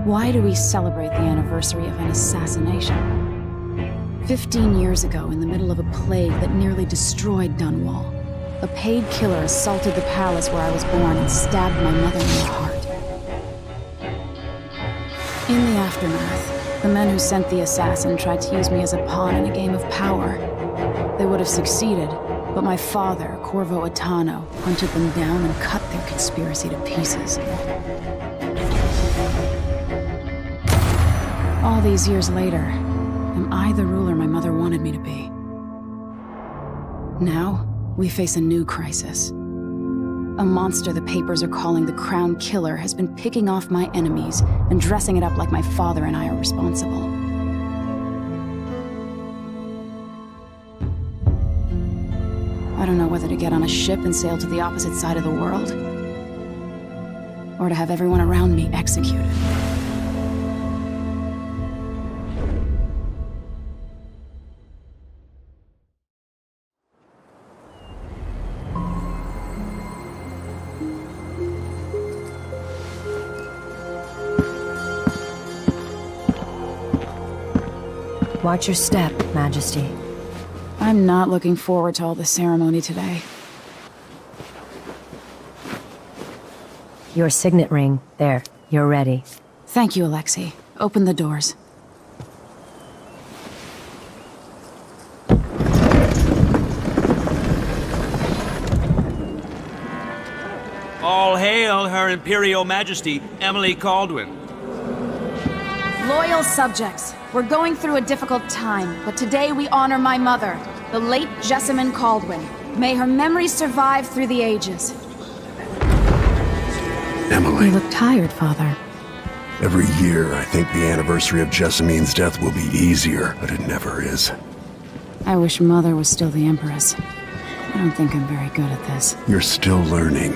Why do we celebrate the anniversary of an assassination? 15 years ago, in the middle of a plague that nearly destroyed Dunwall, a paid killer assaulted the palace where I was born and stabbed my mother in the heart. In the aftermath, the men who sent the assassin tried to use me as a pawn in a game of power. They would have succeeded, but my father, Corvo Attano, hunted them down and cut their conspiracy to pieces. All these years later, am I the ruler my mother wanted me to be? Now, we face a new crisis. A monster the papers are calling the Crown Killer has been picking off my enemies and dressing it up like my father and I are responsible. I don't know whether to get on a ship and sail to the opposite side of the world, or to have everyone around me executed. Watch your step, Majesty. I'm not looking forward to all the ceremony today. Your signet ring. There, you're ready. Thank you, Alexei. Open the doors. All hail Her Imperial Majesty, Emily Kaldwin. Loyal subjects, we're going through a difficult time, but today we honor my mother, the late Jessamine Kaldwin. May her memory survive through the ages. Emily. You look tired, Father. Every year, I think the anniversary of Jessamine's death will be easier, but it never is. I wish Mother was still the Empress. I don't think I'm very good at this. You're still learning.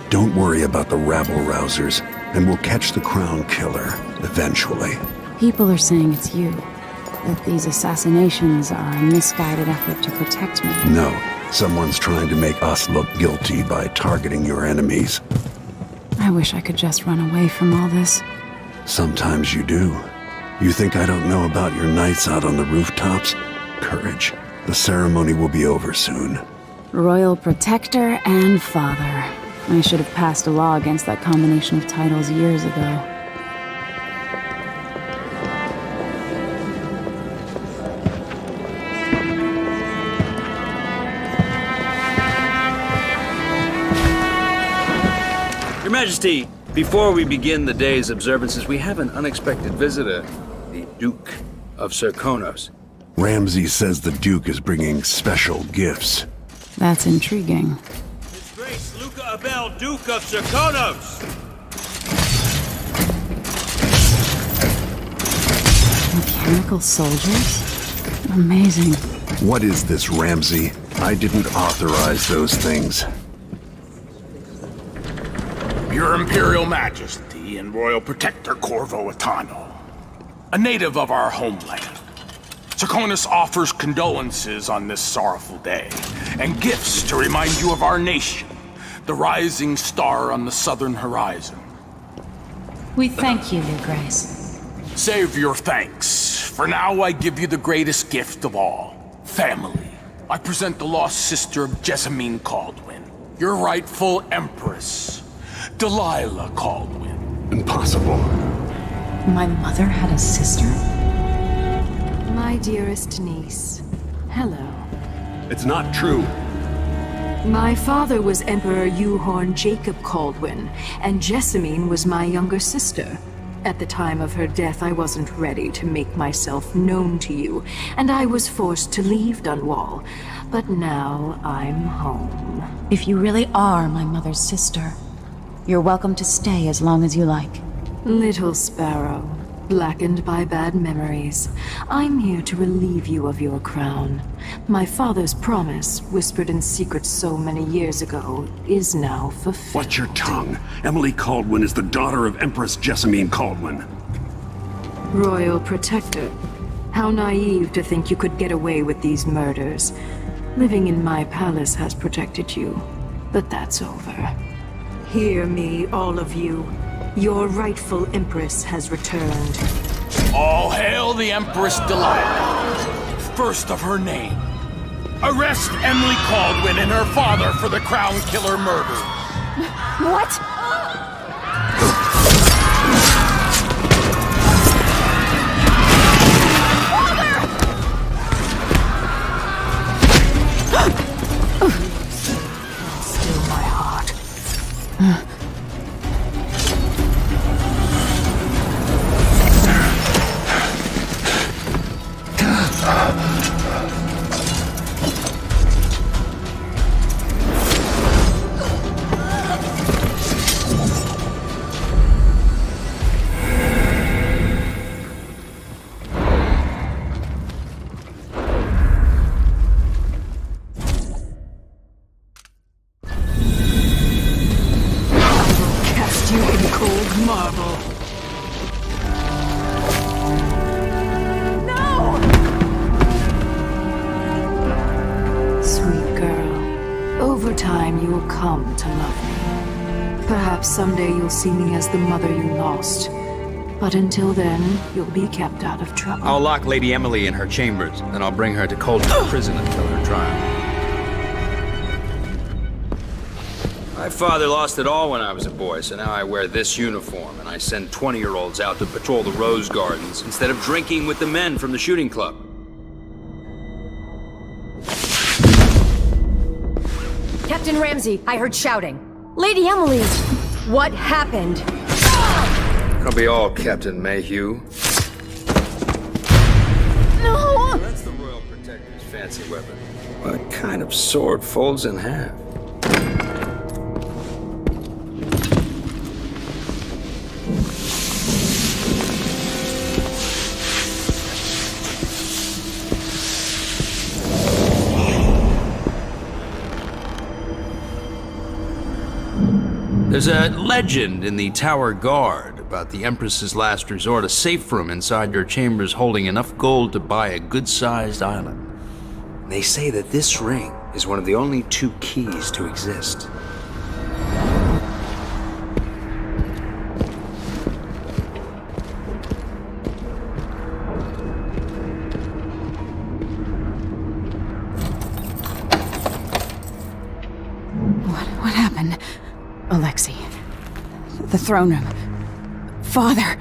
Don't worry about the rabble-rousers, and we'll catch the Crown Killer, eventually. People are saying it's you. That these assassinations are a misguided effort to protect me. No, someone's trying to make us look guilty by targeting your enemies. I wish I could just run away from all this. Sometimes you do. You think I don't know about your nights out on the rooftops? Courage. The ceremony will be over soon. Royal Protector and Father. I should have passed a law against that combination of titles years ago. Your Majesty, before we begin the day's observances, we have an unexpected visitor, the Duke of Serkonos. Ramsay says the Duke is bringing special gifts. That's intriguing. His Grace Luca Abel, Duke of Serkonos! Mechanical soldiers? Amazing. What is this, Ramsay? I didn't authorize those things. Your Imperial Majesty and Royal Protector Corvo Attano, a native of our homeland. Serkonos offers condolences on this sorrowful day, and gifts to remind you of our nation, the rising star on the southern horizon. We thank you, Your Grace. Save your thanks. For now, I give you the greatest gift of all, family. I present the lost sister of Jessamine Kaldwin, your rightful Empress, Delilah Copperspoon. Impossible. My mother had a sister? My dearest niece, hello. It's not true. My father was Emperor Yuhorn Jacob Kaldwin, and Jessamine was my younger sister. At the time of her death, I wasn't ready to make myself known to you, and I was forced to leave Dunwall. But now I'm home. If you really are my mother's sister, you're welcome to stay as long as you like. Little sparrow, blackened by bad memories, I'm here to relieve you of your crown. My father's promise, whispered in secret so many years ago, is now fulfilled. Watch your tongue. Emily Kaldwin is the daughter of Empress Jessamine Kaldwin. Royal Protector, how naive to think you could get away with these murders. Living in my palace has protected you, but that's over. Hear me, all of you. Your rightful Empress has returned. All hail the Empress Delilah, first of her name. Arrest Emily Kaldwin and her father for the Crown Killer murder. What? Still my heart. Cast you in cold marble. Sweet girl, over time you will come to love me. Perhaps someday you'll see me as the mother you lost. But until then, you'll be kept out of trouble. I'll lock Lady Emily in her chambers, then I'll bring her to Coldstream Prison until her trial. My father lost it all when I was a boy, so now I wear this uniform, and I send 20-year-olds out to patrol the rose gardens instead of drinking with the men from the shooting club. Captain Ramsey, I heard shouting. Lady Emily, what happened? That'll be all, Captain Mayhew. No! That's the Royal Protector's fancy weapon. What kind of sword folds in half? There's a legend in the Tower Guard about the Empress's last resort, a safe room inside your chambers holding enough gold to buy a good-sized island. They say that this ring is one of the only 2 keys to exist. What happened? Alexei. The throne room. Father.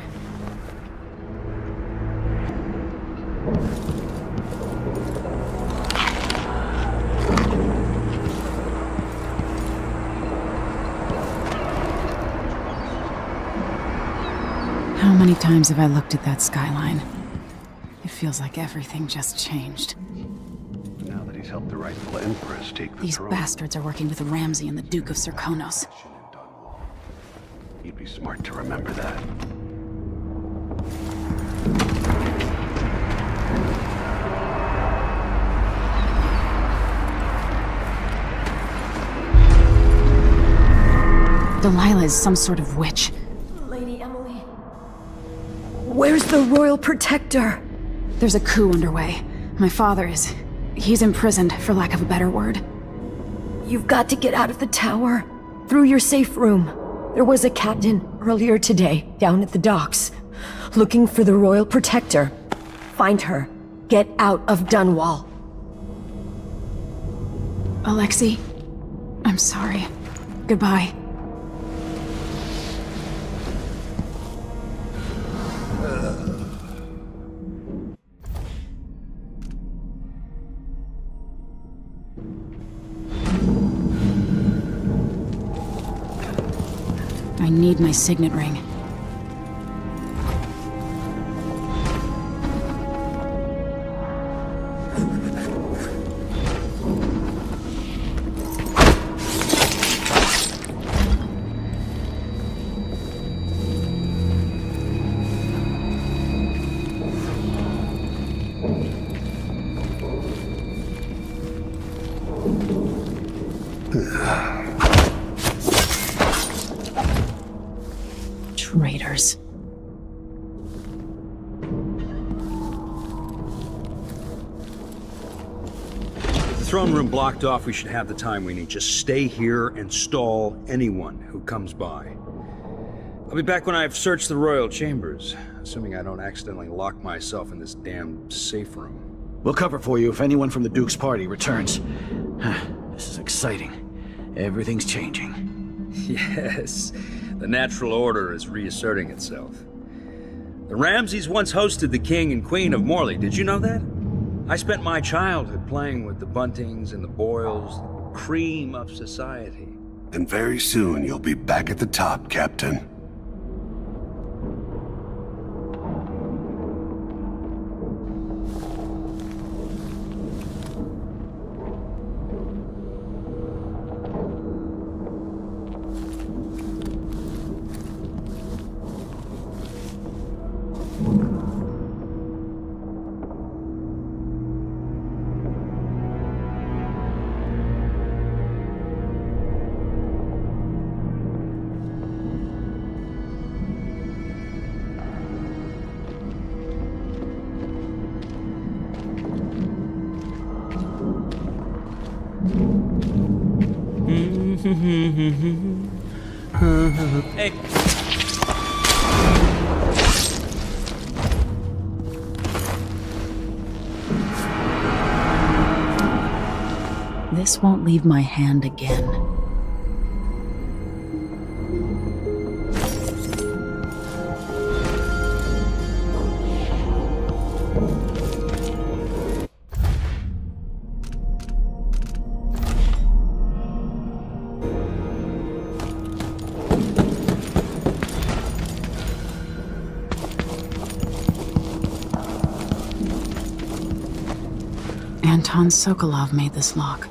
How many times have I looked at that skyline? It feels like everything just changed. Now that he's helped the rightful Empress take the These throne, bastards are working with Ramsey and the Duke of Serkonos. you'd be smart to remember that. Delilah is some sort of witch. Lady Emily. Where's the Royal Protector? There's a coup underway. My father is... he's imprisoned, for lack of a better word. You've got to get out of the tower. Through your safe room. There was a captain earlier today, down at the docks, looking for the Royal Protector. Find her. Get out of Dunwall. Alexei, I'm sorry. Goodbye. I need my signet ring. Traitors. With the throne room blocked off, we should have the time we need. Just stay here and stall anyone who comes by. I'll be back when I've searched the royal chambers, assuming I don't accidentally lock myself in this damn safe room. We'll cover for you if anyone from the Duke's party returns. This is exciting. Everything's changing. Yes, the natural order is reasserting itself. The Ramseys once hosted the King and Queen of Morley, did you know that? I spent my childhood playing with the Buntings and the Boyles, the cream of society. And very soon you'll be back at the top, Captain. Hey. This won't leave my hand again. Anton Sokolov made this lock.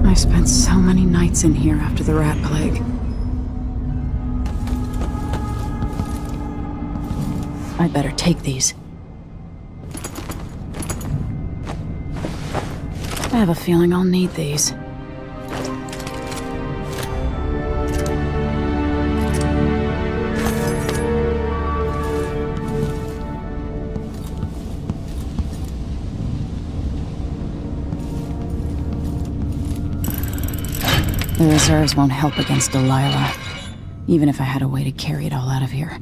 I spent so many nights in here after the rat plague. I'd better take these. I have a feeling I'll need these. The reserves won't help against Delilah, even if I had a way to carry it all out of here.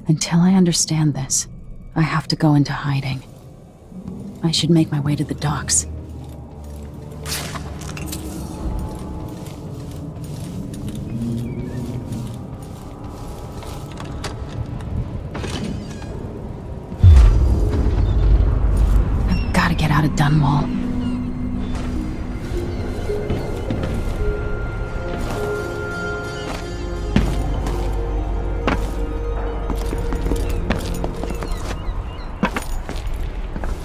Until I understand this, I have to go into hiding. I should make my way to the docks. Out of Dunwall.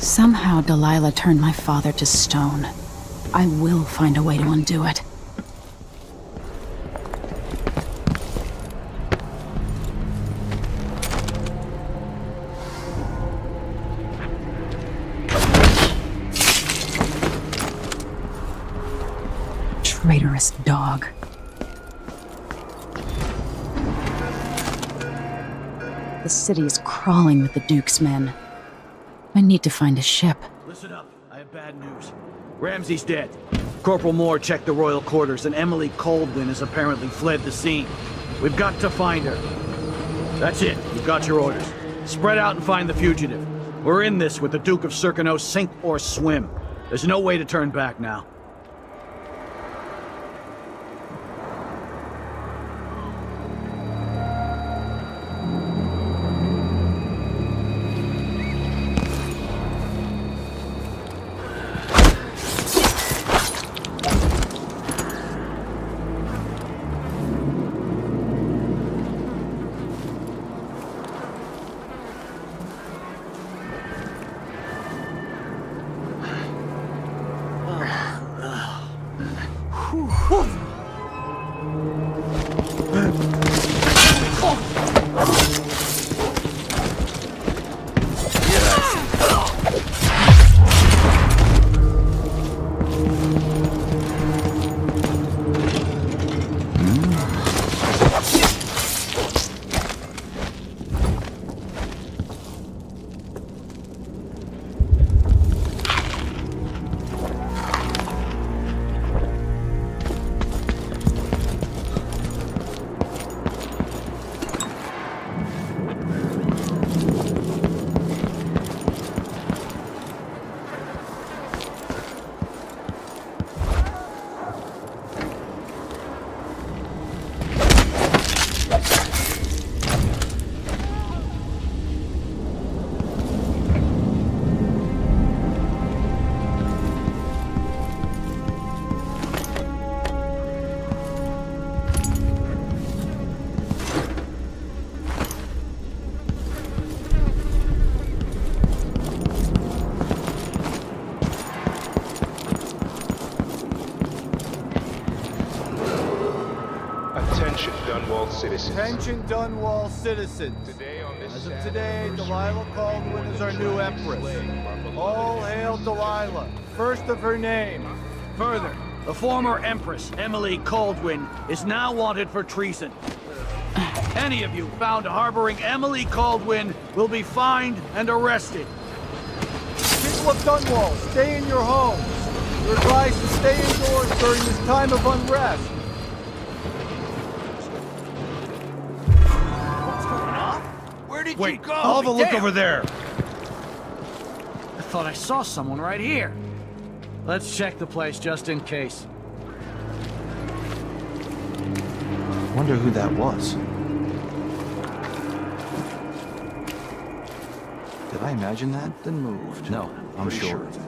Somehow Delilah turned my father to stone. I will find a way to undo it. Traitorous dog. The city is crawling with the Duke's men. I need to find a ship. Listen up, I have bad news. Ramsey's dead. Corporal Moore checked the royal quarters, and Emily Kaldwin has apparently fled the scene. We've got to find her. That's it, you've got your orders. Spread out and find the fugitive. We're in this with the Duke of Circano, sink or swim. There's no way to turn back now. Attention Dunwall citizens. Attention Dunwall citizens. As of today, Delilah Copperspoon is our new Empress. All hail Delilah, first of her name. Further, the former Empress Emily Kaldwin is now wanted for treason. Any of you found harboring Emily Kaldwin will be fined and arrested. People of Dunwall, stay in your homes. You're advised to stay indoors during this time of unrest. What's going on? Where did Wait, you go? I'll have a look Damn. over there. I thought I saw someone right here. Let's check the place just in case. Wonder who that was. Did I imagine that? Then moved. No, I'm sure of it.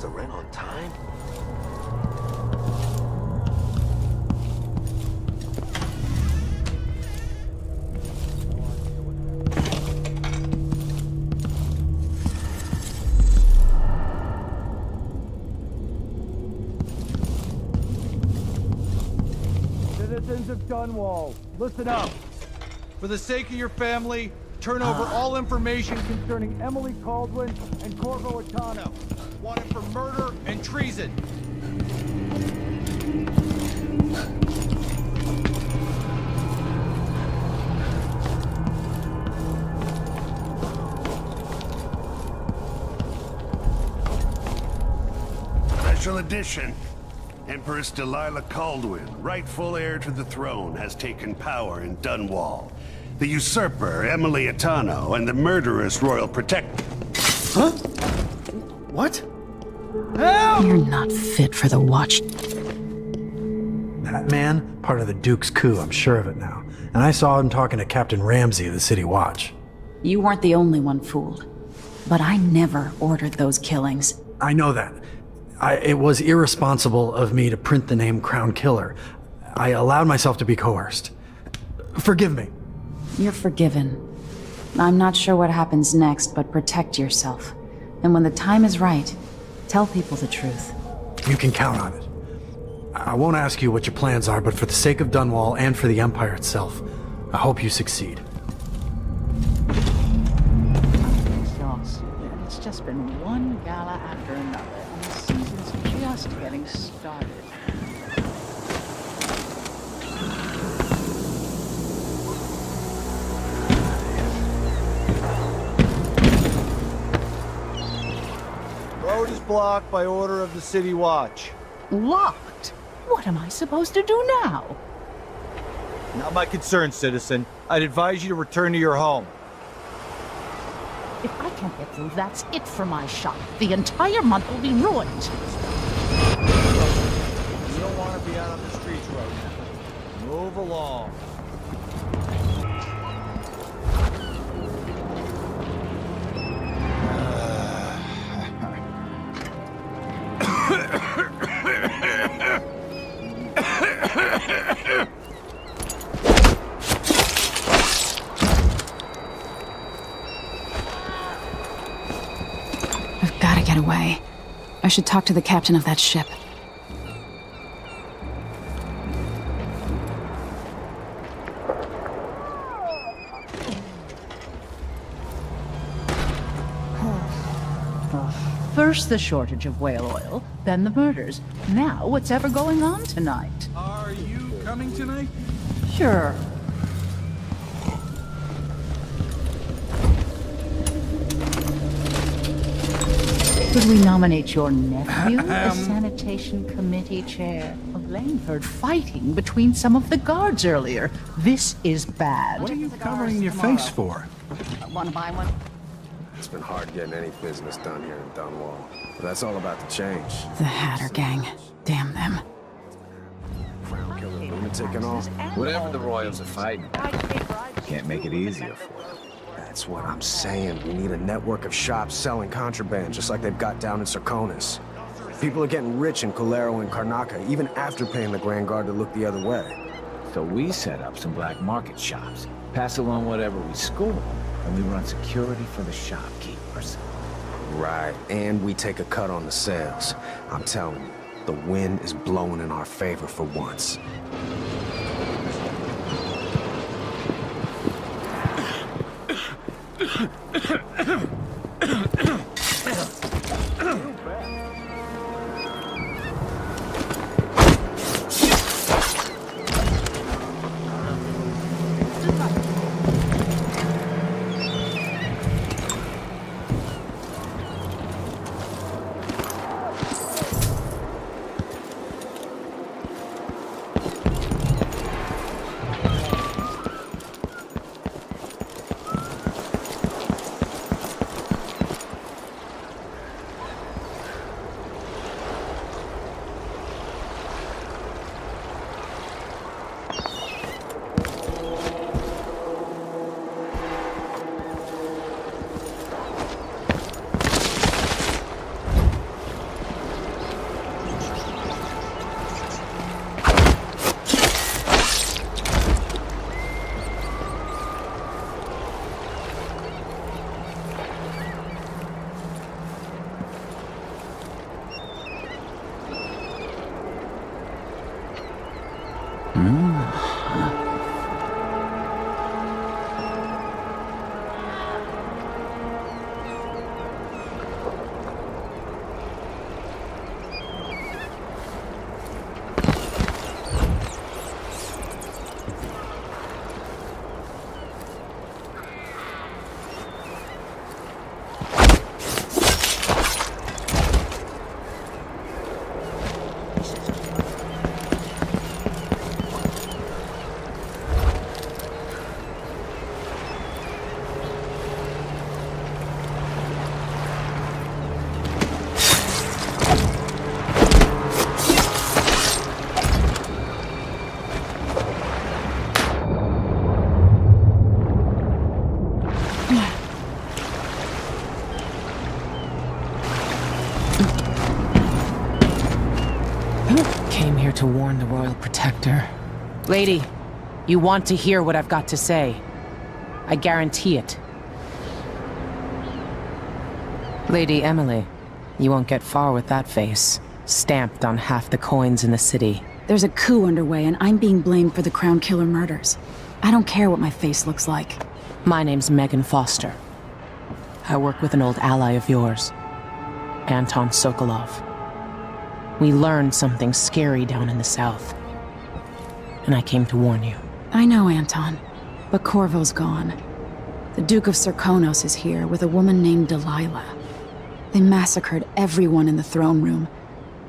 The rent on time? Citizens of Dunwall, listen up. For the sake of your family, turn over all information concerning Emily Kaldwin and Corvo Attano, wanted for murder and treason. Special edition. Empress Delilah Copperspoon, rightful heir to the throne, has taken power in Dunwall. The usurper, Emily Attano, and the murderous royal protector. Huh? What? You're not fit for the Watch. That man, part of the Duke's coup, I'm sure of it now. And I saw him talking to Captain Ramsey of the City Watch. You weren't the only one fooled. But I never ordered those killings. I know that. It was irresponsible of me to print the name Crown Killer. I allowed myself to be coerced. Forgive me. You're forgiven. I'm not sure what happens next, but protect yourself. And when the time is right, tell people the truth. You can count on it. I won't ask you what your plans are, but for the sake of Dunwall and for the Empire itself, I hope you succeed. Exhausted. It's just been one gala after another, and the season's just getting started. Road is blocked by order of the City Watch. Locked? What am I supposed to do now? Not my concern, citizen. I'd advise you to return to your home. If I can't get through, that's it for my shop. The entire month will be ruined. You don't want to be out on the streets right now. Move along. I've got to get away. I should talk to the captain of that ship. First the shortage of whale oil, then the murders. Now what's ever going on tonight? Are you coming tonight? Sure. Could we nominate your nephew as sanitation committee chair? Of Langford fighting between some of the guards earlier. This is bad. What are you covering your face for? Want to buy one? It's been hard getting any business done here in Dunwall. But that's all about to change. The Hatter gang. Damn them. been taken off. Whatever the royals are fighting, can't make it easier for them. That's what I'm saying. We need a network of shops selling contraband, just like they've got down in Sarkonis. People are getting rich in Colero and Karnaca, even after paying the Grand Guard to look the other way. So we set up some black market shops, pass along whatever we score, and we run security for the shopkeepers. Right, and we take a cut on the sales. I'm telling you, the wind is blowing in our favor for once. To warn the Royal Protector. Lady, you want to hear what I've got to say. I guarantee it. Lady Emily, you won't get far with that face, stamped on half the coins in the city. There's a coup underway and I'm being blamed for the Crown Killer murders. I don't care what my face looks like. My name's Megan Foster. I work with an old ally of yours, Anton Sokolov. We learned something scary down in the south, and I came to warn you. I know, Anton, but Corvo's gone. The Duke of Sarkonos is here with a woman named Delilah. They massacred everyone in the throne room.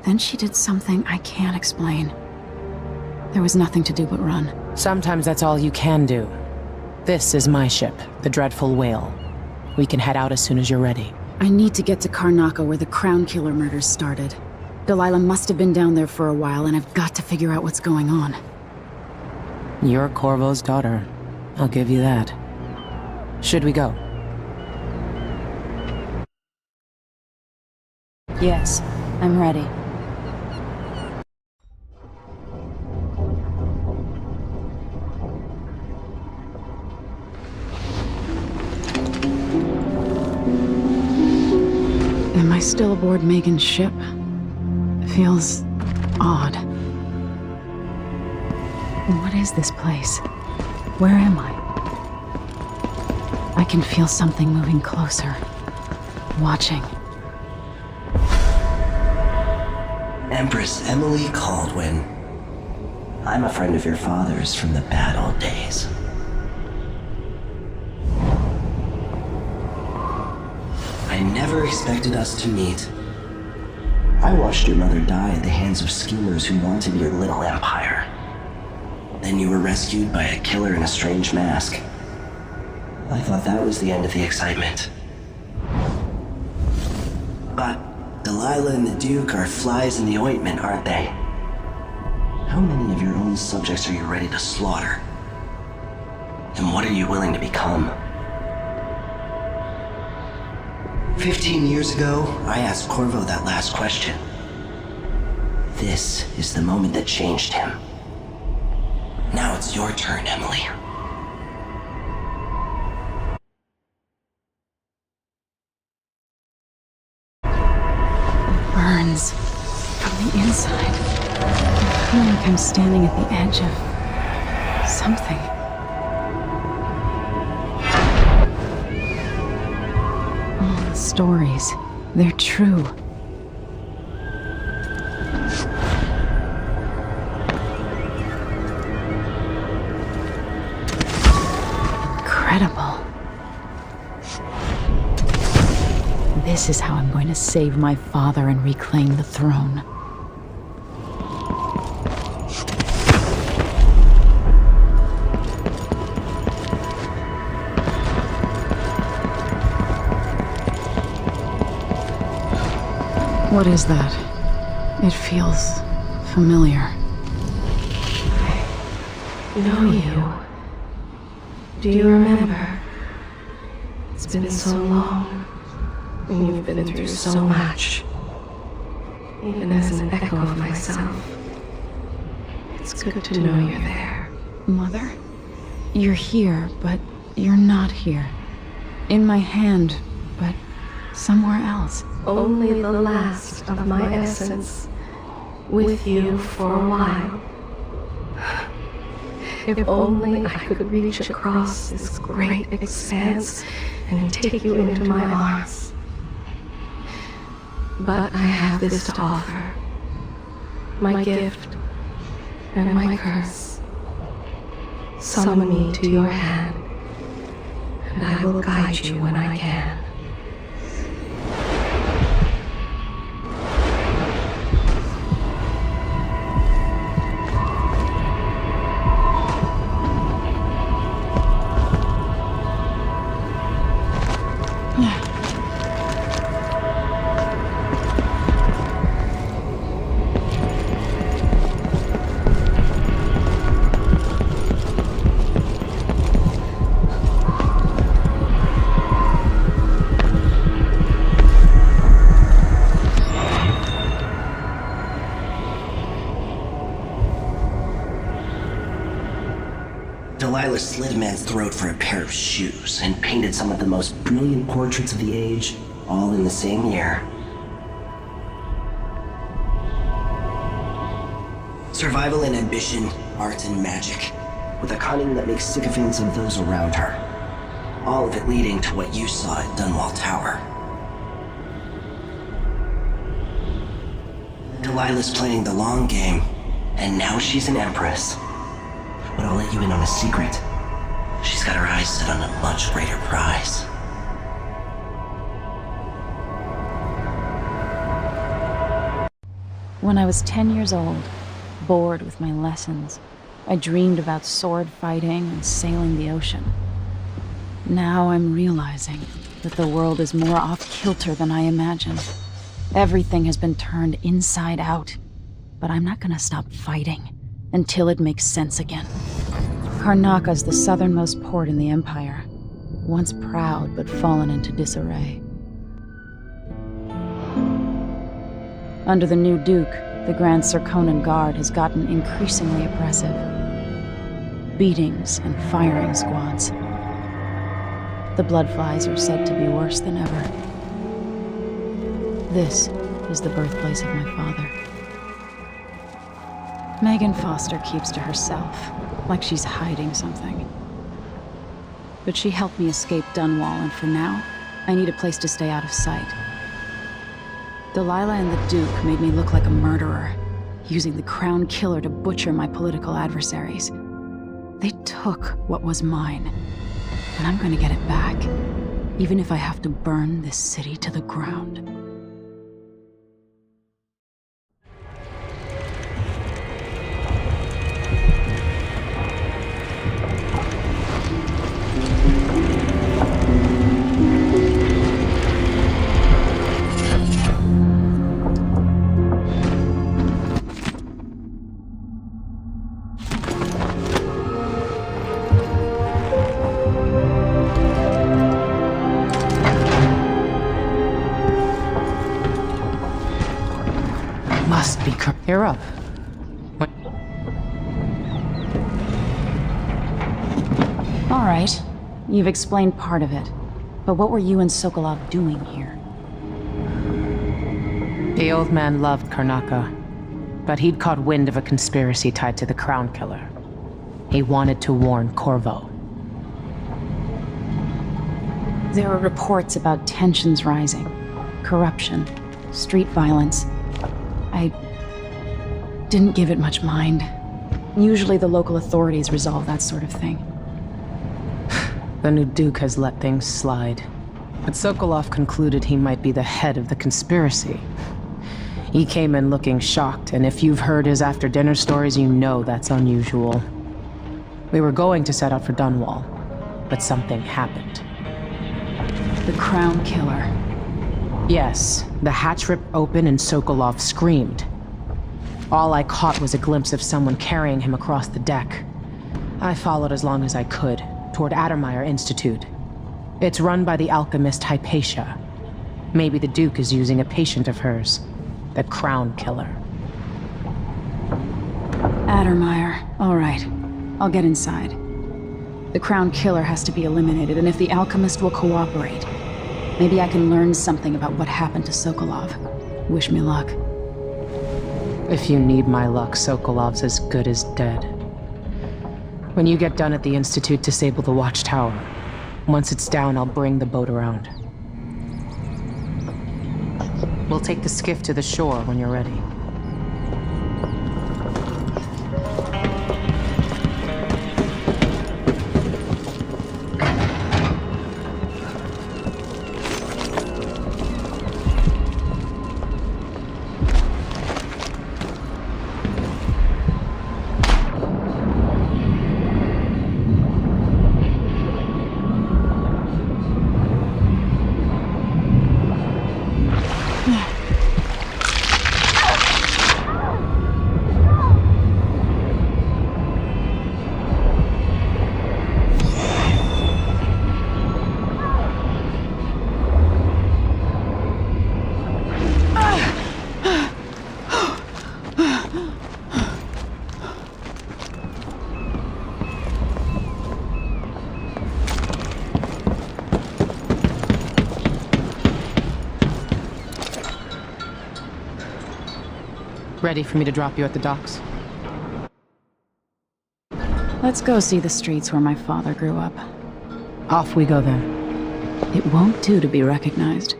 Then she did something I can't explain. There was nothing to do but run. Sometimes that's all you can do. This is my ship, the Dreadful Whale. We can head out as soon as you're ready. I need to get to Karnaca where the Crown Killer murders started. Delilah must have been down there for a while, and I've got to figure out what's going on. You're Corvo's daughter. I'll give you that. Should we go? Yes, I'm ready. Am I still aboard Megan's ship? Feels odd. What is this place? Where am I? I can feel something moving closer. Watching. Empress Emily Kaldwin. I'm a friend of your father's from the bad old days. I never expected us to meet. I watched your mother die at the hands of schemers who wanted your little empire. Then you were rescued by a killer in a strange mask. I thought that was the end of the excitement. But Delilah and the Duke are flies in the ointment, aren't they? How How many of your own subjects are you ready to slaughter? And what are you willing to become? 15 years ago, I asked Corvo that last question. This is the moment that changed him. Now it's your turn, Emily. It burns from the inside. I feel like I'm standing at the edge of something. All the stories, they're true. Incredible. This is how I'm going to save my father and reclaim the throne. What is that? It feels familiar. I know you. Do you remember? It's been so long, and you've been through so much. Even as an echo of myself, it's good to know you're there. Mother? You're here, but you're not here. In my hand, but somewhere else. Only the last of my essence, with you for a while. If only I could reach across this great expanse and take you into my arms. But I have this to offer. My gift and my curse. Summon me to your hand, and I will guide you when I can. Delilah slit a man's throat for a pair of shoes and painted some of the most brilliant portraits of the age, all in the same year. Survival and ambition, art and magic, with a cunning that makes sycophants of those around her. All of it leading to what you saw at Dunwall Tower. Delilah's playing the long game, and now she's an empress. But I'll let you in on a secret. She's got her eyes set on a much greater prize. When I was 10 years old, bored with my lessons, I dreamed about sword fighting and sailing the ocean. Now I'm realizing that the world is more off-kilter than I imagined. Everything has been turned inside out, but I'm not gonna stop fighting until it makes sense again. Karnaca is the southernmost port in the Empire, once proud but fallen into disarray. Under the new Duke, the Grand Serkonan Guard has gotten increasingly oppressive. Beatings and firing squads. The Bloodflies are said to be worse than ever. This is the birthplace of my father. Megan Foster keeps to herself, like she's hiding something. But she helped me escape Dunwall, and for now, I need a place to stay out of sight. Delilah and the Duke made me look like a murderer, using the Crown Killer to butcher my political adversaries. They took what was mine, and I'm gonna get it back, even if I have to burn this city to the ground. You're up. All right. You've explained part of it. But what were you and Sokolov doing here? The old man loved Karnaca, but he'd caught wind of a conspiracy tied to the Crown Killer. He wanted to warn Corvo. There were reports about tensions rising, corruption, street violence. I didn't give it much mind. Usually the local authorities resolve that sort of thing. The new Duke has let things slide. But Sokolov concluded he might be the head of the conspiracy. He came in looking shocked, and if you've heard his after-dinner stories, you know that's unusual. We were going to set out for Dunwall, but something happened. The Crown Killer. Yes, the hatch ripped open and Sokolov screamed. All I caught was a glimpse of someone carrying him across the deck. I followed as long as I could, toward Addermeyer Institute. It's run by the alchemist Hypatia. Maybe the Duke is using a patient of hers, the Crown Killer. Addermeyer. All right. I'll get inside. The Crown Killer has to be eliminated, and if the alchemist will cooperate, maybe I can learn something about what happened to Sokolov. Wish me luck. If you need my luck, Sokolov's as good as dead. When you get done at the Institute, disable the watchtower. Once it's down, I'll bring the boat around. We'll take the skiff to the shore when you're ready. Ready for me to drop you at the docks? Let's go see the streets where my father grew up. Off we go then. It won't do to be recognized.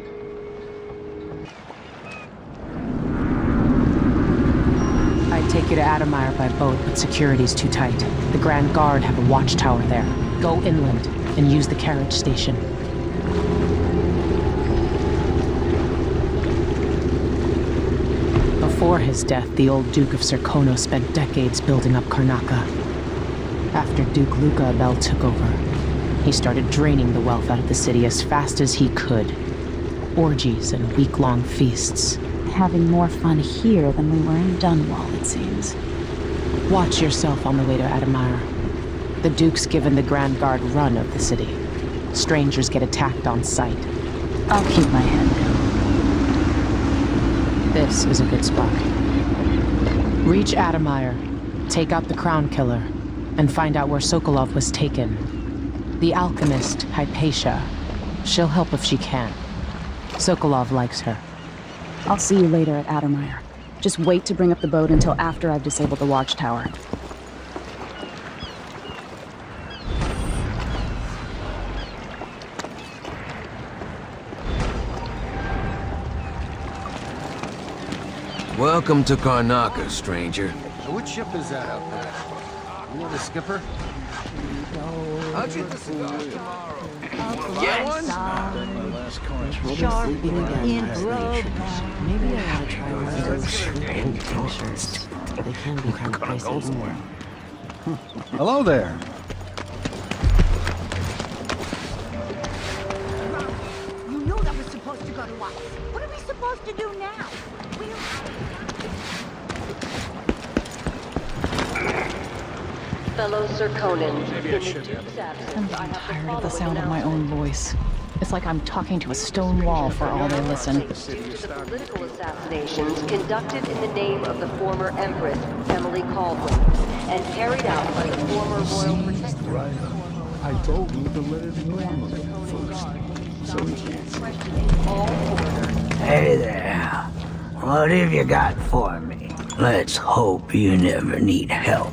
I'd take you to Addermeyer by boat, but security's too tight. The Grand Guard have a watchtower there. Go inland and use the carriage station. Before his death, the old Duke of Serkonos spent decades building up Karnaca. After Duke Luca Abel took over, he started draining the wealth out of the city as fast as he could. Orgies and week-long feasts. Having more fun here than we were in Dunwall, it seems. Watch yourself on the way to Addermeyer. The Duke's given the Grand Guard run of the city. Strangers get attacked on sight. I'll keep my head down. This is a good spot. Reach Addermeyer, take out the Crown Killer, and find out where Sokolov was taken. The alchemist, Hypatia. She'll help if she can. Sokolov likes her. I'll see you later at Addermeyer. Just wait to bring up the boat until after I've disabled the watchtower. Welcome to Karnaca, stranger. Which ship is that out there? You know the skipper? I'll get the cigars tomorrow. Get one? My last car's sleeping again. Maybe I ought to try one of those sleeping t-shirts. They can be kind of pricey, isn't it? Hello there. You knew that was supposed to go to us. What are we supposed to do now? Fellow Serkonans, I'm tired of the sound of my own voice. It's like I'm talking to a stone wall for all they listen. Due to the political assassinations conducted in the name of the former Empress Emily Kaldwin and carried out by the former Royal Protector. I told you to let it warm up first. So he can't. All orders. Hey there. What have you got for me? Let's hope you never need help.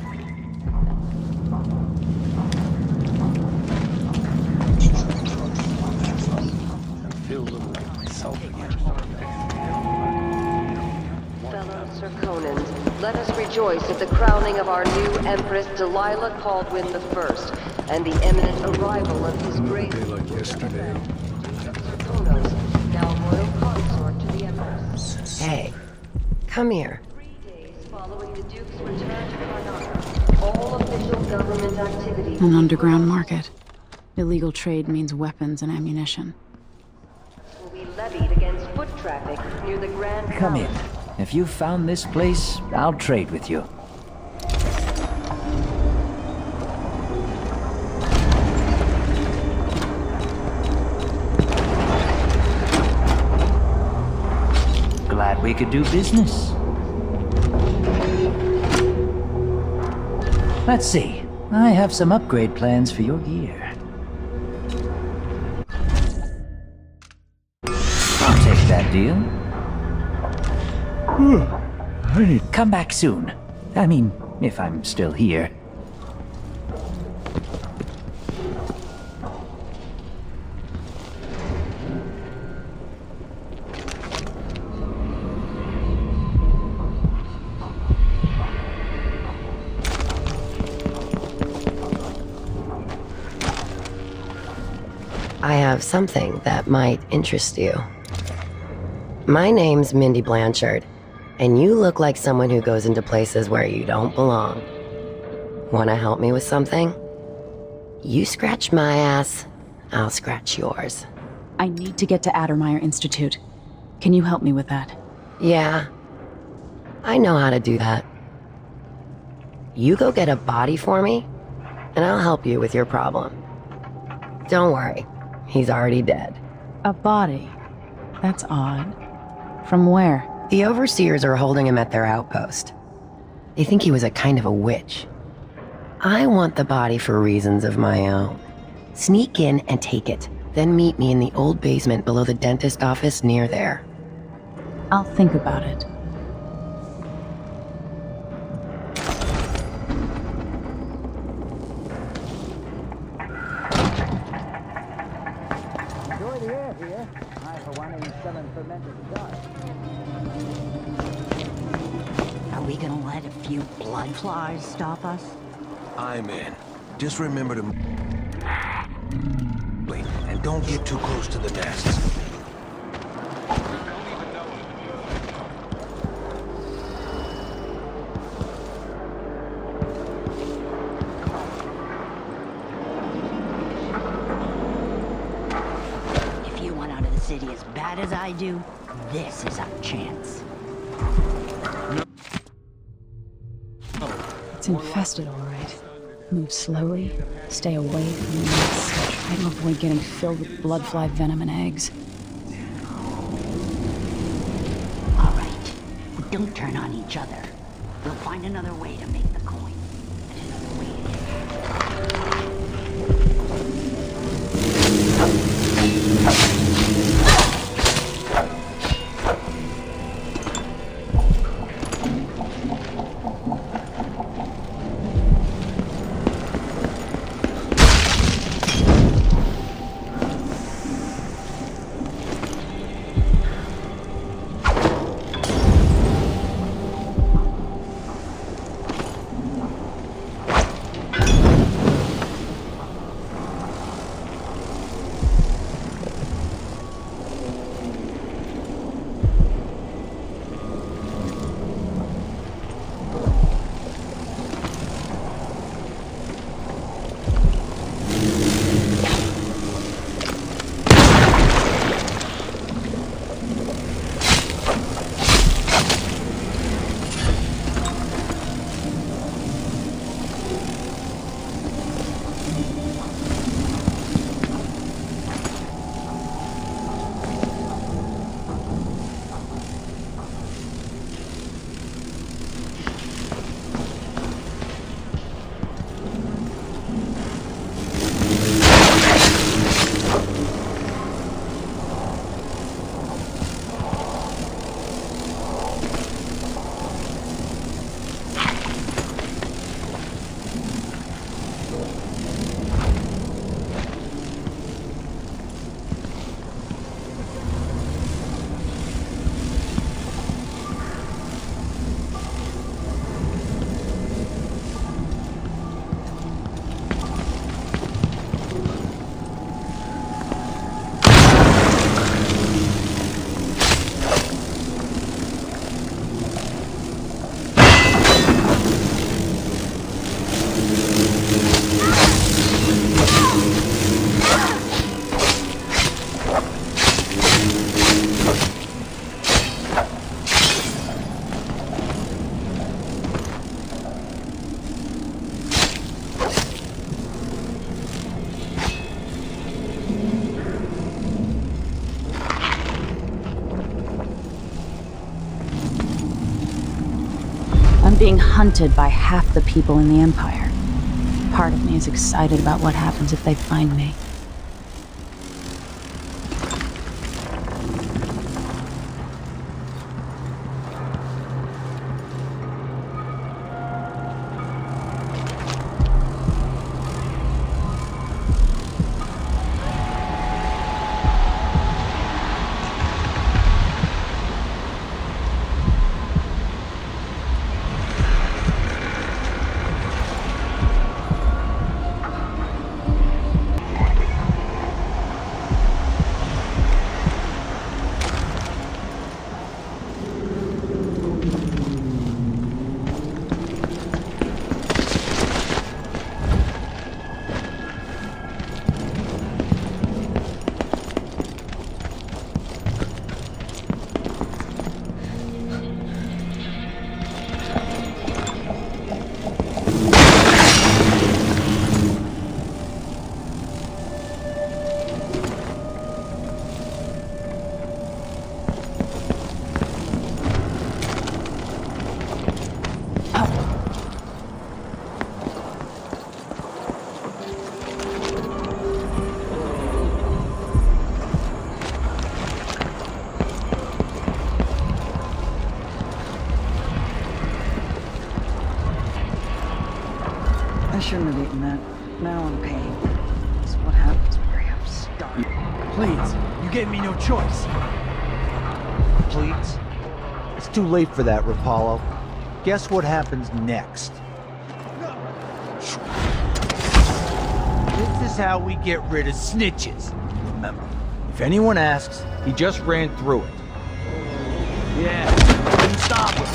Let us rejoice at the crowning of our new Empress Delilah Copperspoon I and the imminent arrival of his great like yesterday. now royal consort to the Empress. Hey, come here. 3 days following the Duke's return to Karnaca, all official government activities... An underground market. Illegal trade means weapons and ammunition. ...will be levied against foot traffic near the Grand Come in. Palace. If you found this place, I'll trade with you. Glad we could do business. Let's see. I have some upgrade plans for your gear. I'll take that deal. Come back soon. I mean, if I'm still here. I have something that might interest you. My name's Mindy Blanchard, and you look like someone who goes into places where you don't belong. Wanna help me with something? You scratch my ass, I'll scratch yours. I need to get to Addermeyer Institute. Can you help me with that? Yeah, I know how to do that. You go get a body for me, and I'll help you with your problem. Don't worry, he's already dead. A body? That's odd. From where? The overseers are holding him at their outpost. They think he was a kind of a witch. I want the body for reasons of my own. Sneak in and take it, then meet me in the old basement below the dentist office near there. I'll think about it. Enjoy the air here. I, for one, ain't selling fermented dust. Are we gonna let a few blood flies stop us? I'm in. Just remember to... Wait, and don't get too close to the nests. If you want out of the city as bad as I do, this is our chance. It's infested, all right. Move slowly, stay away from the nests, try to avoid getting filled with bloodfly venom and eggs. All right, don't turn on each other. We'll find another way to make the coin. And another way being hunted by half the people in the Empire. Part of me is excited about what happens if they find me. I shouldn't have eaten that. Now I'm paying. That's what happens where I'm starving. Please, you gave me no choice. Please? It's too late for that, Rapallo. Guess what happens next? This is how we get rid of snitches. Remember, if anyone asks, he just ran through it. Yeah, couldn't stop him.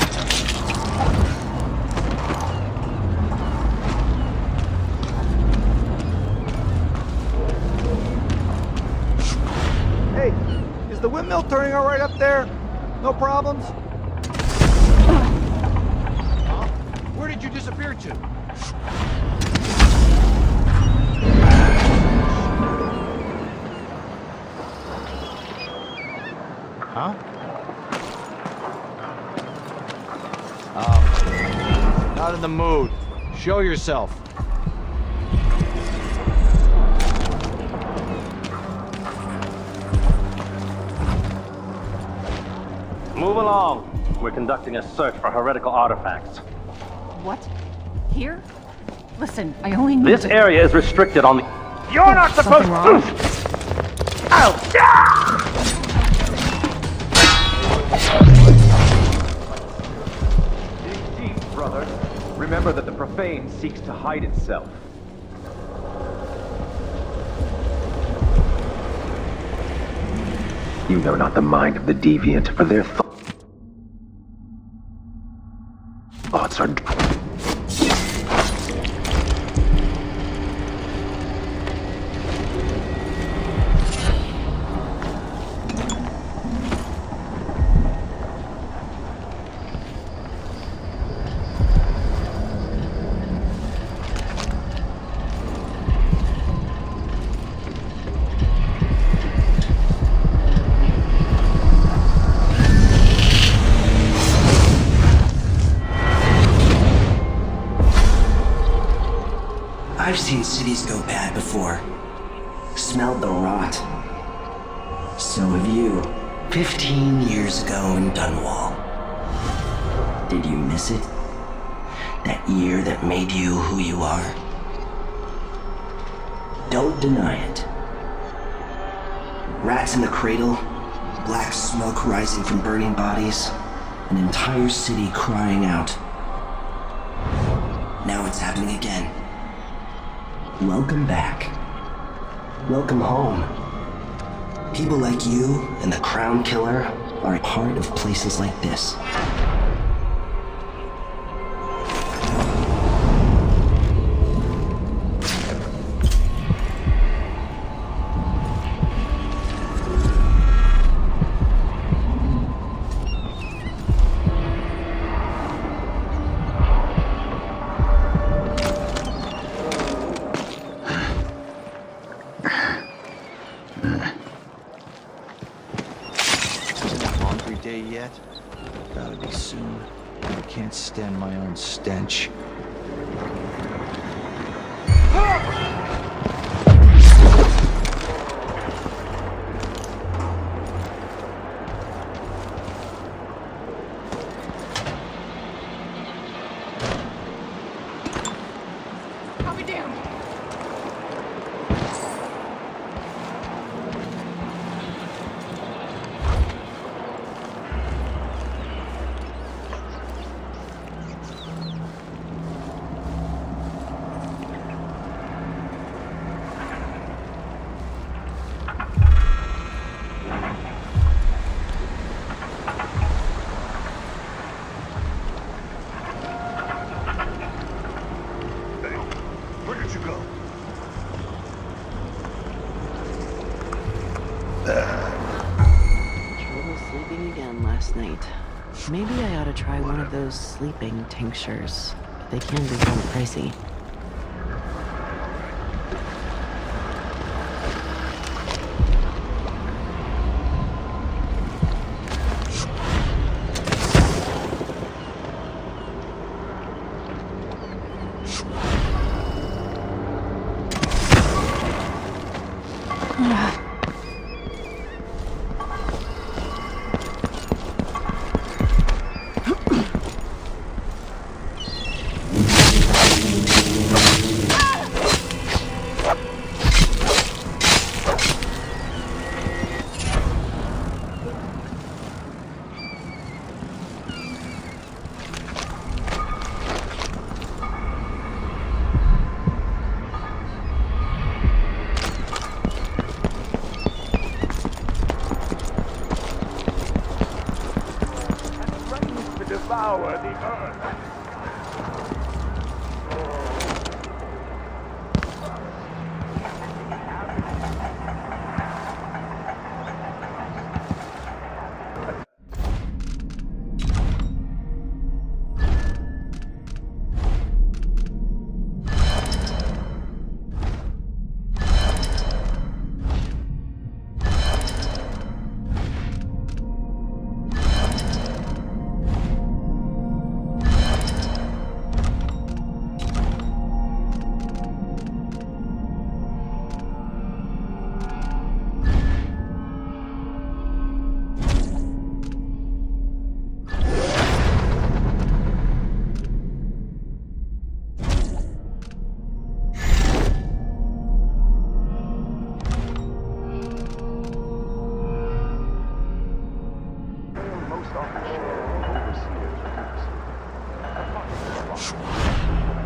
Hey, is the windmill turning all right up there? No problems? Huh? Where did you disappear to? Huh? Not in the mood. Show yourself. Move along. We're conducting a search for heretical artifacts. What? Here? Listen, I only need This to... area is restricted on the... You're not supposed to... Ow! Dig deep, brother. Remember that the profane seeks to hide itself. You know not the mind of the deviant, for their thoughts are... I've seen cities go bad before. Smelled the rot. So have you. 15 years ago in Dunwall. Did you miss it? That year that made you who you are? Don't deny it. Rats in the cradle, black smoke rising from burning bodies, an entire city crying out. Now it's happening again. Welcome back. Welcome home. People like you and the Crown Killer are a part of places like this. can't stand my own stench. Maybe I ought to try one of those sleeping tinctures. They can be kind of pricey.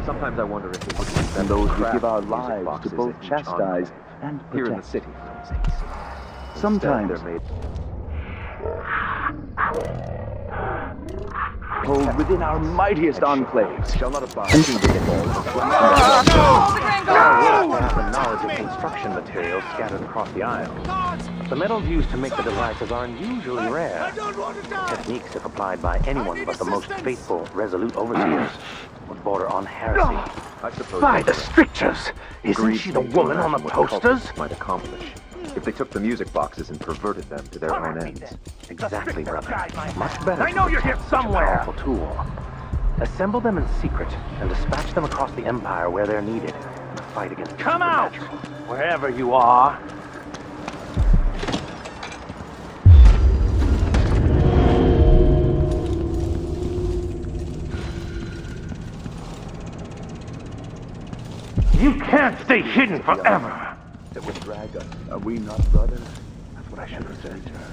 Sometimes I wonder if it would be and those who give our lives to both chastise and protect. Here in the city, for instance. Sometimes they're made hold within our mightiest enclaves shall not abide. The knowledge of construction materials scattered across the isles. The metals used to make the devices are unusually rare. Techniques, if applied by anyone but the most faithful, resolute overseers, would border on heresy. I suppose by the strictures! Isn't she the woman on the posters? Might accomplish if they took the music boxes and perverted them to their own ends. Exactly, brother. Much better. I know you're here somewhere. Powerful tool. Assemble them in secret and dispatch them across the Empire where they're needed in the fight against. Come out, wherever you are. You can't stay hidden forever! That would drag us. Are we not brothers? That's what I should have said to her.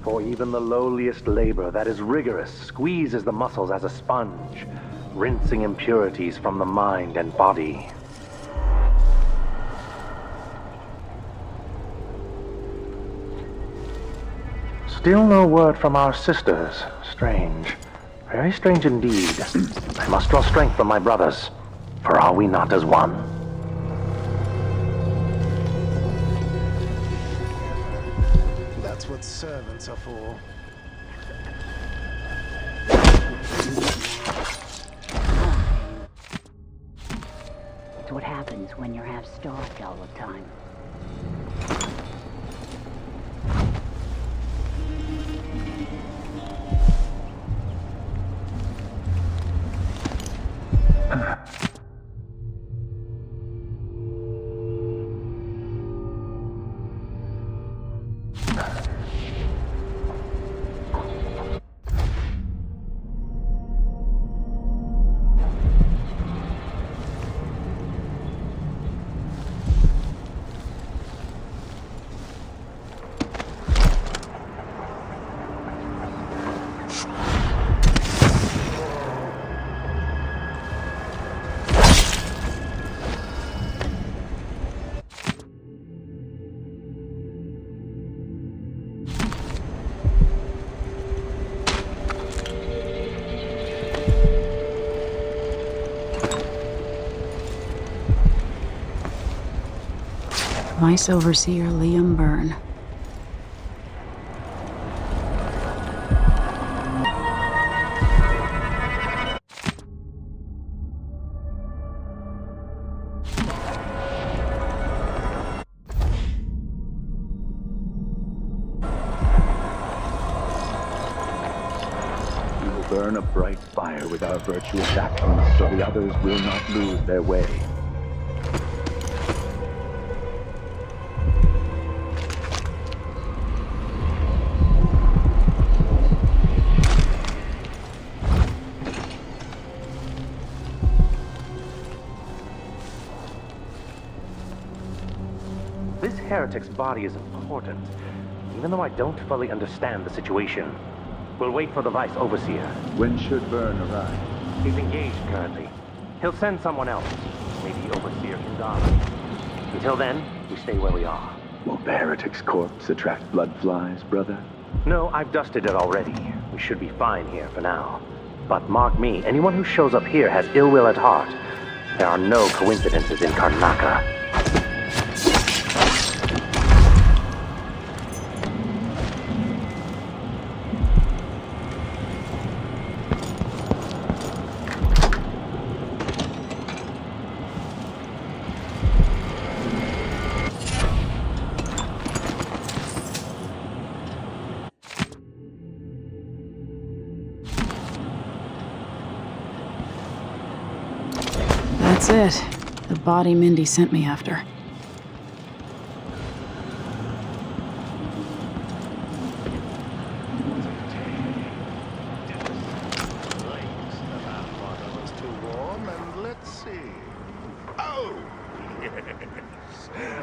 For even the lowliest labor that is rigorous squeezes the muscles as a sponge, rinsing impurities from the mind and body. Still no word from our sisters. Strange. Very strange indeed. I must draw strength from my brothers, for are we not as one? That's what servants are for. That's what happens happens when you're half-starved all the time. Vice Overseer Liam Byrne. We will burn a bright fire with our virtuous actions so the others will not lose their way. This heretic's body is important, even though I don't fully understand the situation. We'll wait for the Vice Overseer. When should Byrne arrive? He's engaged currently. He'll send someone else. Maybe Overseer Kaldwin. Until then, we stay where we are. Will the heretic's corpse attract blood flies, brother? No, I've dusted it already. We should be fine here for now. But mark me, anyone who shows up here has ill will at heart. There are no coincidences in Karnaca. That's it. The body Mindy sent me after.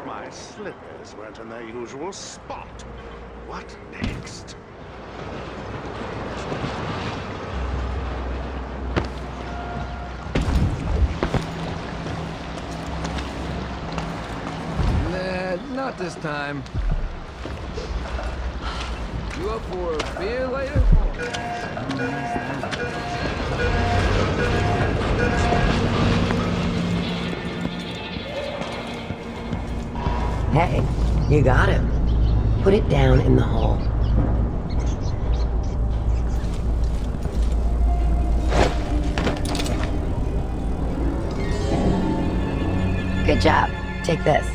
My slippers weren't in their usual spot. What next? Nah, not this time. You up for a beer later? Hey, you got him. Put it down in the hole. Good job. Take this.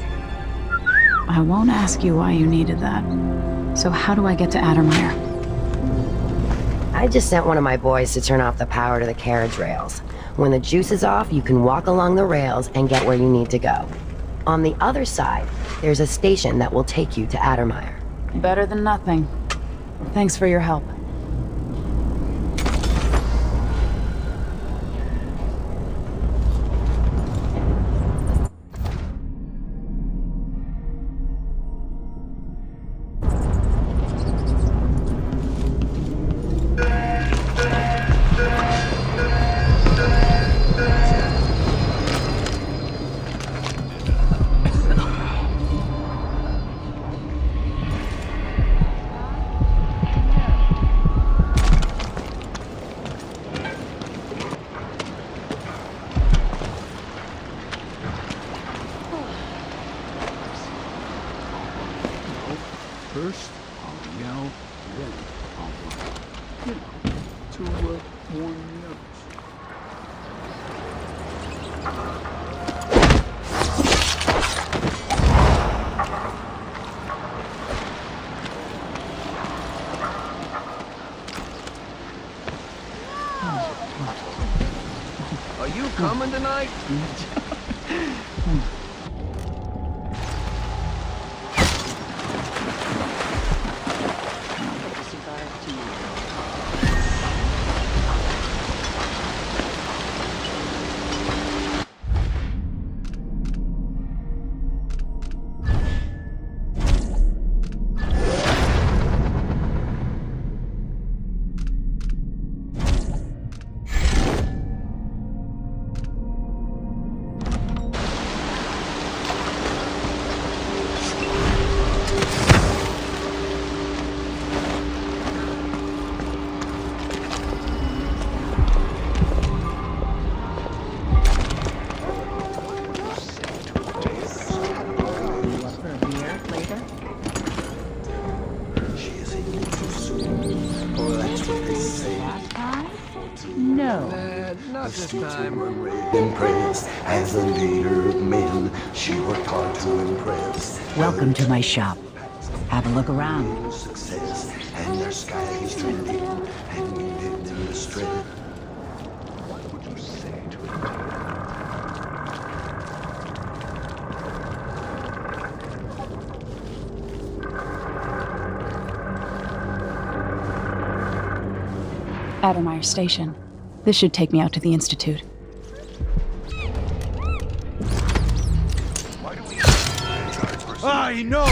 I won't ask you why you needed that. So how do I get to Addermire? I just sent one of my boys to turn off the power to the carriage rails. When the juice is off, you can walk along the rails and get where you need to go. On the other side, there's a station that will take you to Addermire. Better than nothing. Thanks for your help. First, I'll yell, then I'll run. To warn the others. night. Not this time. Impressed as a leader of men, she worked hard to impress. Welcome to my shop. Have a look around. Success, and their skies turned in, and we lived in the strength. What would you say to Addermeyer Station. This should take me out to the Institute. I know!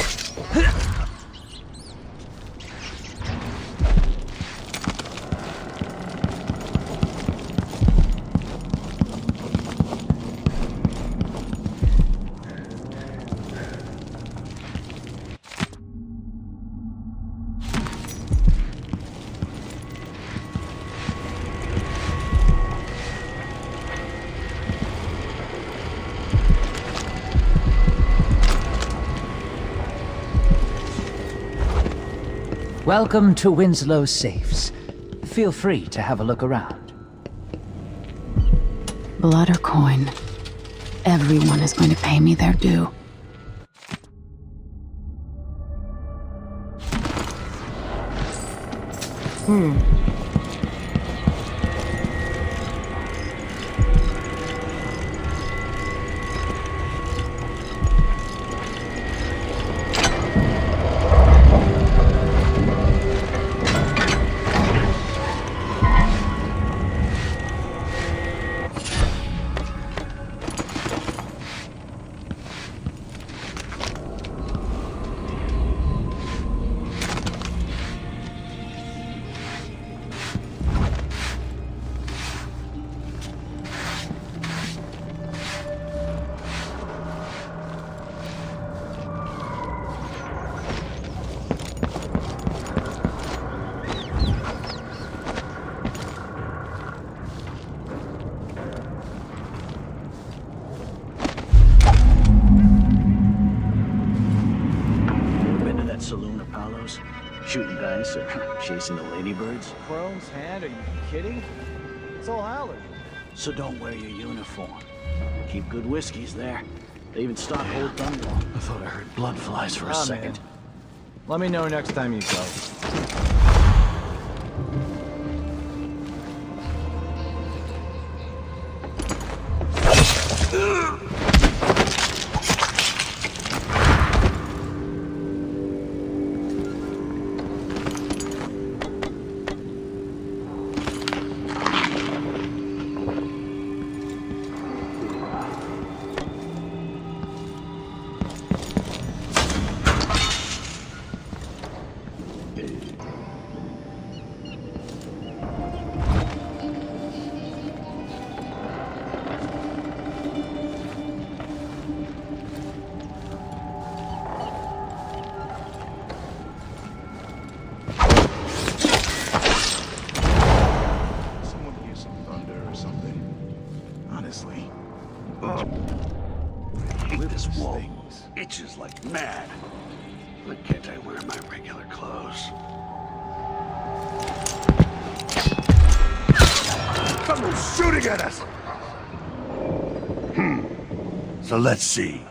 Welcome to Winslow Safes. Feel free to have a look around. Blood or coin. Everyone is going to pay me their due. Shooting dice or chasing the ladybirds. Chrome's hand? Are you kidding? It's all Halloween. So don't wear your uniform. Keep good whiskeys there. They even stock Old Dunlop. I thought I heard blood flies for a second. Man. Let me know next time you go. Itches like mad. Why can't I wear my regular clothes? Someone's shooting at us! So let's see.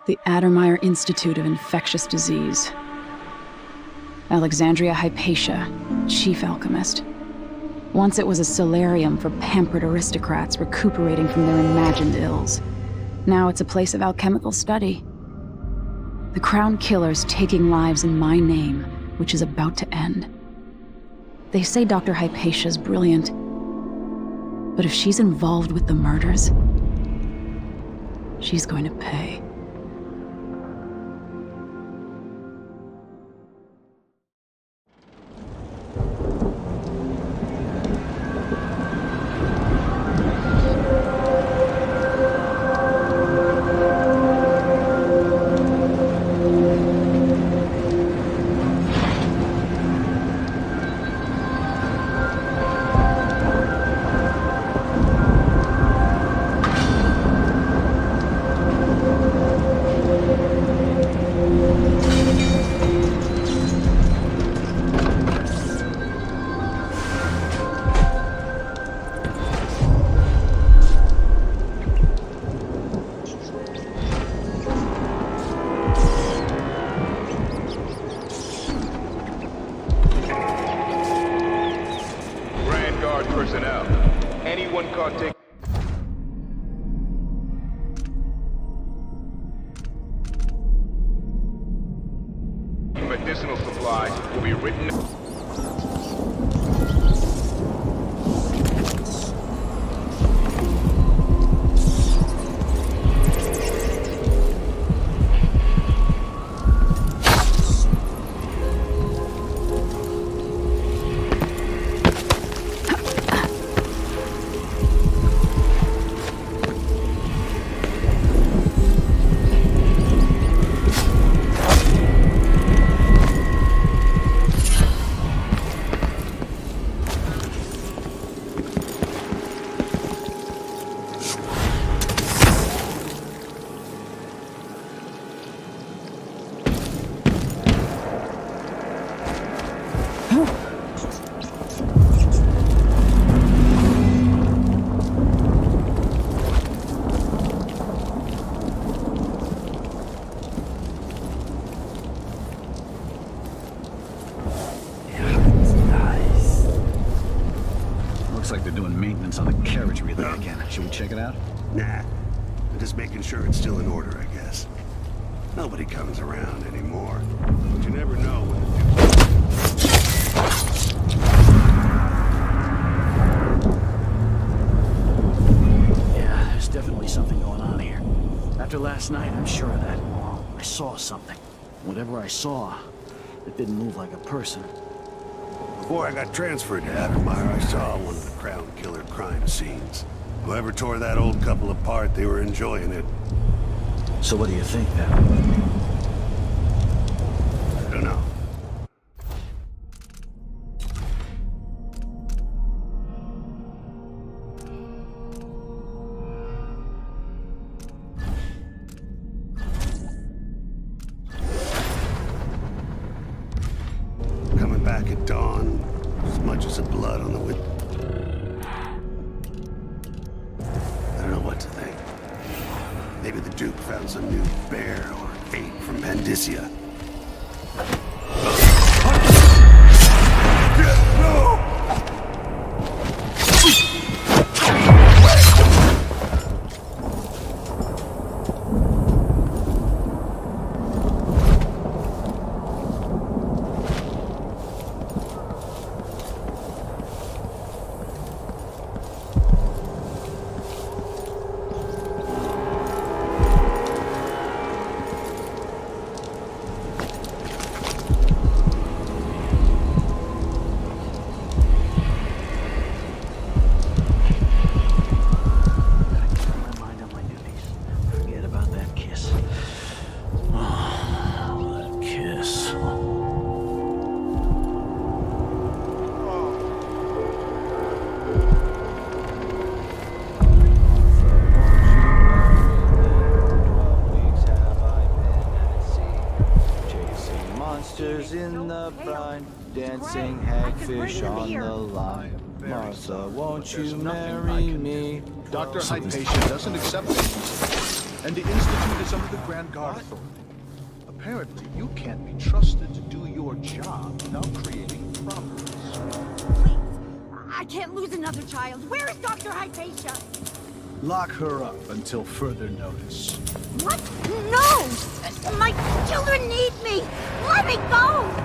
The Addermeyer Institute of Infectious Disease. Alexandria Hypatia, chief alchemist. Once it was a solarium for pampered aristocrats recuperating from their imagined ills. Now it's a place of alchemical study. The Crown Killer's taking lives in my name, which is about to end. They say Dr. Hypatia's brilliant, but if she's involved with the murders, she's going to pay. Medicinal supplies will be written. Looks like they're doing maintenance on the carriage relay again. Should we check it out? Nah. I'm just making sure it's still in order, I guess. Nobody comes around anymore. But you never know when the Yeah, there's definitely something going on here. After last night, I'm sure of that. I saw something. Whatever I saw, it didn't move like a person. Before I got transferred to Addermeyer, I saw one of the Crown Killer crime scenes. Whoever tore that old couple apart, they were enjoying it. So what do you think, then? I don't know. Coming back at dawn, as much as the blood on the window. I don't know what to think. Maybe the Duke found some new bear or ape from Pandysia. No! In the brine, dancing hagfish on the line. Martha, won't you marry me? Dr. Hypatia doesn't accept payments. and the Institute is under the Grand Guard Authority. Apparently, you can't be trusted to do your job without creating problems. Please, I can't lose another child. Where is Dr. Hypatia? Lock her up until further notice. What? No! My children need me! Let me go!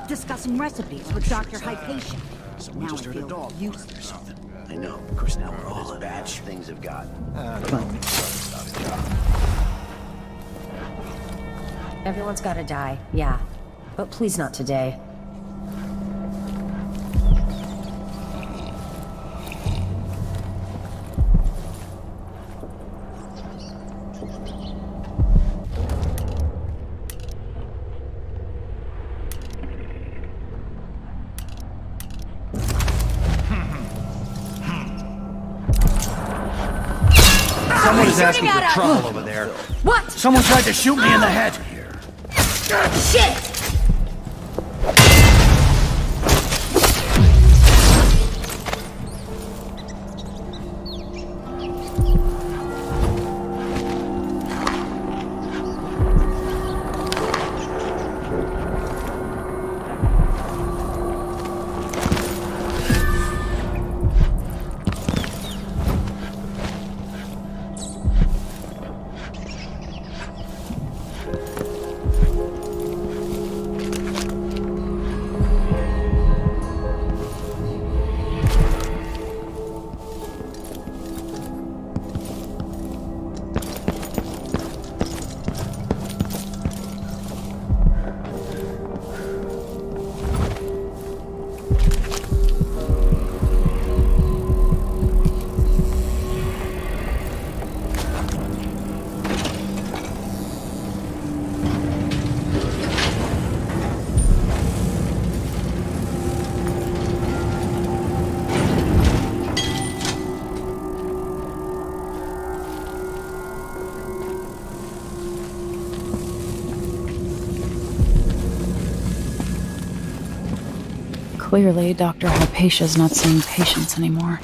Discussing recipes with Dr. Hypatia. So we now just I heard a feel dog useless. or something. I know. Of course, now we're all as batch things have gotten. Everyone's gotta die, yeah. But please not today. Someone's asking for trouble over there. What? Someone tried to shoot me in the head. Shit! Clearly, Dr. Hypatia's not seeing patients anymore.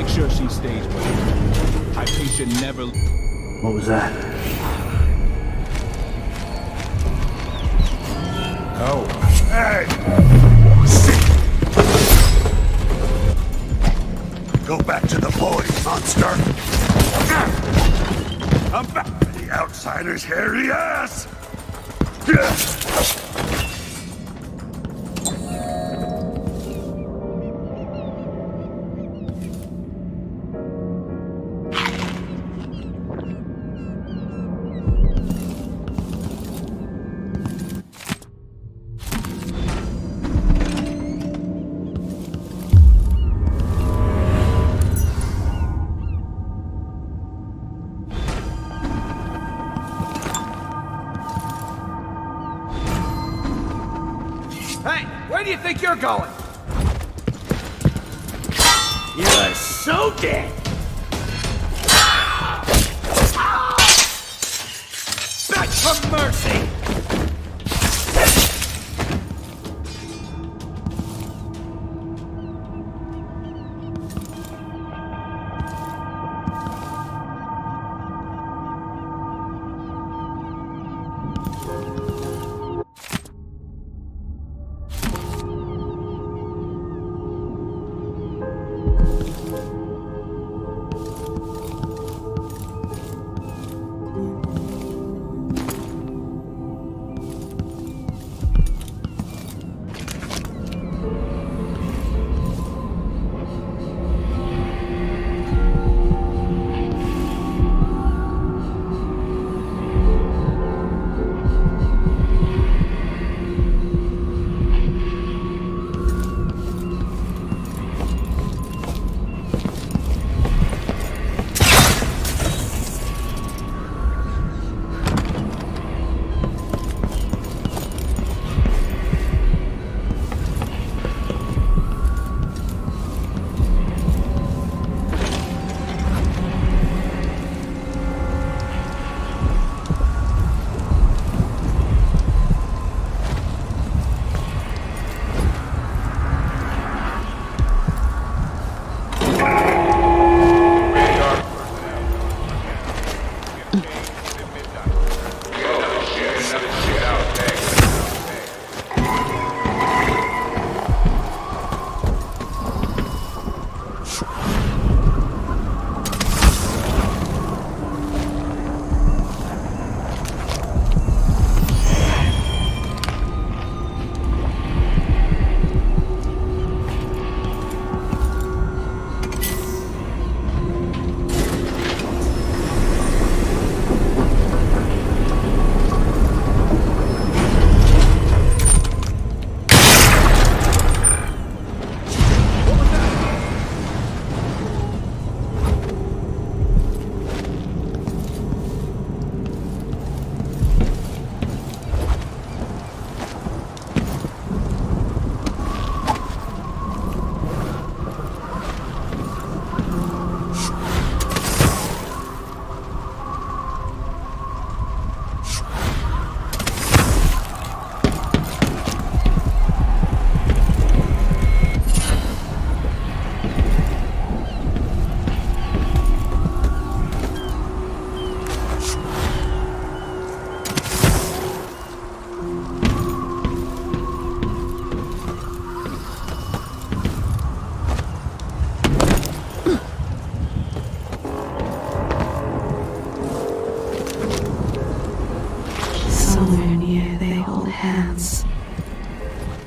Make sure she stays with you. My patient never... What was that? Oh. Hey! Go back to the boys, monster! I'm back for the outsider's hairy ass! Where do you think you're going? You're so dead! Beg for mercy!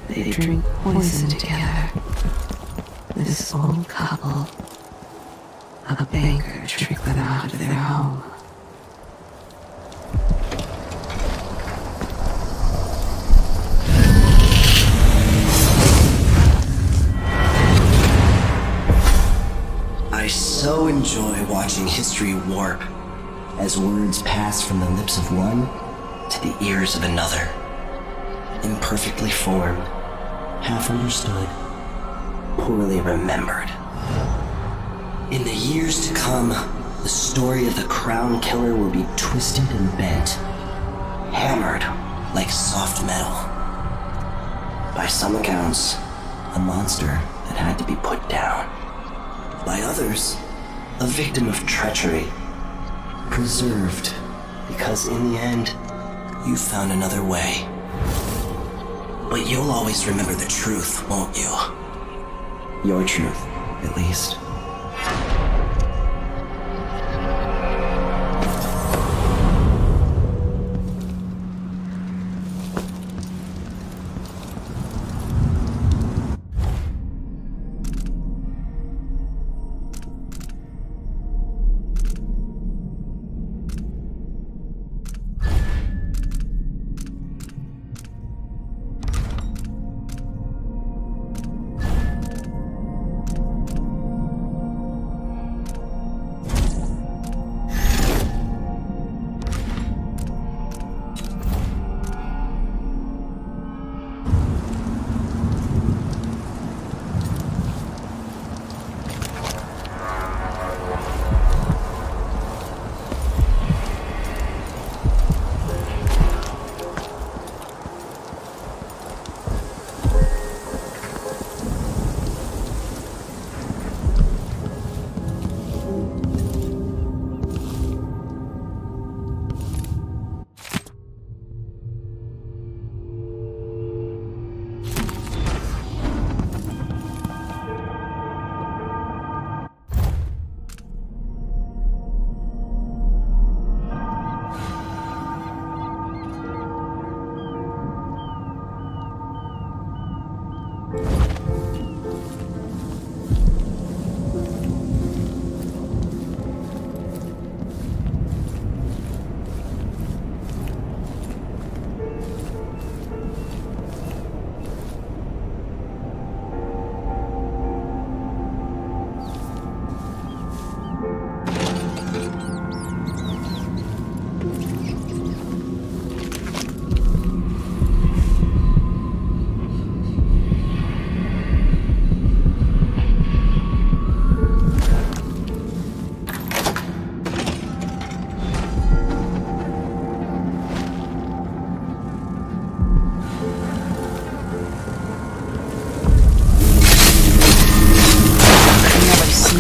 They drink poison together. This old couple. A banker tricked them out of their home. I so enjoy watching history warp as words pass from the lips of one to the ears of another. Imperfectly formed, half understood, poorly remembered. In the years to come, the story of the Crown Killer will be twisted and bent, hammered like soft metal. By some accounts, a monster that had to be put down. By others, a victim of treachery. Preserved, because in the end, you found another way. But you'll always remember the truth, won't you? Your truth, at least.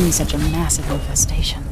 Such a massive infestation.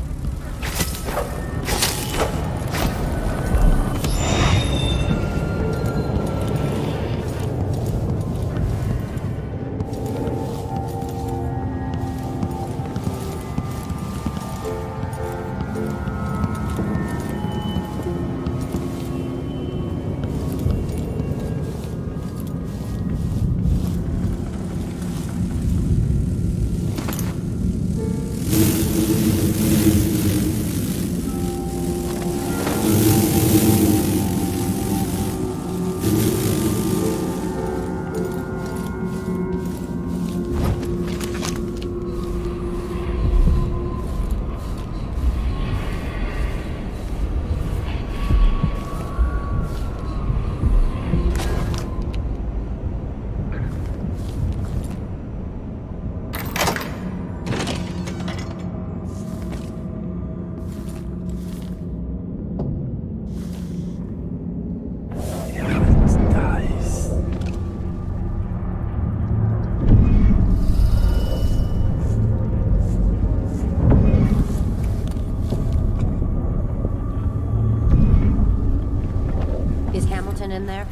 In there?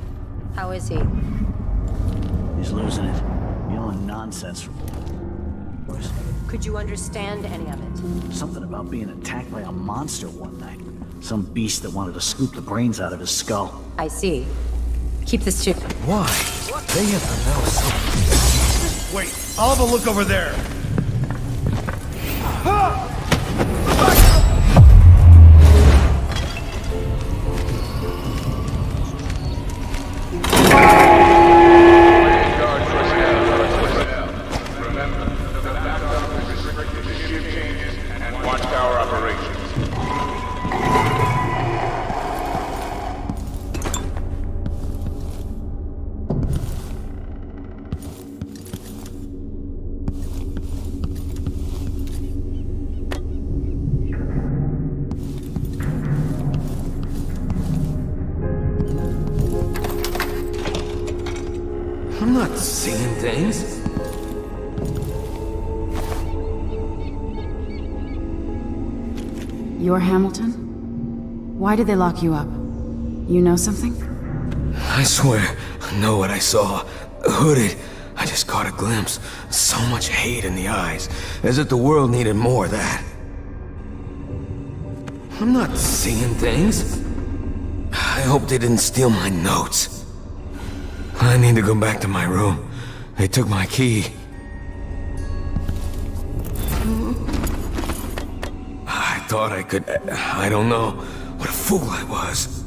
How is he? He's losing it. Yelling nonsense from Could you understand any of it? something about being attacked by a monster one night. Some beast that wanted to scoop the brains out of his skull. I see. Keep this to... Why? They have to know something. Wait, I'll have a look over there. I'm not seeing things. You're Hamilton? Why did they lock you up? You know something? I swear, I know what I saw. Hooded. I just caught a glimpse. So much hate in the eyes. As if the world needed more of that. I'm not seeing things. I hope they didn't steal my notes. I need to go back to my room. They took my key. I thought I could... I don't know. What a fool I was.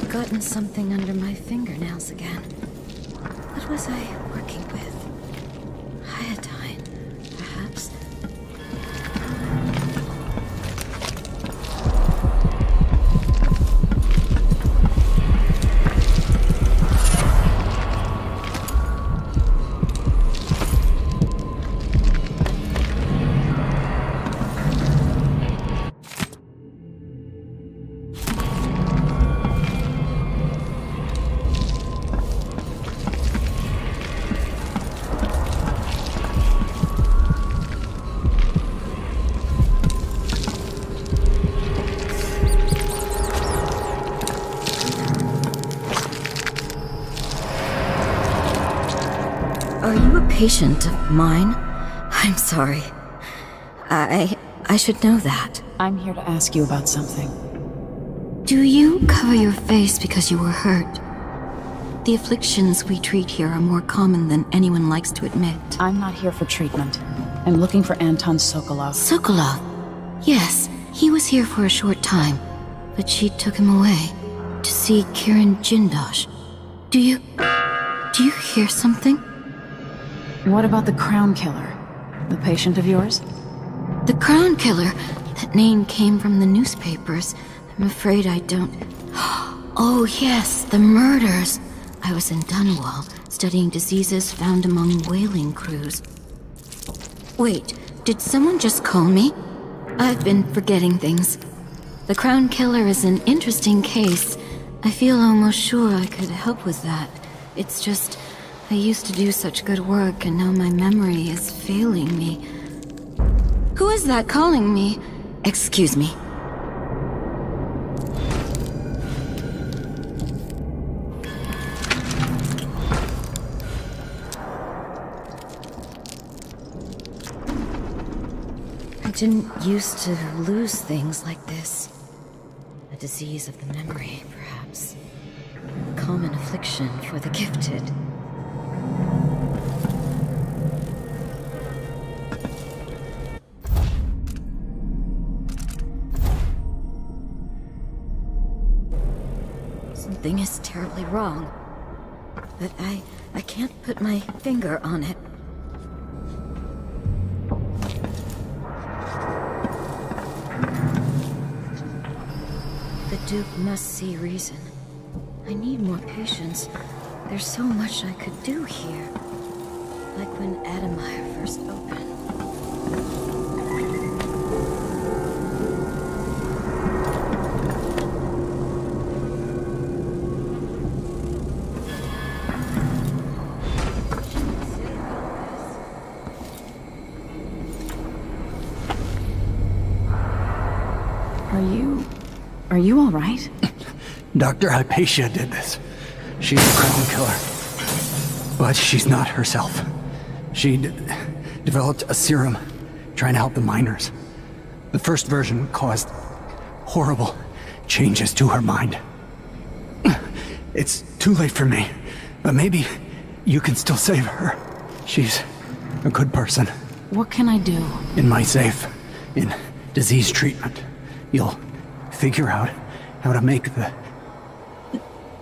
Gotten something under my fingernails again. What was I working with? Iodine, perhaps? Are you a patient of mine? I'm sorry. I should know that. I'm here to ask you about something. Do you cover your face because you were hurt? The afflictions we treat here are more common than anyone likes to admit. I'm not here for treatment. I'm looking for Anton Sokolov. Sokolov? Yes, he was here for a short time, but she took him away to see Kirin Jindosh. Do you hear something? What about the Crown Killer? The patient of yours? The Crown Killer? That name came from the newspapers. I'm afraid I don't... Oh yes, the murders. I was in Dunwall, studying diseases found among whaling crews. Wait, did someone just call me? I've been forgetting things. The Crown Killer is an interesting case. I feel almost sure I could help with that. It's just, I used to do such good work and now my memory is failing me. Who is that calling me? Excuse me. I didn't used to lose things like this. A disease of the memory, perhaps. A common affliction for the gifted. Something is terribly wrong. But I can't put my finger on it. The Duke must see reason. I need more patience. There's so much I could do here. Like when Adamire first opened. Are you all right? Dr. Hypatia did this. She's a Crown Killer. But she's not herself. She developed a serum trying to help the miners. The first version caused horrible changes to her mind. It's too late for me, but maybe you can still save her. She's a good person. What can I do? In my safe, in disease treatment, you'll figure out how to make the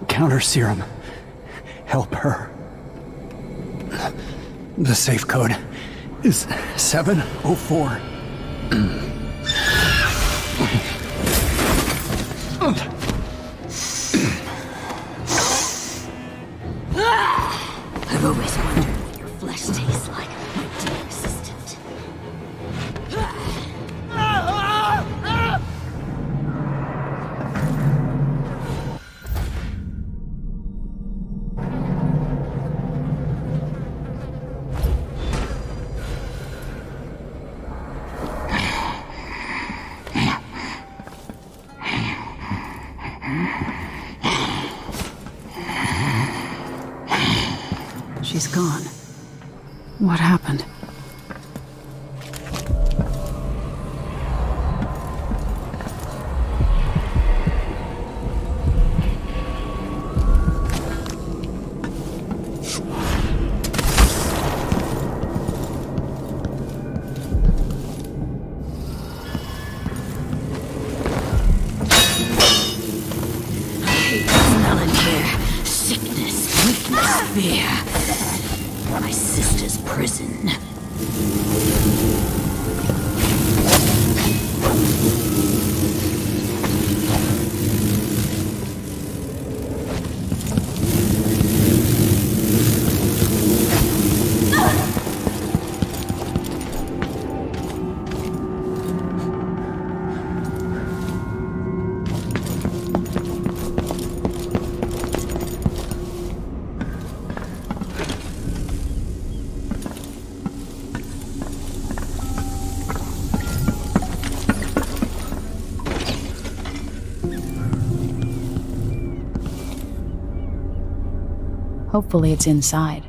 counter serum help her. The safe code is 704. I've always wondered what your flesh tastes like, my dear assistant. She's gone. What happened? My sister's prison. Hopefully it's inside.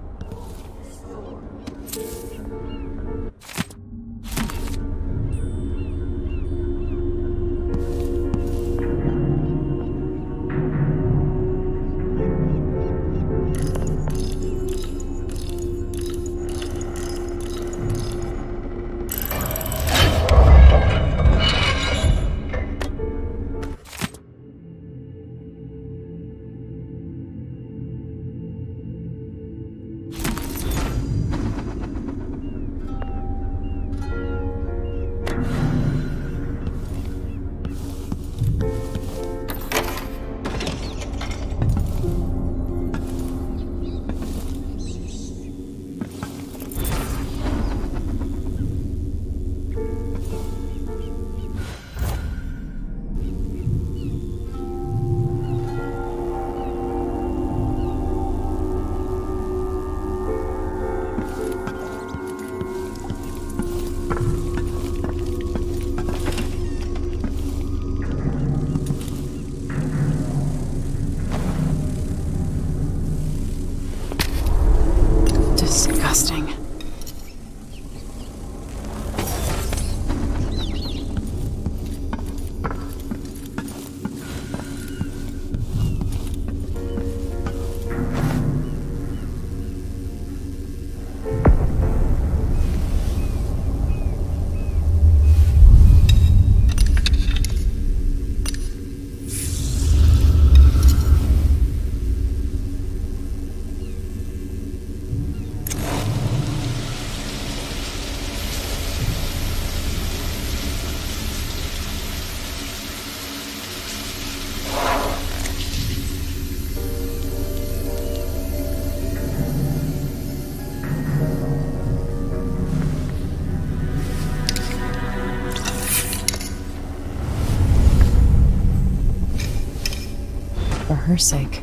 her sake.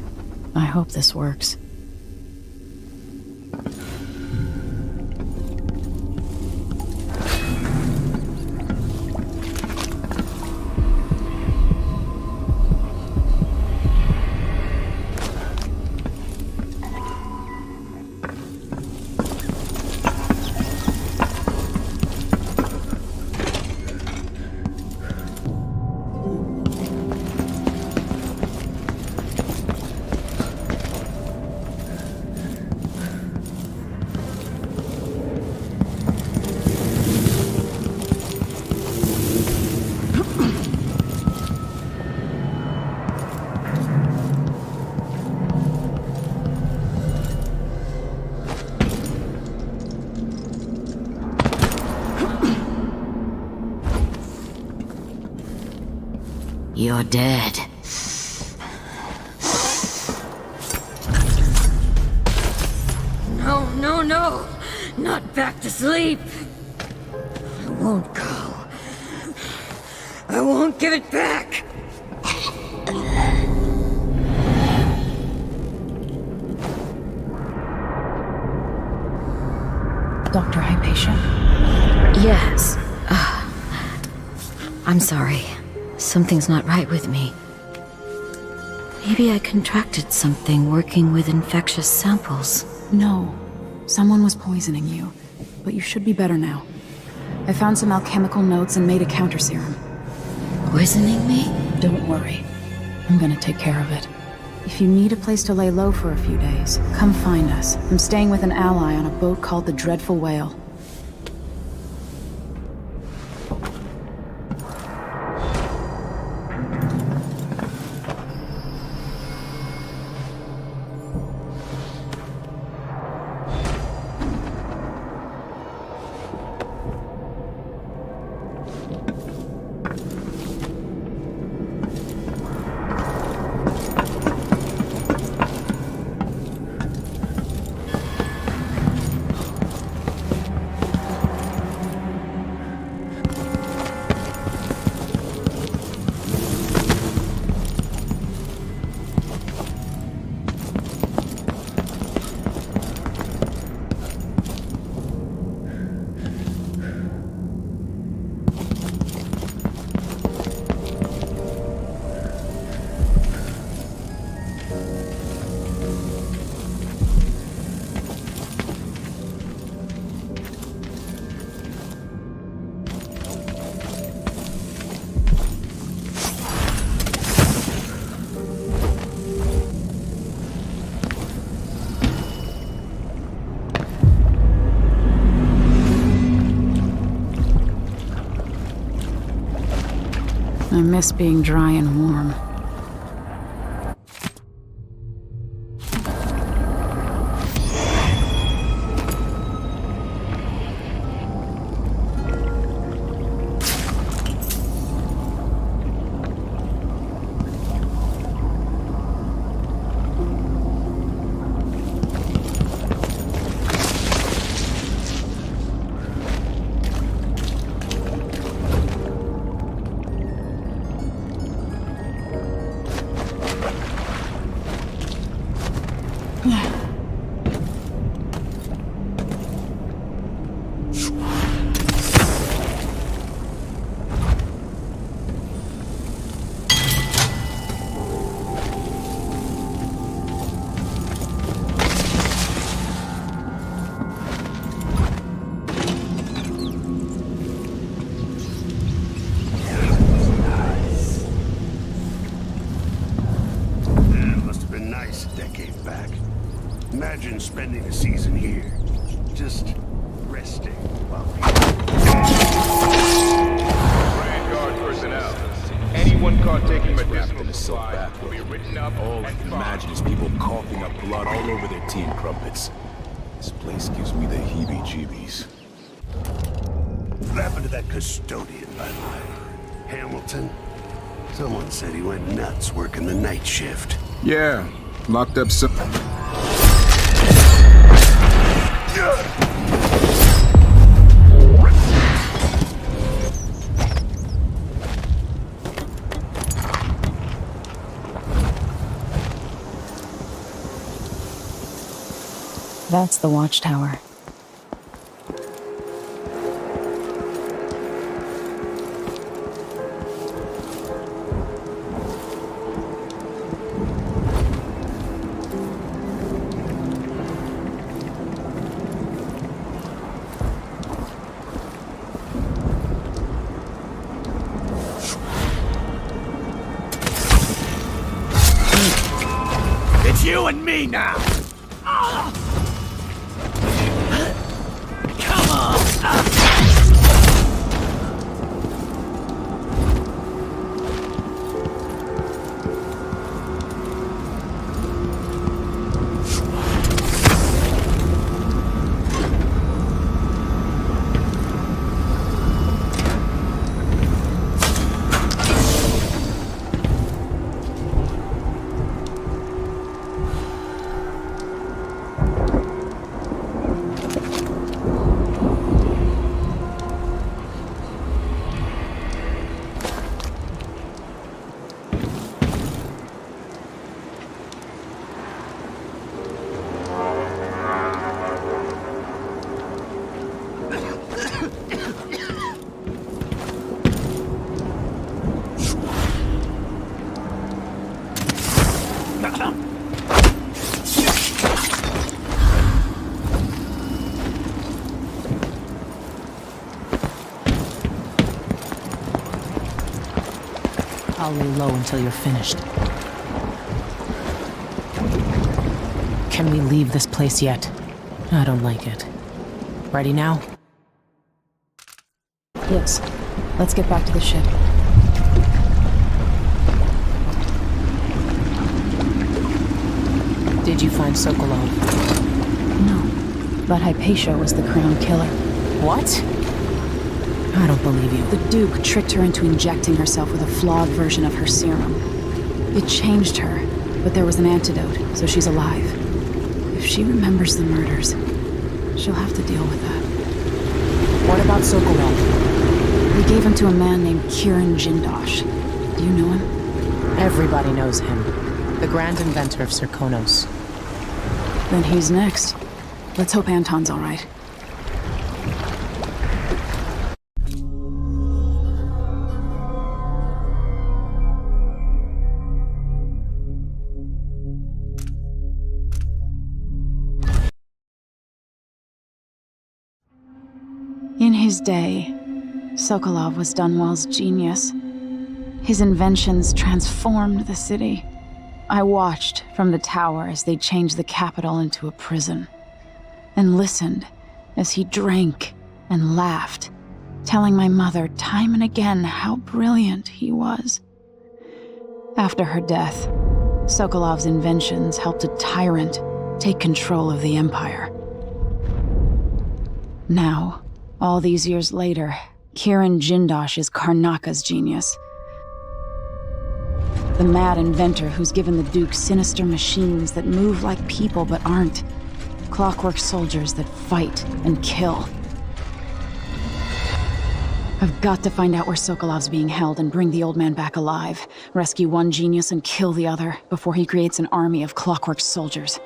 I hope this works. You're dead. No, no, no! Not back to sleep! I won't go. I won't give it back! Dr. Hypatia? Yes. I'm sorry. Something's not right with me. Maybe I contracted something working with infectious samples. No. Someone was poisoning you. But you should be better now. I found some alchemical notes and made a counter serum. Poisoning me? Don't worry. I'm gonna take care of it. If you need a place to lay low for a few days, come find us. I'm staying with an ally on a boat called the Dreadful Whale. I miss being dry and warm. Imagine spending a season here, just resting while Grand Guard personnel. Anyone caught taking medicinal supplies will be written up. All I can imagine is people coughing up blood all over their teen crumpets. This place gives me the heebie-jeebies. What happened to that custodian, by the way? Hamilton? Someone said he went nuts working the night shift. Yeah, locked up some... That's the watchtower. It's you and me now! Come on! I'll lay low until you're finished. Can we leave this place yet? I don't like it. Ready now? Yes. Let's get back to the ship. Did you find Sokolov? No. But Hypatia was the crown killer. What? I don't believe you. The Duke tricked her into injecting herself with a flawed version of her serum. It changed her, but there was an antidote, so she's alive. If she remembers the murders, she'll have to deal with that. What about Sokolov? We gave him to a man named Kirin Jindosh. Do you know him? Everybody knows him. The grand inventor of Serkonos. Then he's next. Let's hope Anton's all right. In his day, Sokolov was Dunwell's genius. His inventions transformed the city. I watched from the tower as they changed the capital into a prison, and listened as he drank and laughed, telling my mother time and again how brilliant he was. After her death, Sokolov's inventions helped a tyrant take control of the empire. Now, all these years later, Kirin Jindosh is Karnaca's genius. The mad inventor who's given the Duke sinister machines that move like people but aren't. Clockwork soldiers that fight and kill. I've got to find out where Sokolov's being held and bring the old man back alive. Rescue one genius and kill the other before he creates an army of clockwork soldiers.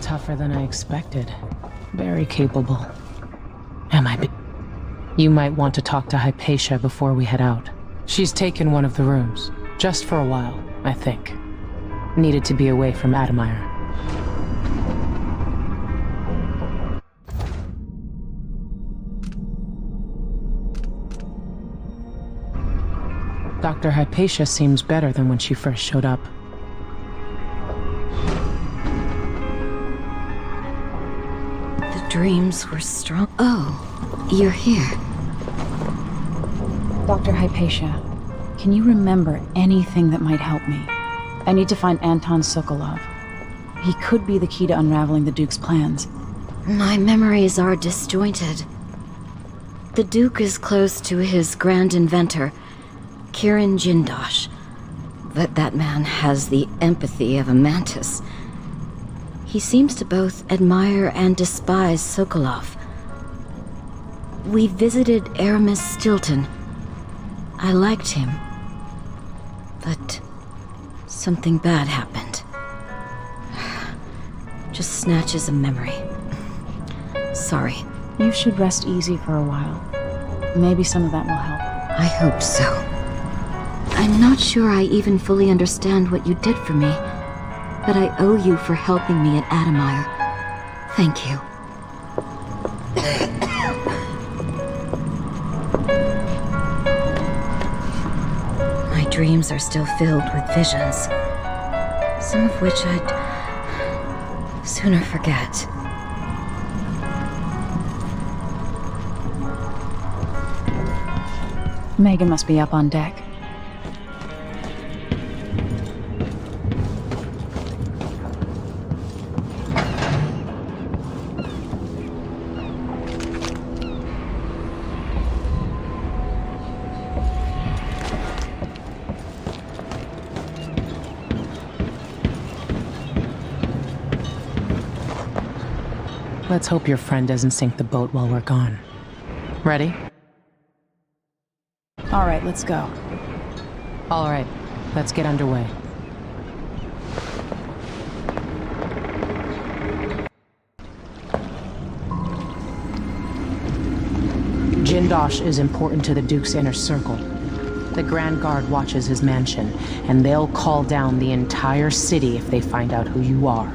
Tougher than I expected. Very capable. You might want to talk to Hypatia before we head out. She's taken one of the rooms. Just for a while, I think. Needed to be away from Admire. Dr. Hypatia seems better than when she first showed up. Dreams were strong. Oh, you're here. Dr. Hypatia, can you remember anything that might help me? I need to find Anton Sokolov. He could be the key to unraveling the Duke's plans. My memories are disjointed. The Duke is close to his grand inventor, Kirin Jindosh. But that man has the empathy of a mantis. He seems to both admire and despise Sokolov. We visited Aramis Stilton. I liked him. But something bad happened. Just snatches of memory. Sorry. You should rest easy for a while. Maybe some of that will help. I hope so. I'm not sure I even fully understand what you did for me, but I owe you for helping me at Adamire. Thank you. My dreams are still filled with visions, some of which I'd sooner forget. Megan must be up on deck. Let's hope your friend doesn't sink the boat while we're gone. Ready? All right, let's go. All right, let's get underway. Jindosh is important to the Duke's inner circle. The Grand Guard watches his mansion, and they'll call down the entire city if they find out who you are.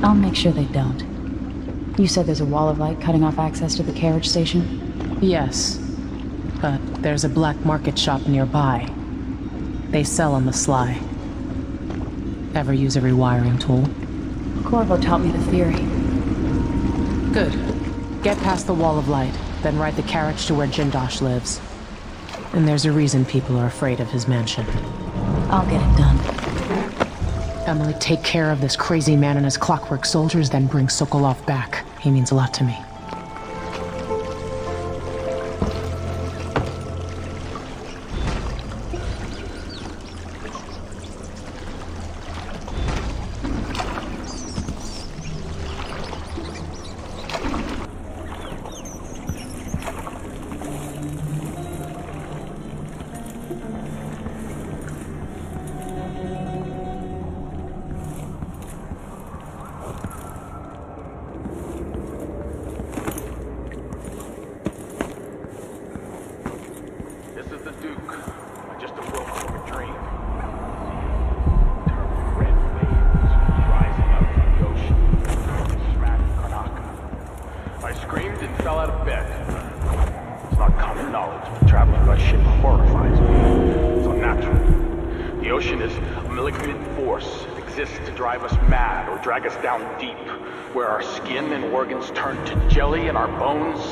I'll make sure they don't. You said there's a wall of light cutting off access to the carriage station? Yes, but there's a black market shop nearby. They sell on the sly. Ever use a rewiring tool? Corvo taught me the theory. Good. Get past the wall of light, then ride the carriage to where Jindosh lives. And there's a reason people are afraid of his mansion. I'll get it done. Emily, take care of this crazy man and his clockwork soldiers, then bring Sokolov back. He means a lot to me.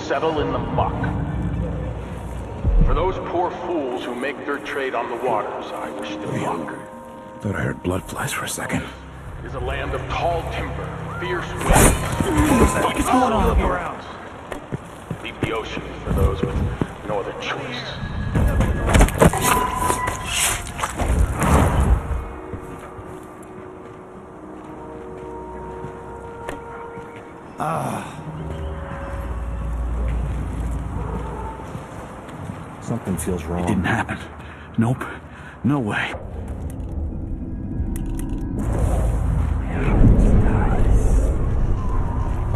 Settle in the muck. For those poor fools who make their trade on the waters, I wish them luck. Thought I heard blood flies for a second. Is a land of tall timber, fierce winds. What the fuck is going on here? Around. Leave the ocean for those with no other choice. Something feels wrong. It didn't happen. Nope. No way.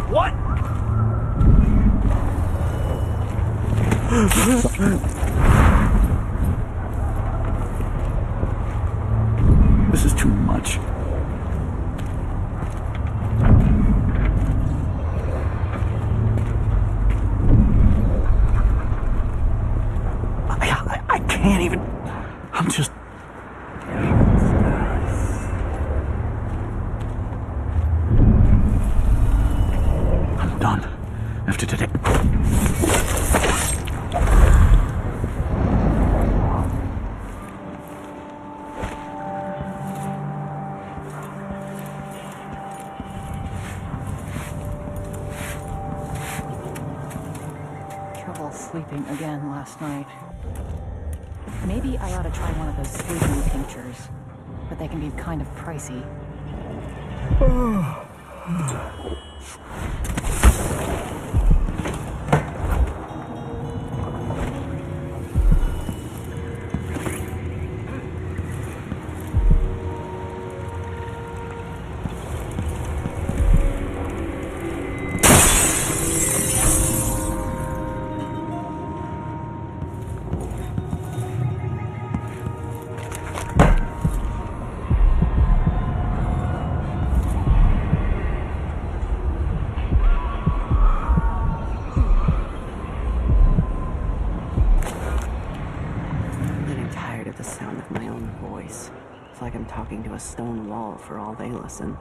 What? This is too much. I can't even... I'm just... I'm done. After today... sleeping again last night. Maybe I ought to try one of those sleeping tinctures, but they can be kind of pricey. Talking to a stone wall for all they listen.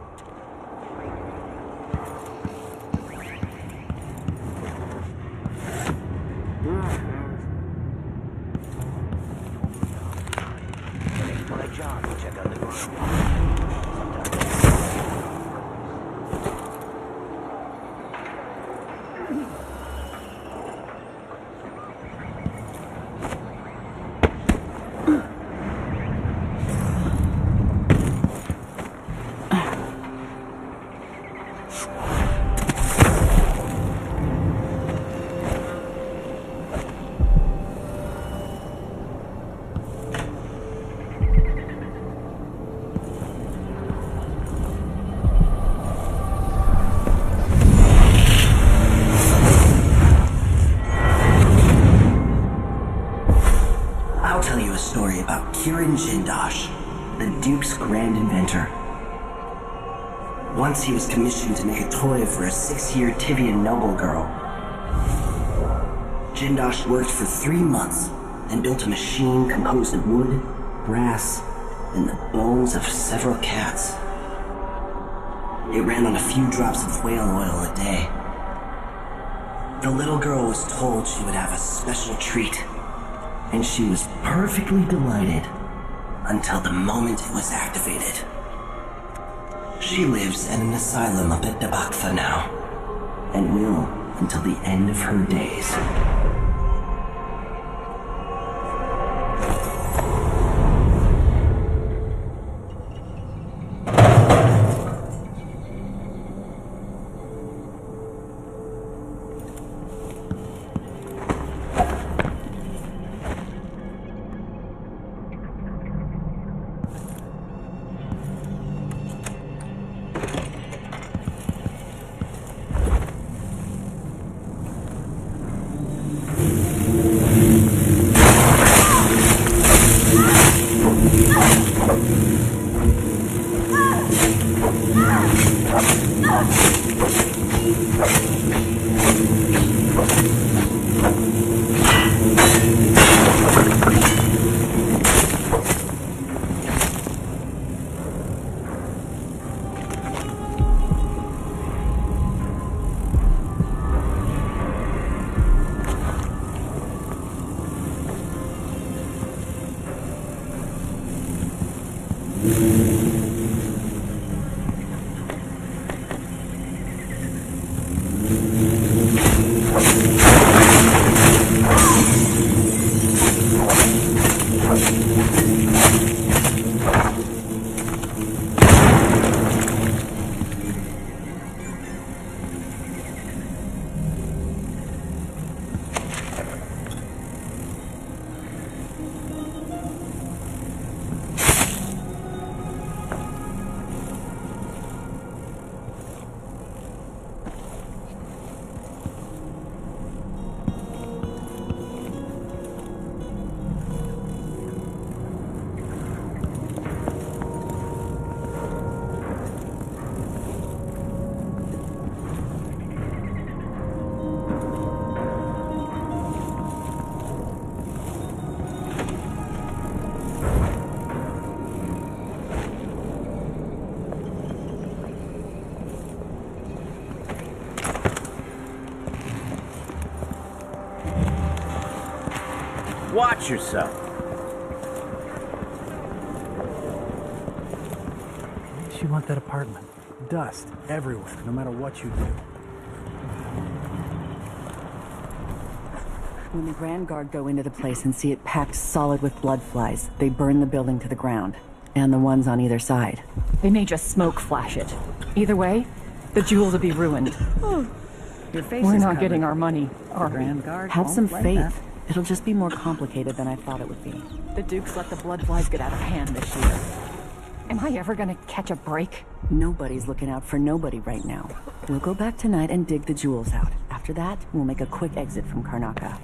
It's my job to check on the ground. Jindosh, the Duke's grand inventor. Once he was commissioned to make a toy for a 6-year Tivian noble girl. Jindosh worked for 3 months and built a machine composed of wood, brass, and the bones of several cats. It ran on a few drops of whale oil a day. The little girl was told she would have a special treat, and she was perfectly delighted until the moment it was activated. She lives in an asylum up at Dabakfa now, and will until the end of her days. Watch yourself. She want that apartment. Dust everywhere, no matter what you do. When the Grand Guard go into the place and see it packed solid with blood flies, they burn the building to the ground. And the ones on either side. They may just smoke flash it. Either way, the jewels will be ruined. Your face We're is not covered. getting our money. The Grand Guard Have some faith. It'll just be more complicated than I thought it would be. The Dukes let the blood flies get out of hand this year. Am I ever gonna catch a break? Nobody's looking out for nobody right now. We'll go back tonight and dig the jewels out. After that, we'll make a quick exit from Karnaca.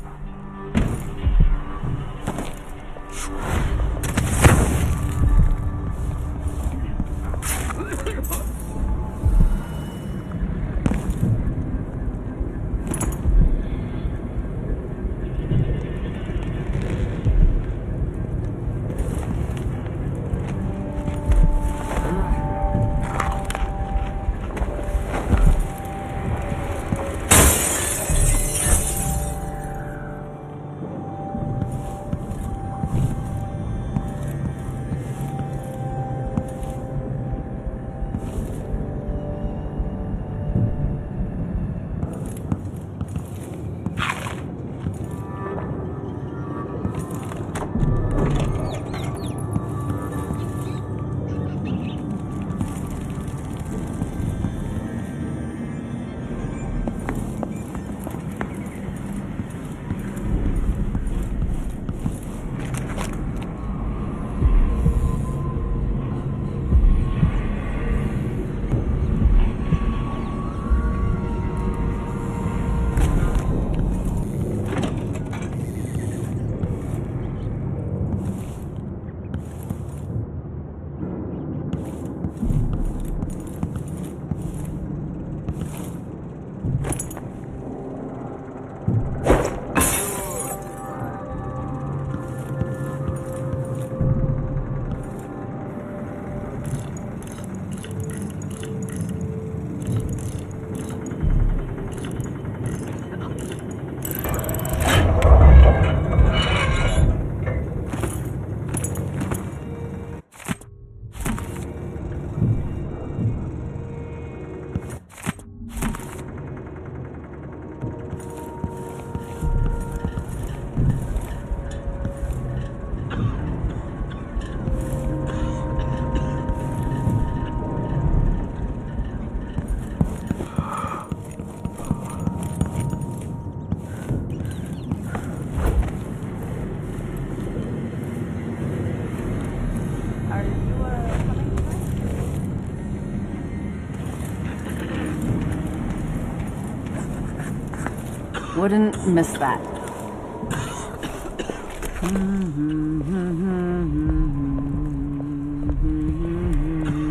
Wouldn't miss that.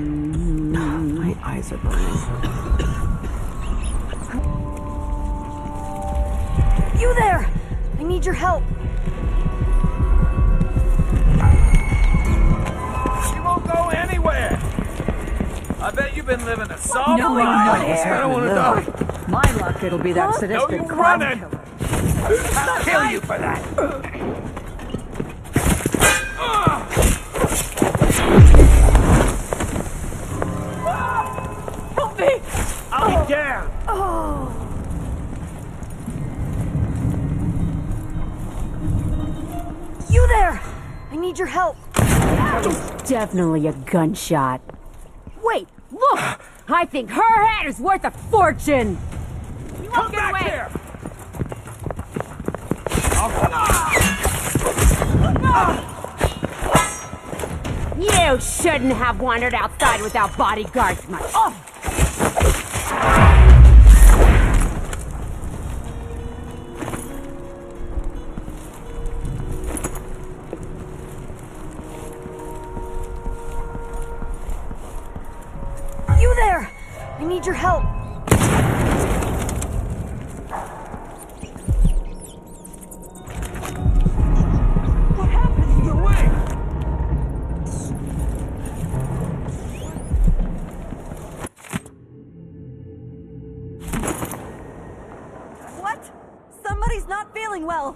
My eyes are burning. You there! I need your help. She won't go anywhere. I bet you've been living a soft No, life. I don't want to die. My luck, it'll be that No, sadistic you crown running! killer. I'll kill you for that. Help me! I'll be down. You there! I need your help. That was definitely a gunshot. Wait, look! I think her head is worth a fortune! You won't get away! Here. You shouldn't have wandered outside without bodyguards, much. You there! I need your help. What happened to your wing? What? Somebody's not feeling well.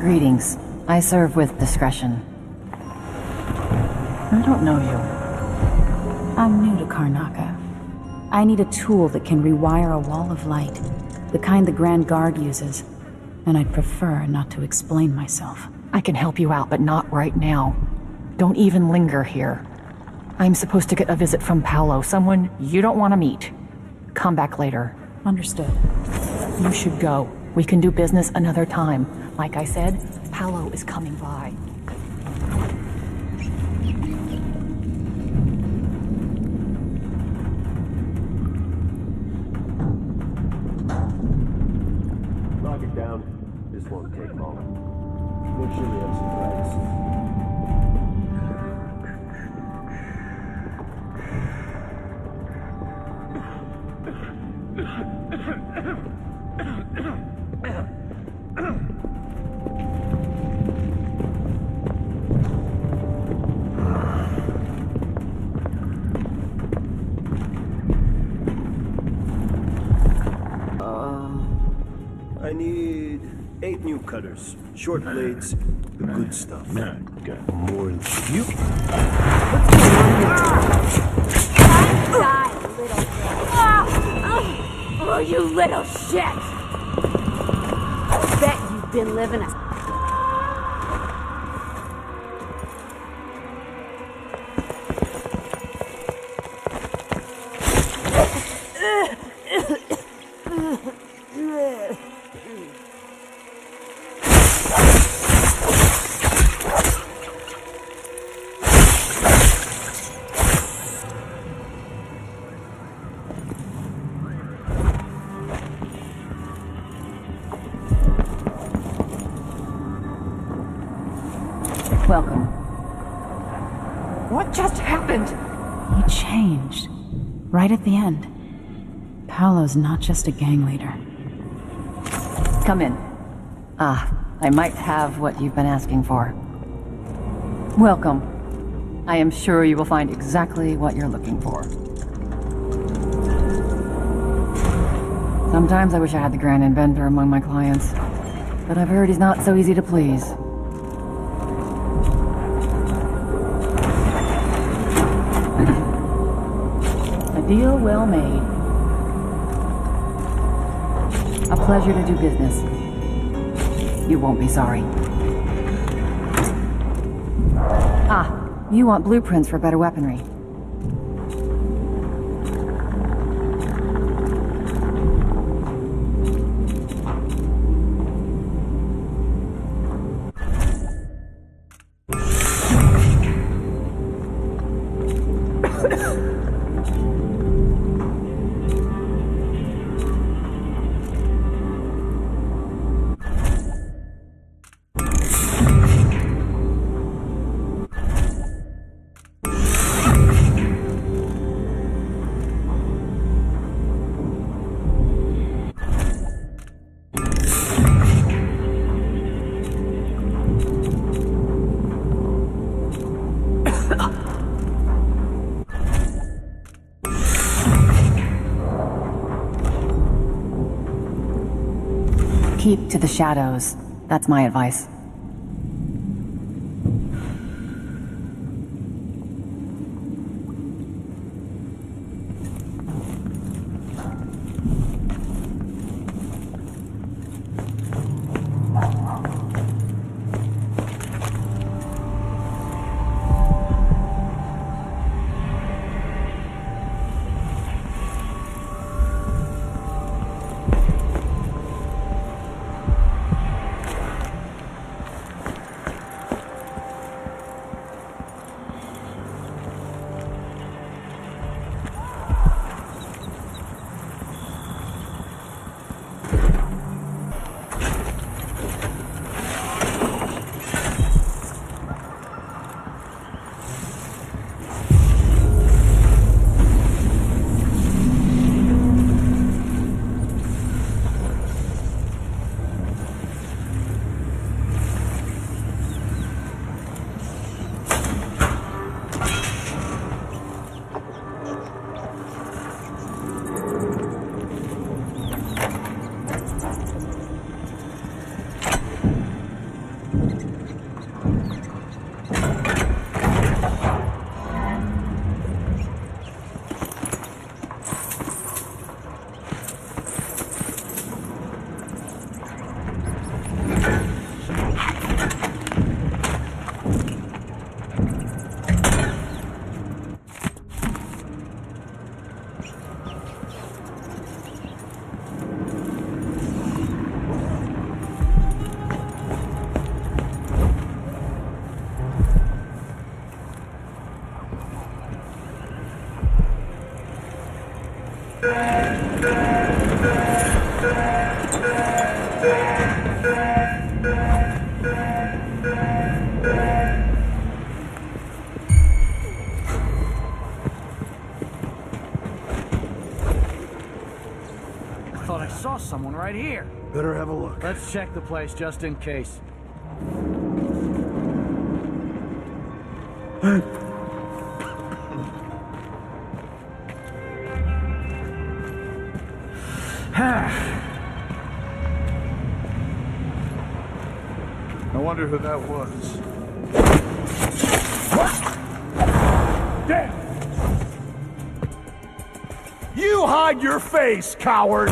Greetings. I serve with discretion. I don't know you. I'm new to Karnaca. I need a tool that can rewire a wall of light, the kind the Grand Guard uses, and I'd prefer not to explain myself. I can help you out, but not right now. Don't even linger here. I'm supposed to get a visit from Paolo, someone you don't want to meet. Come back later. Understood. You should go. We can do business another time. Like I said, Paolo is coming by. Knock it down. This won't take long. Make sure we have some privacy. I need 8 new cutters, short blades, the good stuff. More than you. What's going on here? Oh, you little shit! I bet you've been living a... Welcome. What just happened? He changed. Right at the end. Paolo's not just a gang leader. Come in. I might have what you've been asking for. Welcome. I am sure you will find exactly what you're looking for. Sometimes I wish I had the Grand Inventor among my clients, but I've heard he's not so easy to please. A deal well made. A pleasure to do business. You won't be sorry. You want blueprints for better weaponry. Keep to the shadows. That's my advice. I thought I saw someone right here. Better have a look. Let's check the place just in case. I wonder who that was. Damn! You hide your face, coward!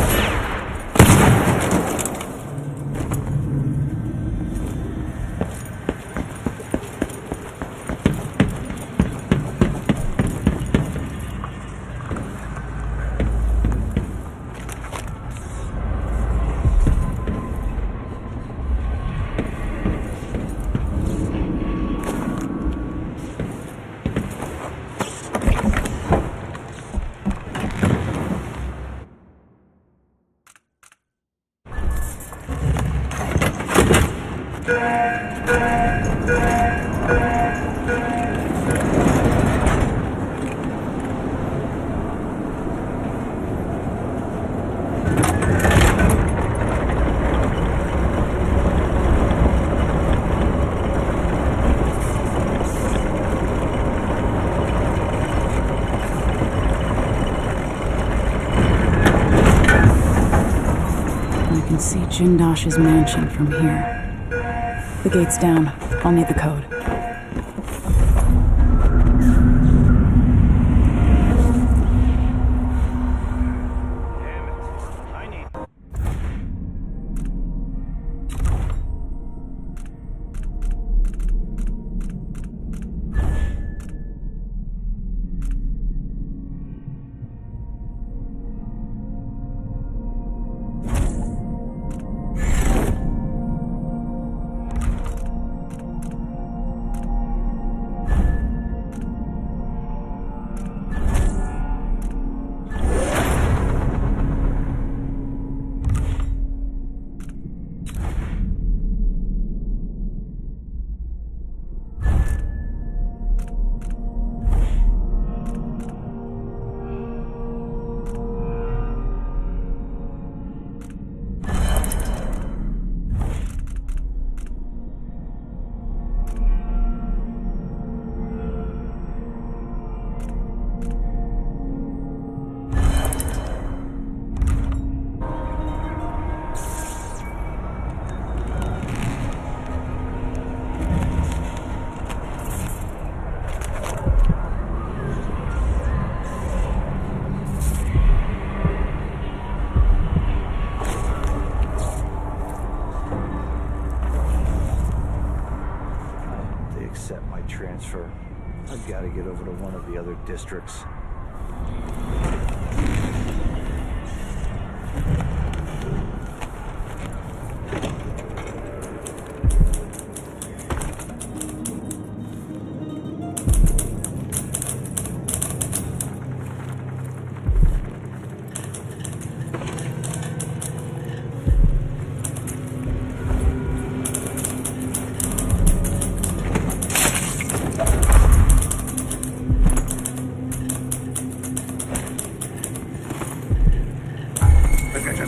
See Jindosh's mansion from here. The gate's down. I'll need the code. Transfer. I've got to get over to one of the other districts.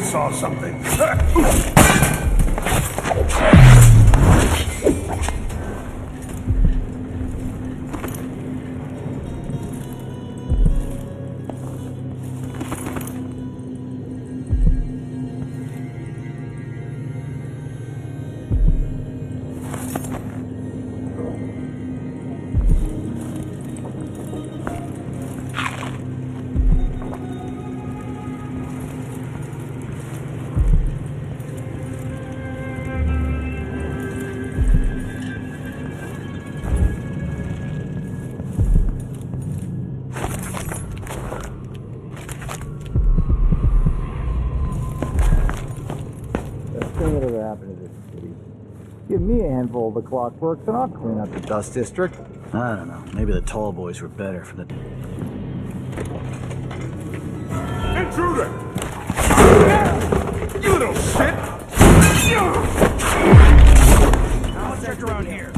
Saw something. Whatever happened to this city? Give me a handful of the clockworks and I'll clean up the dust district. I don't know. Maybe the tall boys were better for the... intruder! You little shit! I'll check around here.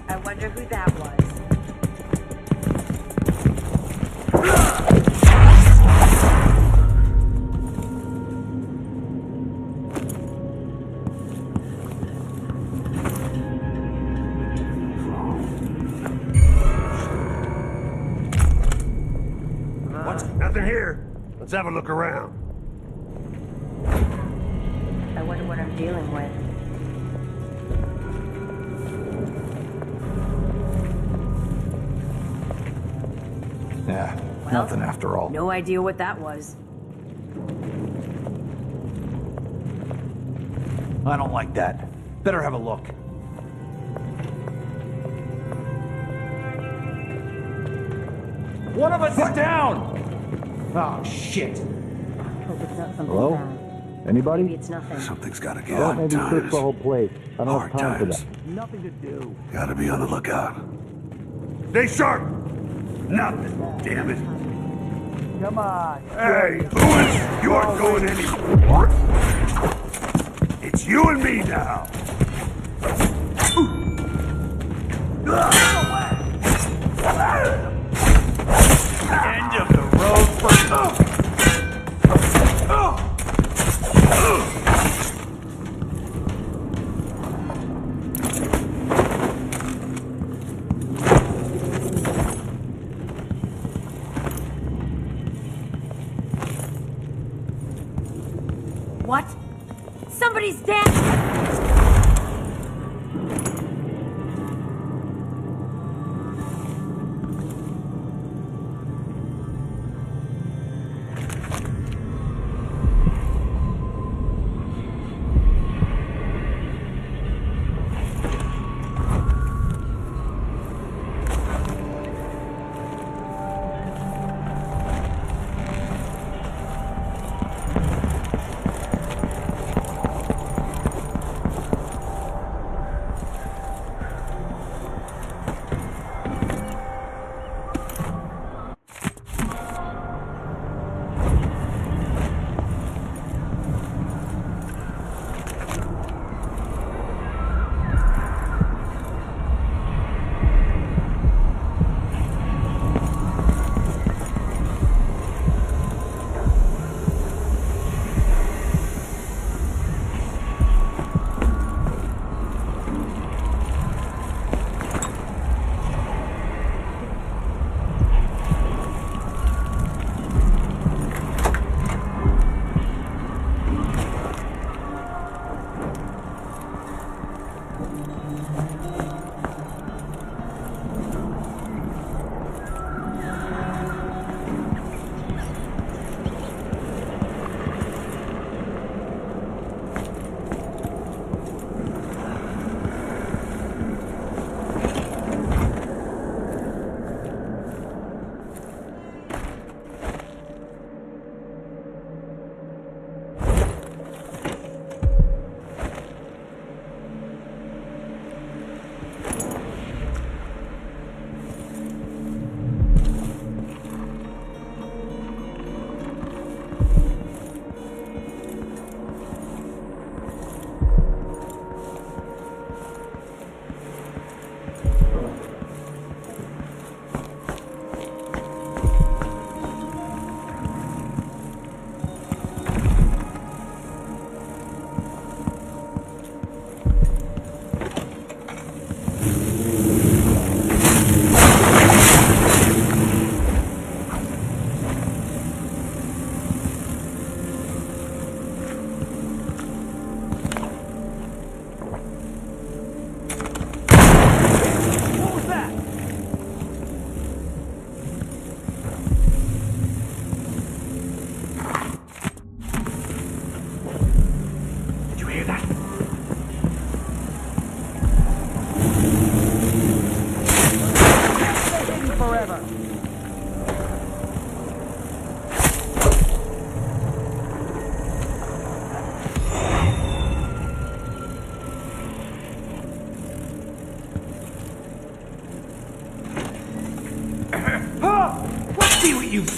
I wonder who that was. Nothing here. Let's have a look around. I wonder what I'm dealing with. Yeah, Well, nothing after all. No idea what that was. I don't like that. Better have a look. One of us is down! Oh, shit. Hope it's not something Hello? bad. Anybody? Maybe it's nothing. Something's gotta get Don't on maybe search times. the whole place. I don't Hard have time for times. that. Nothing to do. Gotta be on the lookout. Stay sharp! Nothing, damn it. Come on. Hey, Lewis, you aren't going anywhere. It's you and me now. End of the road for... What? Somebody's dead!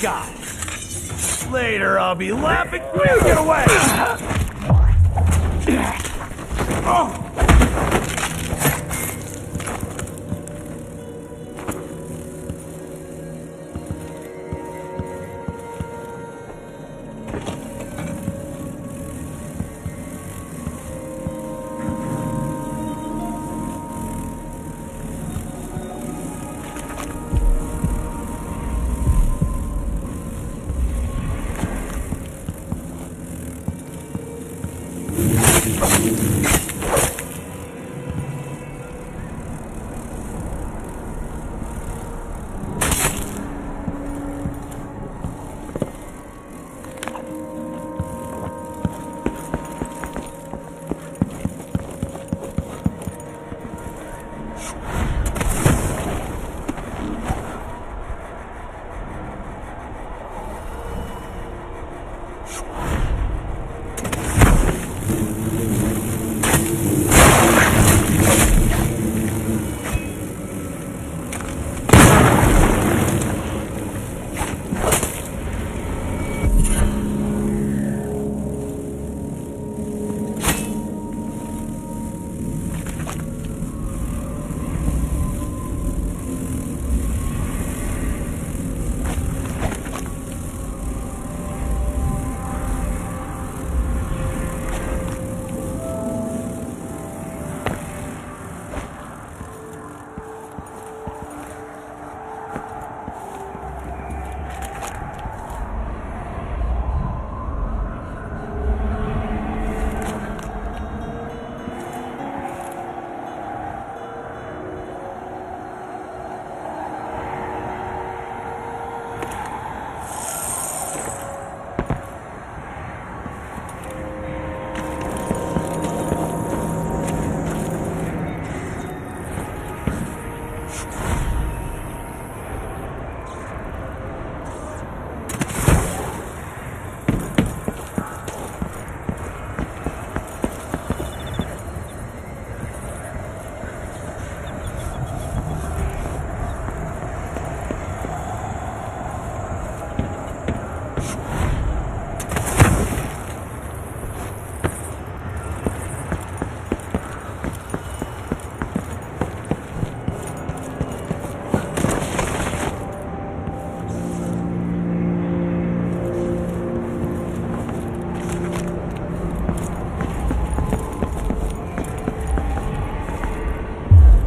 guy. Later, I'll be laughing. You get away! Oh.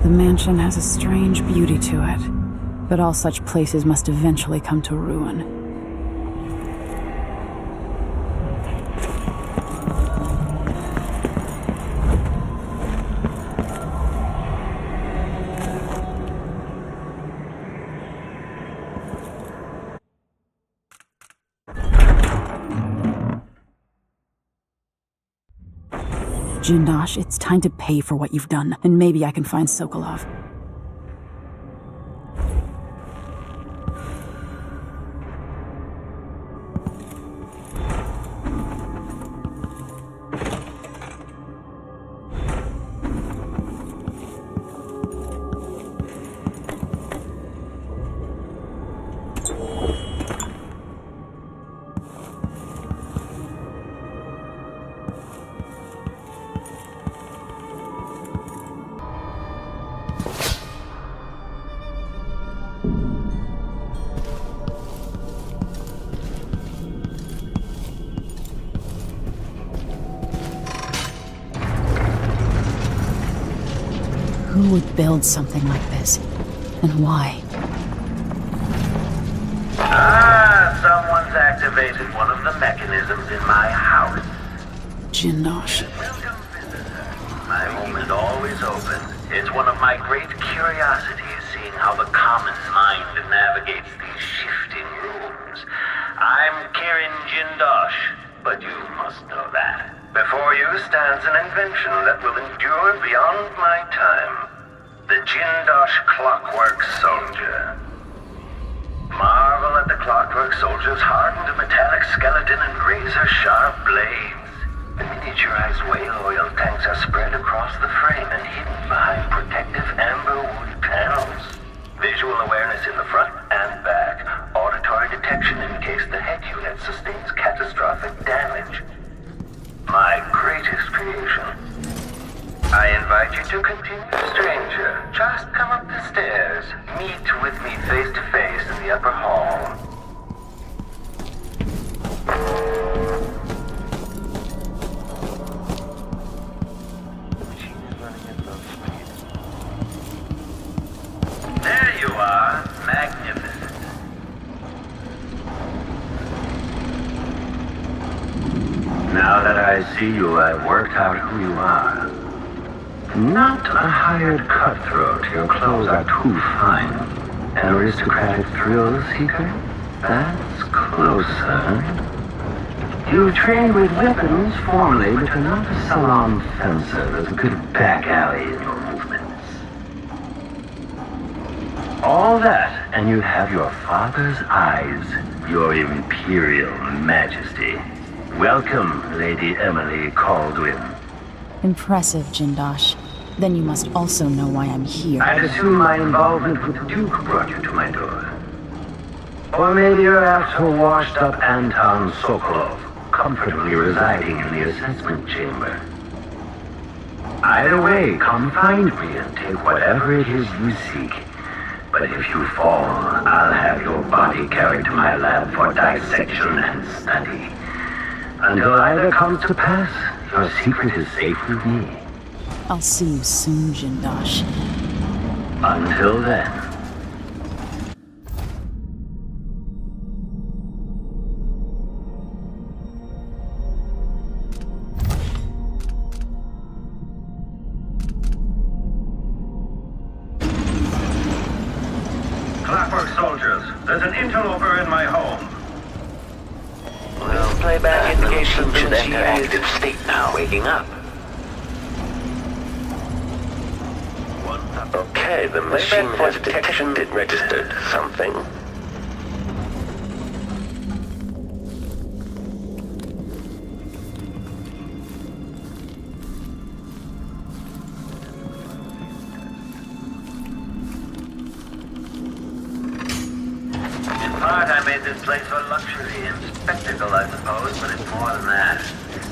The mansion has a strange beauty to it, but all such places must eventually come to ruin. Jindosh, it's time to pay for what you've done, and maybe I can find Sokolov. Who would build something like this? And why? Someone's activated one of the mechanisms in my house. Jindosh. My home is always open. It's one of my great curiosities, seeing how the common mind navigates these shifting rooms. I'm Kirin Jindosh, but you must know that. Before you stands an invention that will endure beyond my time. The Jindosh Clockwork Soldier. Marvel at the Clockwork Soldier's hardened metallic skeleton and razor-sharp blades. The miniaturized whale oil tanks are spread across the frame and hidden behind protective amber wood panels. Visual awareness in the front and back. Auditory mandatory detection in case the head unit sustains catastrophic damage. My greatest creation. I invite you to continue, stranger. Just come up the stairs. Meet with me face to face in the upper hall. There you are. Magnificent. Now that I see you, I've worked out who you are. Not a hired cutthroat. Your clothes are too fine. An aristocratic thrill seeker? That's closer. You've trained with weapons formerly, but you're not a salon fencer. There's a good back alley in your movements. All that, and you have your father's eyes, your imperial majesty. Welcome, Lady Emily Kaldwin. Impressive, Jindosh. Then you must also know why I'm here. I assume my involvement with the Duke brought you to my door. Or maybe you're after washed-up Anton Sokolov, comfortably residing in the assessment chamber. Either way, come find me and take whatever it is you seek. But if you fall, I'll have your body carried to my lab for dissection and study. Until either comes to pass, your secret is safe with me. I'll see you soon, Jindosh. Until then. Clockwork soldiers, there's an interloper in my home. Well, playback indication should enter active state now. Waking up. Okay, the machine has detected registered something. In part, I made this place for luxury and spectacle, I suppose, but it's more than that.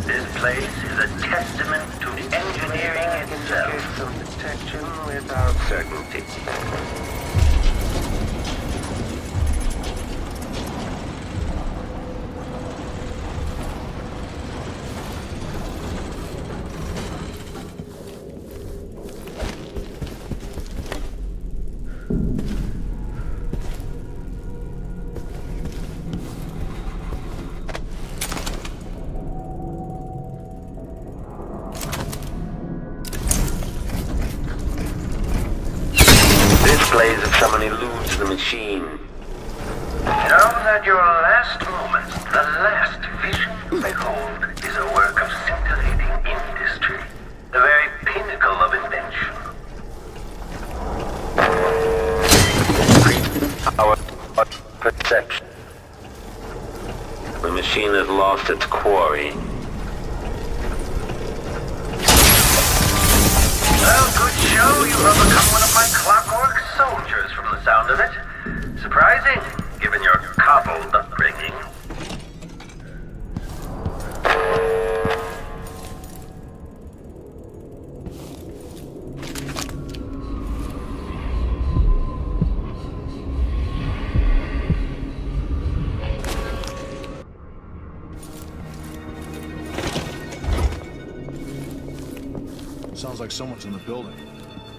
This place is a testament to engineering itself. Some detection without certainty. Displays of someone eludes the machine. Know that your last moment, the last vision you behold, is a work of scintillating industry, the very pinnacle of invention. Our perception. The machine has lost its quarry. Well, good show. You've overcome one of my clockwork soldiers from the sound of it. Surprising, given your cobbled upbringing. Sounds like someone's in the building.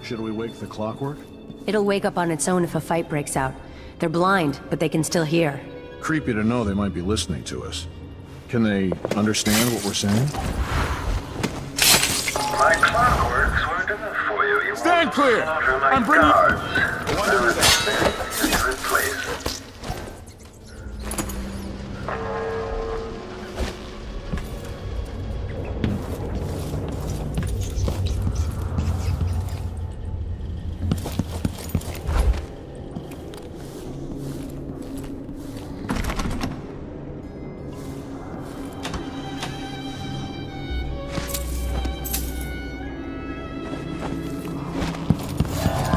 Should we wake the clockwork? It'll wake up on its own if a fight breaks out. They're blind, but they can still hear. Creepy to know they might be listening to us. Can they understand what we're saying? My clockworks weren't enough for you. You Stand clear! I'm bringing guards. I wonder who that is. Good place.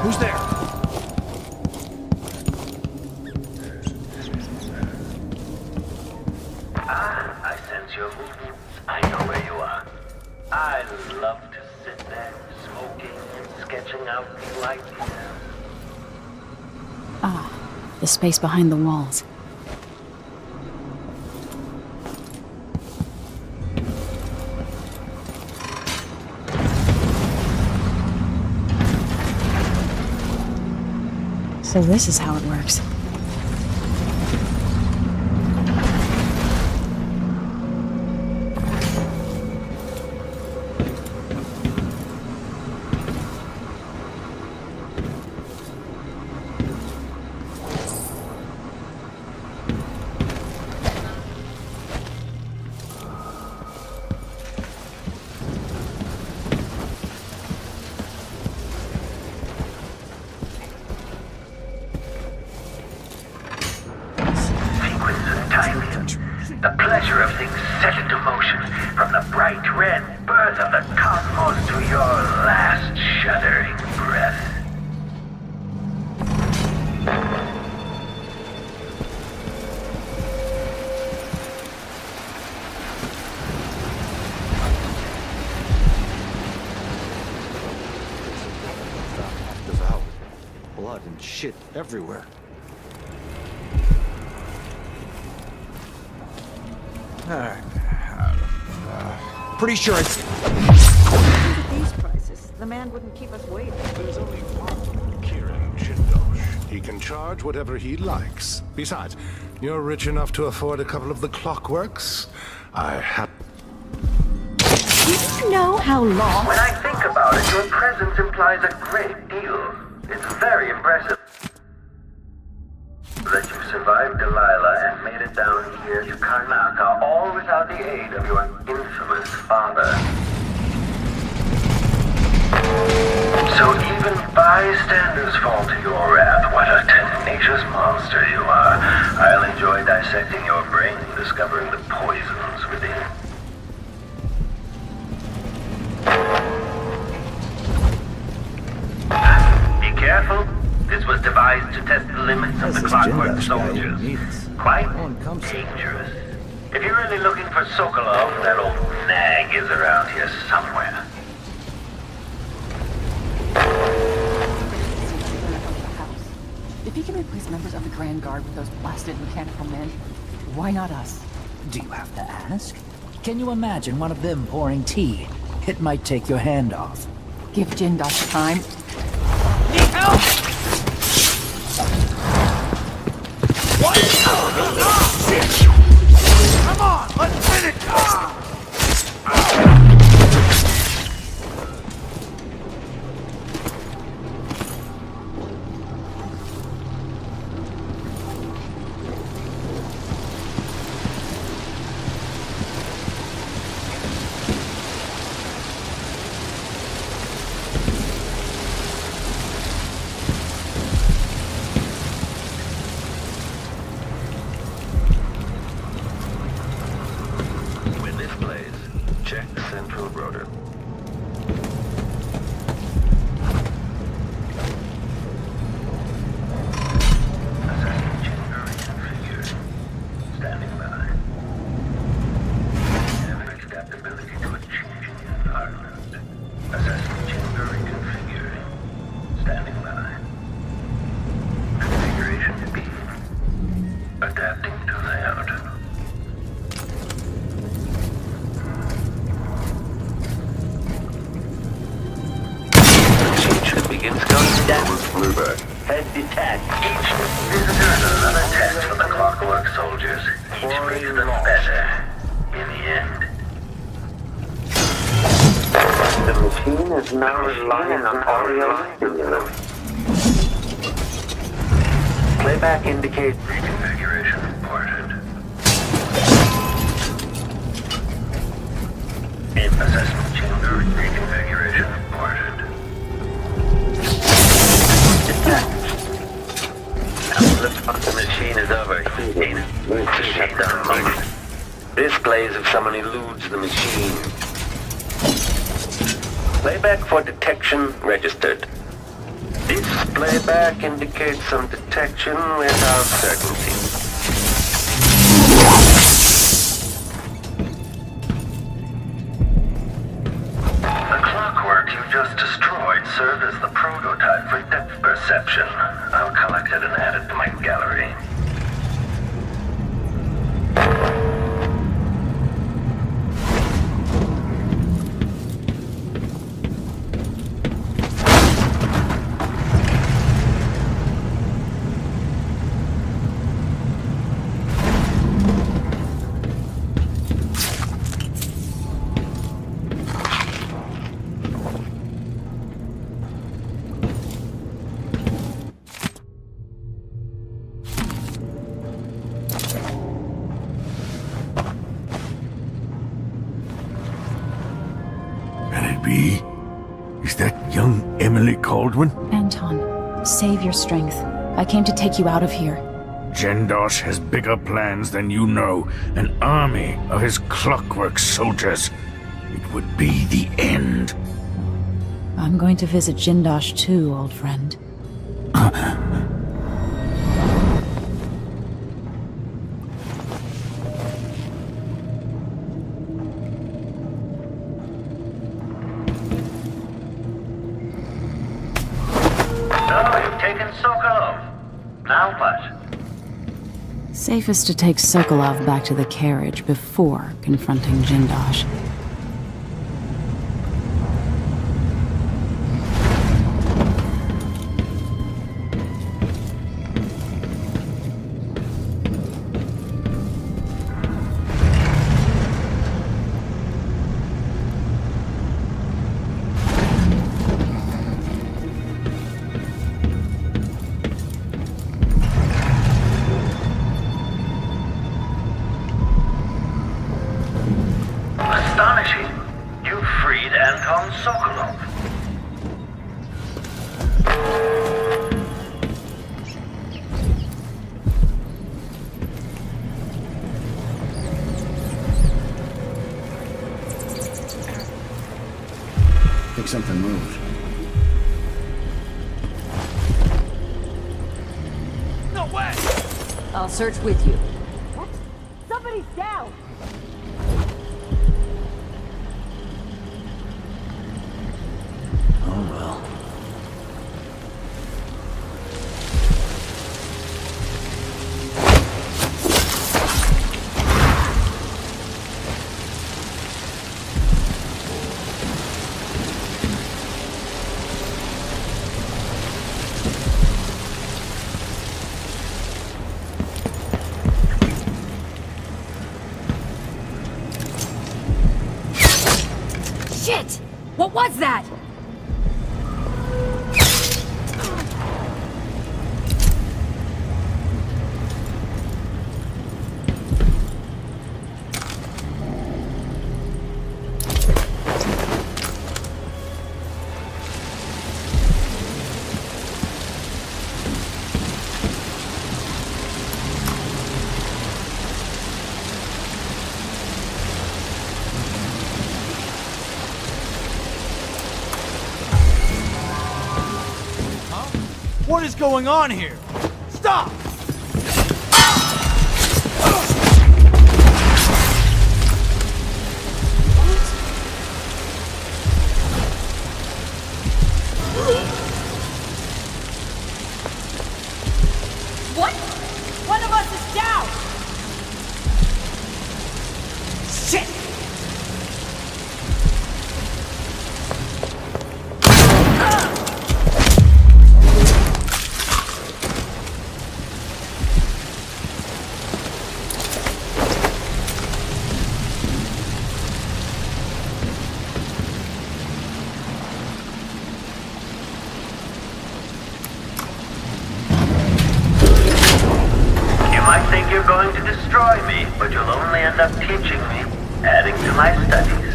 Who's there? I love to sit there, smoking and sketching out the ideas. Ah, the space behind the walls. So this is how it works. The pleasure of things set into motion, from the bright red birth of the cosmos to your last shuddering breath. Devout. Blood and shit everywhere. Pretty sure it's... At these prices, the man wouldn't keep us waiting. There's only one Kieran Jindosh. He can charge whatever he likes. Besides, you're rich enough to afford a couple of the clockworks. I have... Do you know how long? When I think about it, your presence implies a great deal. It's very impressive that you survived Delilah and made it down here to Karnaca, all without the aid of your infamous father. So even bystanders fall to your wrath. What a tenacious monster you are. I'll enjoy dissecting your brain, discovering the poisons within. Be careful. This was devised to test the limits of the clockwork soldiers. Quite dangerous. If you're really looking for Sokolov, that old nag is around here somewhere. If he can replace members of the Grand Guard with those blasted mechanical men, why not us? Do you have to ask? Can you imagine one of them pouring tea? It might take your hand off. Give Jindosh time. Need help! What? Shit! Come on, let's finish this! Head detached. Each visitor is another test for the clockwork soldiers. Each makes them better in the end. The machine is now relying on audio stimulus. Playback indicates reconfiguration reported. In assessment chamber, reconfiguration reported. The machine is overheating. Shut down mode. Displays if someone eludes the machine. Playback for detection registered. This playback indicates some detection without certainty. served as the prototype for depth perception. I'll collect it and add it to my gallery. Is that young Emily Kaldwin? Anton, save your strength. I came to take you out of here. Jendosh has bigger plans than you know. An army of his clockwork soldiers. It would be the end. I'm going to visit Jindosh too, old friend. Now what? Safest to take Sokolov back to the carriage before confronting Jindosh. Something moved. No way! I'll search with you. What? Somebody's down! Oh well. Shit! What was that? What is going on here? Stop! What? One of us is down! Shit! You're going to destroy me, but you'll only end up teaching me, adding to my studies.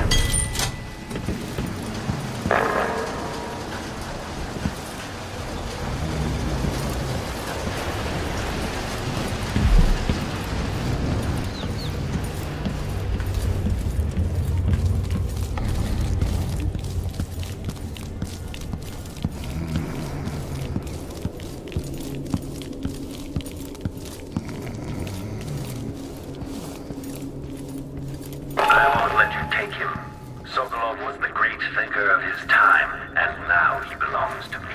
Sokolov was the great great thinker of his time, and now he belongs to me.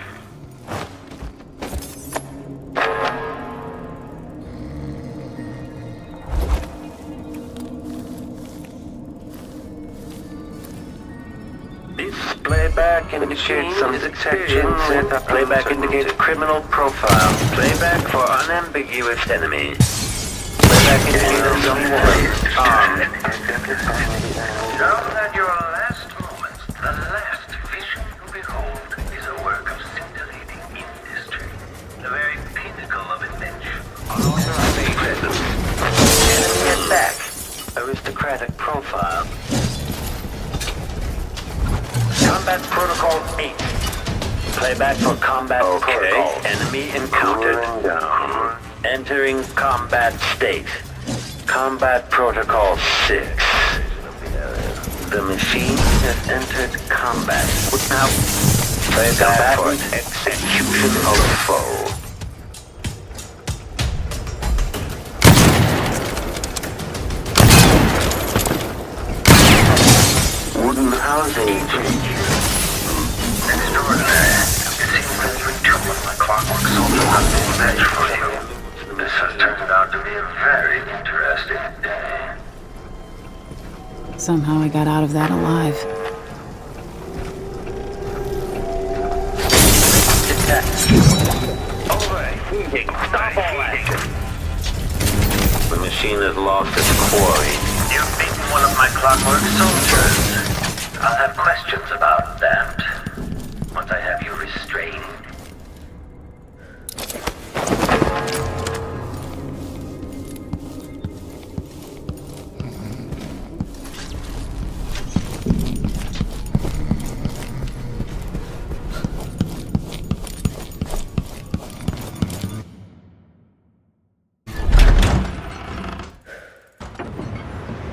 Playback indicates some detection. Playback indicates criminal profile. Playback for unambiguous enemy. Playback indicates someone armed. Now that your last moment, the last vision you behold, is a work of scintillating industry. The very pinnacle of invention. Unauthorized presence. Enemy attack. Aristocratic profile. Combat Protocol 8. Playback for Combat Protocol. Enemy encountered. Entering combat state. Combat Protocol 6. The machine has entered combat. Now, playback for execution of foe. Wooden housing change. Extraordinary. It seems that you two of my clockwork soldiers have no match for you. This has turned out to be a very interesting day. Somehow I got out of that alive. Overheating. Stop all action. The machine has lost its quarry. You've beaten one of my clockwork soldiers. I'll have questions about that once I have you restrained.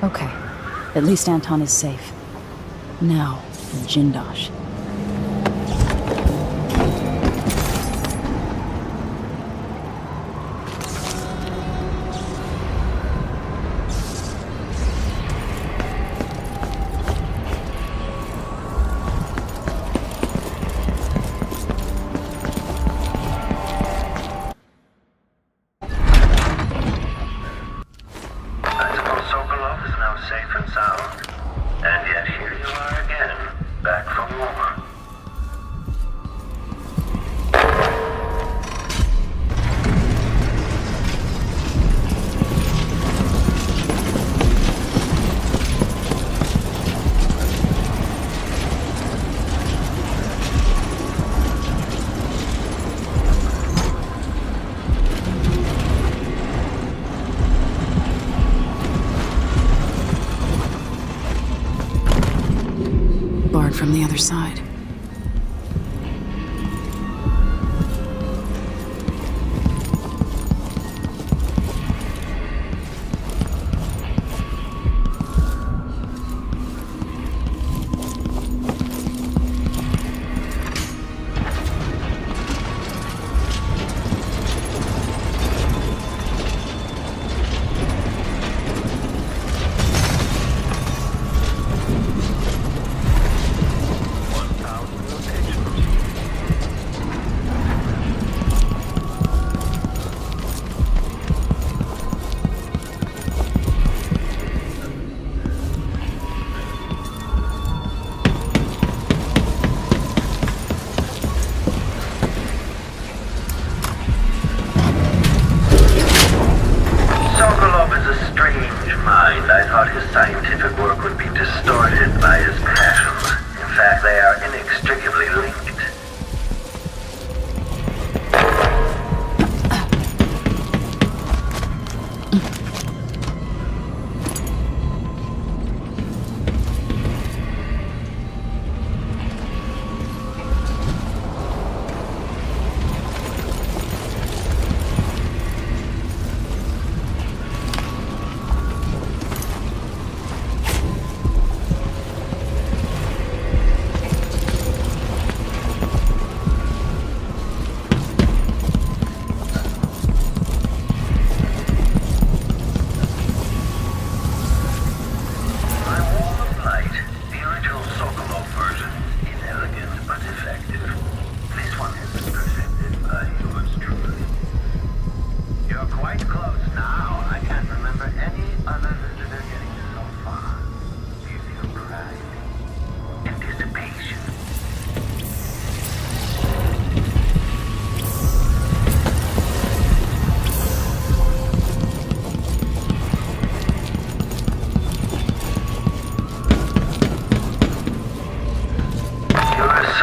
Okay. At least Anton is safe. Now, the Jindosh. From the other side.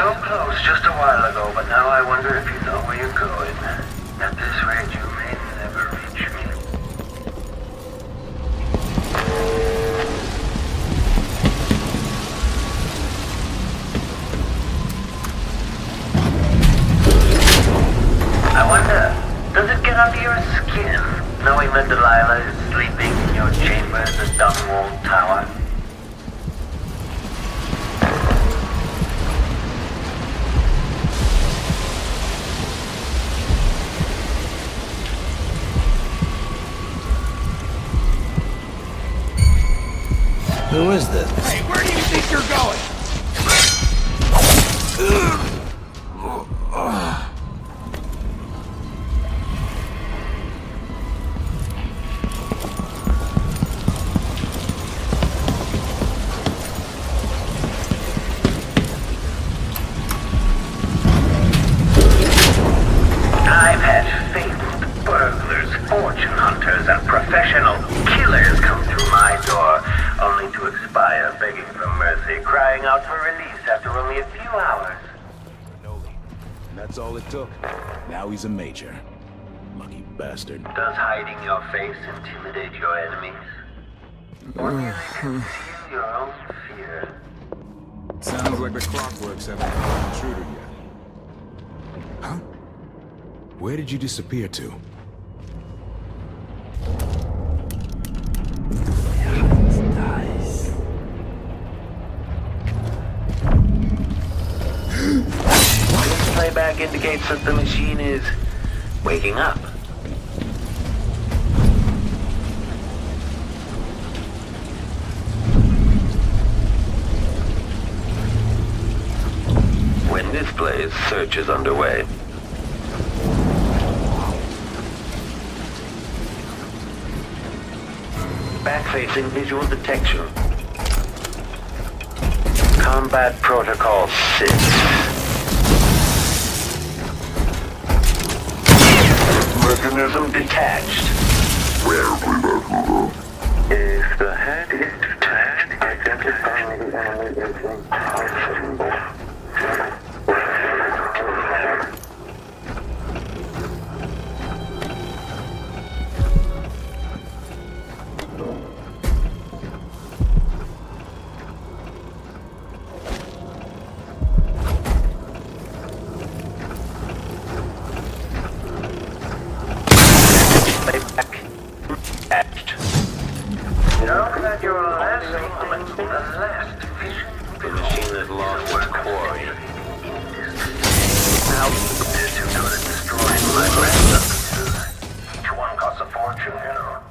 so close just a while ago, but now I wonder if you know where you're going. At this rate, you may never reach me. I wonder, does it get under your skin, knowing that Delilah is sleeping in your chamber in the dung-walled tower? Who is this? Hey, where do you think you're going? I've had fabled burglars, fortune hunters, and professional killers come through my door, only to expire begging for mercy, crying out for release after only a few hours. And that's all it took. Now he's a major. Lucky bastard. Does hiding your face intimidate your enemies? Or merely conceal your own fear? Sounds like the Clockworks haven't caught an intruder yet. Huh? Where did you disappear to? This playback indicates that the machine is waking up. When this plays, search is underway. Back-facing visual detection. Combat Protocol 6. Mechanism detached. If the head is detached, identify the enemy as a power symbol. Know that your last moment, the last vision, the machine that lost its quarry. Now, they're too good at destroying my grandson. Each one costs a fortune, you know.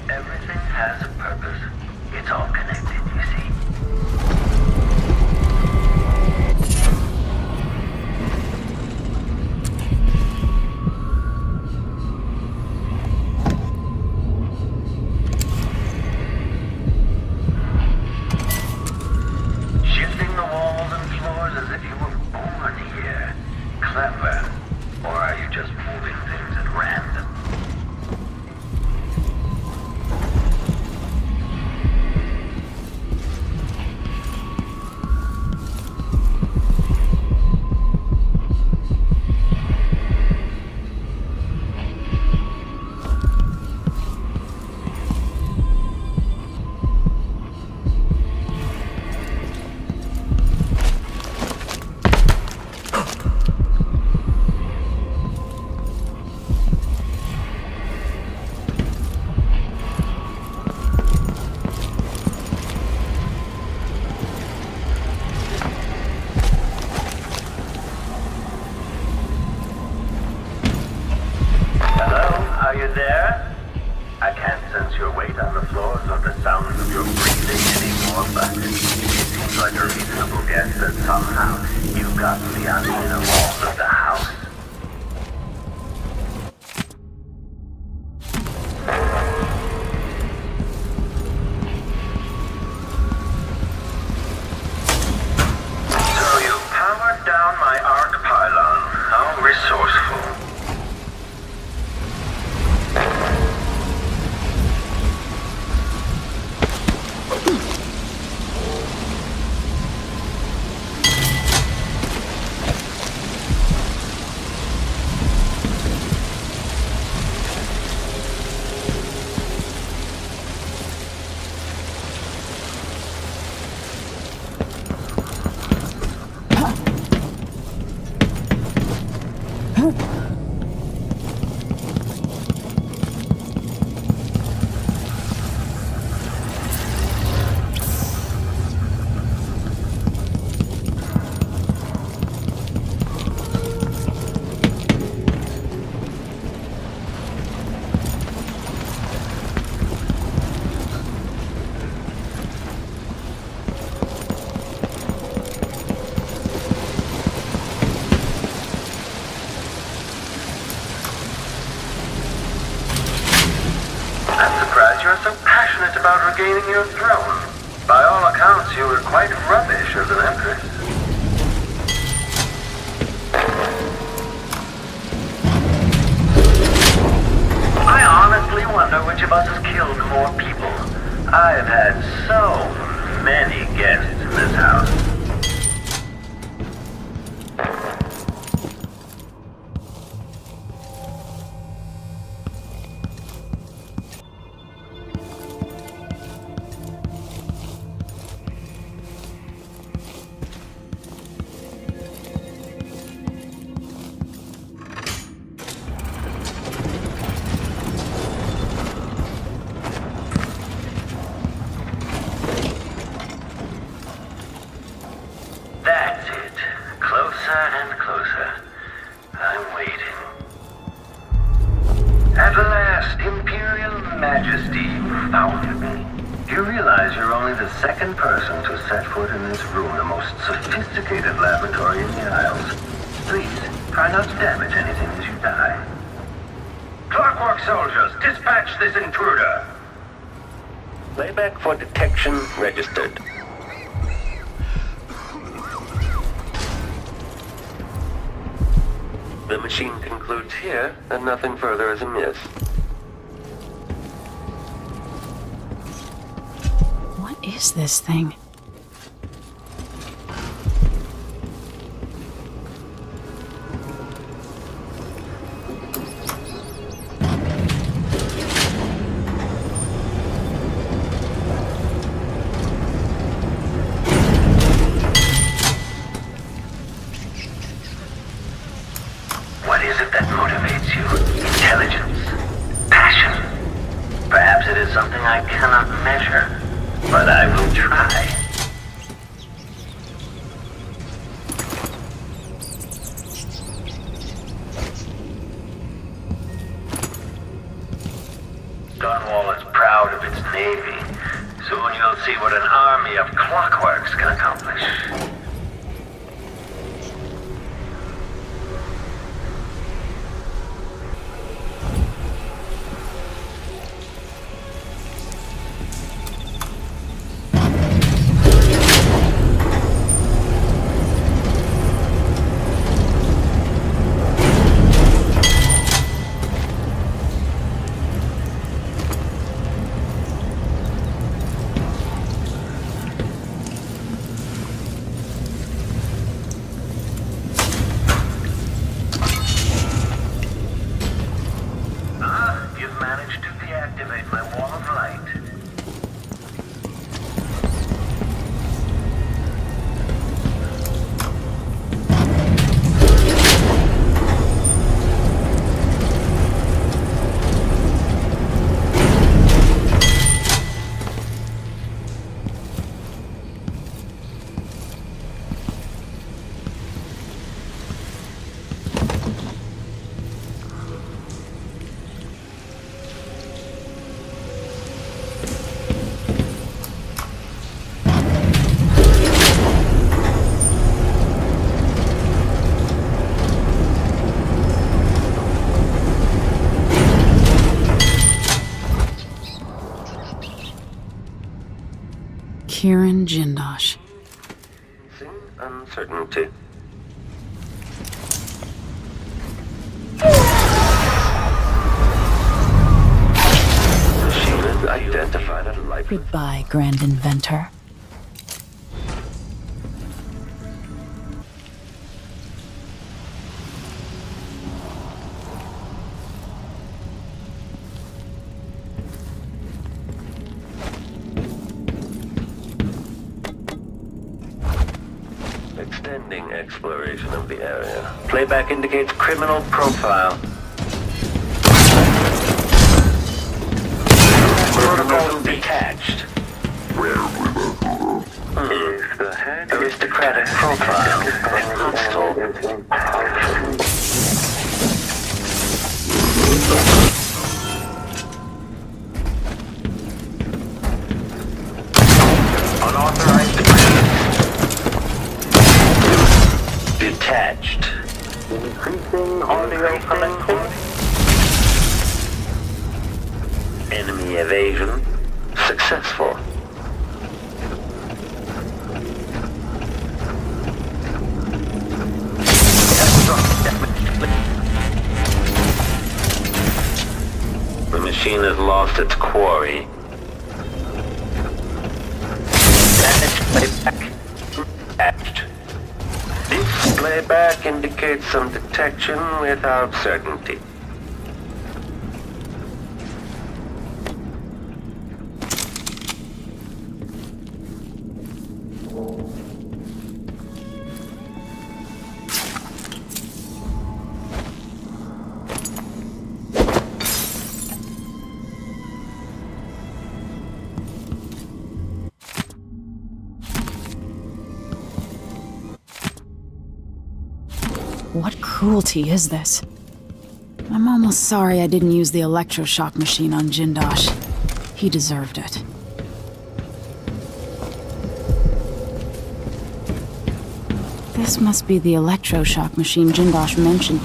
Everything has a purpose. It's all connected, you see. appreciate anymore, but it seems like a reasonable guess that somehow you've gotten beyond the inner walls of the house. So you powered down my arc pylon. How resourceful. You're so passionate about regaining your throne. By all accounts, you were quite rubbish as an empress. I honestly wonder which of us has killed more people. I've had so many guests in this house. That's it. Closer and closer. I'm waiting. At last, Imperial Majesty, you found me. Do you realize you're only the second person to set foot in this room, the most sophisticated laboratory in the Isles? Please, try not to damage anything as you die. Clockwork soldiers, dispatch this intruder! Layback for detection registered. The machine concludes here that nothing further is amiss. What is this thing? What is it that motivates you? Intelligence? Passion? Perhaps it is something I cannot measure, but I will try. Gunwall is proud of its navy. Soon you'll see what an army of clockworks can accomplish. Kieran Jindosh. Uncertainty. Machine is identified as life. Goodbye, Grand Inventor. Extending exploration of the area. Playback indicates criminal profile. Protocol detached. The head aristocratic profile and hostile. Unauthorized detached. Increasing audio connectivity. Enemy evasion successful. The machine has lost its quarry. This playback indicates some detection without certainty. What cruelty is this? I'm almost sorry I didn't use the electroshock machine on Jindosh. He deserved it. This must be the electroshock machine Jindosh mentioned.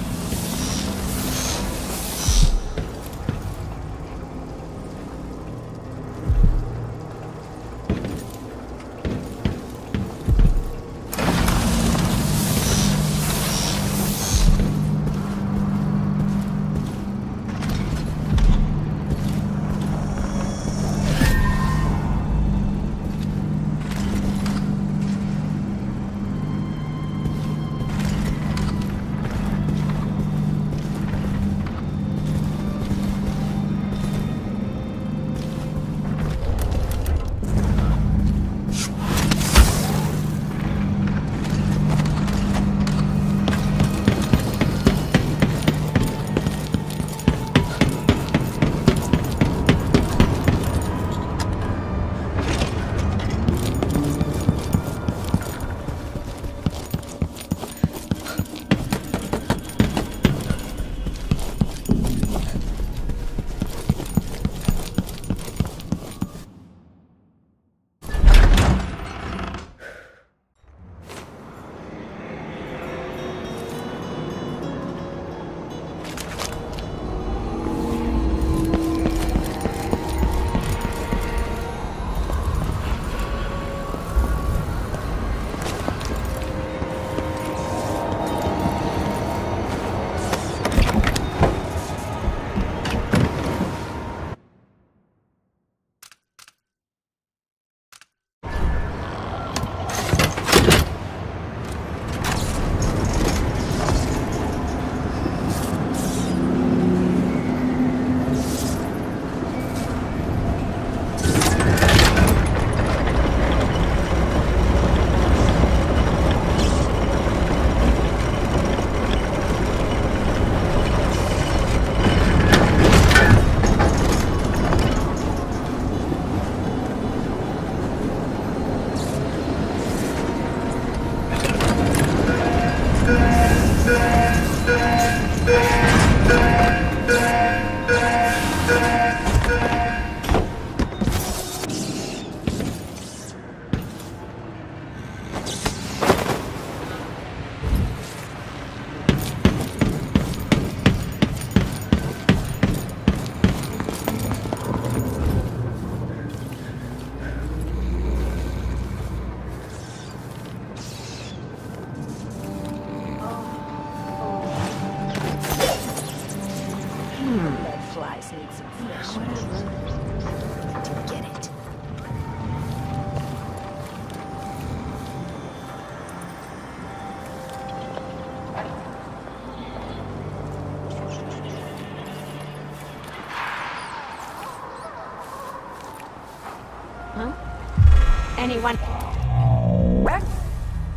anyone.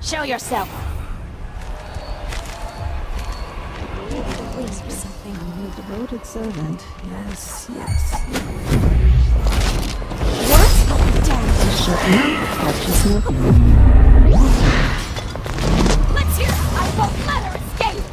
Show yourself. Please, for something. I'm your devoted servant. Yes, yes. What? Damn. Shut up. Let's hear it. I won't let her escape.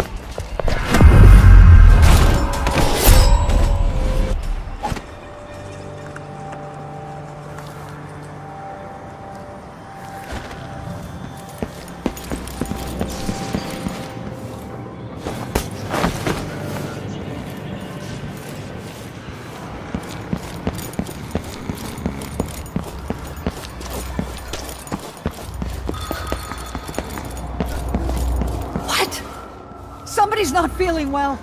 Somebody's not feeling well.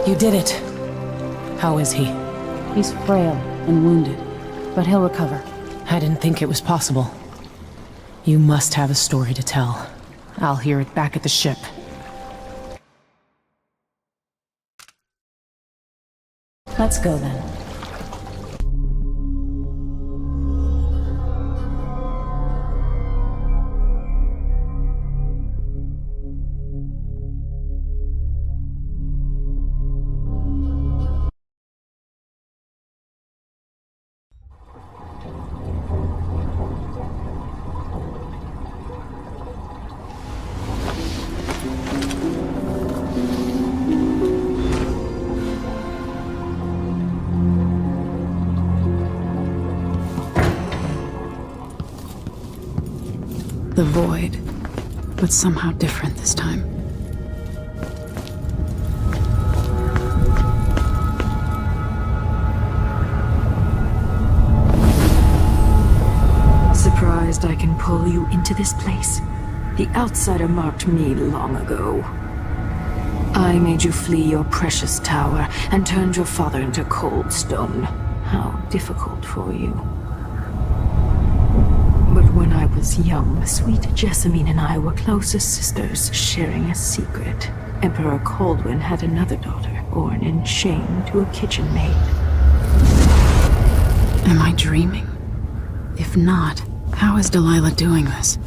You did it. How is he? He's frail and wounded, but he'll recover. I didn't think it was possible. You must have a story to tell. I'll hear it back at the ship. Let's go then. The void, but somehow different this time. Surprised I can pull you into this place? The outsider marked me long ago. I made you flee your precious tower and turned your father into cold stone. How difficult for you. But when I was young, sweet Jessamine and I were close as sisters, sharing a secret. Emperor Kaldwin had another daughter, born in shame to a kitchen maid. Am I dreaming? If not, how is Delilah doing this?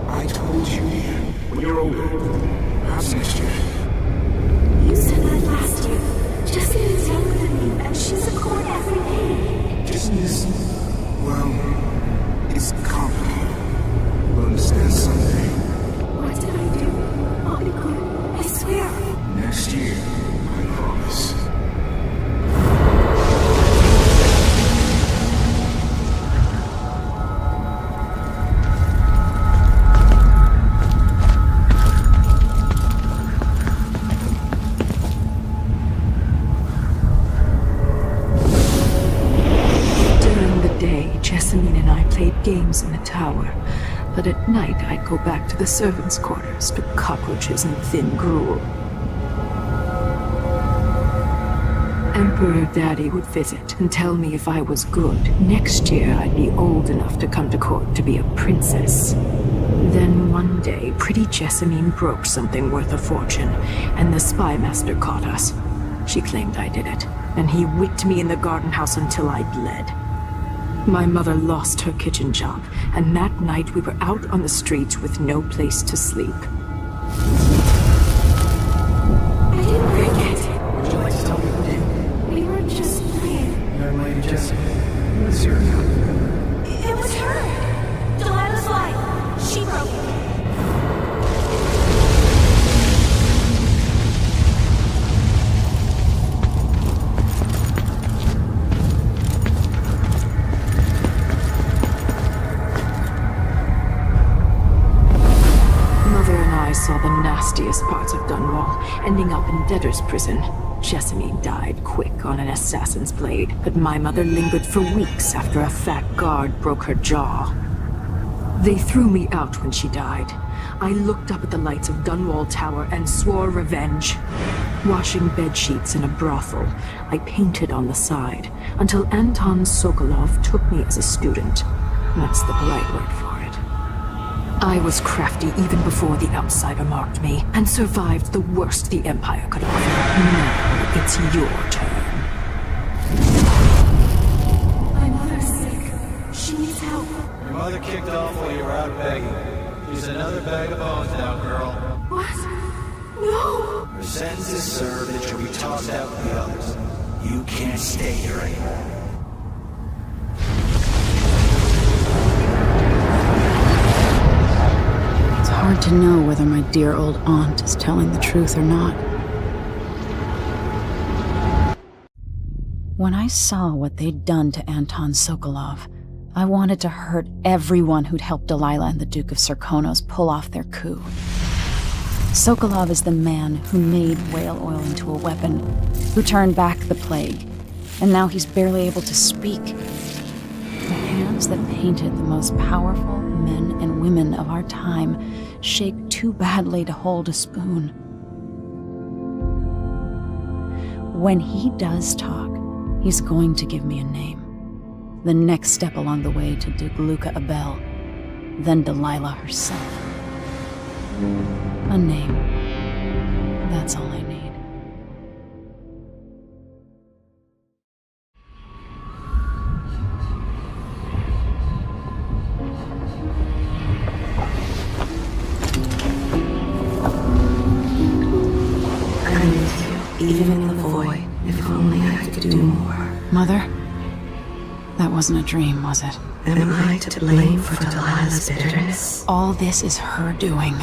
I told you, when you're older, perhaps next year. You said that last year. Jessica's younger than me, and she's a court every day. Business, well, it's complicated. We'll understand someday. What did I do? I'll be good. I swear. Next year, I promise. Jessamine and I played games in the tower, but at night I'd go back to the servants' quarters to cockroaches and thin gruel. Emperor Daddy would visit and tell me if I was good. Next year I'd be old enough to come to court to be a princess. Then one day, pretty Jessamine broke something worth a fortune, and the spy master caught us. She claimed I did it, and he whipped me in the garden house until I bled. My mother lost her kitchen job, and that night we were out on the streets with no place to sleep. I didn't break it. Would you like to tell me what you did? We were just playing. Young Lady Jessamine, what's your name? It was her. Delilah's life. She broke it. I saw the nastiest parts of Dunwall, ending up in debtor's prison. Jessamine died quick on an assassin's blade, but my mother lingered for weeks after a fat guard broke her jaw. They threw me out when she died. I looked up at the lights of Dunwall Tower and swore revenge. washing bedsheets in a brothel. I painted on the side, until Anton Sokolov took me as a student. That's the polite word for it. I was crafty even before the outsider marked me, and survived the worst the Empire could offer. Now it's your turn. My mother's sick. She needs help. Your mother kicked off while you were out begging. She's another bag of bones now, girl. What? No! Her sentence is served and she'll be tossed out with the others. You can't stay here anymore. It's hard to know whether my dear old aunt is telling the truth or not. When I saw what they'd done to Anton Sokolov, I wanted to hurt everyone who'd helped Delilah and the Duke of Serkonos pull off their coup. Sokolov is the man who made whale oil into a weapon, who turned back the plague, and now he's barely able to speak. The hands that painted the most powerful men and women of our time shake too badly to hold a spoon. When he does talk, he's going to give me a name. The next step along the way to Duke Luca Abel, then Delilah herself. A name. That's all I need. I miss you, even in the void. If only I could do more. Mother? That wasn't a dream, was it? Am I to blame for Delilah's bitterness? All this is her doing,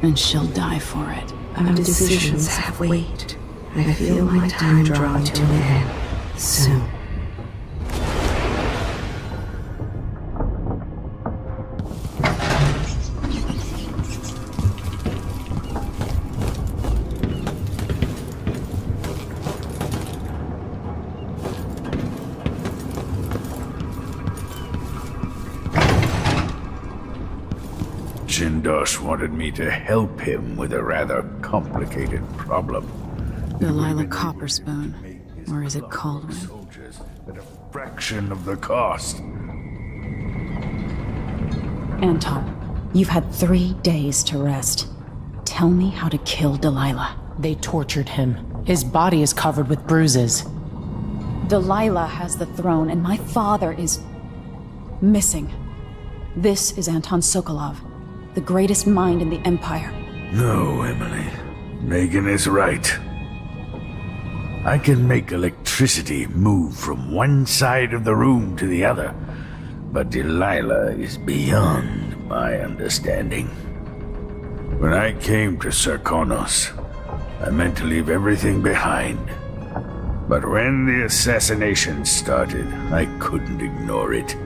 and she'll die for it. Our decisions have weight. I feel my time drawing to an end soon. Jindosh wanted me to help him with a rather complicated problem. Delilah Copperspoon, or is it Kaldwin? At a fraction of the cost. Anton, you've had 3 days to rest. Tell me how to kill Delilah. They tortured him. His body is covered with bruises. Delilah has the throne, and my father is missing. This is Anton Sokolov, the greatest mind in the Empire. No, Emily. Megan is right. I can make electricity move from one side of the room to the other, but Delilah is beyond my understanding. When I came to Serkonos, I meant to leave everything behind. But when the assassination started, I couldn't ignore it.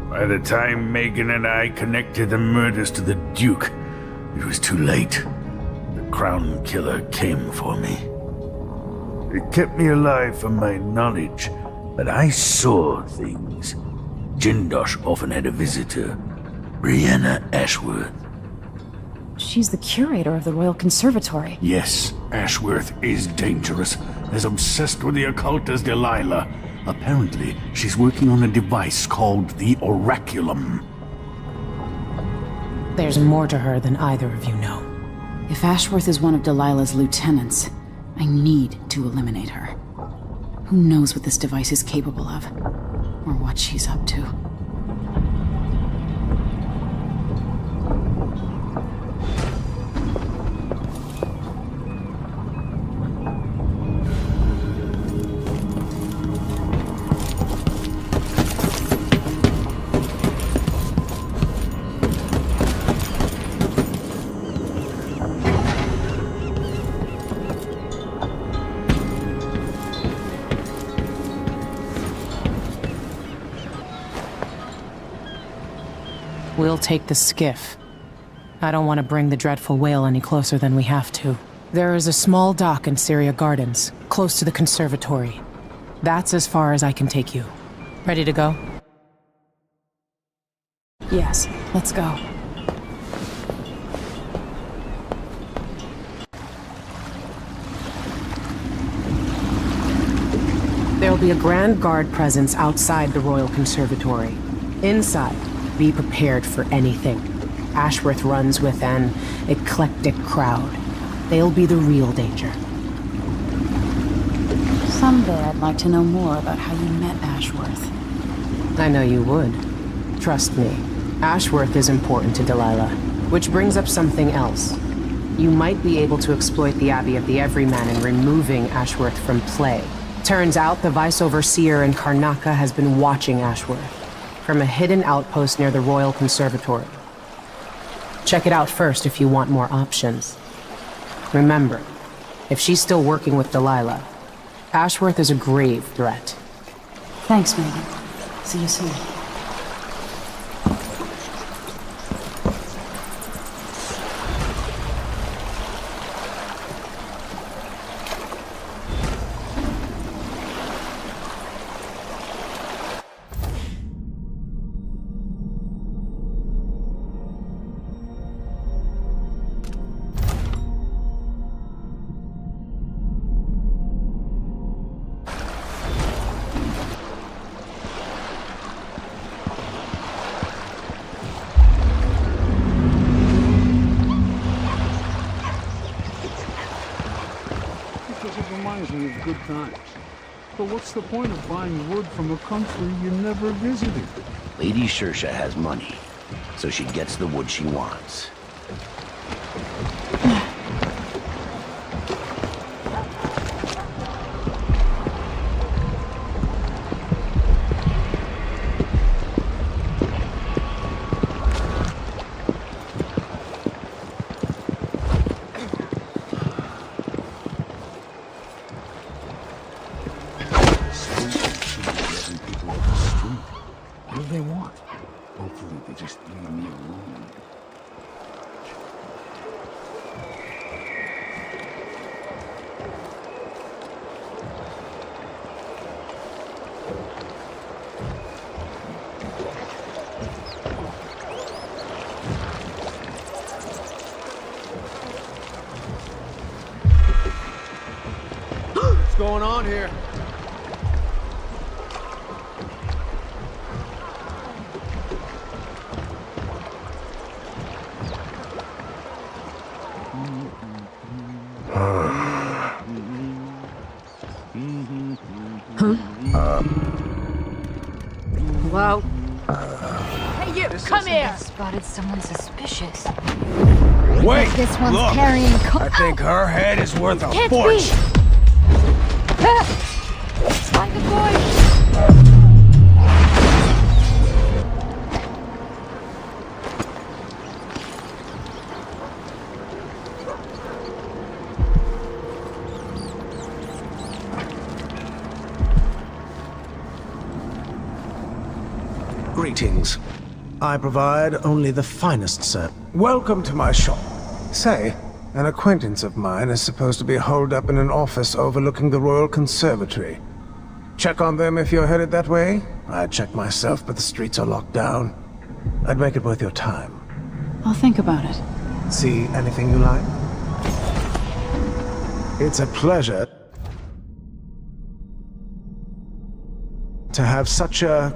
By the time Megan and I connected the murders to the Duke, it was too late. The Crown Killer came for me. It kept me alive from my knowledge, but I saw things. Jindosh often had a visitor, Brianna Ashworth. She's the curator of the Royal Conservatory. Yes, Ashworth is dangerous, as obsessed with the occult as Delilah. Apparently, she's working on a device called the Oraculum. There's more to her than either of you know. If Ashworth is one of Delilah's lieutenants, I need to eliminate her. Who knows what this device is capable of, or what she's up to. We'll take the skiff. I don't want to bring the dreadful whale any closer than we have to. There is a small dock in Syria Gardens, close to the conservatory. That's as far as I can take you. Ready to go? Yes, let's go. be a Grand Guard presence outside the Royal Conservatory. Inside, be prepared for anything. Ashworth runs with an eclectic crowd. They'll be the real danger. Someday I'd like to know more about how you met Ashworth. I know you would. Trust me. Ashworth is important to Delilah. Which brings up something else. You might be able to exploit the Abbey of the Everyman in removing Ashworth from play. Turns out the Vice Overseer in Karnaca has been watching Ashworth from a hidden outpost near the Royal Conservatory. Check it out first if you want more options. Remember, if she's still working with Delilah, Ashworth is a grave threat. Thanks, Megan. See you soon. Good times. But what's the point of buying wood from a country you never visited? Lady Shersha has money, so she gets the wood she wants. What's going on here? Hello? Hey, you! Come here! Spotted someone suspicious. Wait! This one's Look! carrying I think her head is worth a Can't fortune. Find the boy! Greetings. I provide only the finest, sir. Welcome to my shop. Say, an acquaintance of mine is supposed to be holed up in an office overlooking the Royal Conservatory. Check on them if you're headed that way. I'd check myself, but the streets are locked down. I'd make it worth your time. I'll think about it. See anything you like? It's a pleasure to have such a...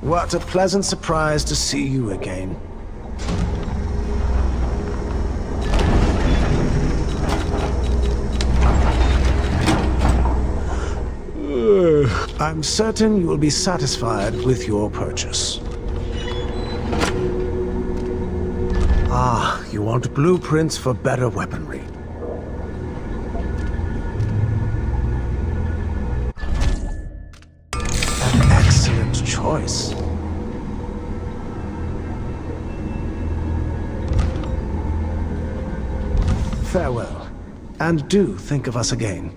What a pleasant surprise to see you again. I'm certain you will be satisfied with your purchase. Ah, you want blueprints for better weaponry. An excellent choice. Farewell, and do think of us again.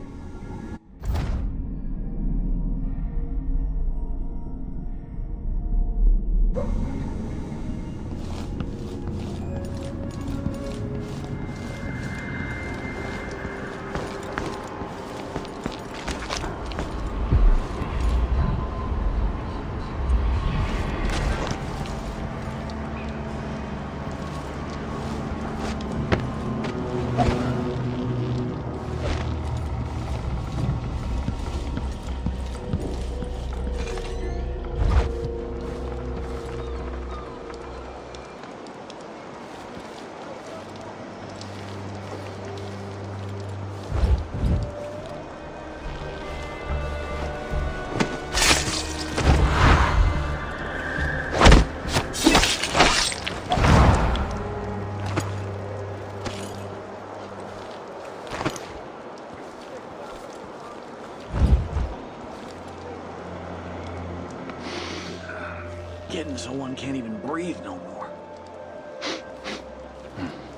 Getting so one can't even breathe no more.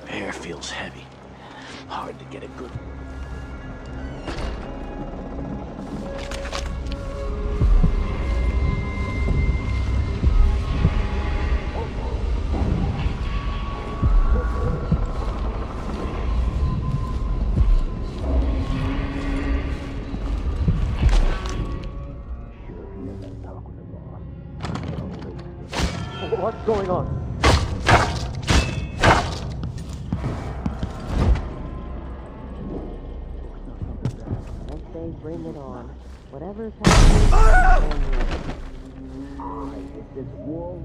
Air feels heavy. Hard to get a good... What's going on? Say, bring it on. Whatever's happening. This is war.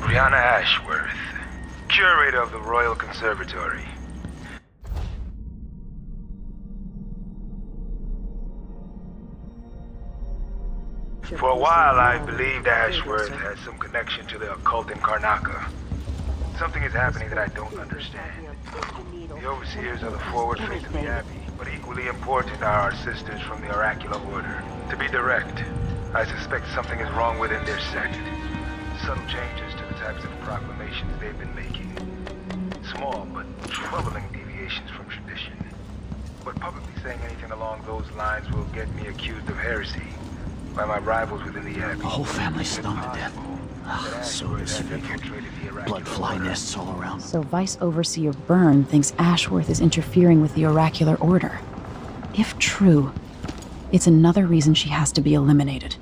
Brianna Ashworth, curator of the Royal Conservatory. For a while, I believed Ashworth had some connection to the occult in Karnaca. Something is happening that I don't understand. The overseers are the forward face of the Abbey, but equally important are our sisters from the Oracular Order. To be direct, I suspect something is wrong within their sect. Subtle changes to the types of proclamations they've been making. Small but troubling deviations from tradition. But publicly saying anything along those lines will get me accused of heresy by my rivals within the Abbey. The whole family's stoned to death. So disfigured. Blood fly nests all around. So Vice Overseer Byrne thinks Ashworth is interfering with the Oracular Order. If true, it's another reason she has to be eliminated.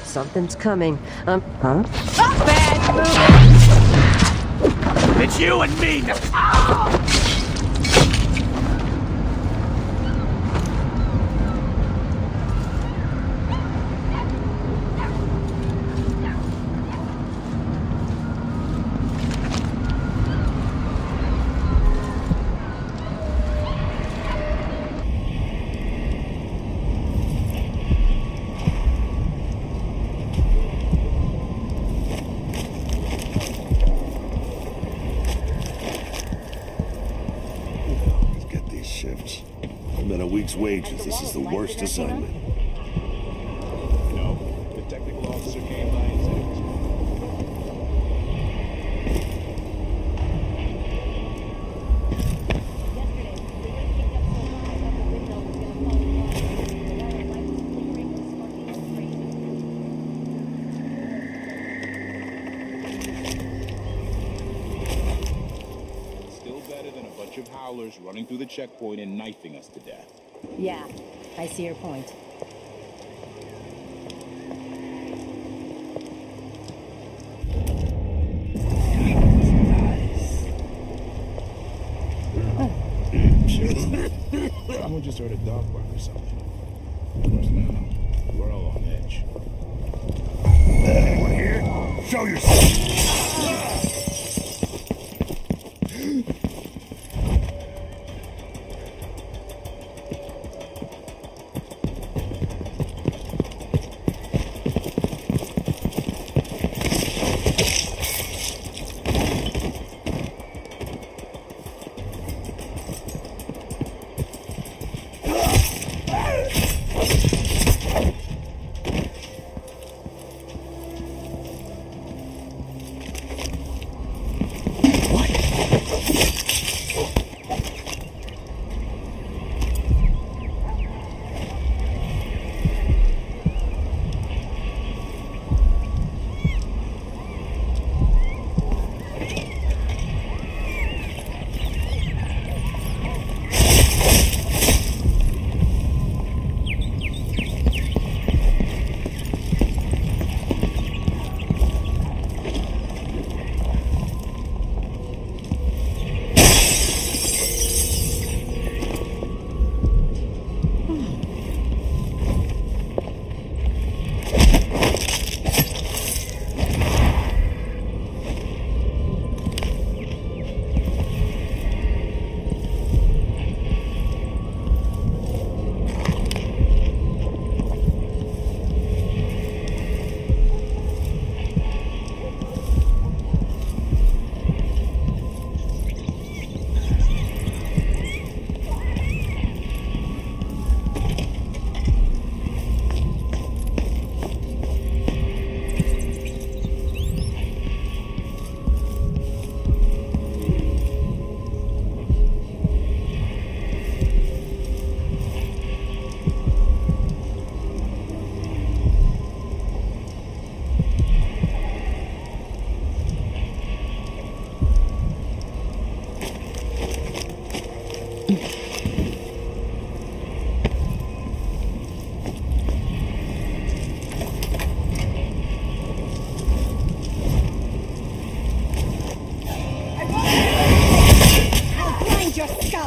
Something's coming. Huh? Bad move! It's you and me! Wages. This is the worst assignment. No, the technical officer came by and said it was still better than a bunch of howlers running through the checkpoint and knifing us to death. Yeah, I see your point. Someone just heard a dog bark or something. Of course now, we're all on edge. Anyone here? Show yourself!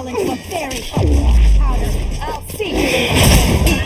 fall into a very open powder. I'll see you.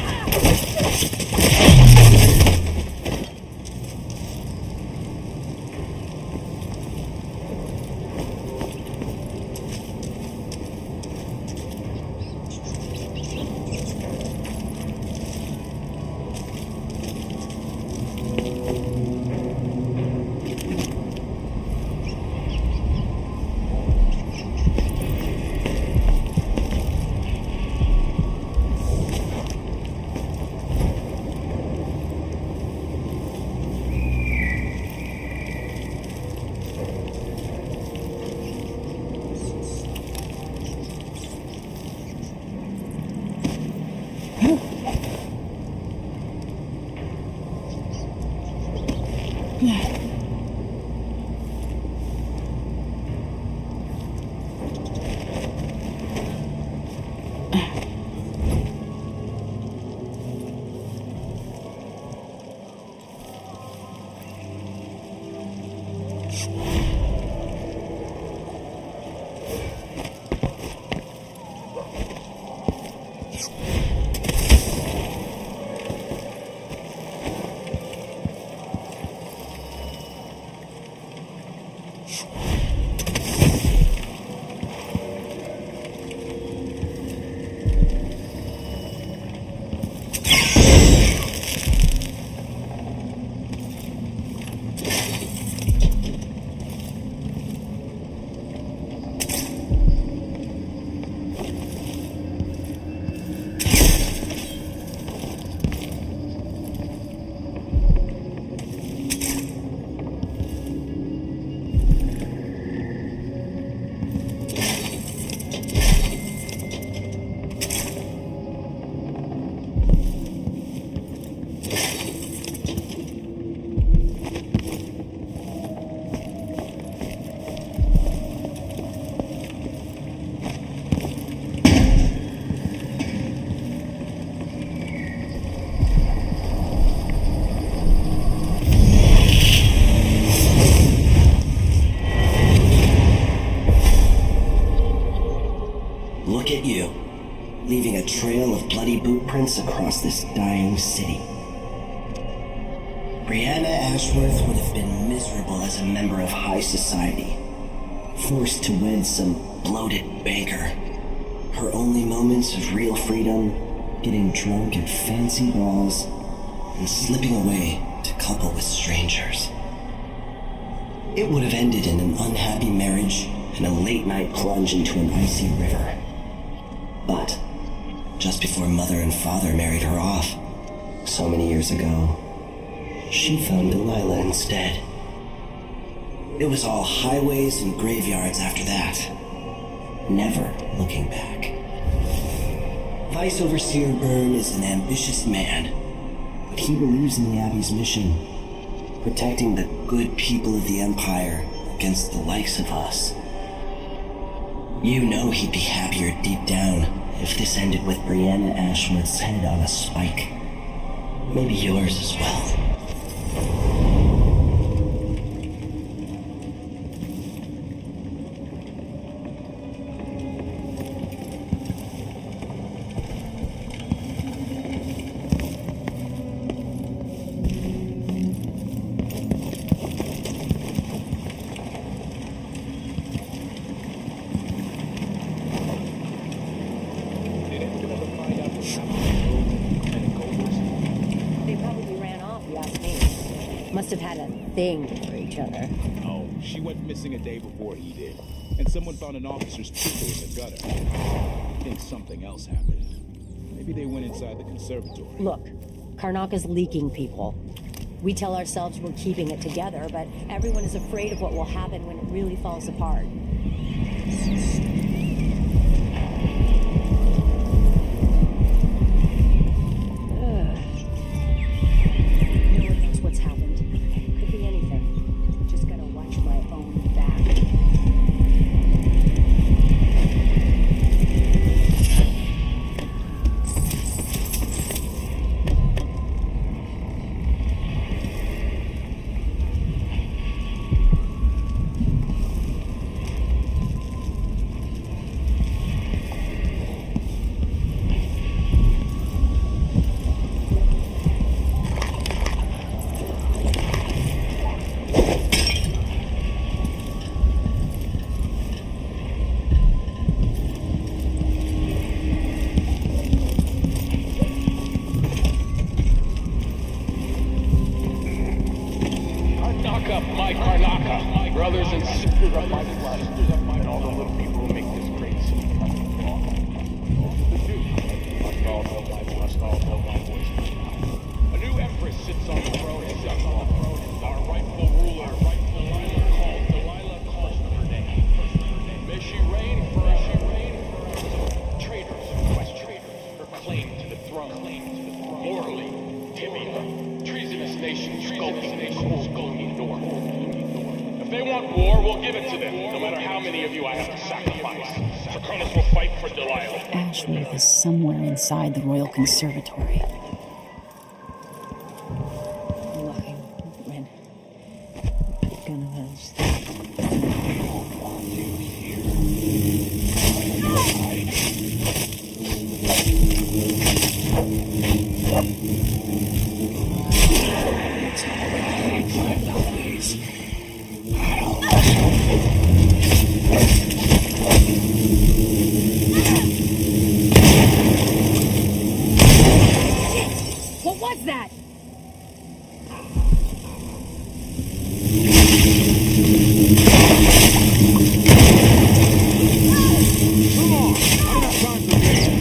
Look at you, leaving a trail of bloody boot prints across this dying city. Brianna Ashworth would have been miserable as a member of high society, forced to wed some bloated banker. Her only moments of real freedom, getting drunk at fancy balls, and slipping away to couple with strangers. It would have ended in an unhappy marriage and a late-night plunge into an icy river. But just before Mother and Father married her off, so many years ago, she found Delilah instead. It was all highways and graveyards after that, never looking back. Vice Overseer Byrne is an ambitious man, but he believes in the Abbey's mission, protecting the good people of the Empire against the likes of us. You know he'd be happier deep down if this ended with Brianna Ashworth's head on a spike. Maybe yours as well. Must have had a thing for each other. Oh, she went missing a day before he did. And someone found an officer's pistol in the gutter. I think something else happened. Maybe they went inside the conservatory. Look, Karnaca's leaking people. We tell ourselves we're keeping it together, but everyone is afraid of what will happen when it really falls apart. will give it to them, no matter how many of you I have to sacrifice. Draconis will fight for Delilah. Ashworth is somewhere inside the Royal Conservatory. What was that? Come on! I don't have time for this.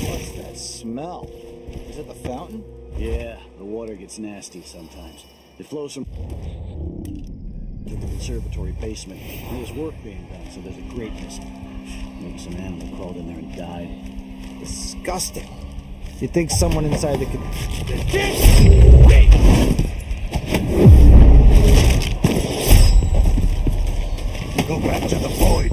What's that smell? Is it the fountain? Yeah, the water gets nasty sometimes. It flows from to the conservatory basement. There's work being done, so there's a great risk. Maybe some animal crawled in there and died. Disgusting. You think someone inside the Go back to the void.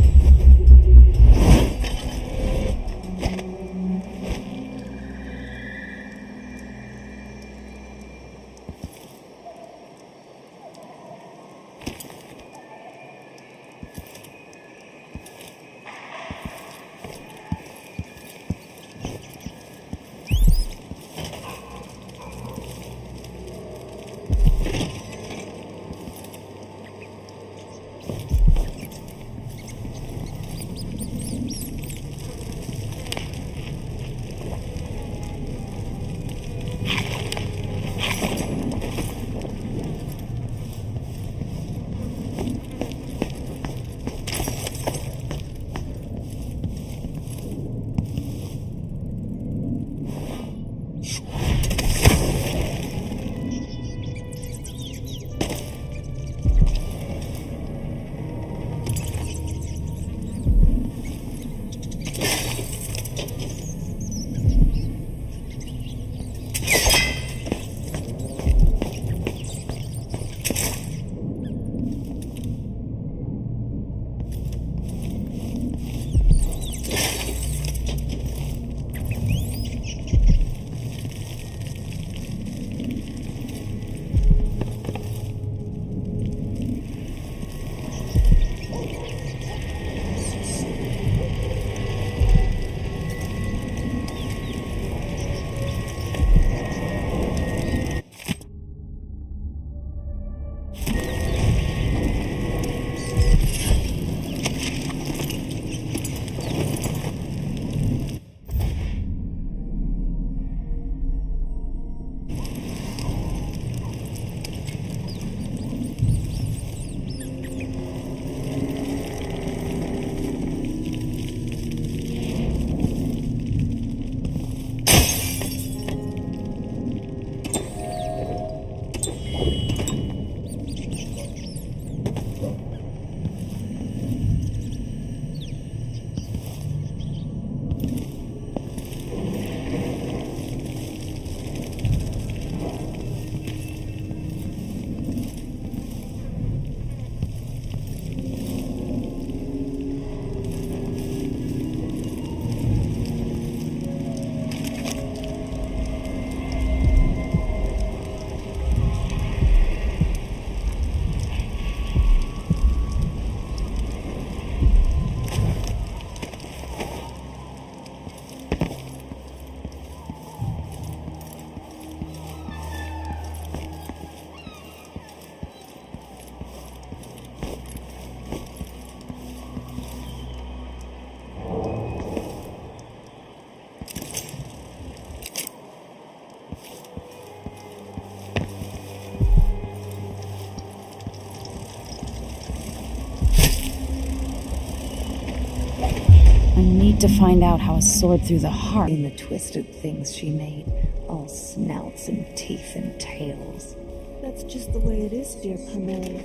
I need to find out how a sword through the heart. In the twisted things she made, all snouts and teeth and tails. That's just the way it is, dear Carmela.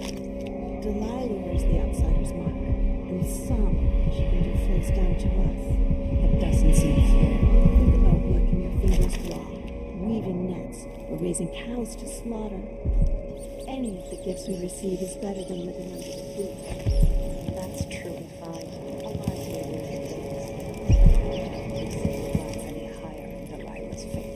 Delilah wears the outsider's mark, and some she can do face down to us. It doesn't seem fair. Think about working your fingers raw, weaving nets, or raising cows to slaughter. Any of the gifts we receive is better than living under the roof. That's truly fine. I'll lie to your things. Any higher in Delilah's favor.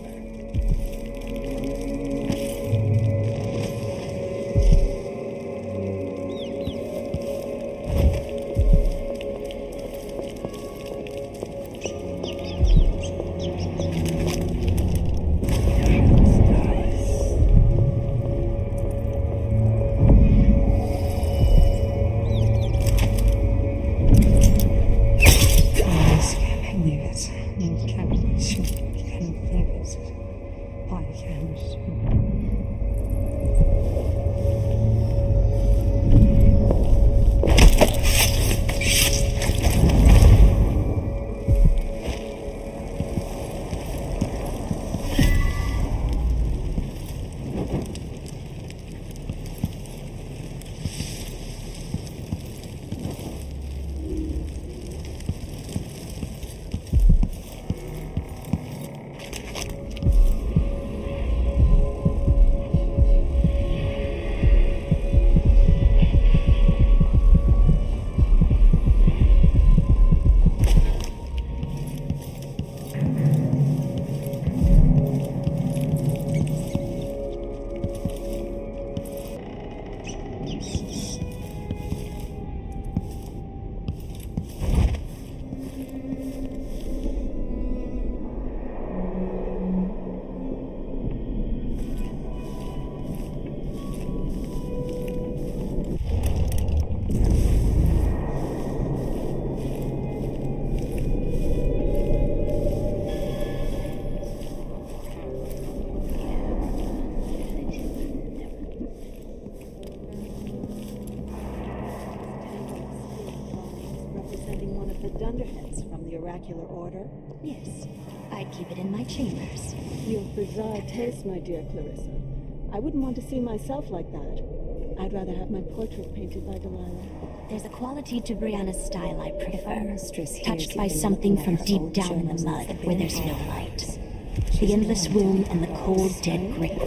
Order? Yes, I'd keep it in my chambers. You have bizarre taste, my dear Clarissa. I wouldn't want to see myself like that. I'd rather have my portrait painted by Delilah. There's a quality to Brianna's style I prefer. Touched by something from deep down in the mud, where there's no light. The endless womb and the cold, dead grave.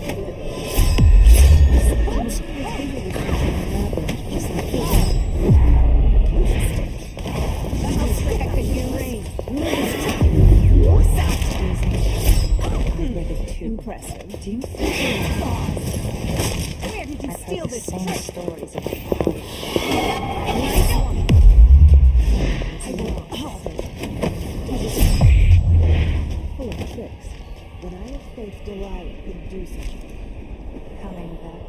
Impressive. Do you think Where did you steal this? Same stories about full of tricks, but I have faith Delilah could do such a thing. Coming back.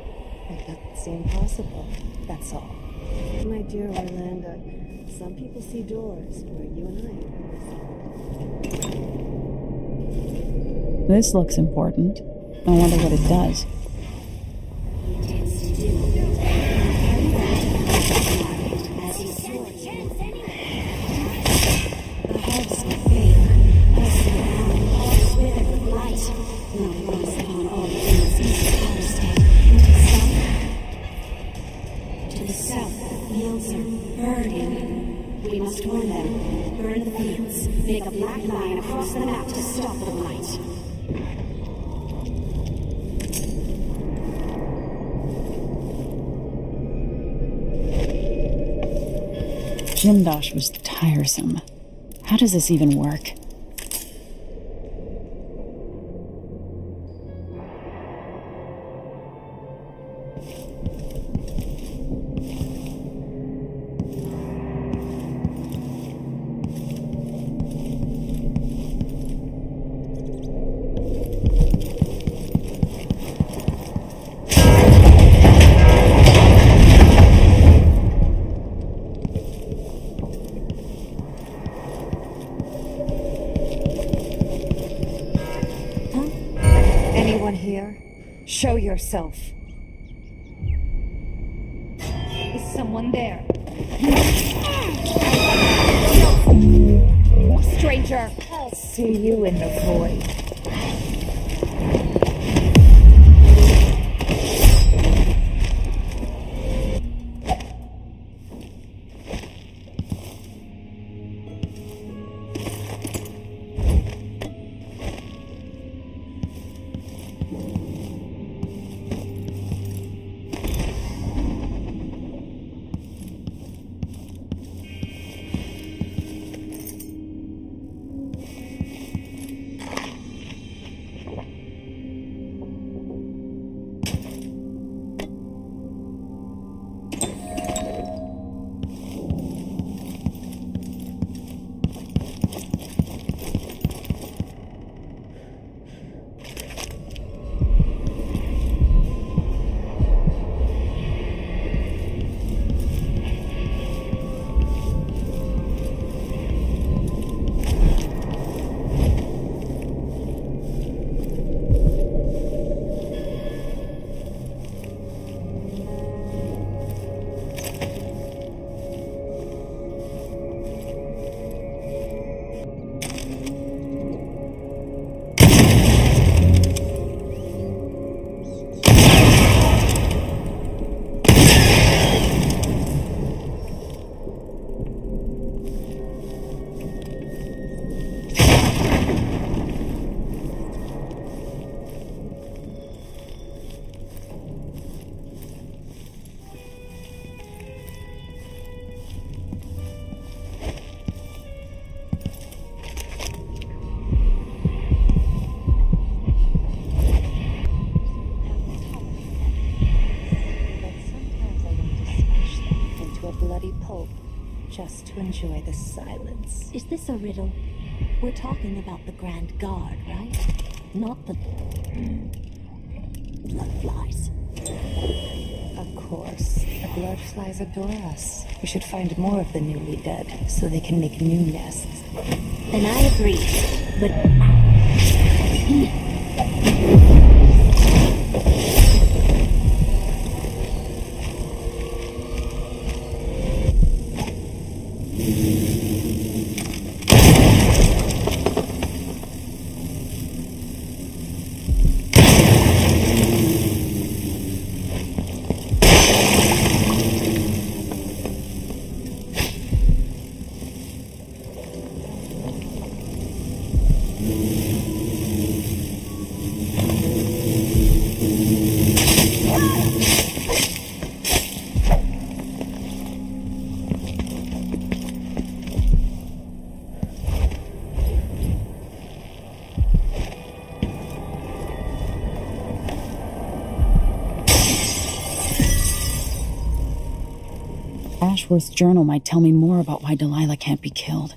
It doesn't seem possible. That's all. My dear Orlando, some people see doors where you and I have. This looks important. I wonder what it does. To the south, fields are burning. We must warn them. Burn the fields. Make a black line across the map to stop the light. Jimdosh was tiresome. How does this even work? Show yourself. Is someone there? stranger! I'll see you in the void. Just to enjoy the silence. Is this a riddle? We're talking about the Grand Guard, right? Not the bloodflies. Of course. The bloodflies adore us. We should find more of the newly dead, so they can make new nests. Then I agree, but... Ashworth's journal might tell me more about why Delilah can't be killed.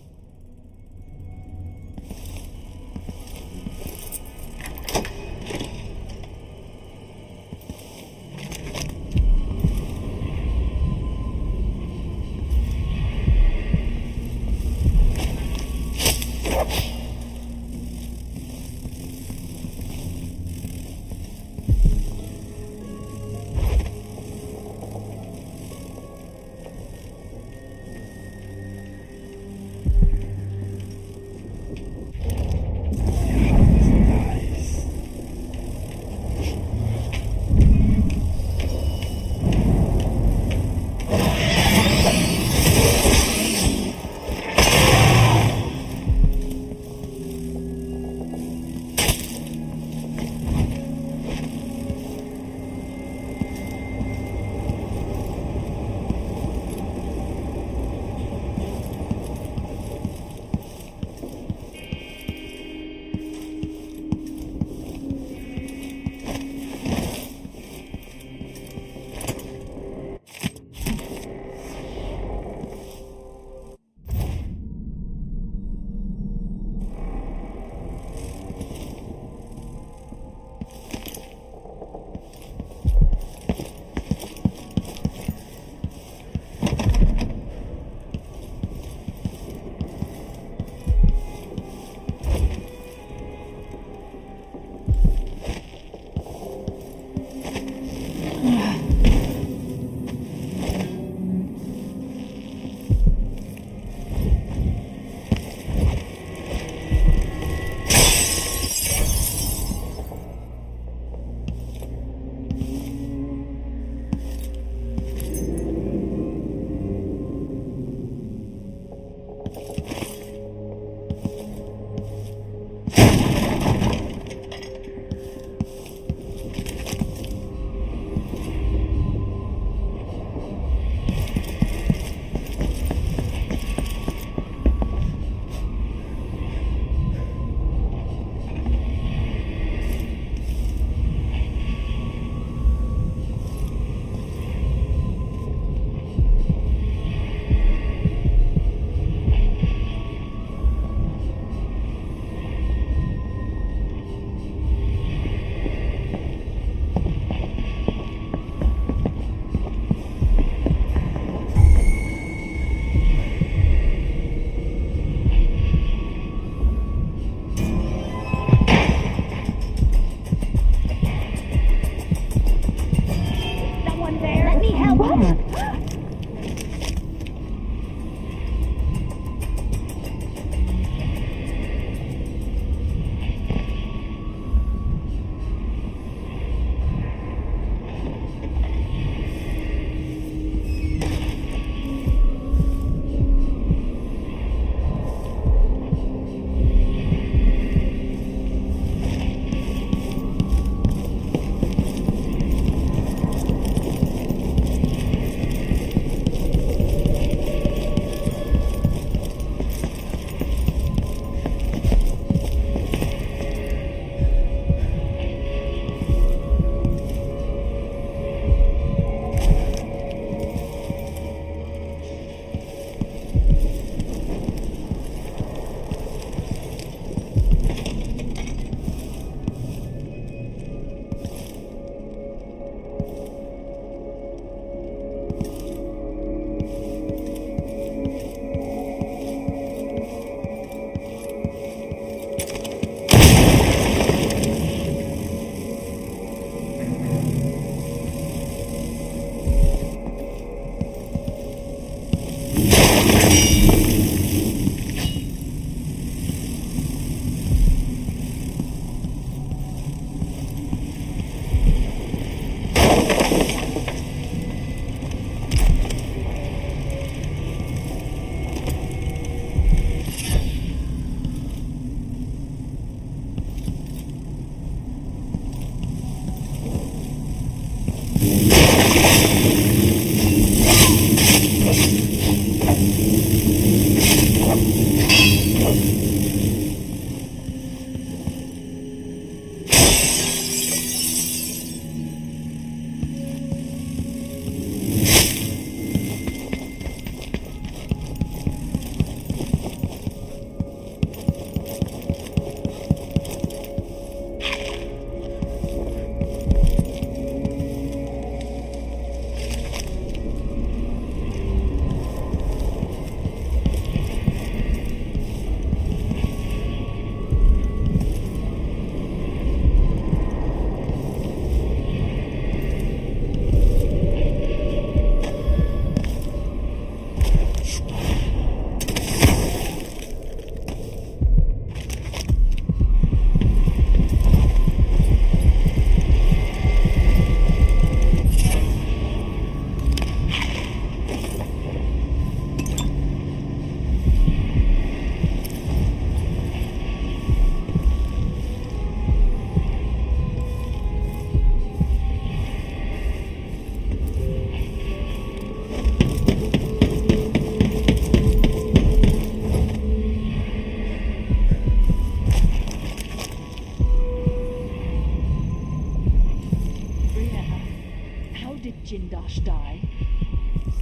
Jindosh die?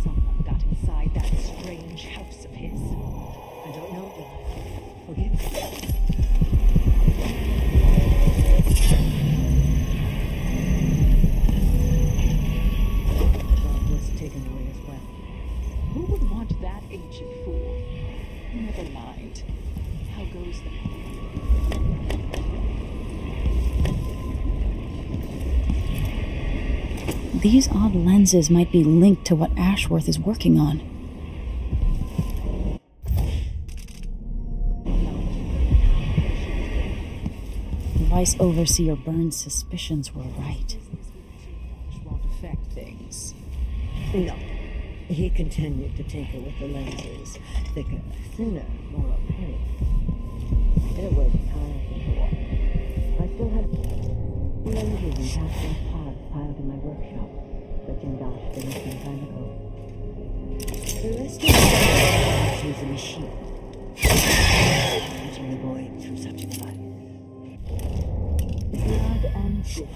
Someone got inside that strange house of his. I don't know, Delilah. Forgive me. God was taken away as well. Who would want that ancient fool? Never mind. How goes that? These odd lenses might be linked to what Ashworth is working on. Vice Overseer Burns' suspicions were right. Won't affect things. No. He continued to tinker with the lenses. Thicker, thinner, more opaque. It was time for war. I still had lenses and casting pods piled in my workshop, but Jindosh finished some time ago. The rest of it was a machine. Reaching the void through such a device. Blood and distance.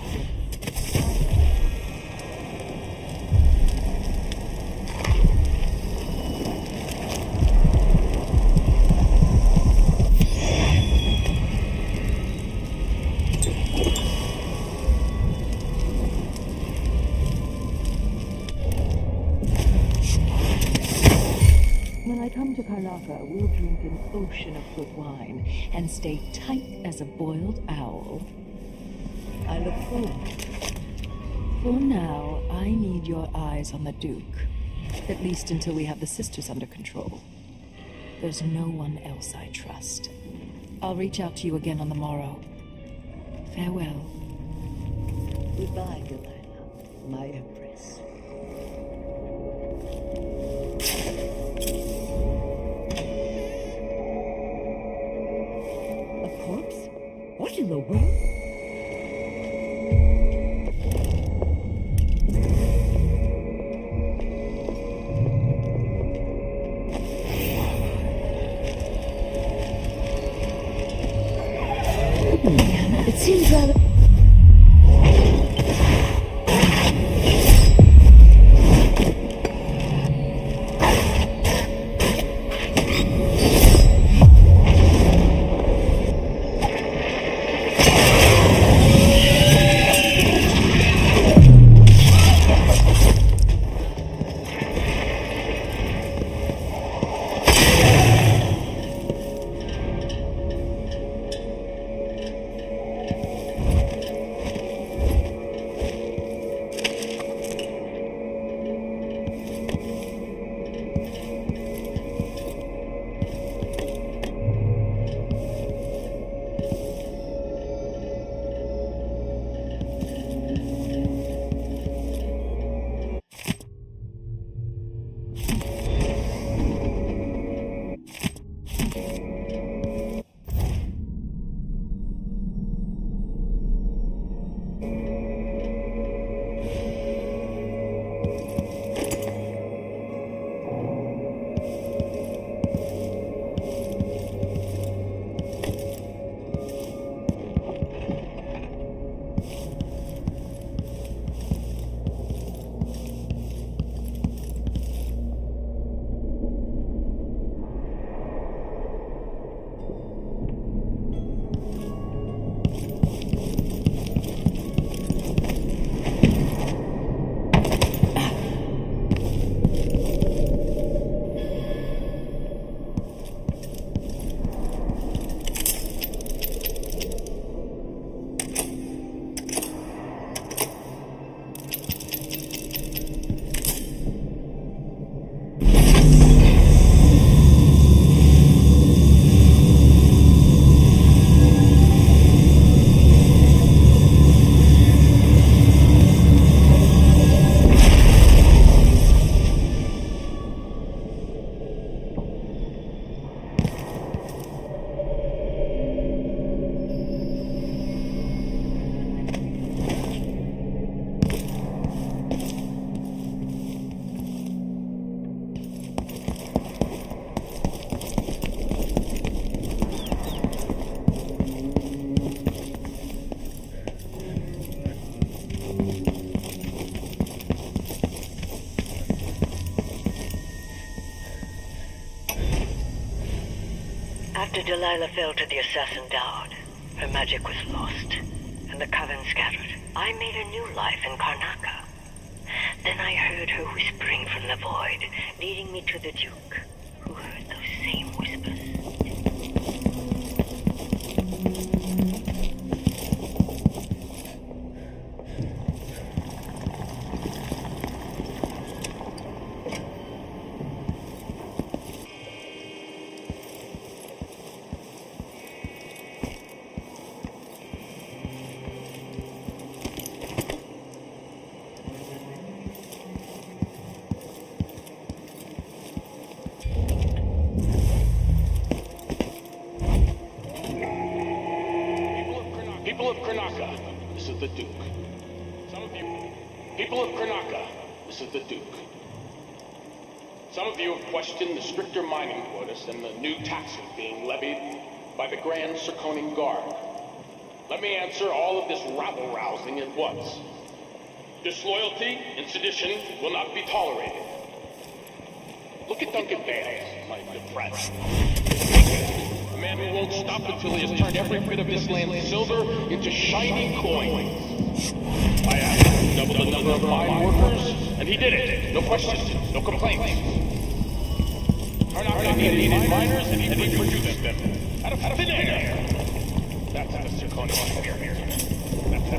When I come to Karnaca, we'll drink an ocean of good wine and stay tight as a boiled owl. I look forward For now, I need your eyes on the Duke. At least until we have the sisters under control. There's no one else I trust. I'll reach out to you again on the morrow. Farewell. Goodbye, Delilah, my Empress. A corpse? What in the world? It seems rather... After Delilah fell to the assassin Daud, her magic was lost, and the coven scattered. I made a new life in Karnaca. Then I heard her whispering from the void, leading me to the Duke, who heard those same whispers. People of Karnaca, this is the Duke. People of Karnaca, this is the Duke. Some of you have questioned the stricter mining quotas and the new taxes being levied by the Grand Circonian Guard. Let me answer all of this rabble-rousing at once. Disloyalty and sedition will not be tolerated. Look at Duncan Bales, my good friend. A man who won't stop until he has turned every bit of this land's silver into shiny coins. I asked him to double the number of mine workers, and he did it. No questions, no complaints. Karnaca needed miners, and he produced them. Out of thin air. That's the Circonian spirit. That's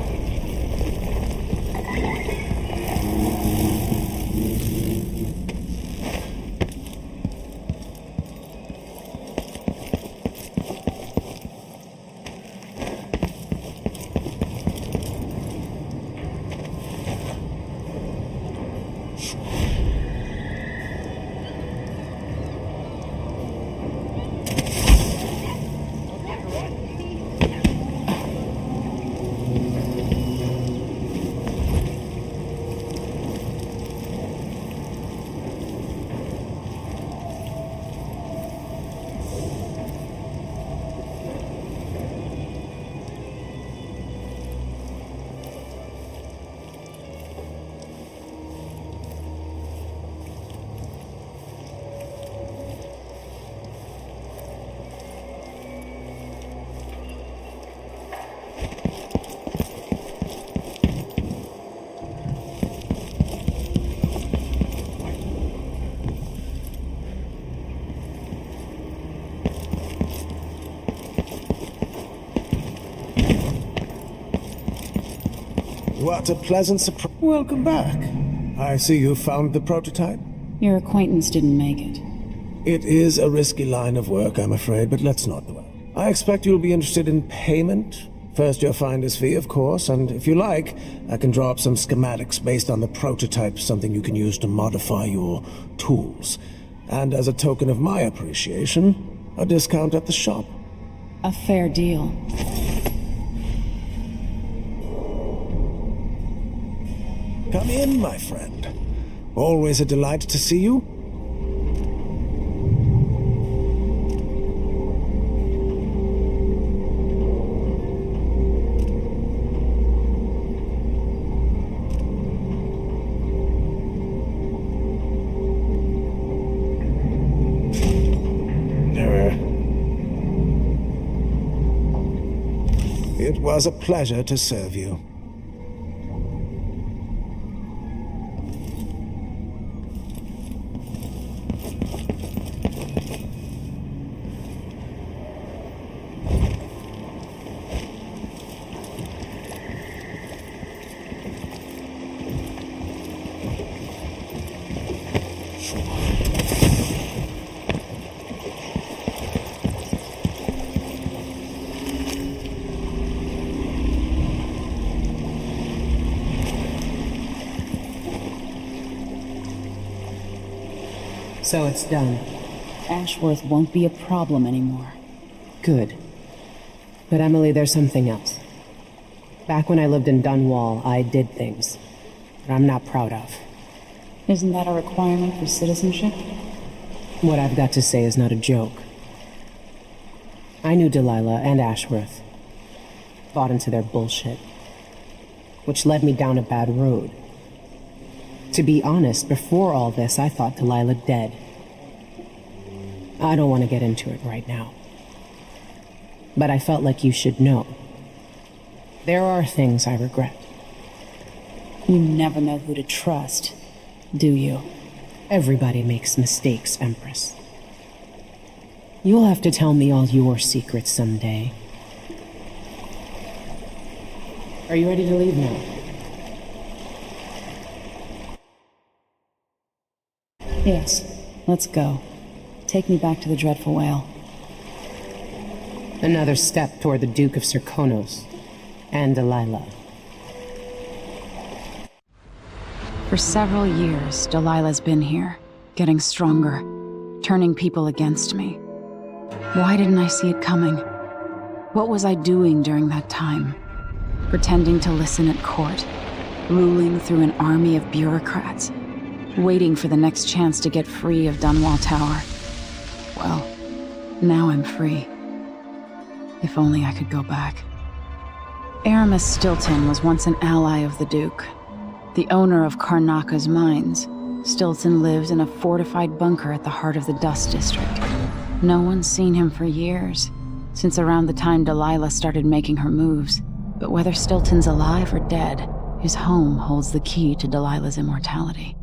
What a pleasant surprise. Welcome back. I see you found the prototype. Your acquaintance didn't make it. It is a risky line of work, I'm afraid, but let's not dwell. I expect you'll be interested in payment. First your finder's fee, of course, and if you like, I can draw up some schematics based on the prototype, something you can use to modify your tools. And as a token of my appreciation, a discount at the shop. A fair deal. Come in, my friend. Always a delight to see you. It was a pleasure to serve you. So it's done. Ashworth won't be a problem anymore. Good. But Emily, there's something else. Back when I lived in Dunwall, I did things that I'm not proud of. Isn't that a requirement for citizenship? What I've got to say is not a joke. I knew Delilah and Ashworth. Bought into their bullshit. Which led me down a bad road. To be honest, before all this, I thought Delilah dead. I don't want to get into it right now. But I felt like you should know. There are things I regret. You never know who to trust, do you? Everybody makes mistakes, Empress. You'll have to tell me all your secrets someday. Are you ready to leave now? Yes, let's go. Take me back to the Dreadful Whale. Another step toward the Duke of Serkonos and Delilah. For several years, Delilah's been here, getting stronger, turning people against me. Why didn't I see it coming? What was I doing during that time? Pretending to listen at court, ruling through an army of bureaucrats, waiting for the next chance to get free of Dunwall Tower. Well, now I'm free. If only I could go back. Aramis Stilton was once an ally of the Duke, the owner of Karnaca's mines. Stilton lived in a fortified bunker at the heart of the Dust District. No one's seen him for years, since around the time Delilah started making her moves. But whether Stilton's alive or dead, his home holds the key to Delilah's immortality.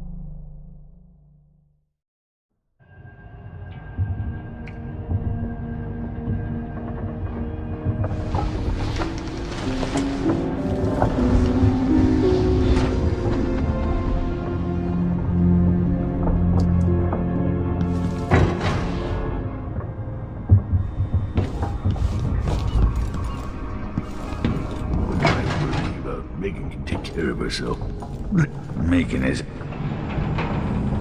or so. Megan is...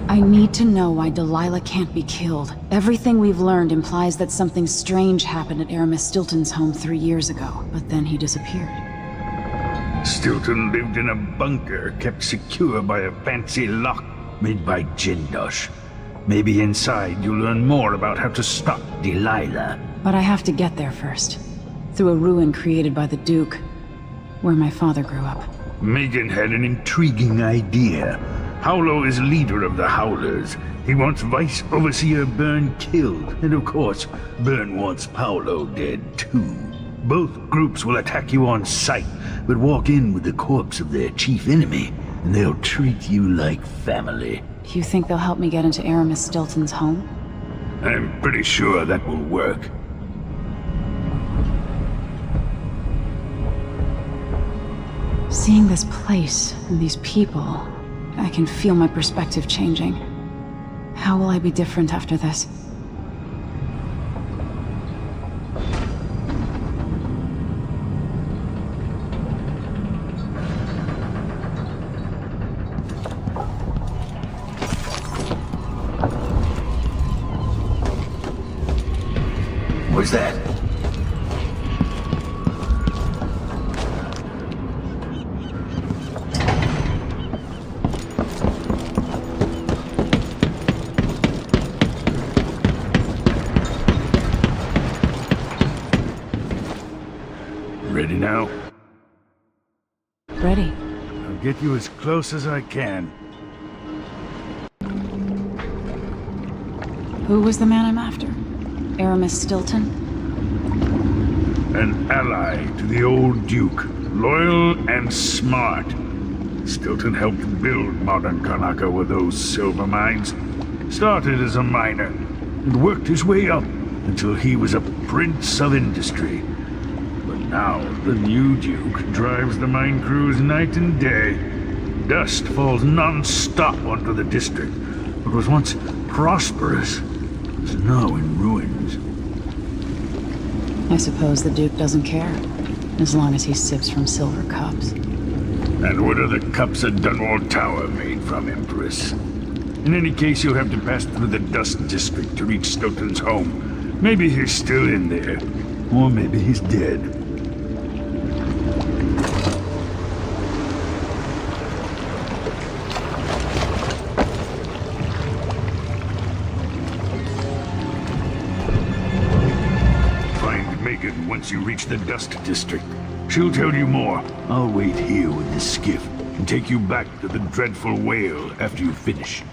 I need to know why Delilah can't be killed. Everything we've learned implies that something strange happened at Aramis Stilton's home 3 years ago, but then he disappeared. Stilton lived in a bunker kept secure by a fancy lock made by Jindosh. Maybe inside you'll learn more about how to stop Delilah. But I have to get there first. Through a ruin created by the Duke, where my father grew up. Megan had an intriguing idea. Paolo is leader of the Howlers. He wants Vice Overseer Byrne killed, and of course, Byrne wants Paolo dead too. Both groups will attack you on sight, but walk in with the corpse of their chief enemy, and they'll treat you like family. You think they'll help me get into Aramis Stilton's home? I'm pretty sure that will work. Seeing this place and these people, I can feel my perspective changing. How will I be different after this? What's that? Ready now? Ready. I'll get you as close as I can. Who was the man I'm after? Aramis Stilton? An ally to the old Duke, loyal and smart. Stilton helped build modern Karnaca with those silver mines. Started as a miner, and worked his way up until he was a prince of industry. But now the new Duke drives the mine crews night and day. Dust falls non-stop onto the district. What was once prosperous is now in ruins. I suppose the Duke doesn't care, as long as he sips from silver cups. And what are the cups at Dunwall Tower made from, Empress? In any case, you'll have to pass through the Dust District to reach Stilton's home. Maybe he's still in there, or maybe he's dead. Once you reach the Dust District, she'll tell you more. I'll wait here with the skiff and take you back to the dreadful whale after you finish.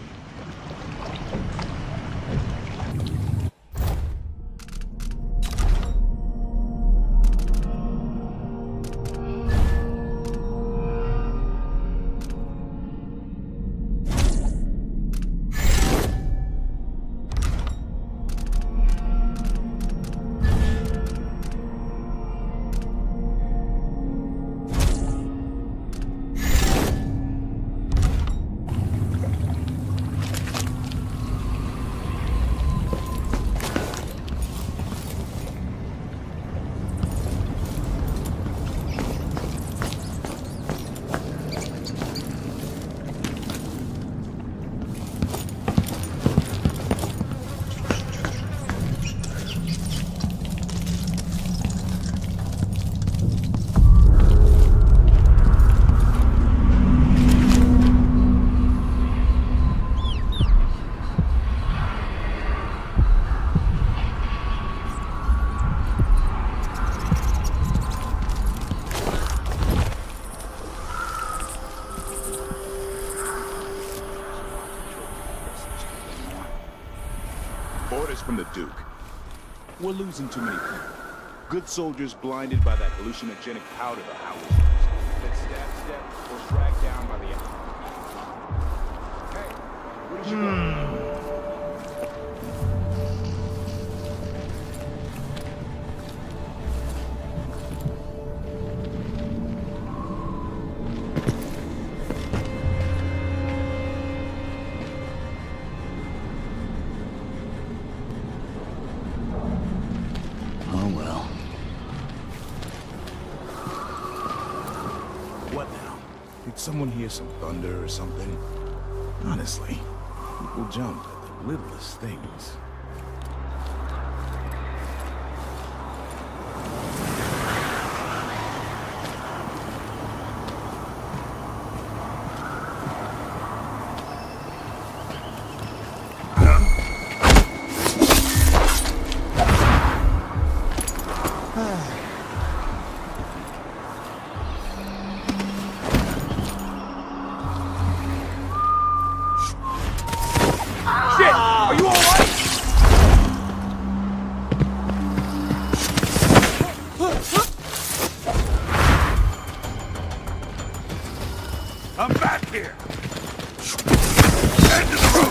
Orders from the Duke. We're losing too many people. Good soldiers blinded by that hallucinogenic powder the Howlers use. Then stab or dragged down by the... Hey, where did you go? someone hear some thunder or something? Honestly, people jump at the littlest things. I'm back here! End of the road!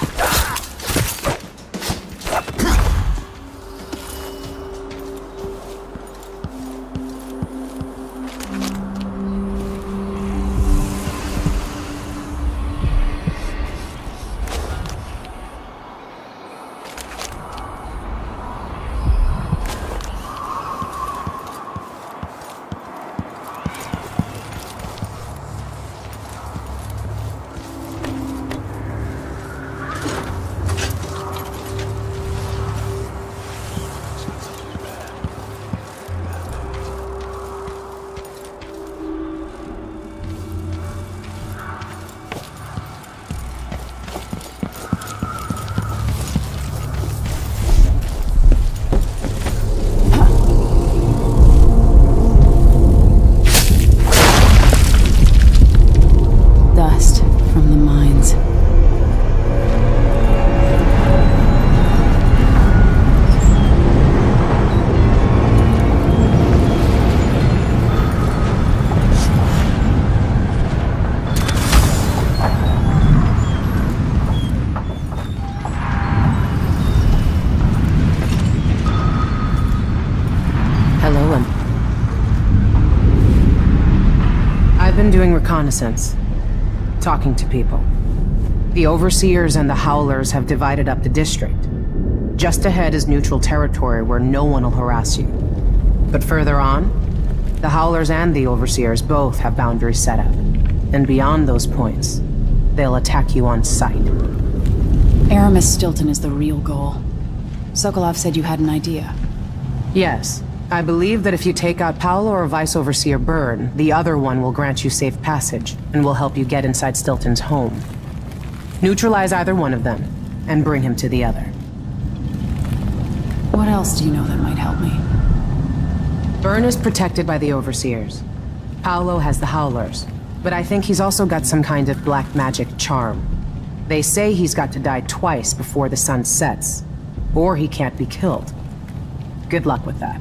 Doing reconnaissance. Talking to people. The Overseers and the Howlers have divided up the district. Just ahead is neutral territory where no one will harass you. But further on, the Howlers and the Overseers both have boundaries set up. And beyond those points, they'll attack you on sight. Aramis Stilton is the real goal. Sokolov said you had an idea. Yes. I believe that if you take out Paolo or Vice Overseer Byrne, the other one will grant you safe passage, and will help you get inside Stilton's home. Neutralize either one of them, and bring him to the other. What else do you know that might help me? Byrne is protected by the Overseers. Paolo has the Howlers, but I think he's also got some kind of black magic charm. They say he's got to die twice before the sun sets, or he can't be killed. Good luck with that.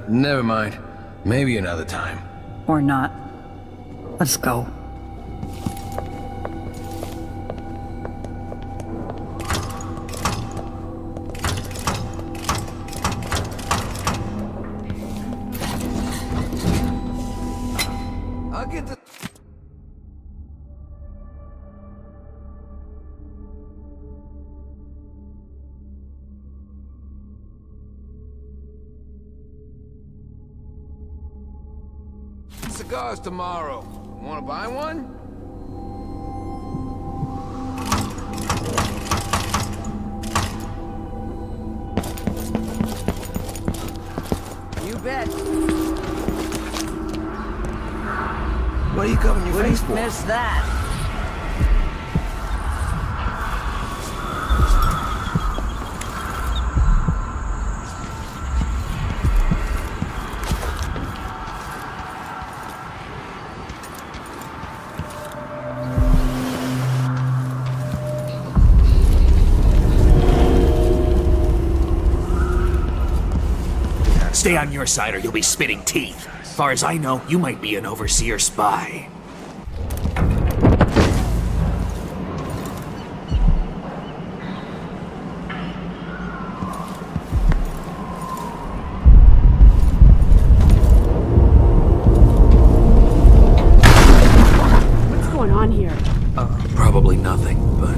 Never mind. Maybe another time. Or not. Let's go. I'll get the... Cigars tomorrow. Wanna buy one? You bet. What are you covering your face for? Miss that. Stay on your side or you'll be spitting teeth. As far as I know, you might be an overseer spy. What's going on here? Probably nothing, but...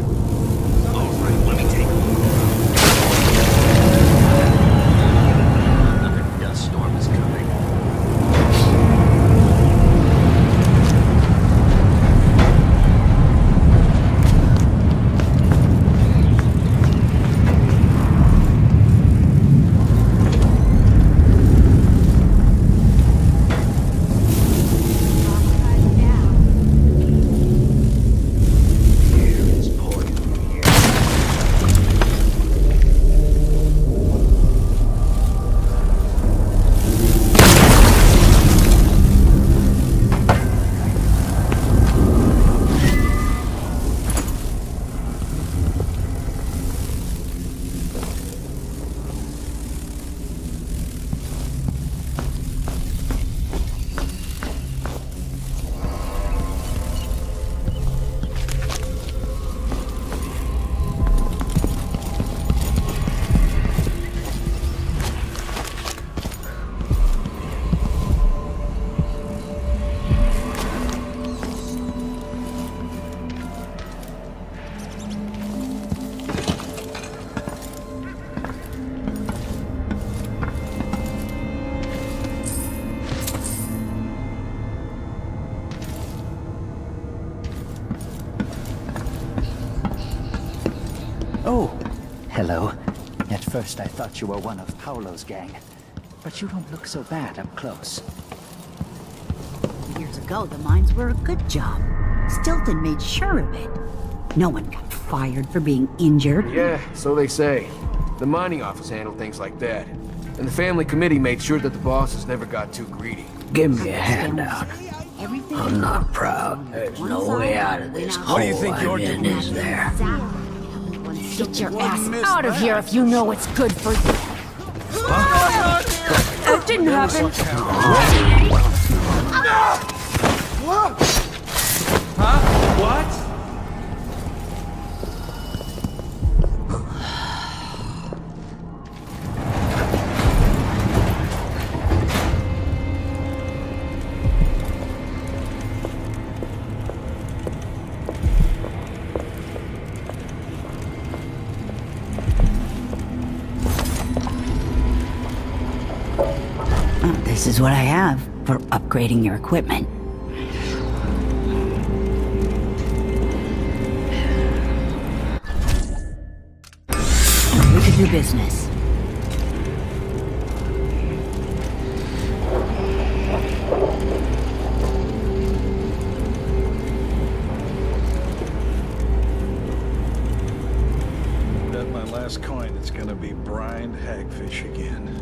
Alright, let me take a look. Another dust storm is coming. Oh, hello. At first I thought you were one of Paolo's gang, but you don't look so bad up close. Years ago, the mines were a good job. Stilton made sure of it. No one got fired for being injured. Yeah, so they say. The mining office handled things like that. And the family committee made sure that the bosses never got too greedy. Give me a handout. I'm not proud. There's no way out of this hole I'm in, is there? Get your ass out of here if you know what's good for you. That didn't happen. Huh? What? This is what I have for upgrading your equipment. We could do business. Bet my last coin it's gonna be brined hagfish again.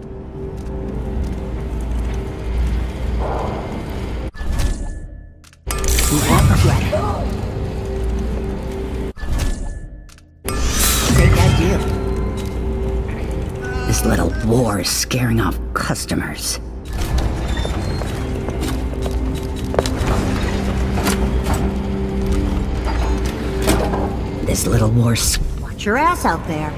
You won't regret it. Great idea. This little war is scaring off customers. This little war. Watch your ass out there.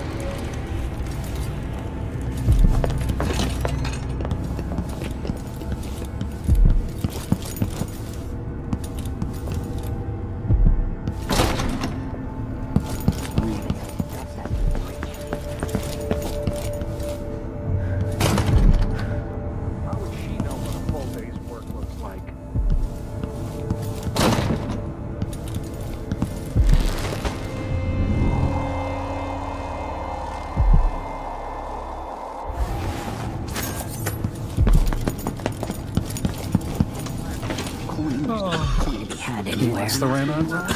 What's the rent on that?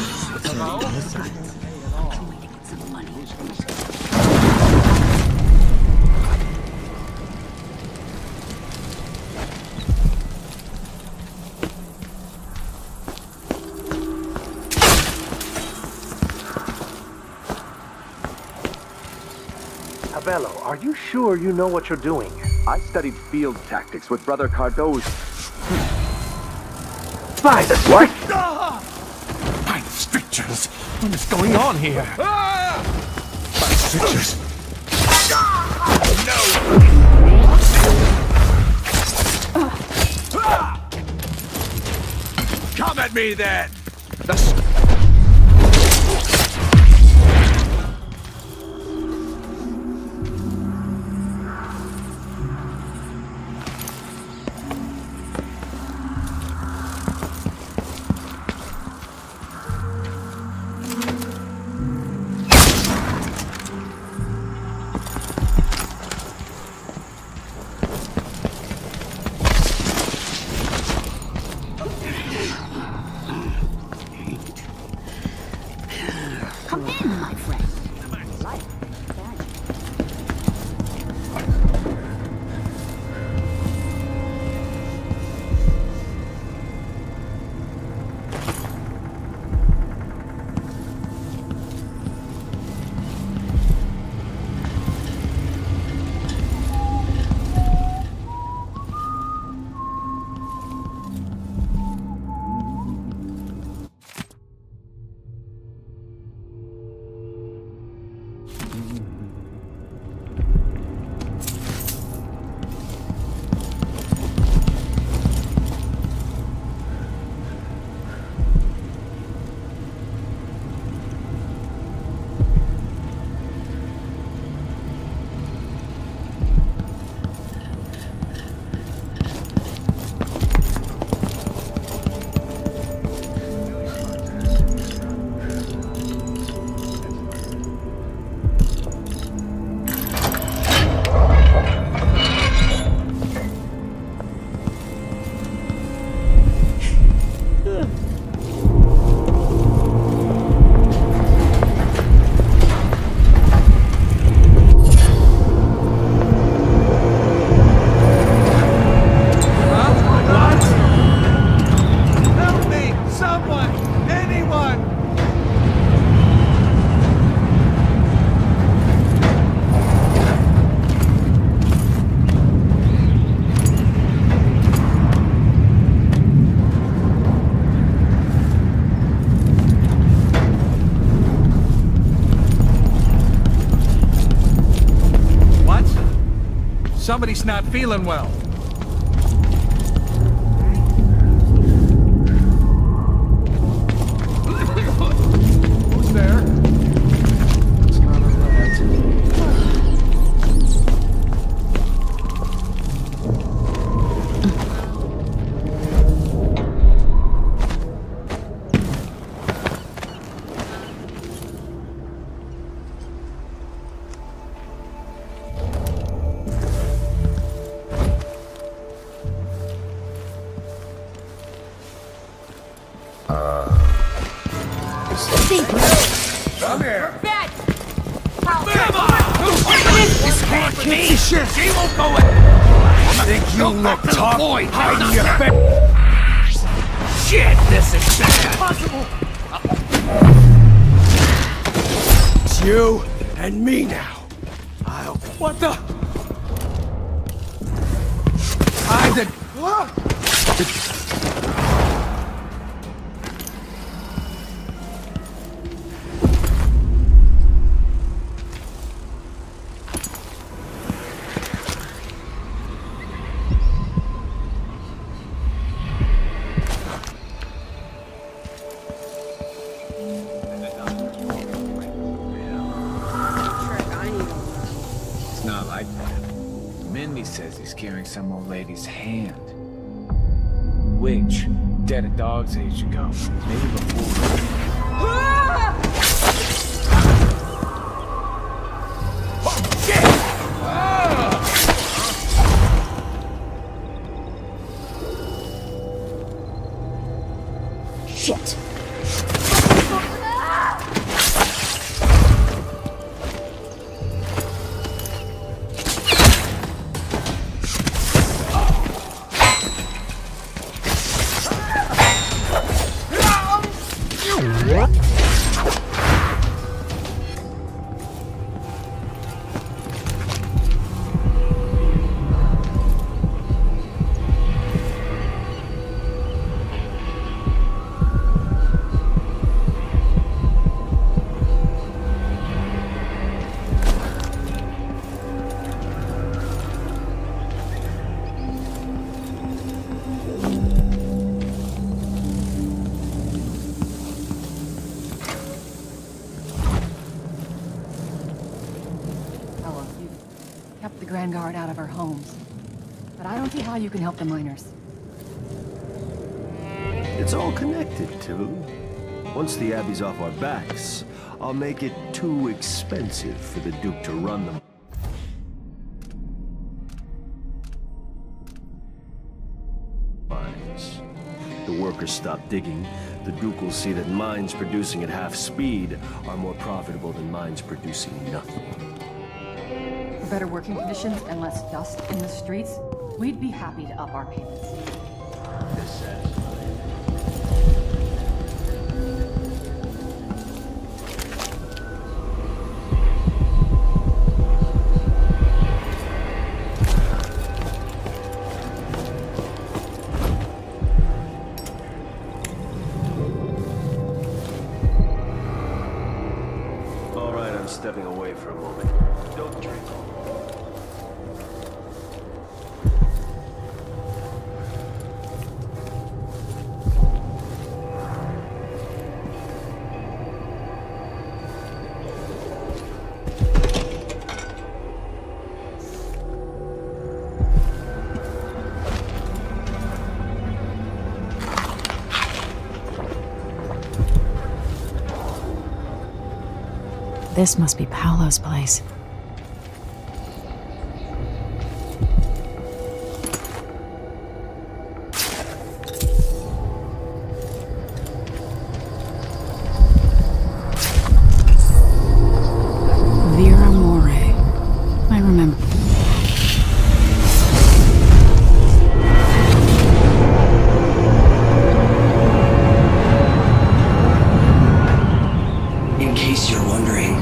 Abello, are you sure you know what you're doing? I studied field tactics with Brother Cardozo. By the what? By the strictures! What is going on here? By the strictures! Come at me then! Come in, my friend. Somebody's not feeling well. Who's there? It's not a rat. Come here. Bed! Come on! This can't be! Shit! She won't go in! I think you look tough hiding your bed. Shit! This is bad! Possible! It's you and me now. What the? I did. It's not like that. Mindy says he's carrying some old lady's hand. Which? Dead a dog's age ago. Maybe before. Shit. Grand Guard out of our homes. But I don't see how you can help the miners. It's all connected, too. Once the Abbey's off our backs, I'll make it too expensive for the Duke to run them. Mines. The workers stop digging. The Duke will see that mines producing at half speed are more profitable than mines producing nothing. For better working conditions and less dust in the streets, we'd be happy to up our payments. This satisfies. Stepping away for a moment. Don't drink. This must be Paolo's place. Vera More. I remember. In case you're wondering,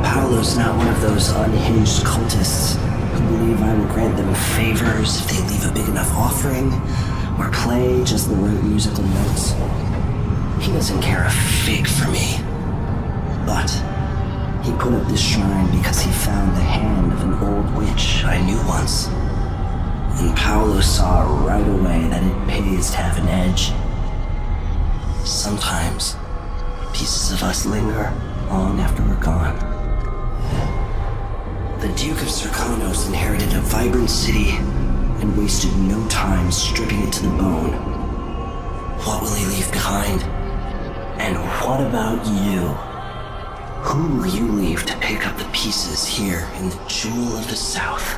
Paolo's not one of those unhinged cultists who believe I will grant them favors if they leave a big enough offering or play just the right musical notes. He doesn't care a fig for me. But he put up this shrine because he found the hand of an old witch I knew once. And Paolo saw right away that it pays to have an edge. Sometimes pieces of us linger long after we're gone. The Duke of Serkonos inherited a vibrant city and wasted no time stripping it to the bone. What will he leave behind? And what about you? Who will you leave to pick up the pieces here in the Jewel of the South?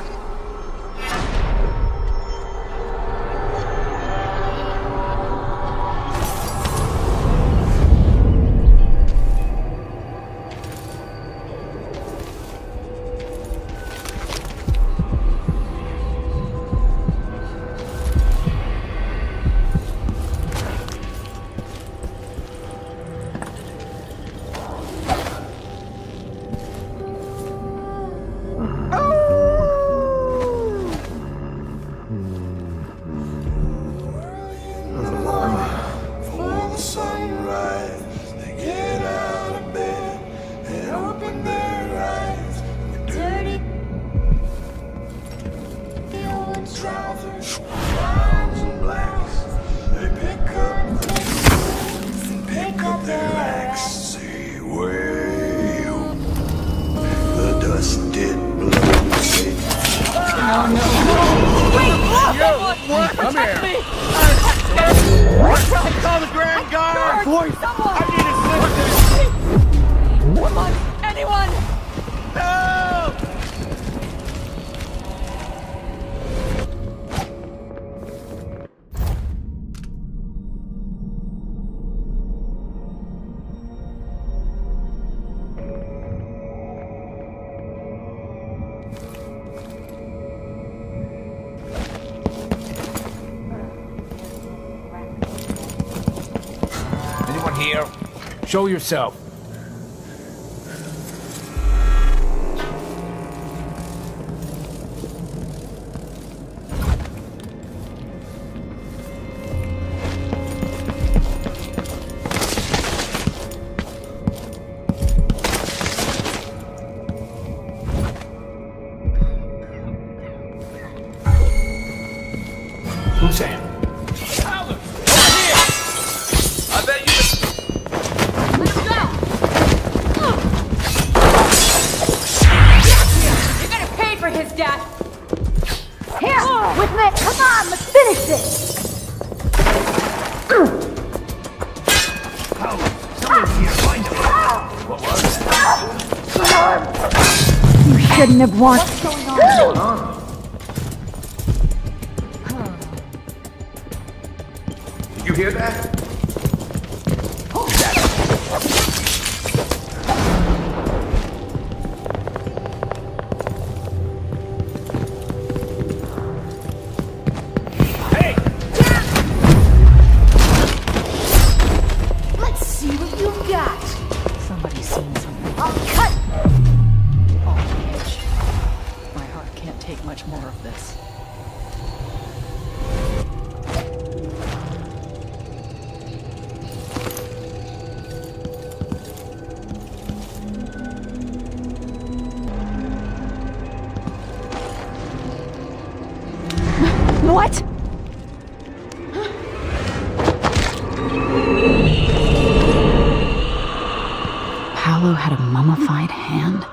Call the Grand Guard! Boys, someone! I need assistance! Come on, anyone! No! Anyone here? Show yourself. Who's that? Tyler! Over here! I bet you... Let's go! You shouldn't have wanted. What's going on? Did you hear that? Let's see what you've got. Somebody's seen something. I'll cut. On the edge. My heart can't take much more of this. What? Paolo had a mummified hand?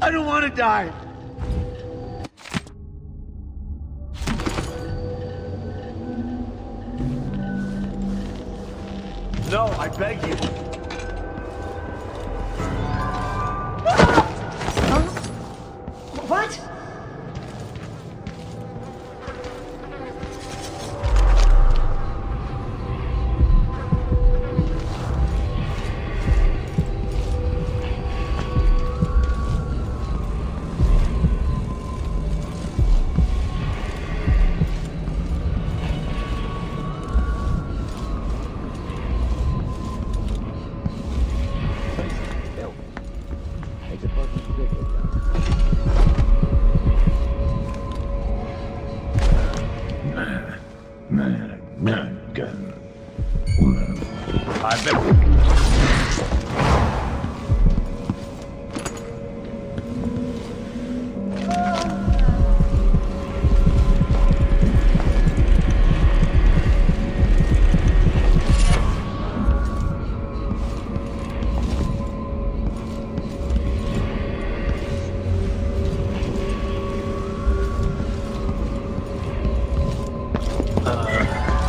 I don't want to die. No, I beg you. What?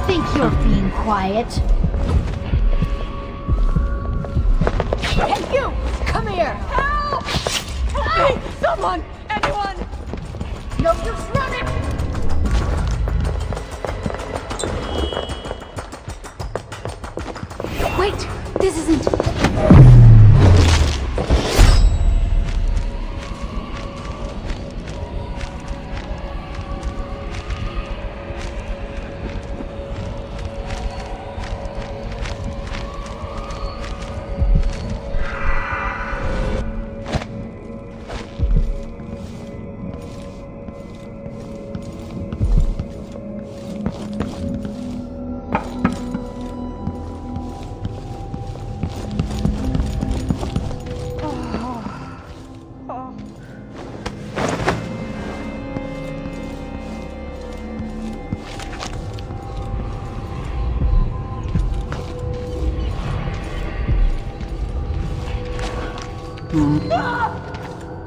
Think you're being quiet? Hey, you! Come here! Help! Hey, someone! Anyone! No use running! Wait! This isn't...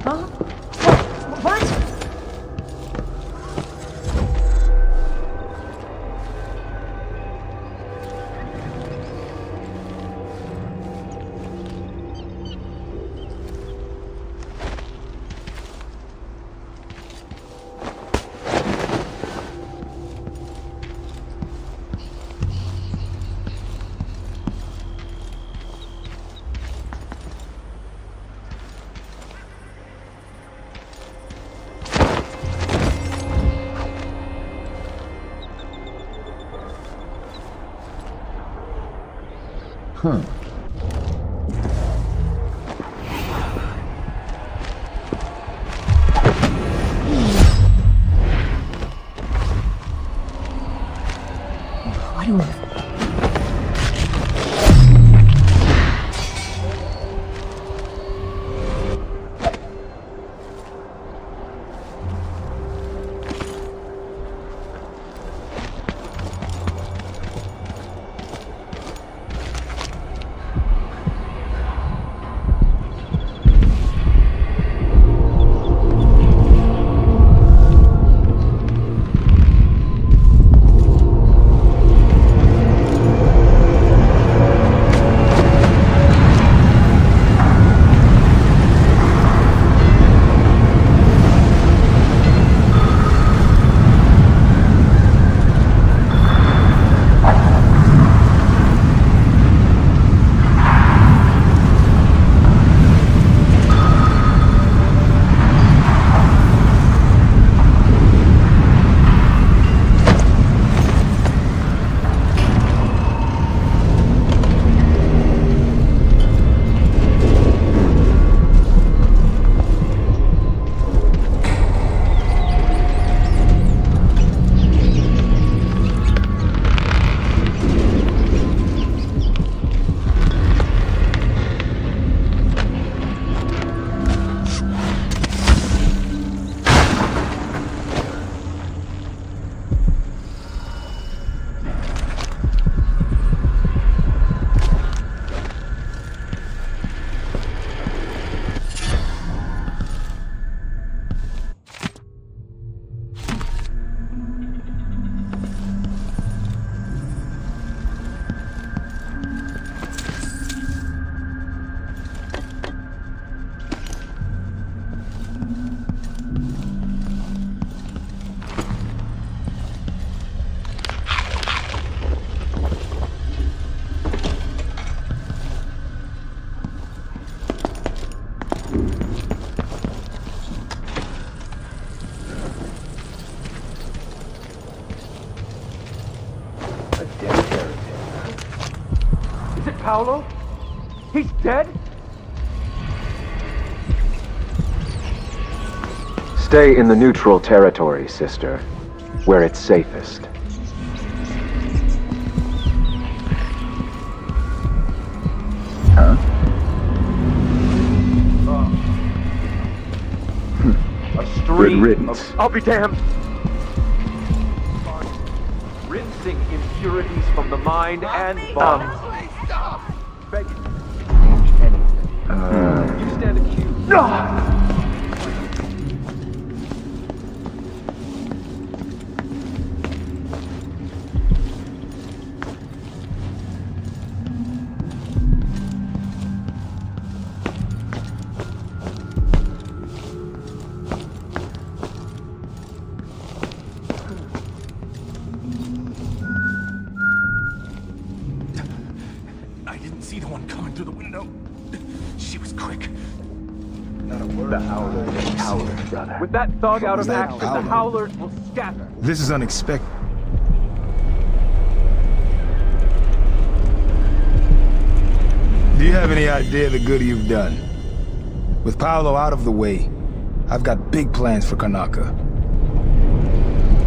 Huh? What? Huh. Why do I... Paolo? He's dead? Stay in the neutral territory, sister, where it's safest. Huh? A stream Good riddance. I'll be damned. Rinsing impurities from the mind and body. Stop! Beg you. Change anything. You stand accused. No! With that thug out of action, the Howlers will scatter. This is unexpected. Do you have any idea the good you've done? With Paolo out of the way, I've got big plans for Karnaca.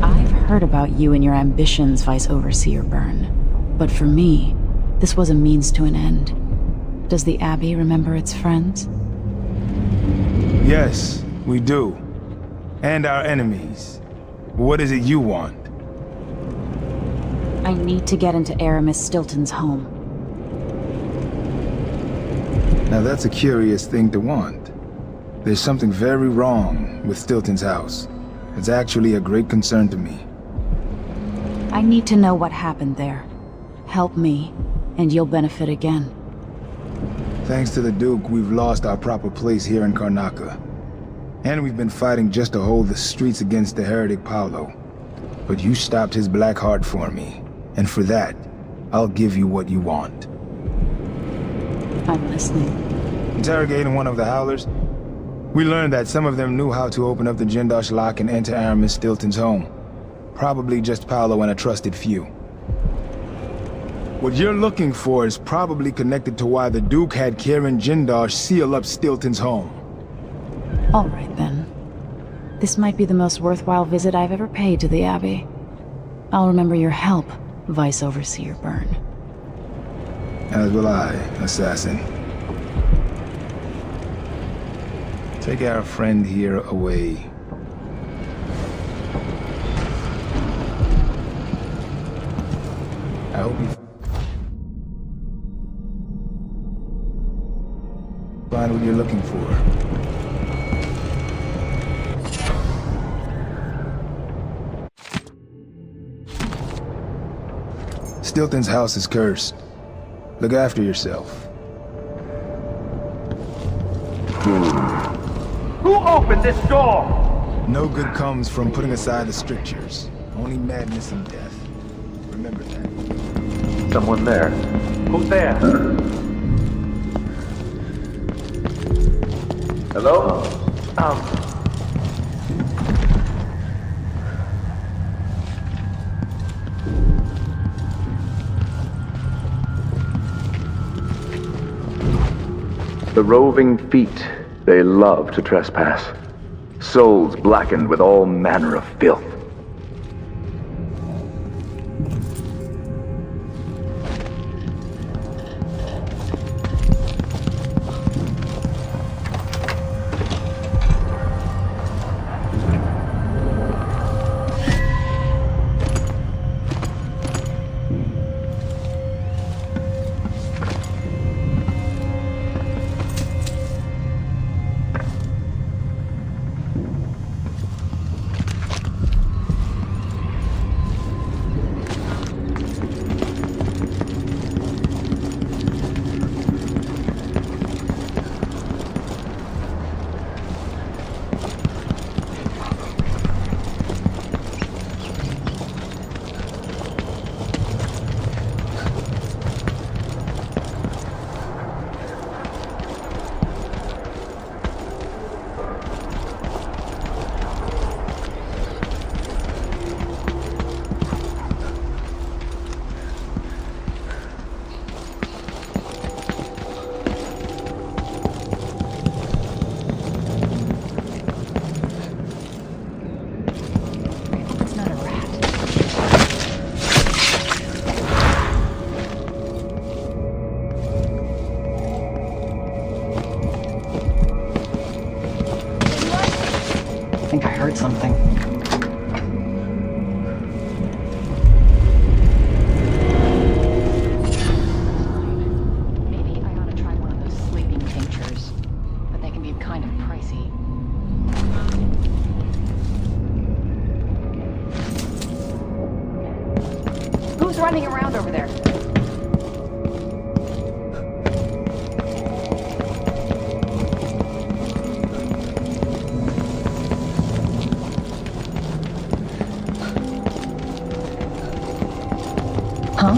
I've heard about you and your ambitions, Vice Overseer Byrne. But for me, this was a means to an end. Does the Abbey remember its friends? Yes, we do. And our enemies. What is it you want? I need to get into Aramis Stilton's home. Now that's a curious thing to want. There's something very wrong with Stilton's house. It's actually a great concern to me. I need to know what happened there. Help me, and you'll benefit again. Thanks to the Duke, we've lost our proper place here in Karnaca. And we've been fighting just to hold the streets against the heretic Paolo. But you stopped his black heart for me. And for that, I'll give you what you want. I'm listening. Interrogating one of the Howlers, we learned that some of them knew how to open up the Jindosh lock and enter Aramis Stilton's home. Probably just Paolo and a trusted few. What you're looking for is probably connected to why the Duke had Kieran Jindar seal up Stilton's home. All right, then. This might be the most worthwhile visit I've ever paid to the Abbey. I'll remember your help, Vice Overseer Byrne. As will I, assassin. Take our friend here away. I hope you find what you're looking for. Stilton's house is cursed. Look after yourself. Who opened this door? No good comes from putting aside the strictures. Only madness and death. Remember that. Someone there. Who's there? Hello? The roving feet, they love to trespass. Souls blackened with all manner of filth. I think I heard something. Maybe I ought to try one of those sleeping tinctures, but they can be kind of pricey. Who's running around over there? Huh?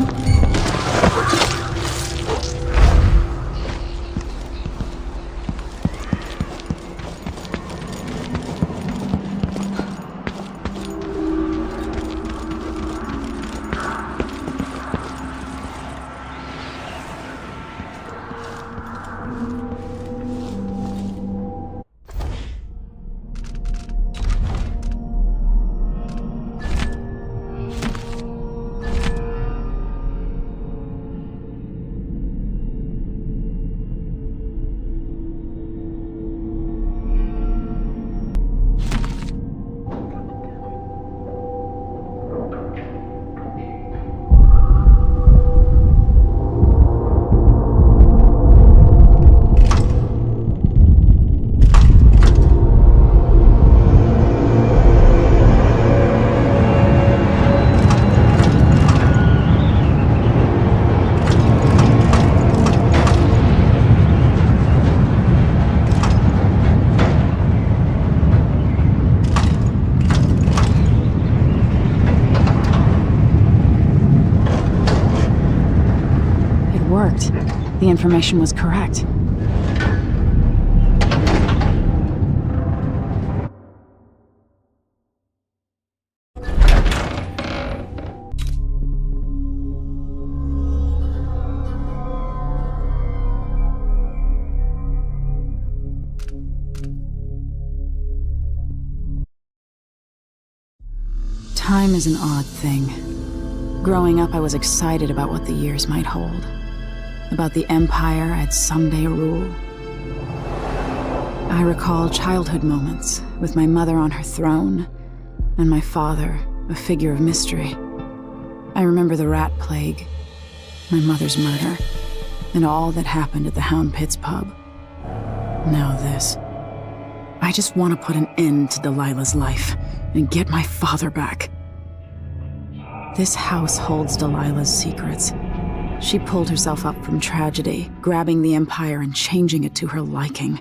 The information was correct. Time is an odd thing. Growing up, I was excited about what the years might hold. About the empire I'd someday rule. I recall childhood moments, with my mother on her throne, and my father, a figure of mystery. I remember the rat plague, my mother's murder, and all that happened at the Hound Pits pub. Now this. I just want to put an end to Delilah's life, and get my father back. This house holds Delilah's secrets. She pulled herself up from tragedy, grabbing the Empire and changing it to her liking.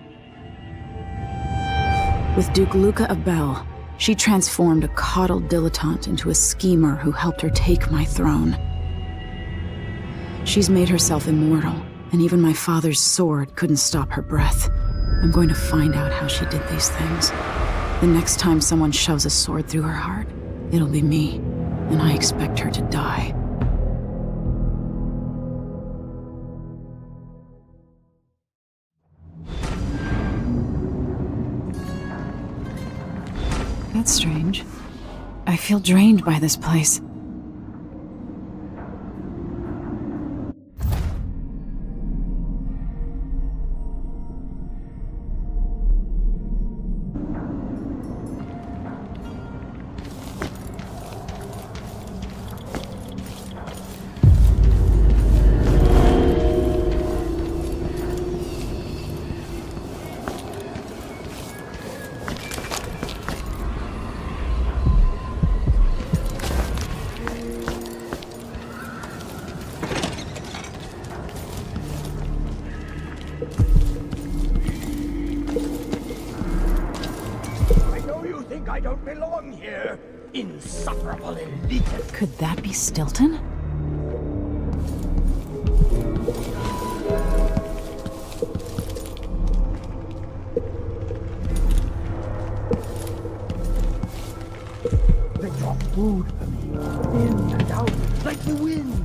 With Duke Luca of Bell, she transformed a coddled dilettante into a schemer who helped her take my throne. She's made herself immortal, and even my father's sword couldn't stop her breath. I'm going to find out how she did these things. The next time someone shoves a sword through her heart, it'll be me, and I expect her to die. That's strange. I feel drained by this place. Could that be Stilton? They drop food for me, in and out, like the wind.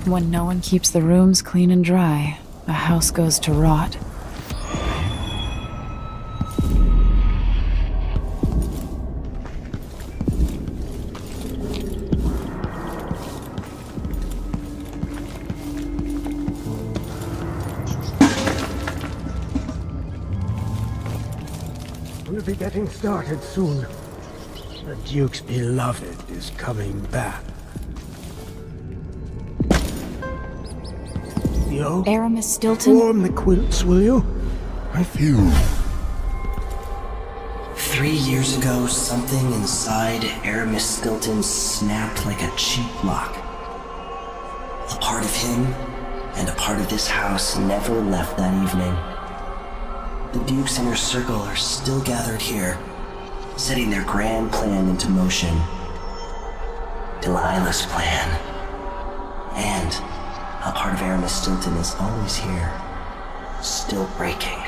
When no one keeps the rooms clean and dry, a house goes to rot. We'll be getting started soon. The Duke's beloved is coming back. Yo, Aramis Stilton? Warm the quilts, will you? I feel... 3 years ago, something inside Aramis Stilton snapped like a cheap lock. A part of him and a part of this house never left that evening. The Duke's inner circle are still gathered here, setting their grand plan into motion. Delilah's plan. And a part of Aramis Stilton is always here, still breaking.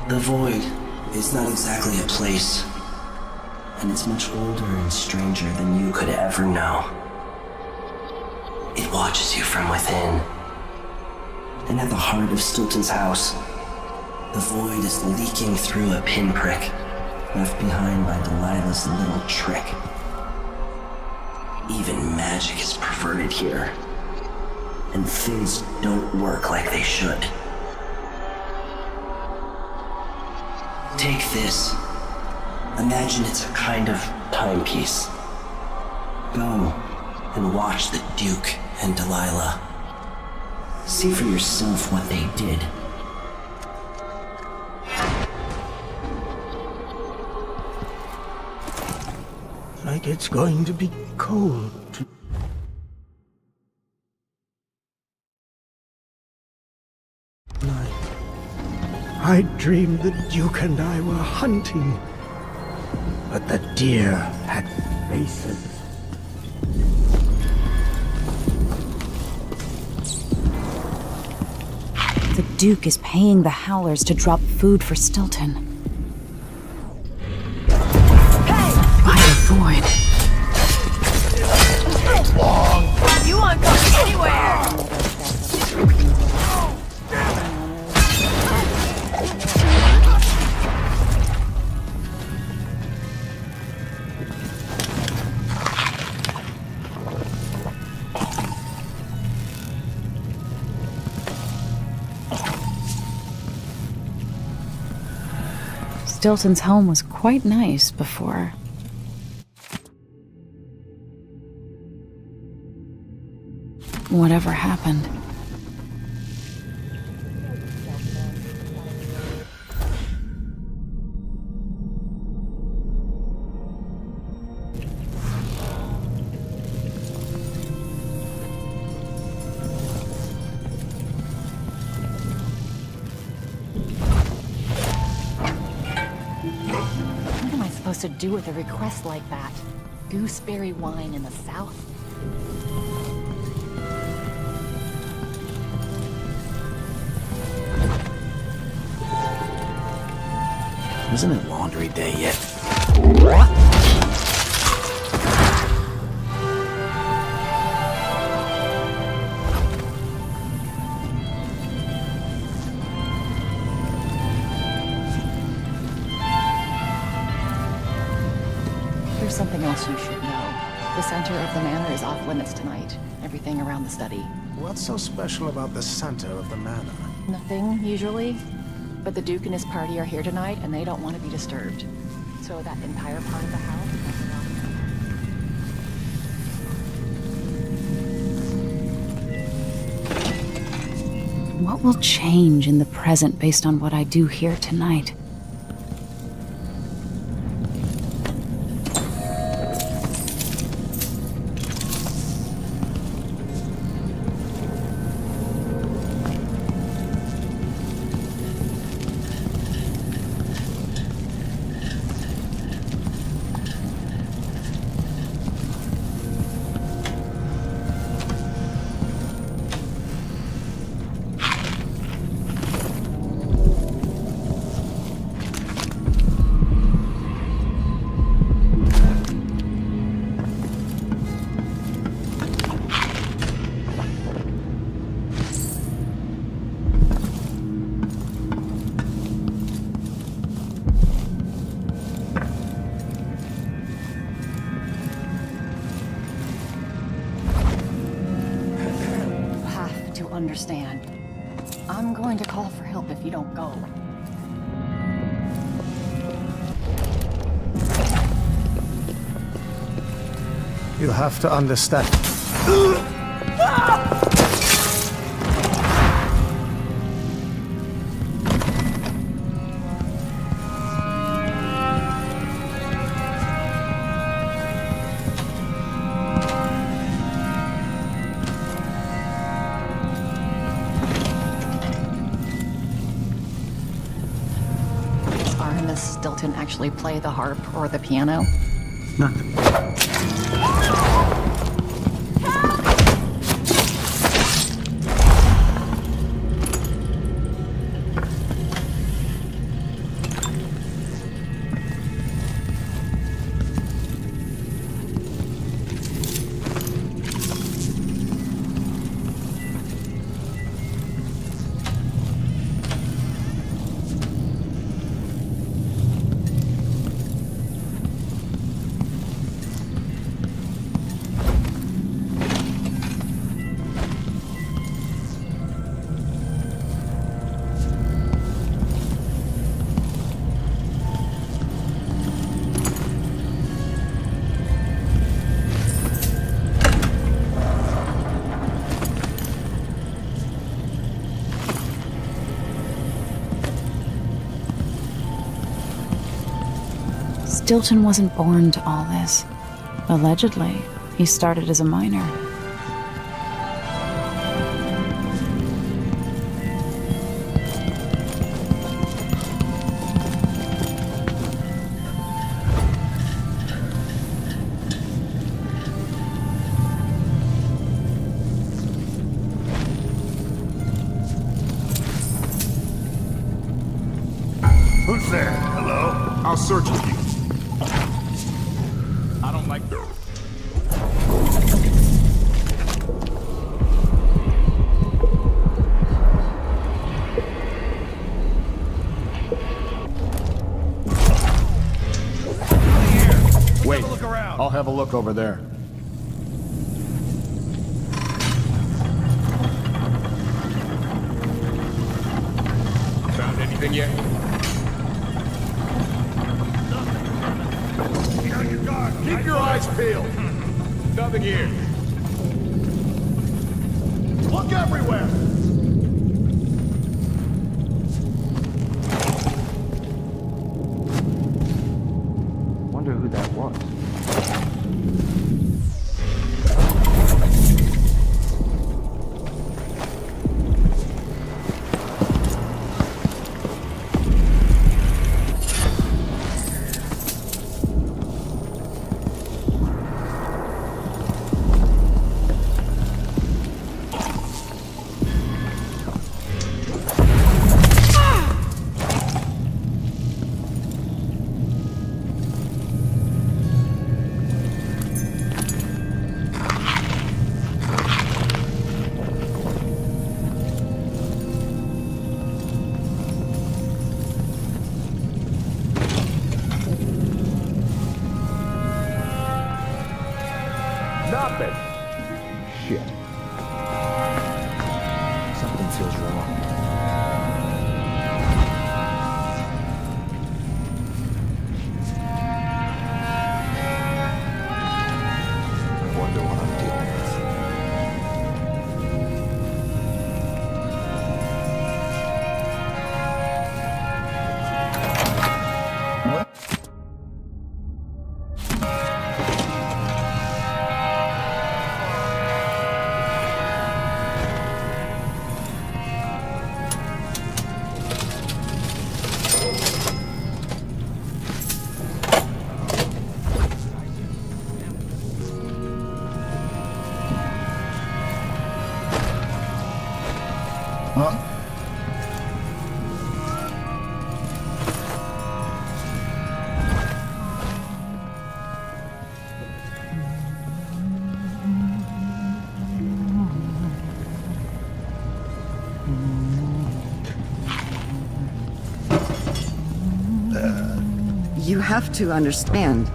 The Void is not exactly a place, and it's much older and stranger than you could ever know. It watches you from within. And at the heart of Stilton's house, the Void is leaking through a pinprick left behind by Delilah's little trick. Even magic is perverted here, and things don't work like they should. Take this. Imagine it's a kind of timepiece. Go and watch the Duke and Delilah. See for yourself what they did. Like it's going to be cold. I dreamed the Duke and I were hunting, but the deer had faces. The Duke is paying the Howlers to drop food for Stilton. Stilton's home was quite nice before. Whatever happened. What am I supposed to do with a request like that? Gooseberry wine in the South? Isn't it laundry day yet? There's something else you should know. The center of the manor is off limits tonight. Everything around the study. What's so special about the center of the manor? Nothing, usually. But the Duke and his party are here tonight, and they don't want to be disturbed. So that entire part of the house... What will change in the present based on what I do here tonight? Understand. I'm going to call for help if you don't go. You have to understand. Stilton actually play the harp or the piano? Nothing. Stilton wasn't born to all this. Allegedly, he started as a miner. Who's there? Hello? I'll search with you. I don't like those. Wait, I'll have a look over there. Found anything yet? Keep your eyes peeled. Nothing here. Look everywhere! Wonder who that was. Nothing. Shit. Something feels wrong. I wonder what I'm dealing You have to understand.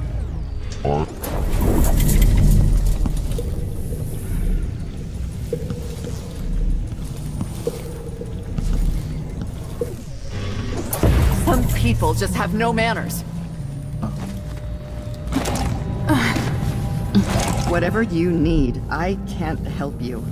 Some people just have no manners. Whatever you need, I can't help you.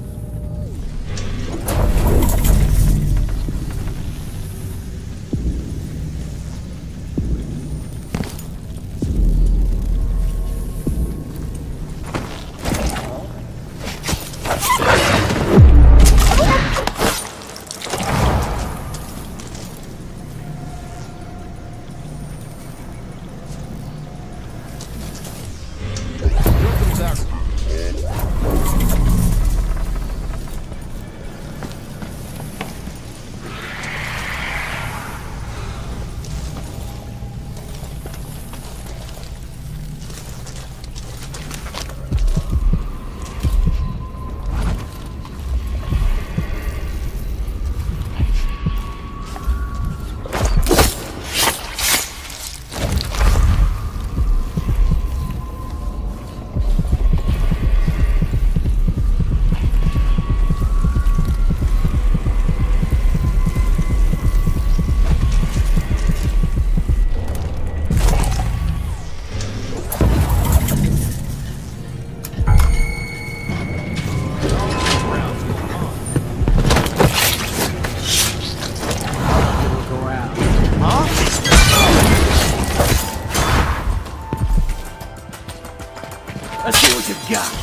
Let's see what you got.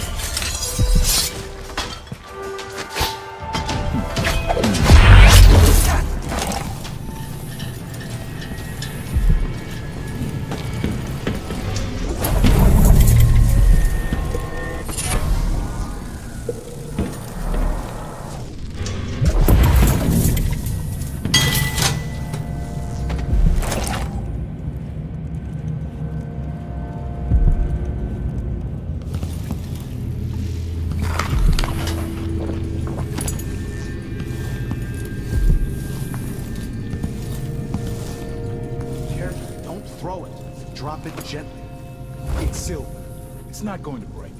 Throw it. Drop it gently. It's silver. It's not going to break.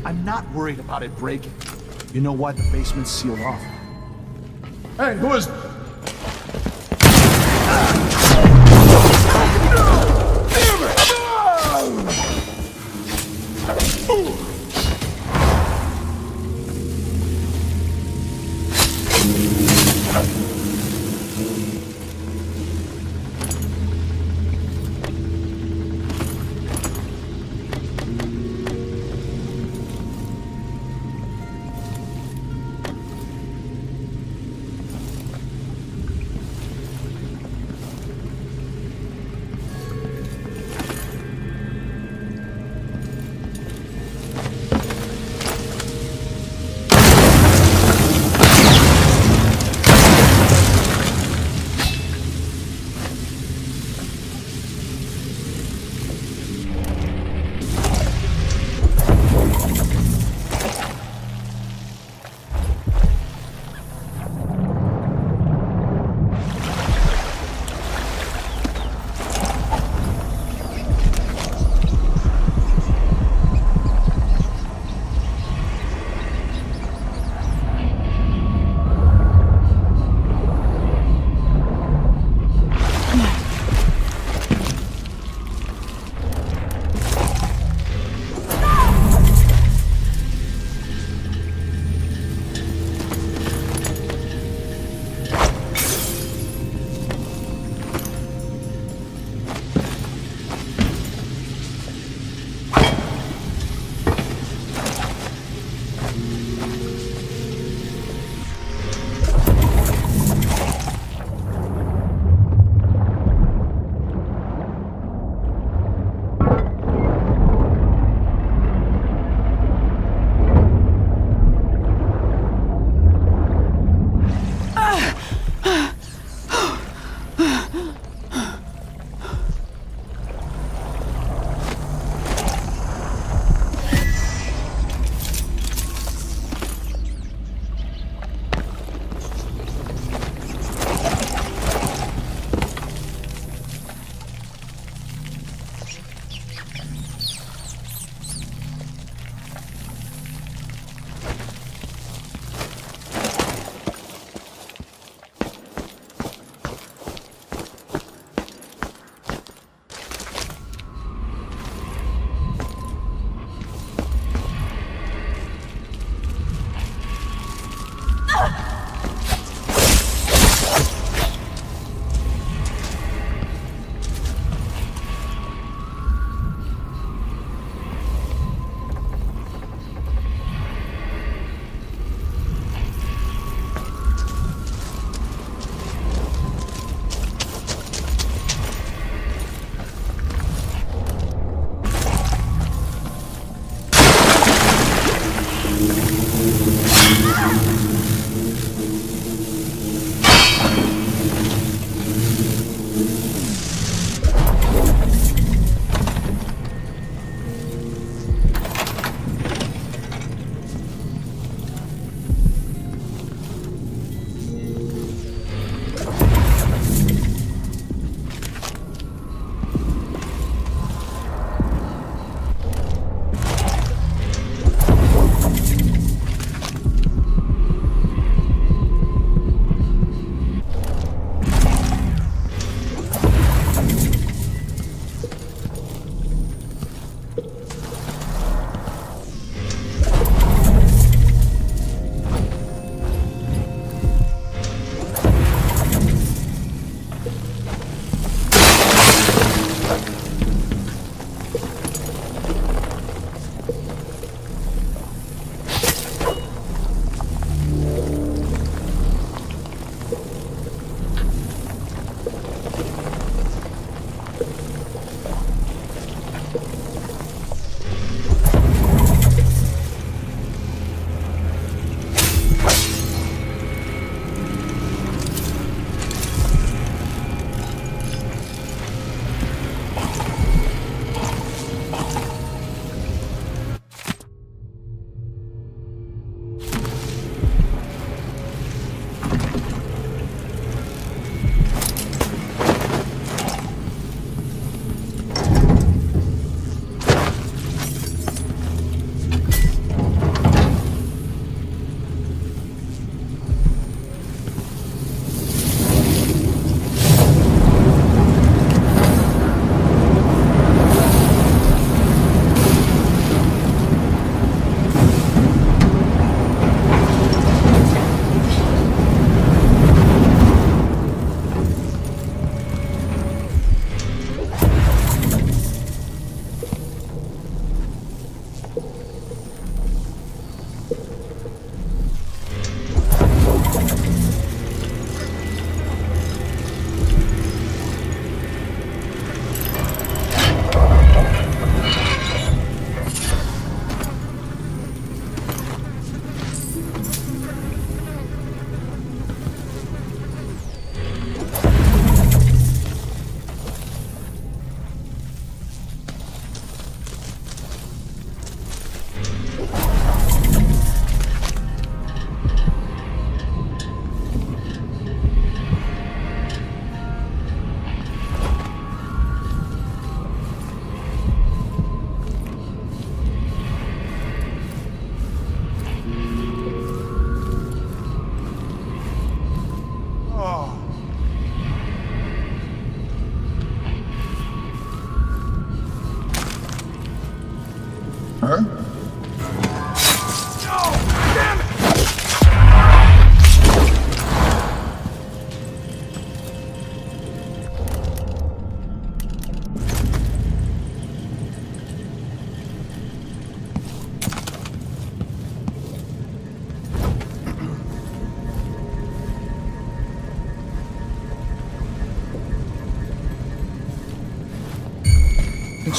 I'm not worried about it breaking. You know why the basement's sealed off? Hey, who is...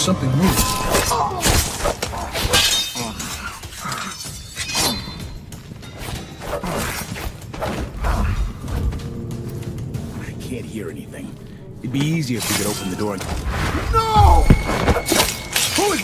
something moved. I can't hear anything. It'd be easier if we could open the door and... No! Who is...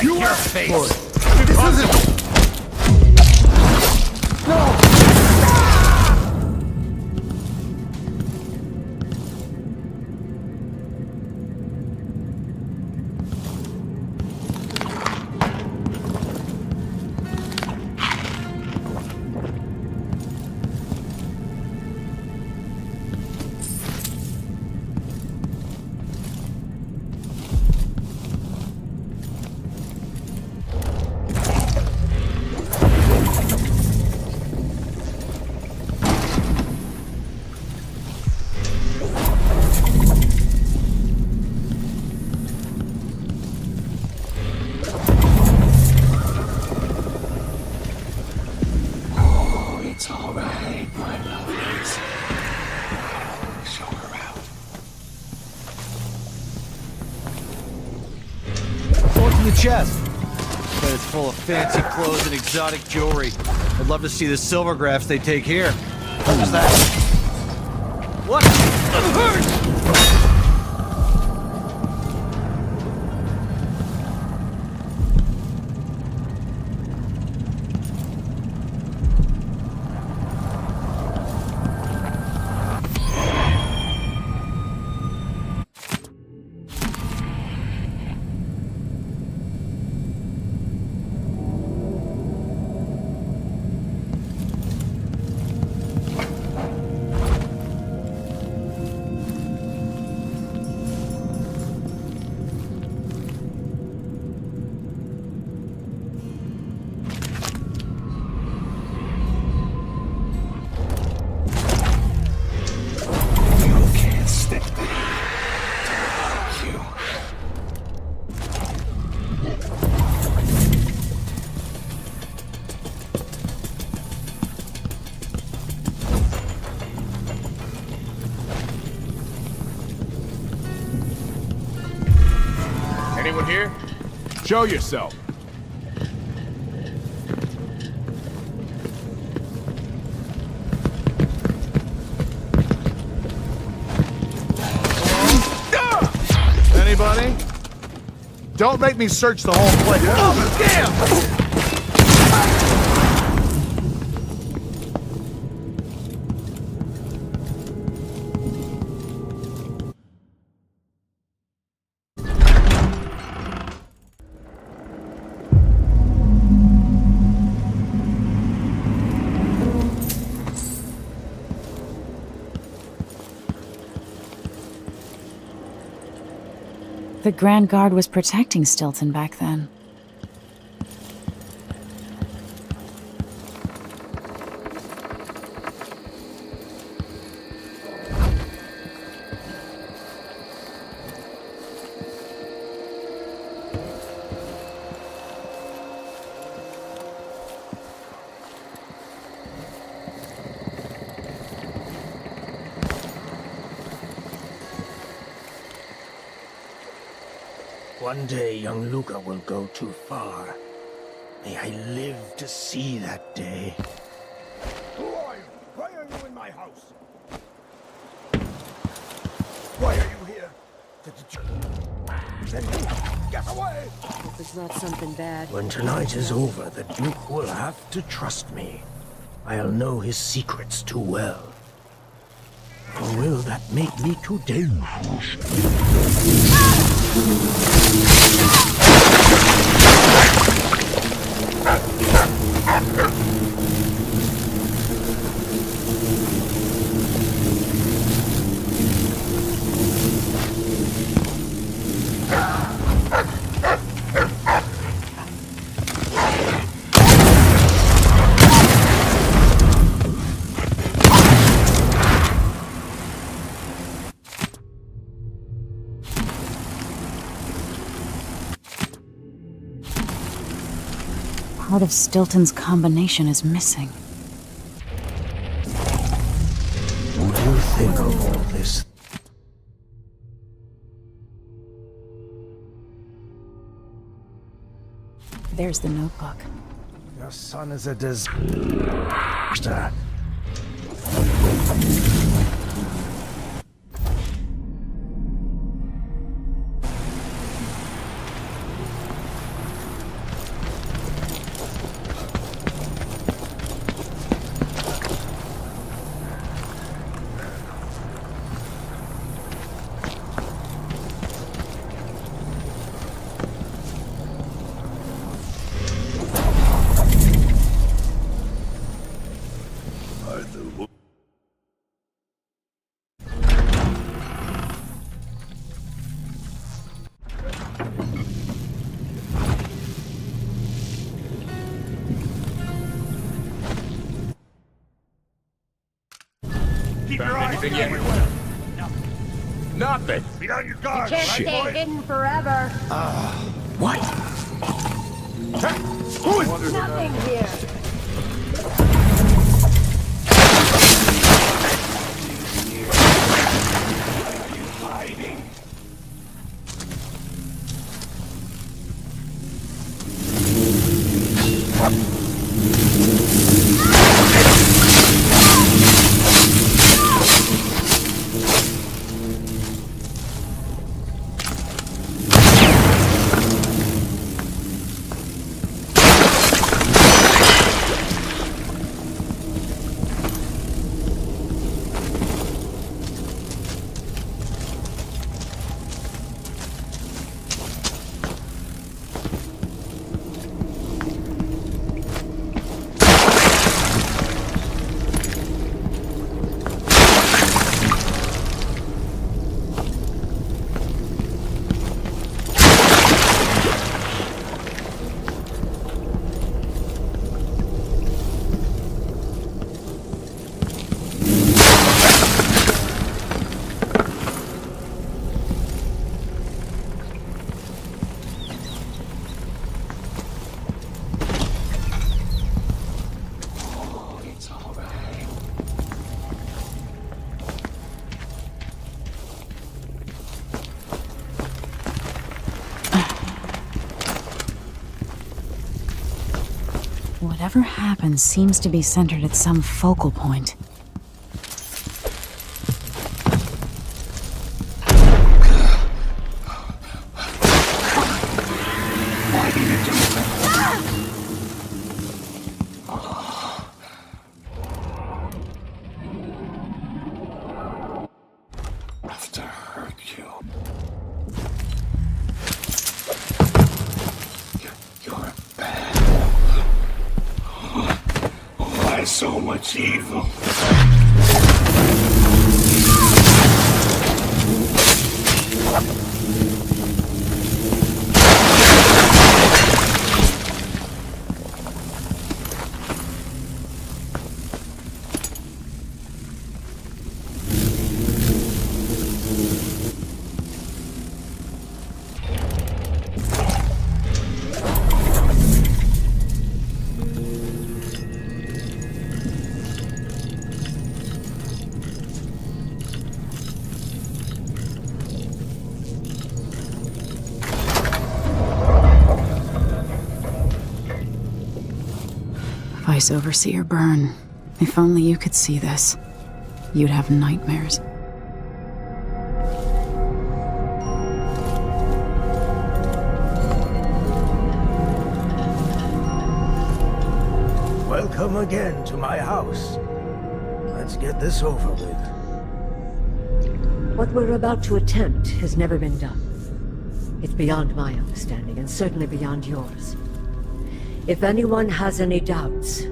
Your face! This isn't... No! Chest. But it's full of fancy clothes and exotic jewelry. I'd love to see the silver grafts they take here. What was that? What? Anyone here? Show yourself. Anybody? Don't make me search the whole place. Oh, damn! The Grand Guard was protecting Stilton back then. One day, young Luca will go too far. May I live to see that day. Who are you? Why are you in my house? Why are you here? Did you... Get away! Hope it's not something bad. When tonight is over, the Duke will have to trust me. I'll know his secrets too well. Or will that make me too dangerous? Part of Stilton's combination is missing. What do you think of all this? There's the notebook. Your son is a disaster. Everywhere. Nothing. Be on your guard. You can't stay hidden forever. What? Nothing here. Whatever happens seems to be centered at some focal point. So much evil. Vice Overseer Byrne. If only you could see this. You'd have nightmares. Welcome again to my house. Let's get this over with. What we're about to attempt has never been done. It's beyond my understanding, and certainly beyond yours. If anyone has any doubts,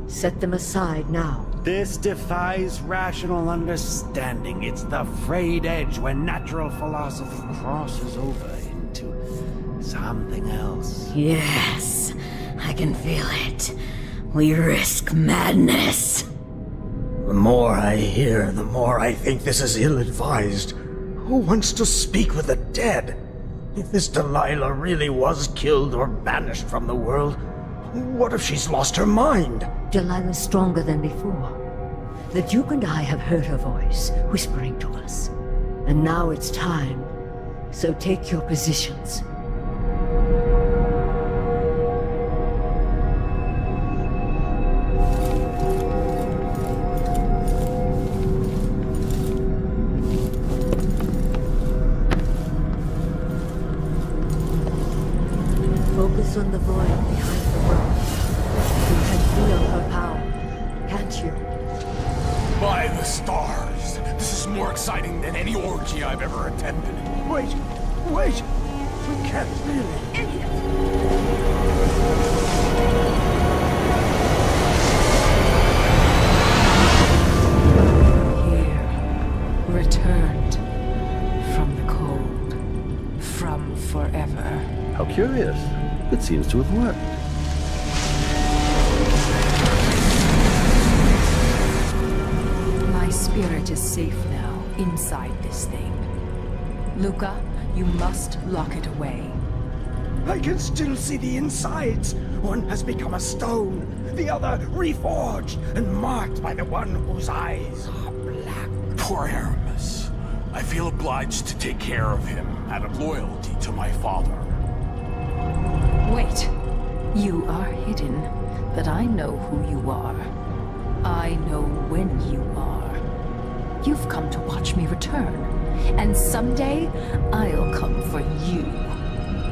set them aside now. This defies rational understanding. It's the frayed edge when natural philosophy crosses over into something else. Yes, I can feel it. We risk madness. The more I hear, the more I think this is ill-advised. Who wants to speak with the dead? If this Delilah really was killed or banished from the world, what if she's lost her mind? Delilah's stronger than before. The Duke and I have heard her voice, whispering to us. And now it's time. So take your positions. Focus on the void behind the world. You can feel her power, can't you? By the stars! This is more exciting than any orgy I've ever attended. Wait! We can't really... Idiot! Here, returned from the cold, from forever. How curious. It seems to have worked. My spirit is safe now, inside this thing. Luca, you must lock it away. I can still see the insides. One has become a stone, the other reforged and marked by the one whose eyes are black. Poor Aramis. I feel obliged to take care of him out of loyalty to my father. Wait. You are hidden, but I know who you are. I know when you are. You've come to watch me return, and someday I'll come for you.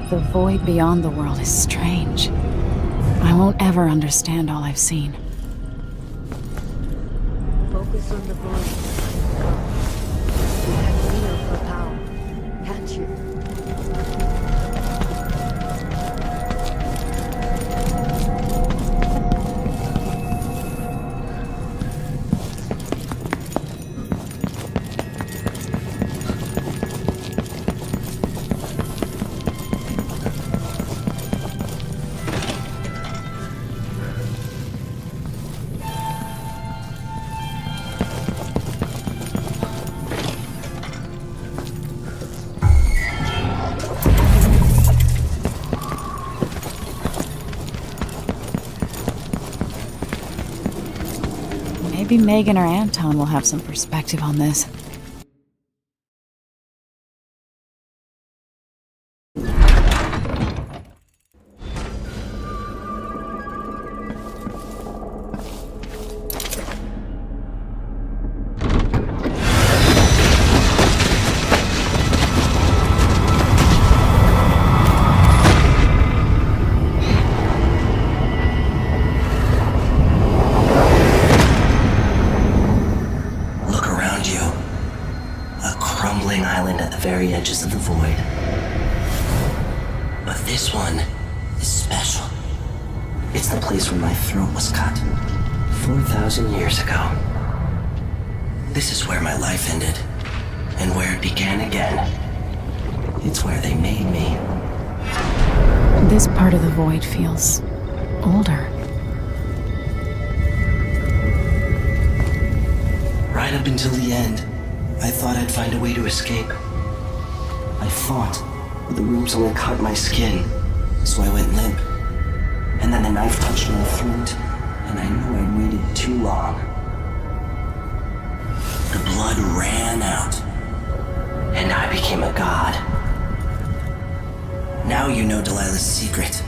The void beyond the world is strange. I won't ever understand all I've seen. Focus on the void. You can feel her power, can't you? Maybe Megan or Anton will have some perspective on this. Very edges of the void. But this one is special. It's the place where my throat was cut 4,000 years ago. This is where my life ended, and where it began again. It's where they made me. This part of the void feels older. Right up until the end, I thought I'd find a way to escape. I fought, but the roots only cut my skin, so I went limp. And then the knife touched my throat, and I knew I'd waited too long. The blood ran out, and I became a god. Now you know Delilah's secret.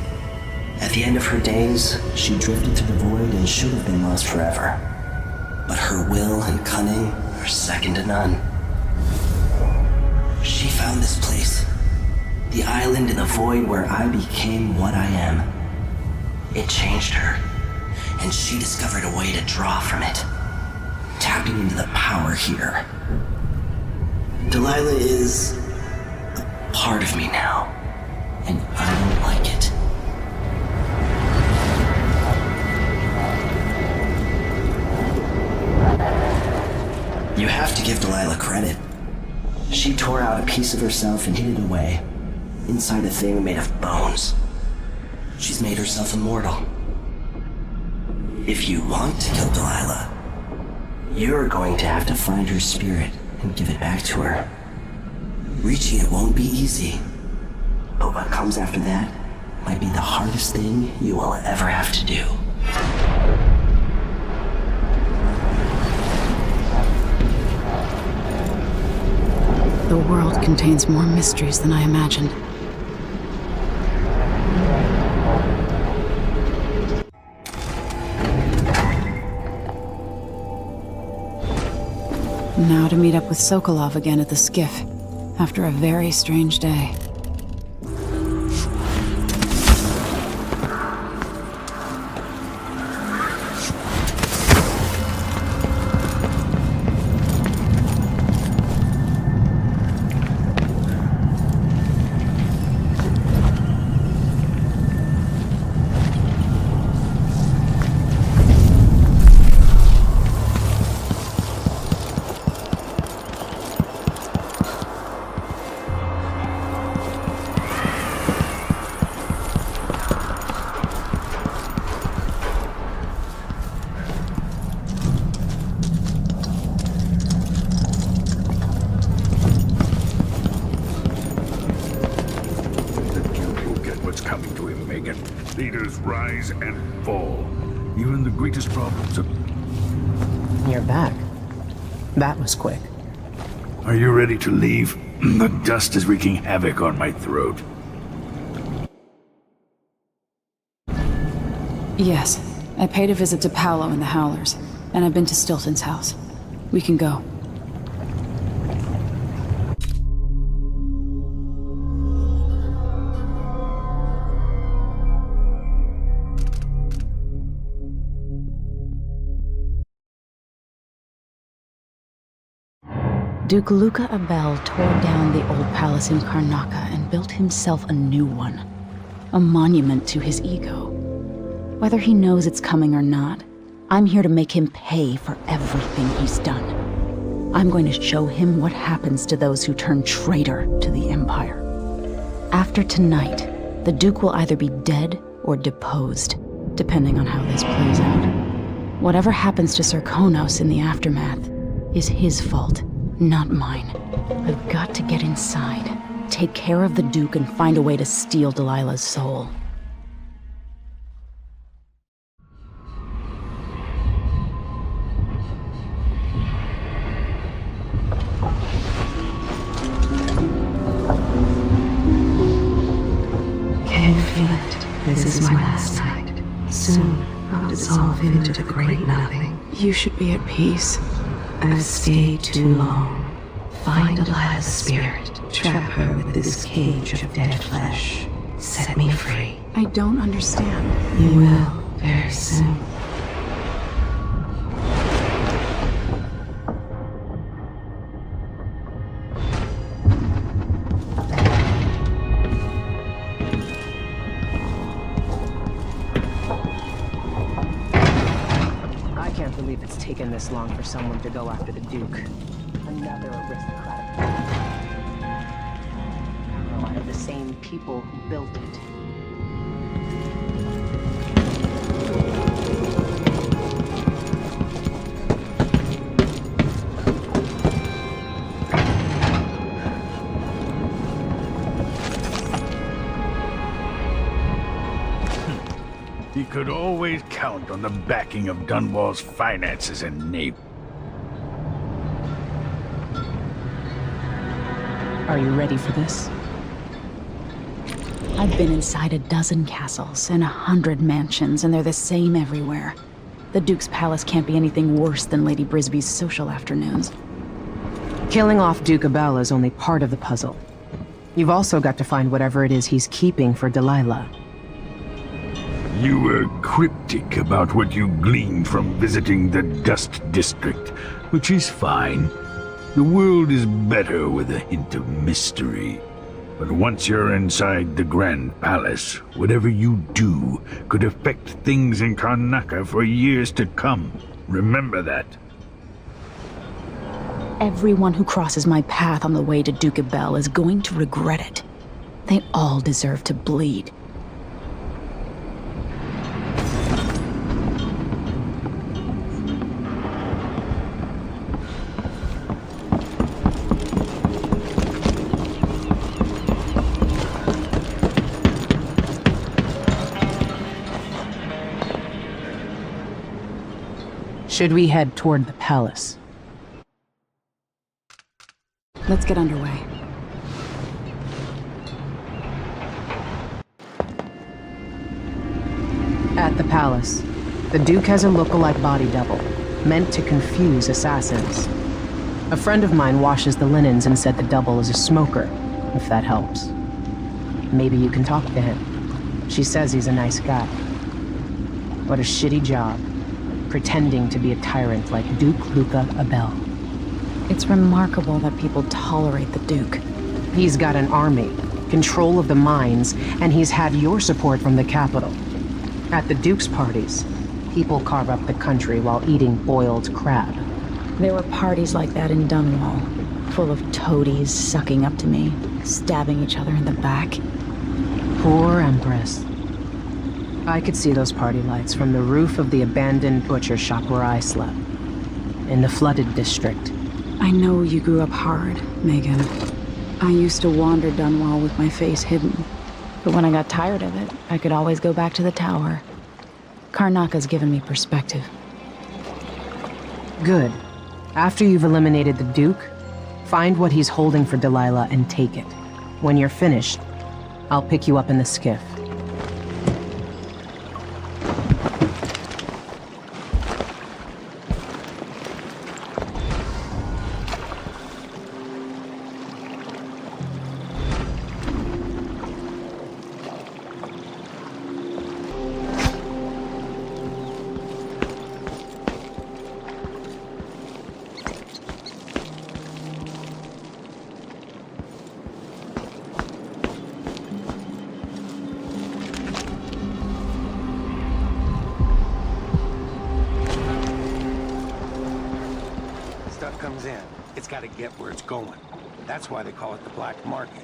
At the end of her days, she drifted to the void and should have been lost forever. But her will and cunning are second to none. She found this place, the island in the void where I became what I am. It changed her, and she discovered a way to draw from it, tapping into the power here. Delilah is a part of me now, and I don't like it. You have to give Delilah credit. She tore out a piece of herself and hid it away, inside a thing made of bones. She's made herself immortal. If you want to kill Delilah, you're going to have to find her spirit and give it back to her. Reaching it won't be easy, but what comes after that might be the hardest thing you will ever have to do. The world contains more mysteries than I imagined. Now to meet up with Sokolov again at the skiff, after a very strange day. Leaders rise and fall. Even the greatest problems of... You're back. That was quick. Are you ready to leave? The dust is wreaking havoc on my throat. Yes. I paid a visit to Paolo and the Howlers, and I've been to Stilton's house. We can go. Duke Luca Abel tore down the old palace in Karnaca and built himself a new one. A monument to his ego. Whether he knows it's coming or not, I'm here to make him pay for everything he's done. I'm going to show him what happens to those who turn traitor to the Empire. After tonight, the Duke will either be dead or deposed, depending on how this plays out. Whatever happens to Sir Konos in the aftermath is his fault. Not mine. I've got to get inside, take care of the Duke, and find a way to steal Delilah's soul. Can you feel it? This is my last night. Soon, I'll dissolve into the great nothing. You should be at peace. I've stayed too long. Find Delilah's spirit. Trap her with this cage of dead flesh. Set me free. I don't understand. You will, very soon. I can't believe it's taken this long for someone to go after the Duke. Another aristocratic arrow of the same people who built it. He could always count on the backing of Dunwall's finances and Nape. Are you ready for this? I've been inside a dozen castles and 100 mansions, and they're the same everywhere. The Duke's palace can't be anything worse than Lady Brisby's social afternoons. Killing off Duke Abel is only part of the puzzle. You've also got to find whatever it is he's keeping for Delilah. You were cryptic about what you gleaned from visiting the Dust District, which is fine. The world is better with a hint of mystery. But once you're inside the Grand Palace, whatever you do could affect things in Karnaca for years to come. Remember that. Everyone who crosses my path on the way to Duke Bell is going to regret it. They all deserve to bleed. Should we head toward the palace? Let's get underway. At the palace, the Duke has a look-alike body double, meant to confuse assassins. A friend of mine washes the linens and said the double is a smoker, if that helps. Maybe you can talk to him. She says he's a nice guy. What a shitty job, pretending to be a tyrant like Duke Luca Abel. It's remarkable that people tolerate the Duke. He's got an army, control of the mines, and he's had your support from the capital. At the Duke's parties, people carve up the country while eating boiled crab. There were parties like that in Dunwall, full of toadies sucking up to me, stabbing each other in the back. Poor Empress. I could see those party lights from the roof of the abandoned butcher shop where I slept, in the flooded district. I know you grew up hard, Megan. I used to wander Dunwall with my face hidden, but when I got tired of it, I could always go back to the tower. Karnaca's given me perspective. Good. After you've eliminated the Duke, find what he's holding for Delilah and take it. When you're finished, I'll pick you up in the skiff. Comes in, it's got to get where it's going. That's why they call it the black market.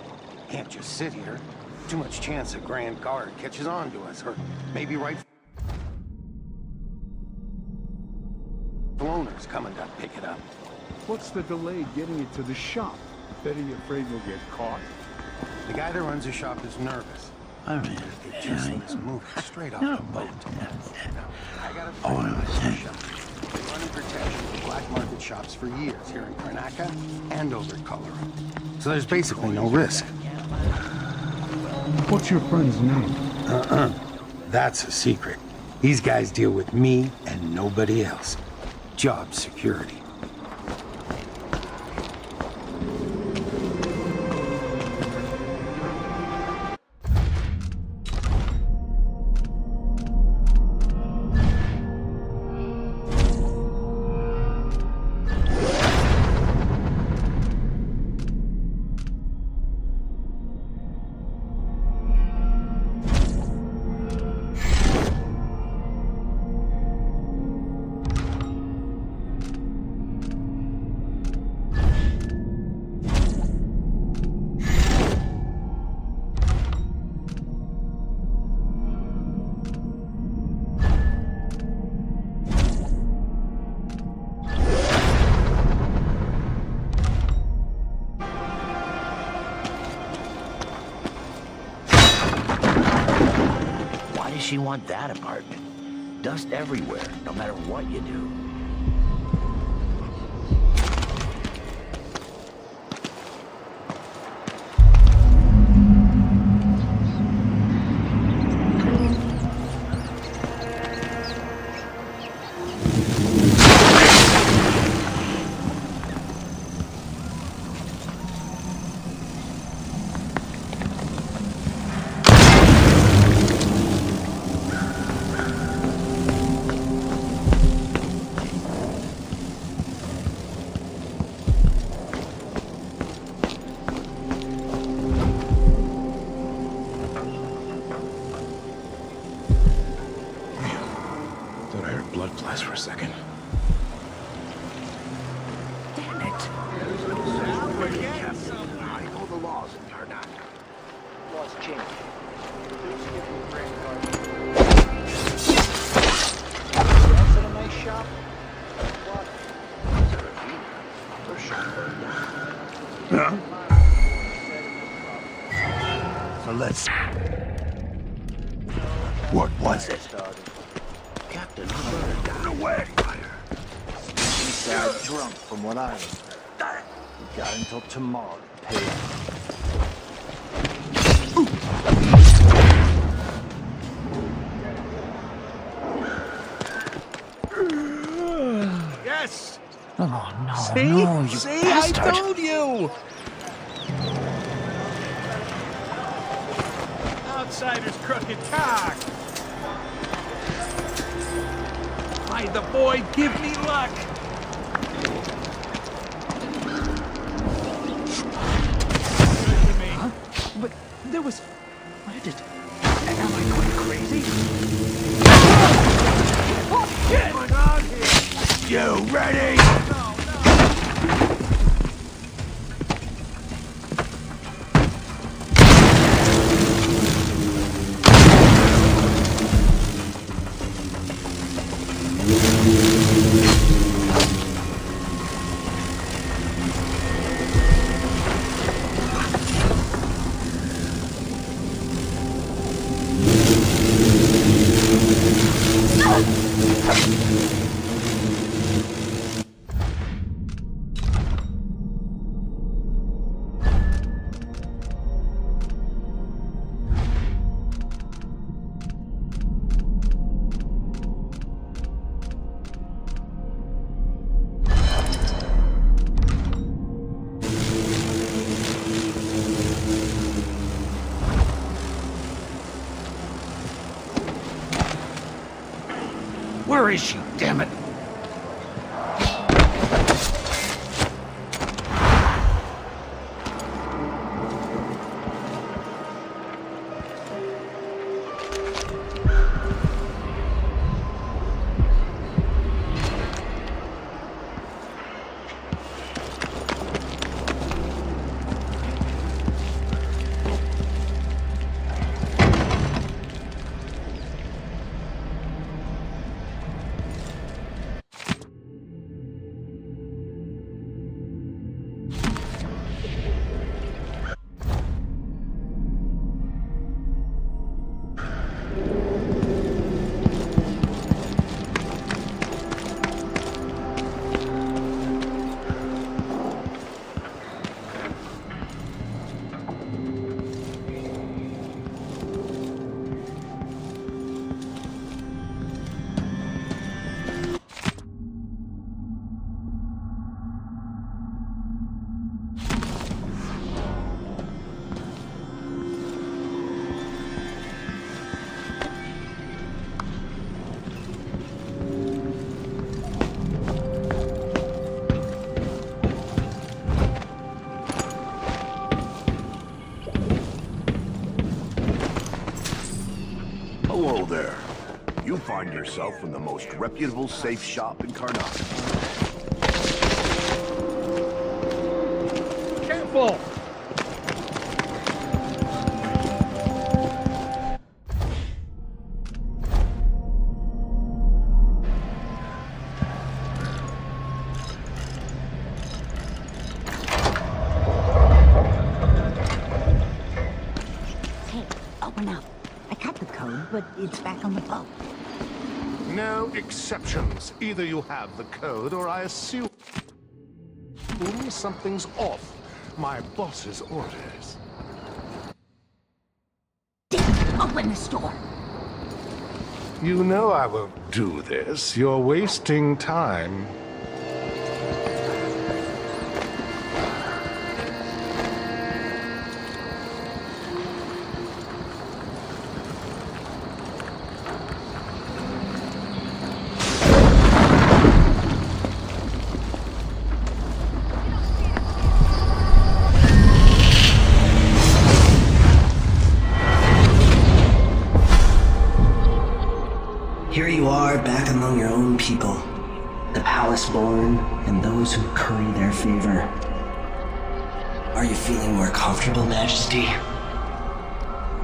Can't just sit here. Too much chance a Grand Guard catches on to us, or maybe right owners coming to pick it up. What's the delay getting it to the shop? Bet you afraid we'll get caught. The guy that runs the shop is nervous. I mean, it just was moving straight off the boat. I got a friend in the shop. Been running protection for black market shops for years here in Karnaca and over Colorado. So there's basically no risk. What's your friend's name? That's a secret. These guys deal with me and nobody else. Job security. She want that apartment? Dust everywhere, no matter what you do. eyes for a second. Damn it. I know the laws in Karnaca. Laws change. That's in a nice shop. Huh? So let's... What was it? Captain Hunter got away. He died drunk from what I remember. We got until tomorrow to pay off. Yes! Oh, no, See? no, you See? bastard. I told you! Outsider's crooked cock! Hide the boy, give me luck! Huh? But there was... What did it... Am I going crazy? Get on here! You ready? Where is she, damn it? Hello there. You find yourself in the most reputable safe shop in Karnaca. Careful! Hey, open up. I cut the code, but it's back on the boat. No exceptions. Either you have the code, or I assume something's off. My boss's orders. Open this door. You know I won't do this. You're wasting time. Here you are, back among among your own people, the palace-born and those who curry their favor. Are you feeling more comfortable, Majesty?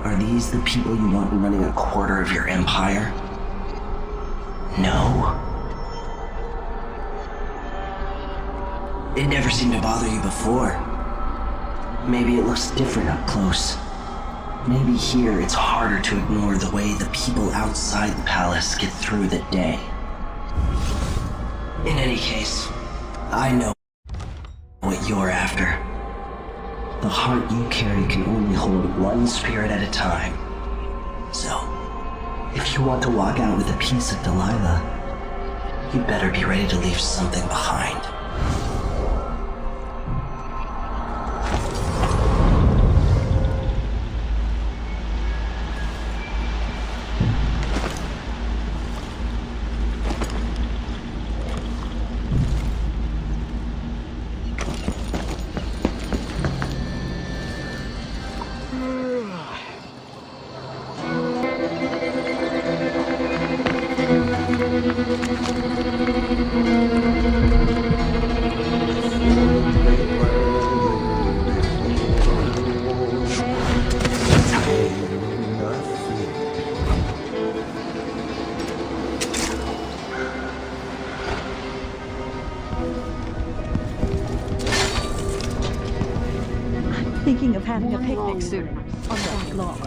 Are these the people you want running a quarter of your empire? No? It never seemed to bother you before. Maybe it looks different up close. Maybe here it's harder to ignore the way the people outside the palace get through the day. In any case, I know what you're after. The heart you carry can only hold one spirit at a time. So, if you want to walk out with a piece of Delilah, you better be ready to leave something behind. Thinking of having a picnic soon on that lawn.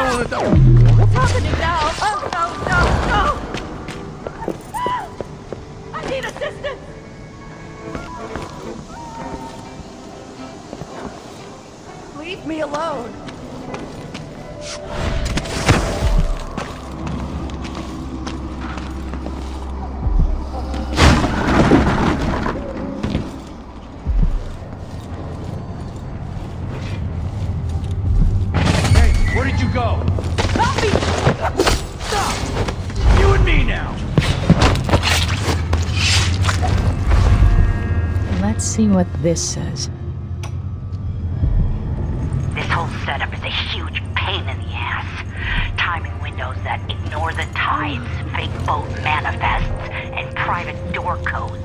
What's happening now? Oh, no! I need assistance! Leave me alone! Let's see what this says. This whole setup is a huge pain in the ass. Timing windows that ignore the tides, fake boat manifests, and private door codes.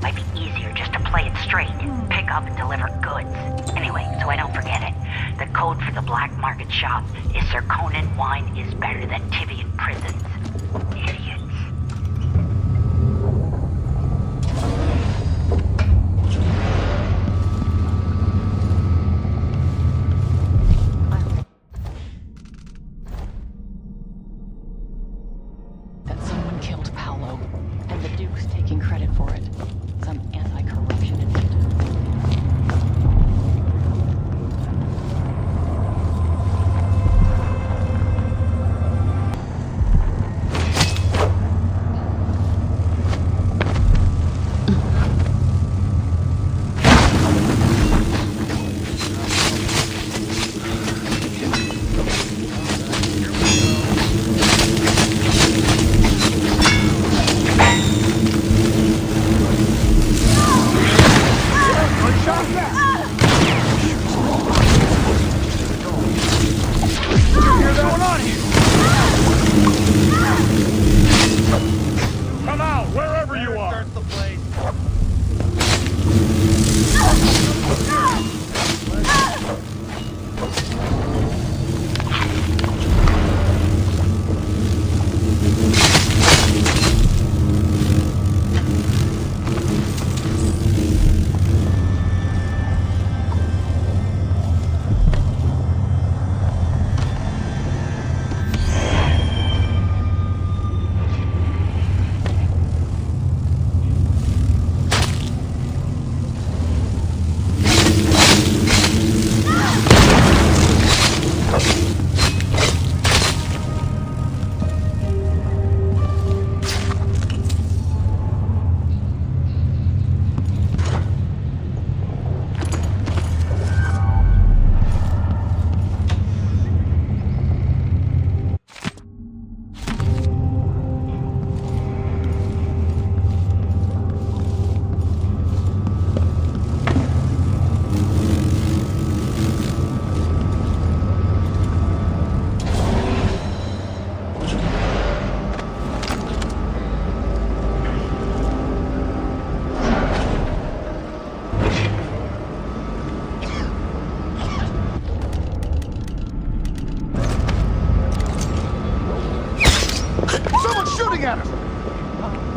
Might be easier just to play it straight, pick up and deliver goods. Anyway, so I don't forget it, the code for the black market shop is Sir Conan wine is better than Tivian prisons. Idiots. shooting at us!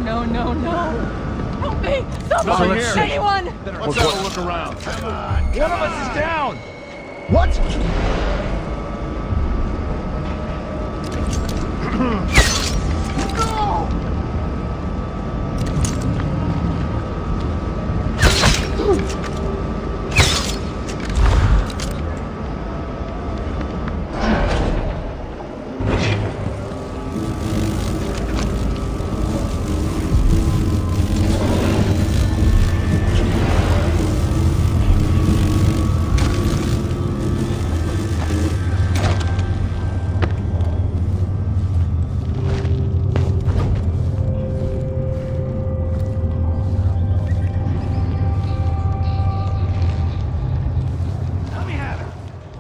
No, no, no! Help me! Someone! Anyone! Let's have a look around. Come on! One of us is down! What?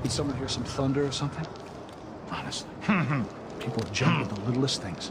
Someone hear some thunder or something? Honestly. People jump at the littlest things.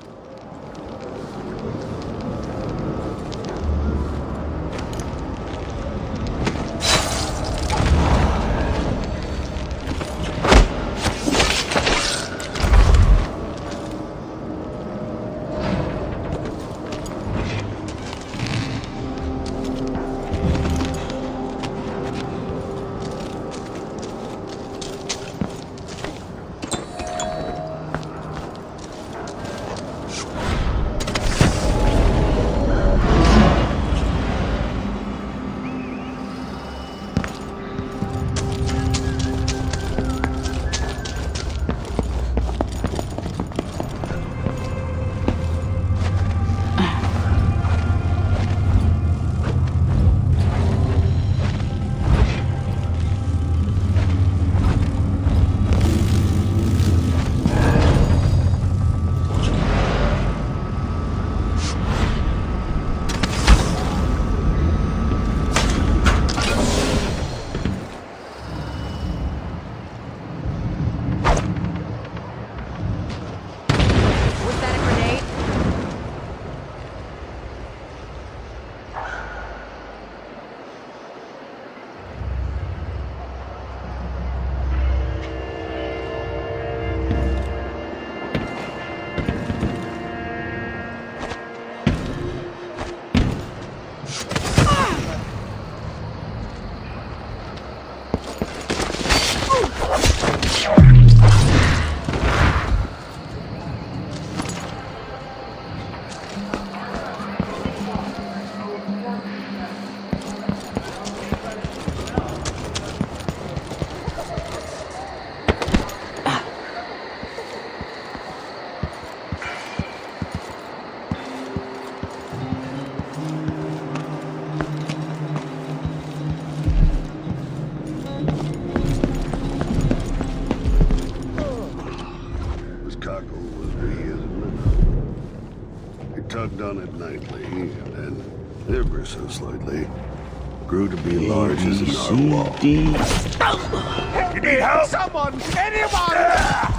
tugged on it nightly, and then, ever so slightly, grew to be large as a narwhal. Help me! Help! Someone! Anyone!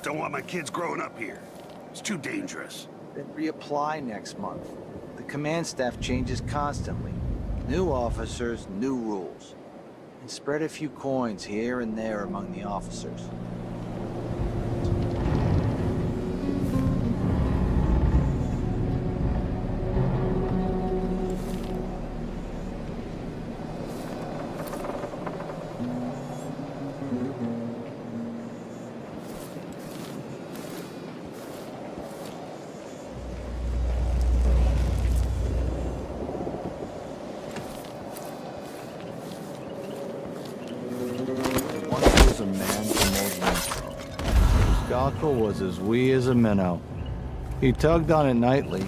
don't want my kids growing up here. It's too dangerous. Then reapply next month. The command staff changes constantly. New officers, new rules. And spread a few coins here and there among the officers. A man from old Winthrop. His cockle was as wee as a minnow. He tugged on it nightly.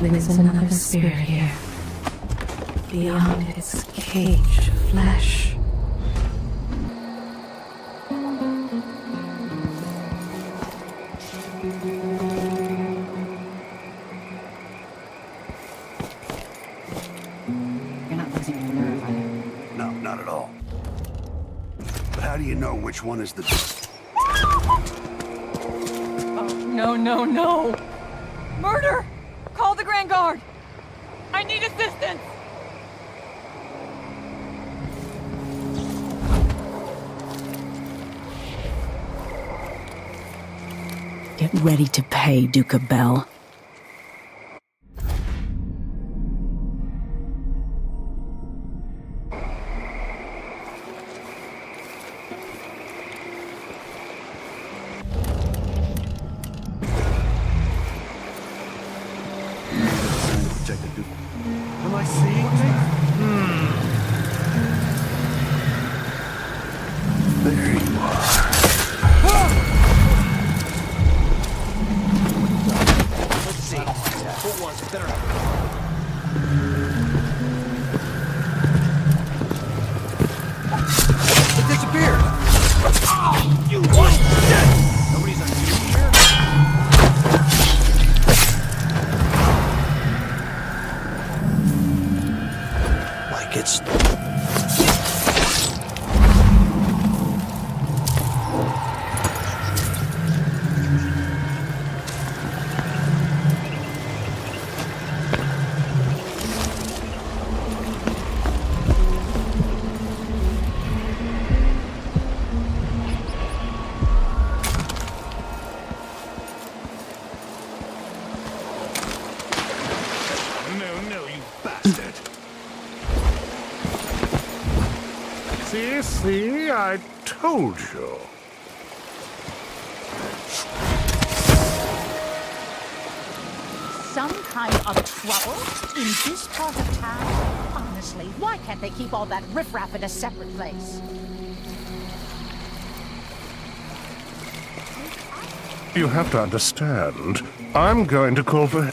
There's another spirit here, beyond its cage of flesh. You're not losing your nerve, are you? No, not at all. But how do you know which one is the... Oh, no, no, no! Murder! Call the Grand Guard! I need assistance! Get ready to pay, Duke of Bell. Am I seeing things? There you are. Let's see. What was it? Better. It disappeared. Oh, you what? Nobody's unusual here. Like it's... No, you bastard. See, I told you. Some kind of trouble in this part of town? Honestly, why can't they keep all that riffraff in a separate place? You have to understand. I'm going to call for...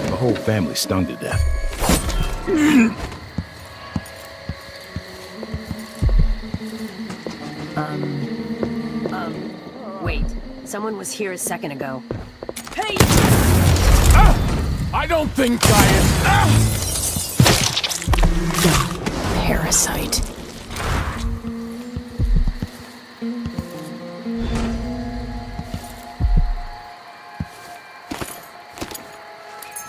The whole family's stung to death. Wait. Someone was here a second ago. Hey! I I don't think I am... Parasite.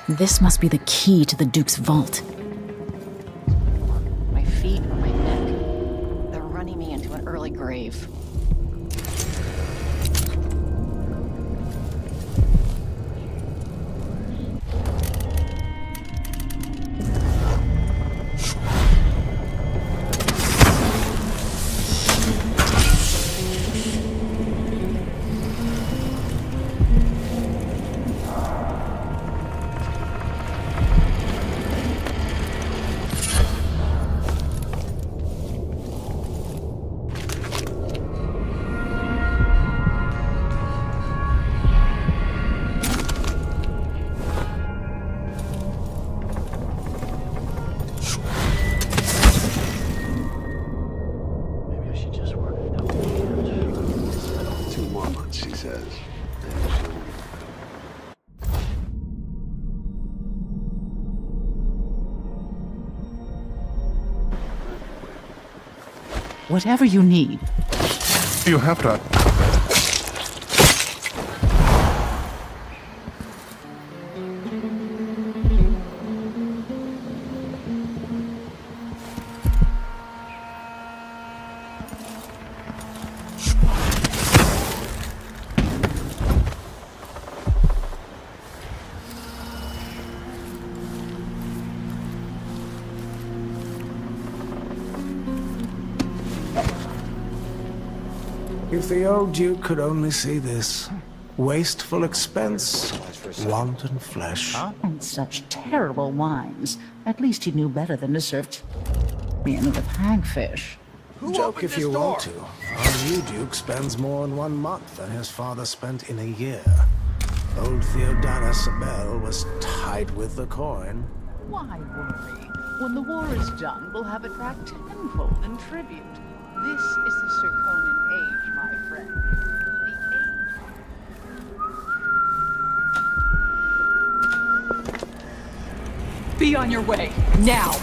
This must be the key to the Duke's vault. My feet or my neck. They're running me into an early grave. Whatever you need. You have to... If the old Duke could only see this. Wasteful expense, wanton flesh. And such terrible wines. At least he knew better than to serve in with hagfish. Joke if you want to. Our new Duke spends more in 1 month than his father spent in a year. Old Theodana Sabel was tight with the coin. Why worry? When the war is done, we'll have it back tenfold in tribute. This is the Circonan age, my friend. Be on your way, now!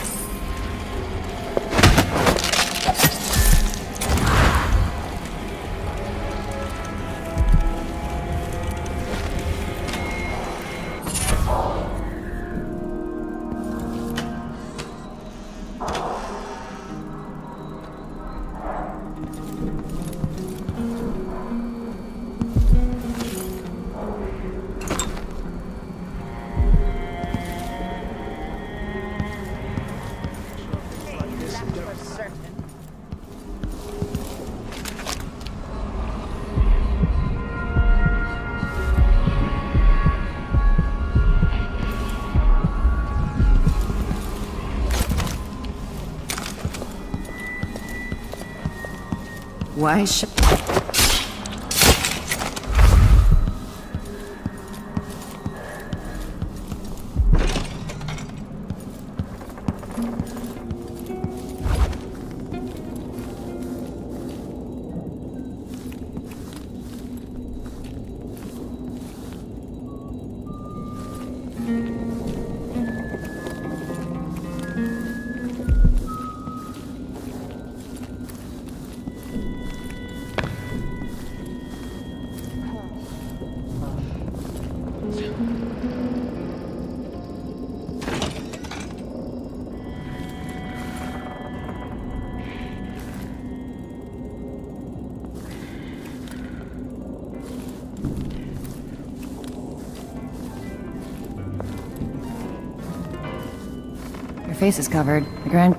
Why should... Your face is covered. The grand...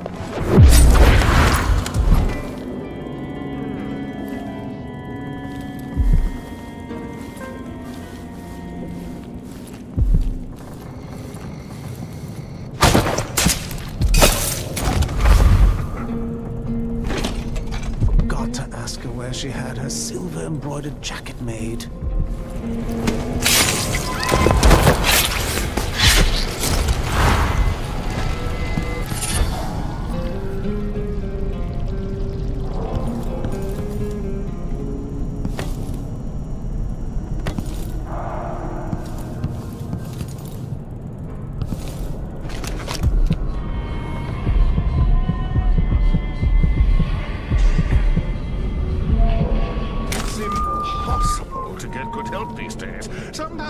Forgot to ask her where she had her silver-embroidered jacket made.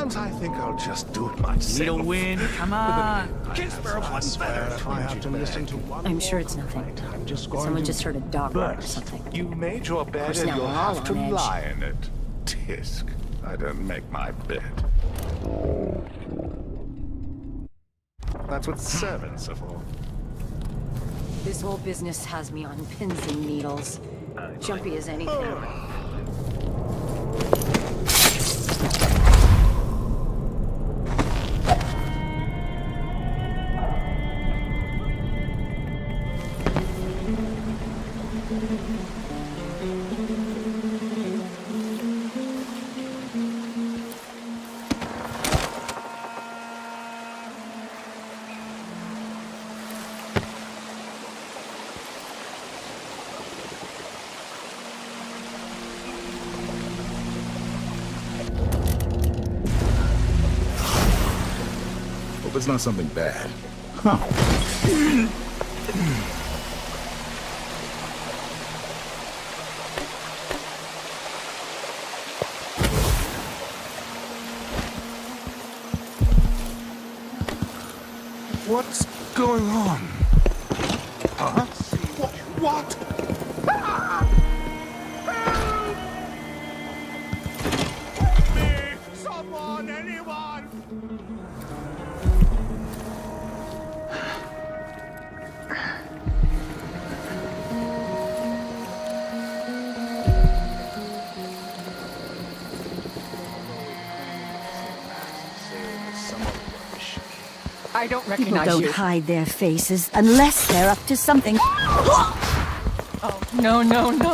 Sometimes I think I'll just do it myself. Need a win? Come on. Kisper wasn't better. If I have to listen to one I'm sure it's nothing. I'm just going Someone to... just heard a dog bark or But something. you made your bed course, and now you'll we're all have to on edge. lie in it. Tisk, I don't make my bed. That's what servants are for. This whole business has me on pins and needles. Jumpy as anything. Hope it's not something bad. What's going on? Huh? What? Help me! Someone, anyone! I don't People recognize don't you. hide their faces unless they're up to something. Oh, no, no, no.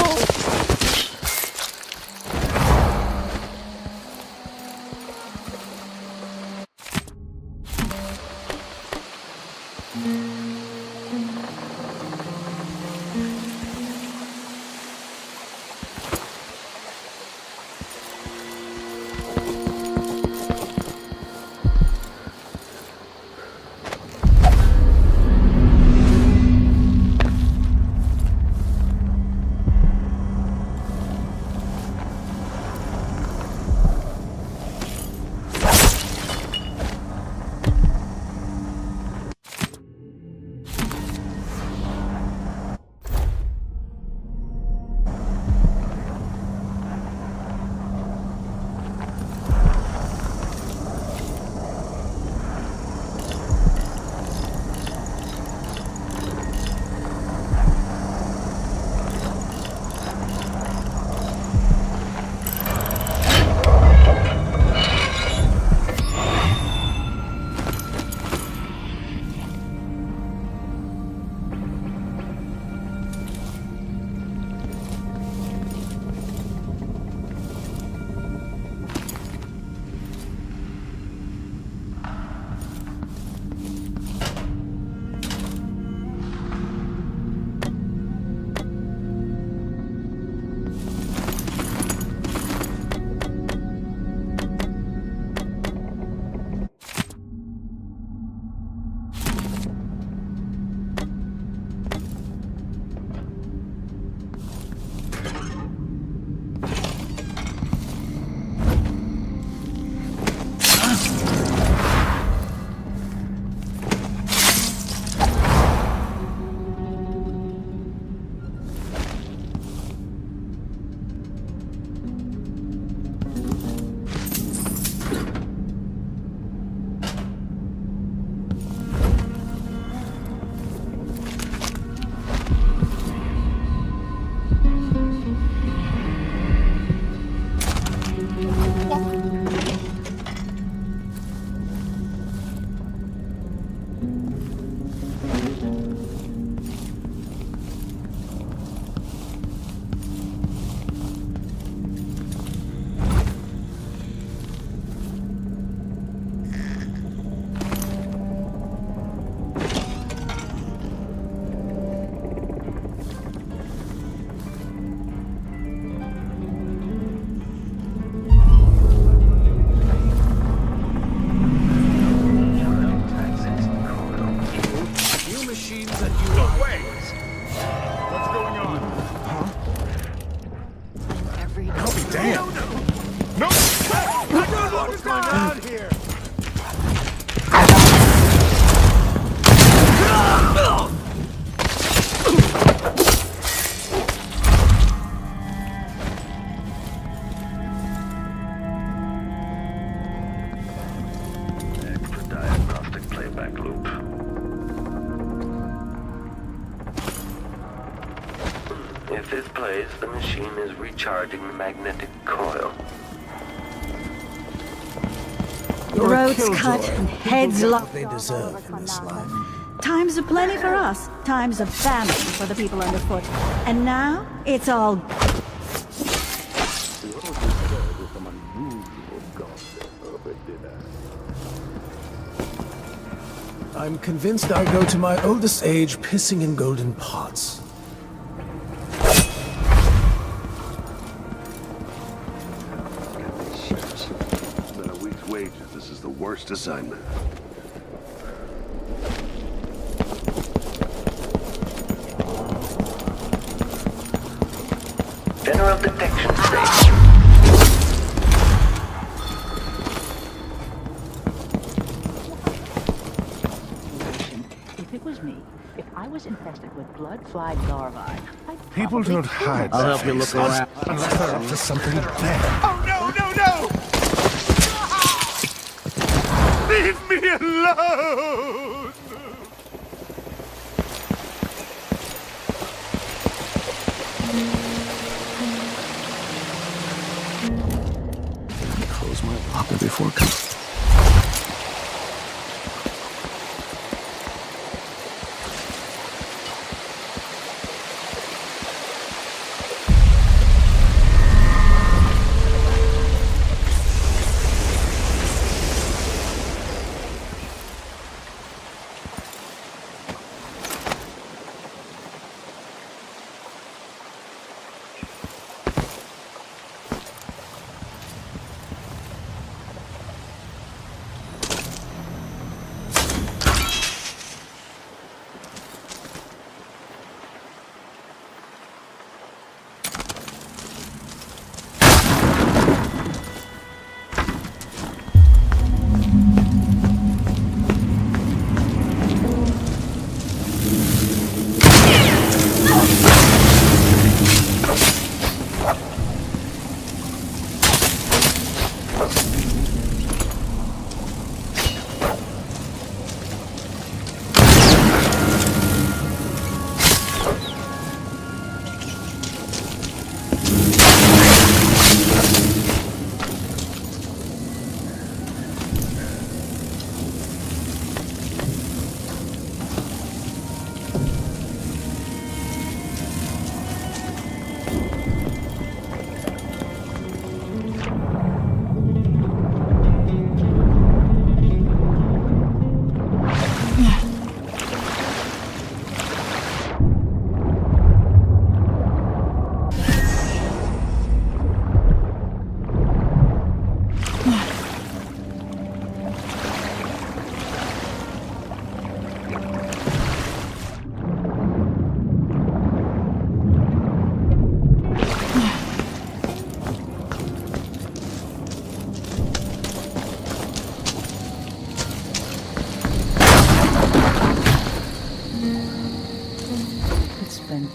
If this plays, the machine is recharging the magnetic coil. Throats cut and heads locked. They deserve in this life. Times of plenty for us, times of famine for the people underfoot. And now, it's all... I'm convinced I go to my oldest age pissing in golden pots. Than a week's wages. This is the worst assignment. General detection stage. If it was me, if I was infested with blood fly larvae, I'd People don't hide I'll their help you look faces around. unless they're up to something bad. Oh, no! Leave me alone! Close my locker before coming.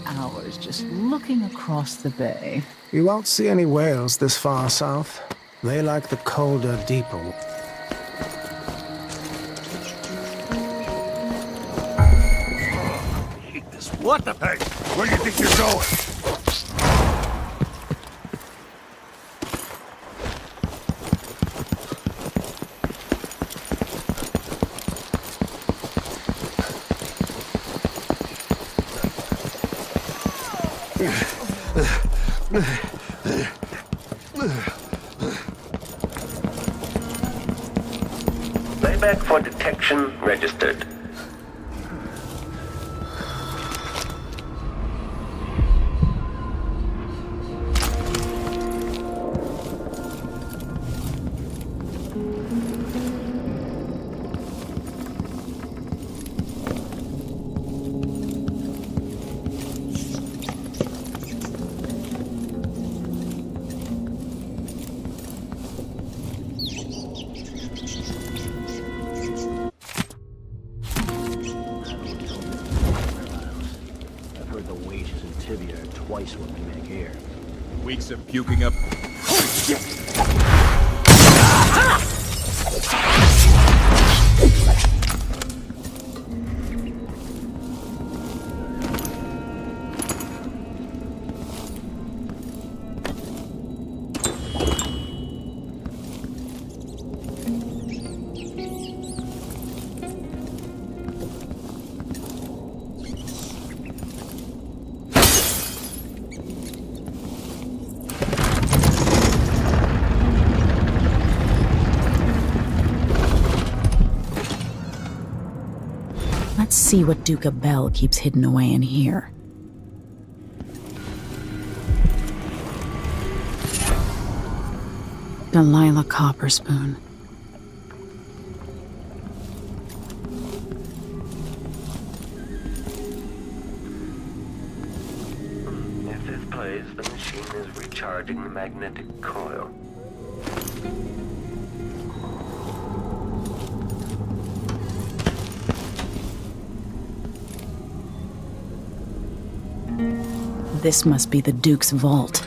Hours just looking across the bay. You won't see any whales this far south. They like the colder, deeper. What the? Hey, where do you think you're going? Playback for detection registered. Twice what we make here. Weeks of puking up. Holy shit! see what Duke Abel keeps hidden away in here. Delilah Copperspoon. If this plays, the machine is recharging the magnetic coil. This must be the Duke's vault.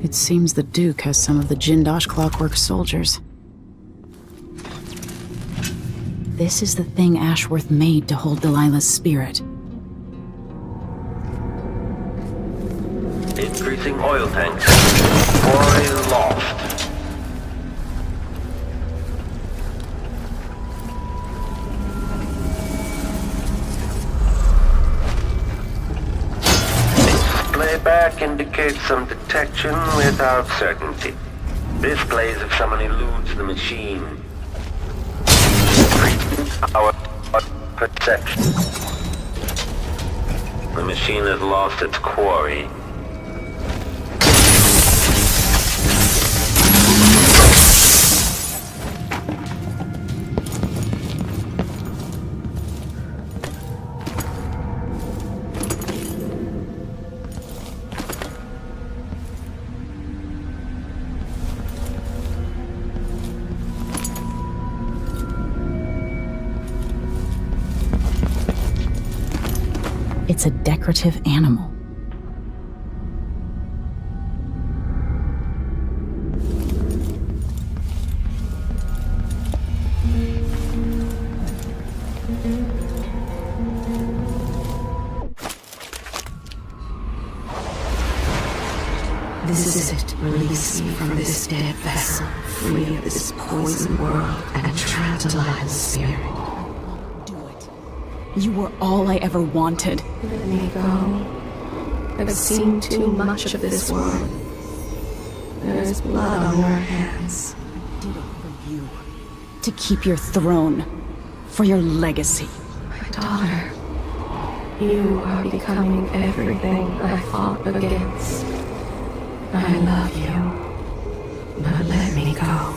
It seems the Duke has some of the Jindosh Clockwork soldiers. This is the thing Ashworth made to hold Delilah's spirit. Increasing oil tanks. Quarry lost. Playback indicates some detection without certainty. Displays of someone eludes the machine. Our perception. The machine has lost its quarry. It's a decorative animal. This is it. Release me from this dead vessel, free of this poisoned world, and trap Delilah's spirit. You were all I ever wanted. Let me go. I've seen too much of this world. There's blood on your hands. I did it for you. To keep your throne. For your legacy. My daughter, you are becoming everything I fought against. I love you, but let me go.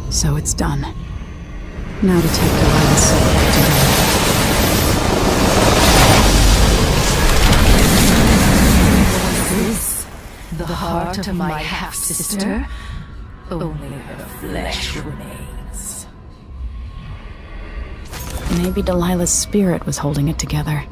So it's done. Now to take Delilah's soul back to her. This, the heart of my half-sister? Only her flesh remains. Maybe Delilah's spirit was holding it together.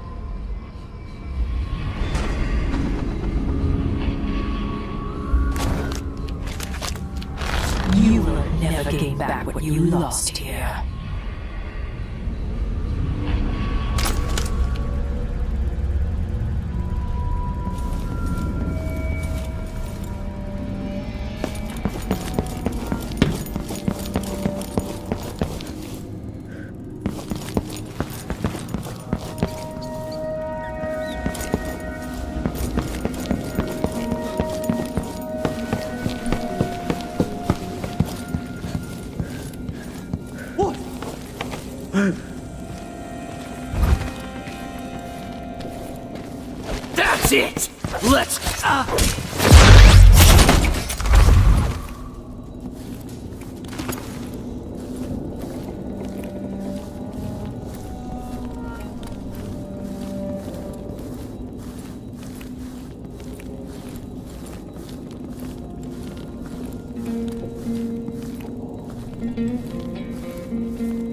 You will never gain back what you lost here. That's it! Let's...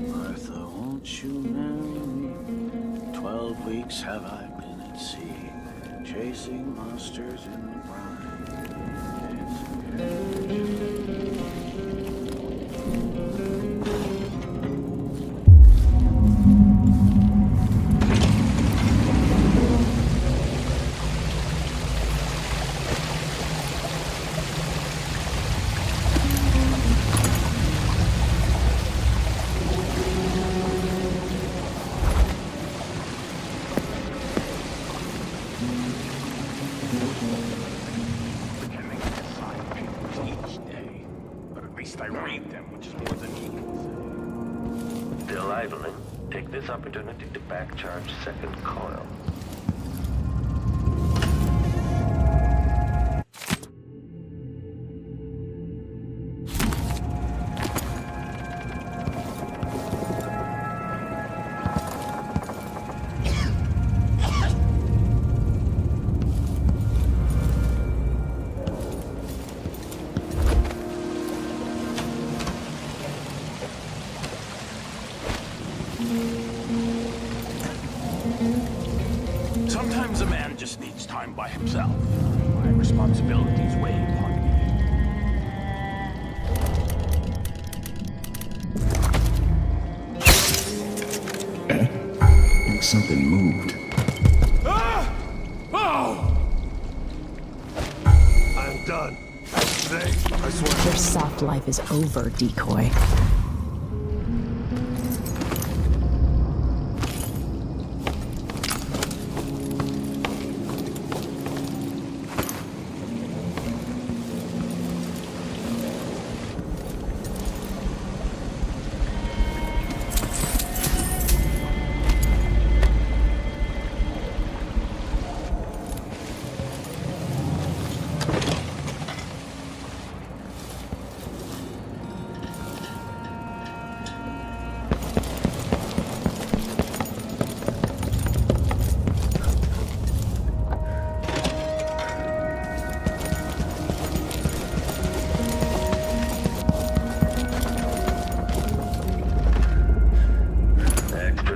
Martha, won't you marry me? 12 weeks have I been at sea, chasing monsters in the brine. still idling, take this opportunity to back-charge second coil. Sometimes a man just needs time by himself. My responsibilities weigh upon me. I think something moved. Ah! Oh! I'm done. Today, I swear. Your soft life is over, decoy.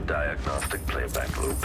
Diagnostic playback loop.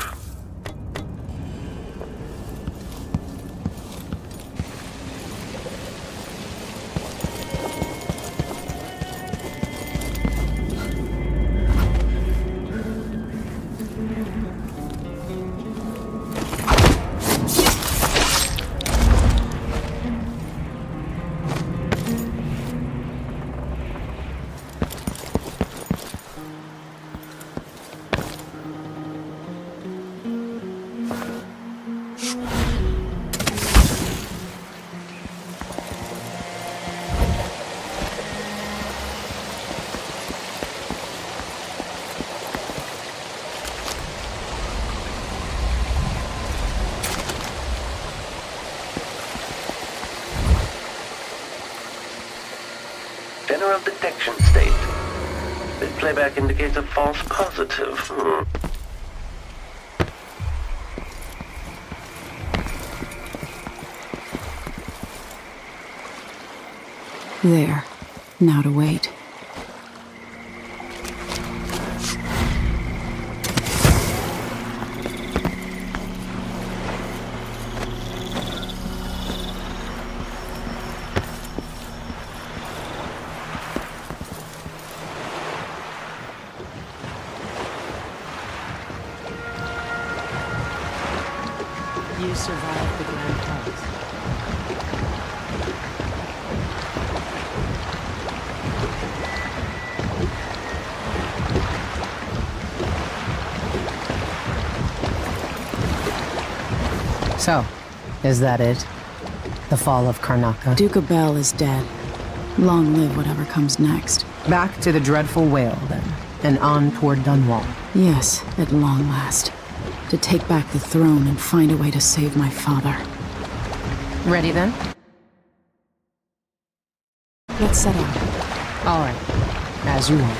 General detection state. This playback indicates a false positive. There. Now to wait. You survived the Grand Hunt. So, is that it? The fall of Karnaca? Duke Abel is dead. Long live whatever comes next. Back to the dreadful whale, then, and on toward Dunwall. Yes, at long last. To take back the throne and find a way to save my father. Ready, then? Let's set out. All right. As you want.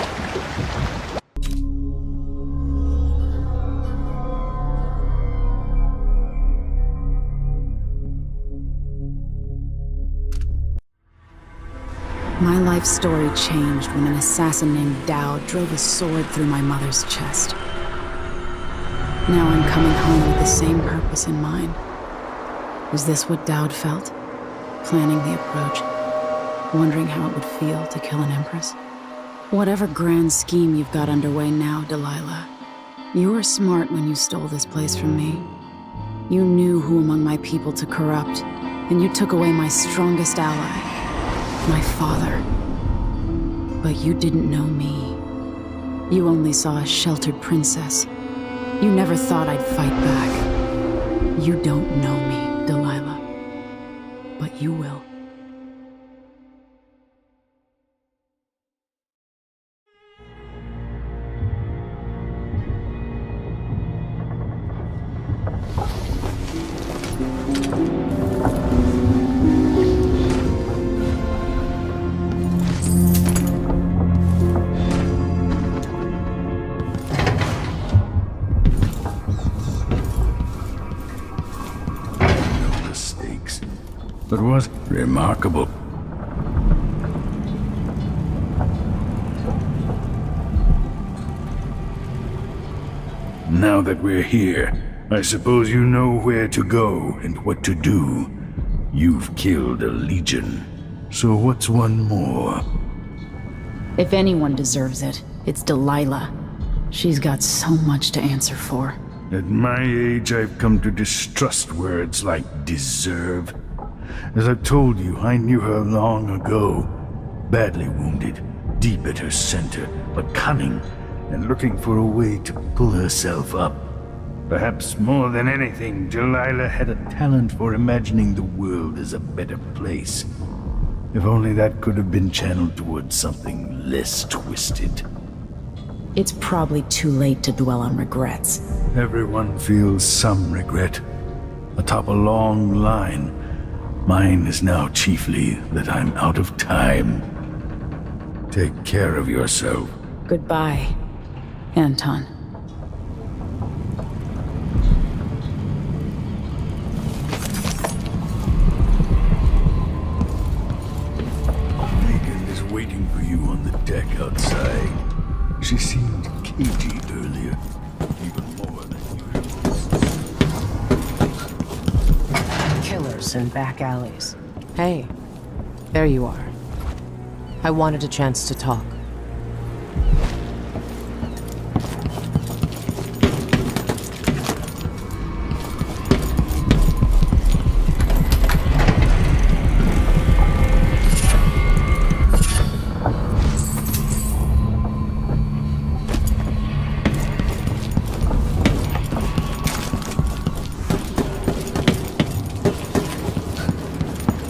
My life story changed when an assassin named Dowd drove a sword through my mother's chest. Now I'm coming home with the same purpose in mind. Was this what Dowd felt? Planning the approach, wondering how it would feel to kill an empress? Whatever grand scheme you've got underway now, Delilah, you were smart when you stole this place from me. You knew who among my people to corrupt, and you took away my strongest ally, my father. But you didn't know me. You only saw a sheltered princess. You never thought I'd fight back. You don't know me, Delilah. But you will. but was remarkable. Now that we're here, I suppose you know where to go and what to do. You've killed a legion, so what's one more? If anyone deserves it, it's Delilah. She's got so much to answer for. At my age, I've come to distrust words like deserve. As I've told you, I knew her long ago. Badly wounded, deep at her center, but cunning, and looking for a way to pull herself up. Perhaps more than anything, Delilah had a talent for imagining the world as a better place. If only that could have been channeled towards something less twisted. It's probably too late to dwell on regrets. Everyone feels some regret, atop a long line. Mine is now chiefly that I'm out of time. Take care of yourself. Goodbye, Anton. Megan is waiting for you on the deck outside. She seemed cagey earlier, even more than usual. Killers in back alleys. Hey, there you are. I wanted a chance to talk.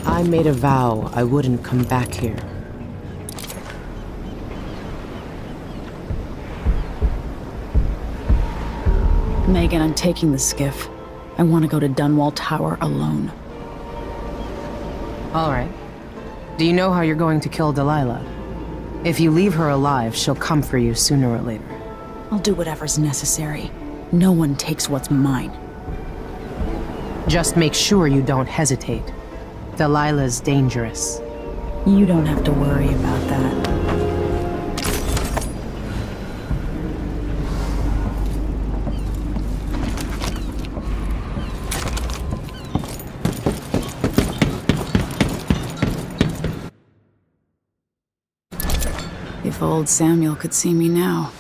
I made a vow I wouldn't come back here. Megan, I'm taking the skiff. I want to go to Dunwall Tower alone. All right. Do you know how you're going to kill Delilah? If you leave her alive, she'll come for you sooner or later. I'll do whatever's necessary. No one takes what's mine. Just make sure you don't hesitate. Delilah's dangerous. You don't have to worry about that. If old Samuel could see me now.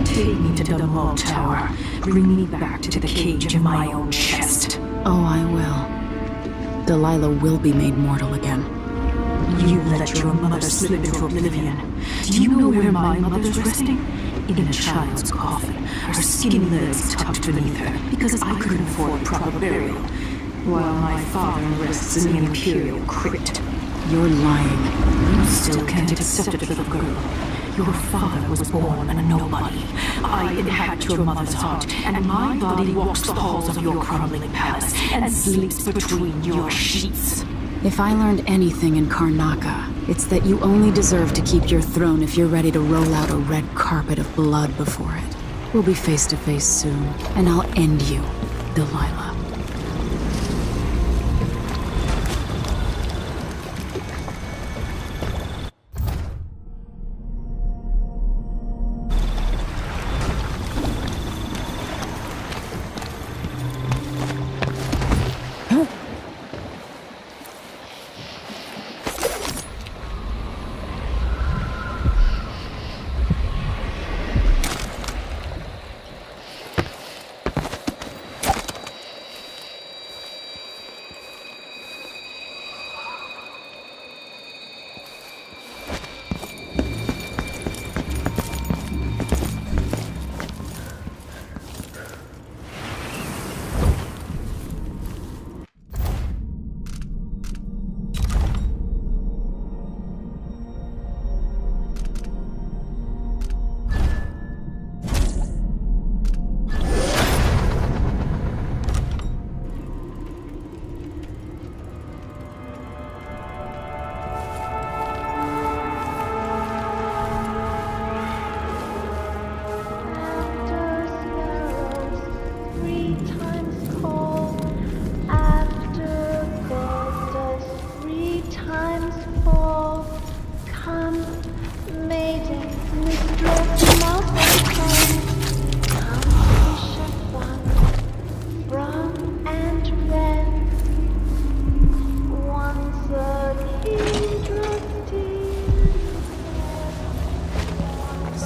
Take me to Dunwall Tower. Bring me back to the cage of my own chest. Oh, I will. Delilah will be made mortal again. You let your mother slip into oblivion. Do you know where my mother's resting? In a child's coffin, her skinny legs tucked beneath her, because I couldn't afford proper burial, while my father rests in the Imperial crypt. You're lying. You still can't accept it, little girl. Your father was born a nobody. I inhabit your mother's heart, and my body walks the halls of your crumbling palace and sleeps between your sheets. If I learned anything in Karnaca, it's that you only deserve to keep your throne if you're ready to roll out a red carpet of blood before it. We'll be face to face soon, and I'll end you, Delilah.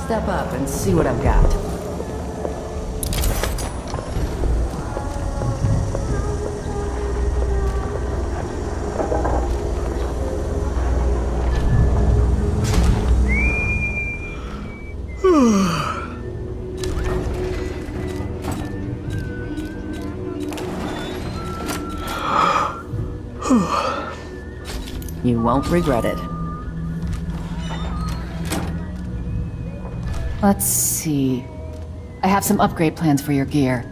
step up and see what I've got. You won't regret it. Let's see. I have some upgrade plans for your gear.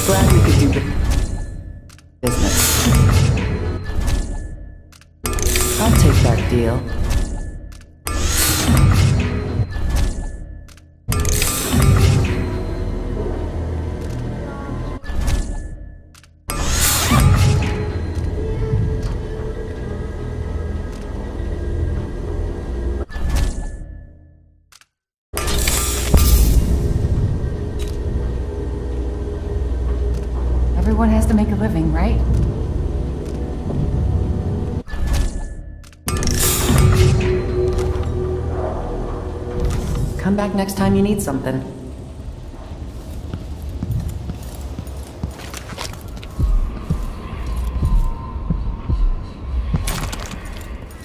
Glad we could do business. I'll take that deal. Everyone has to make a living, right? Come back next time you need something.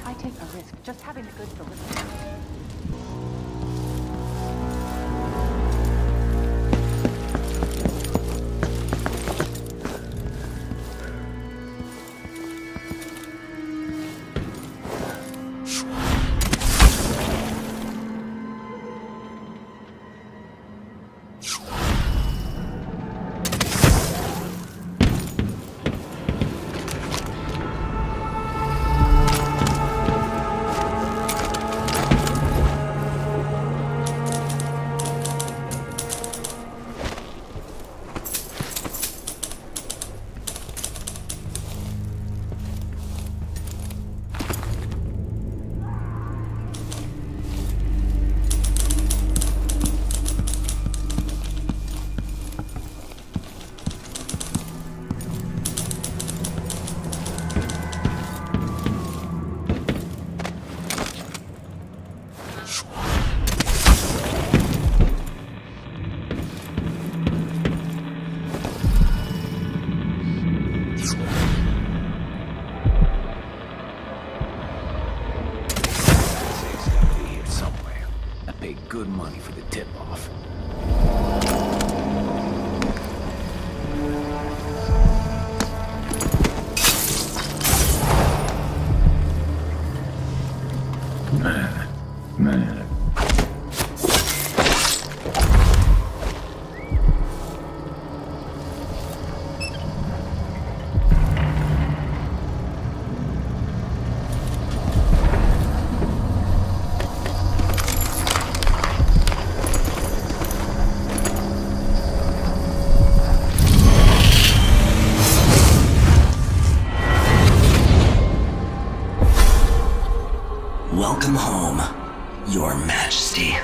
I take a risk just having the goods delivered. Good money for the tip-off. Welcome home, Your Majesty.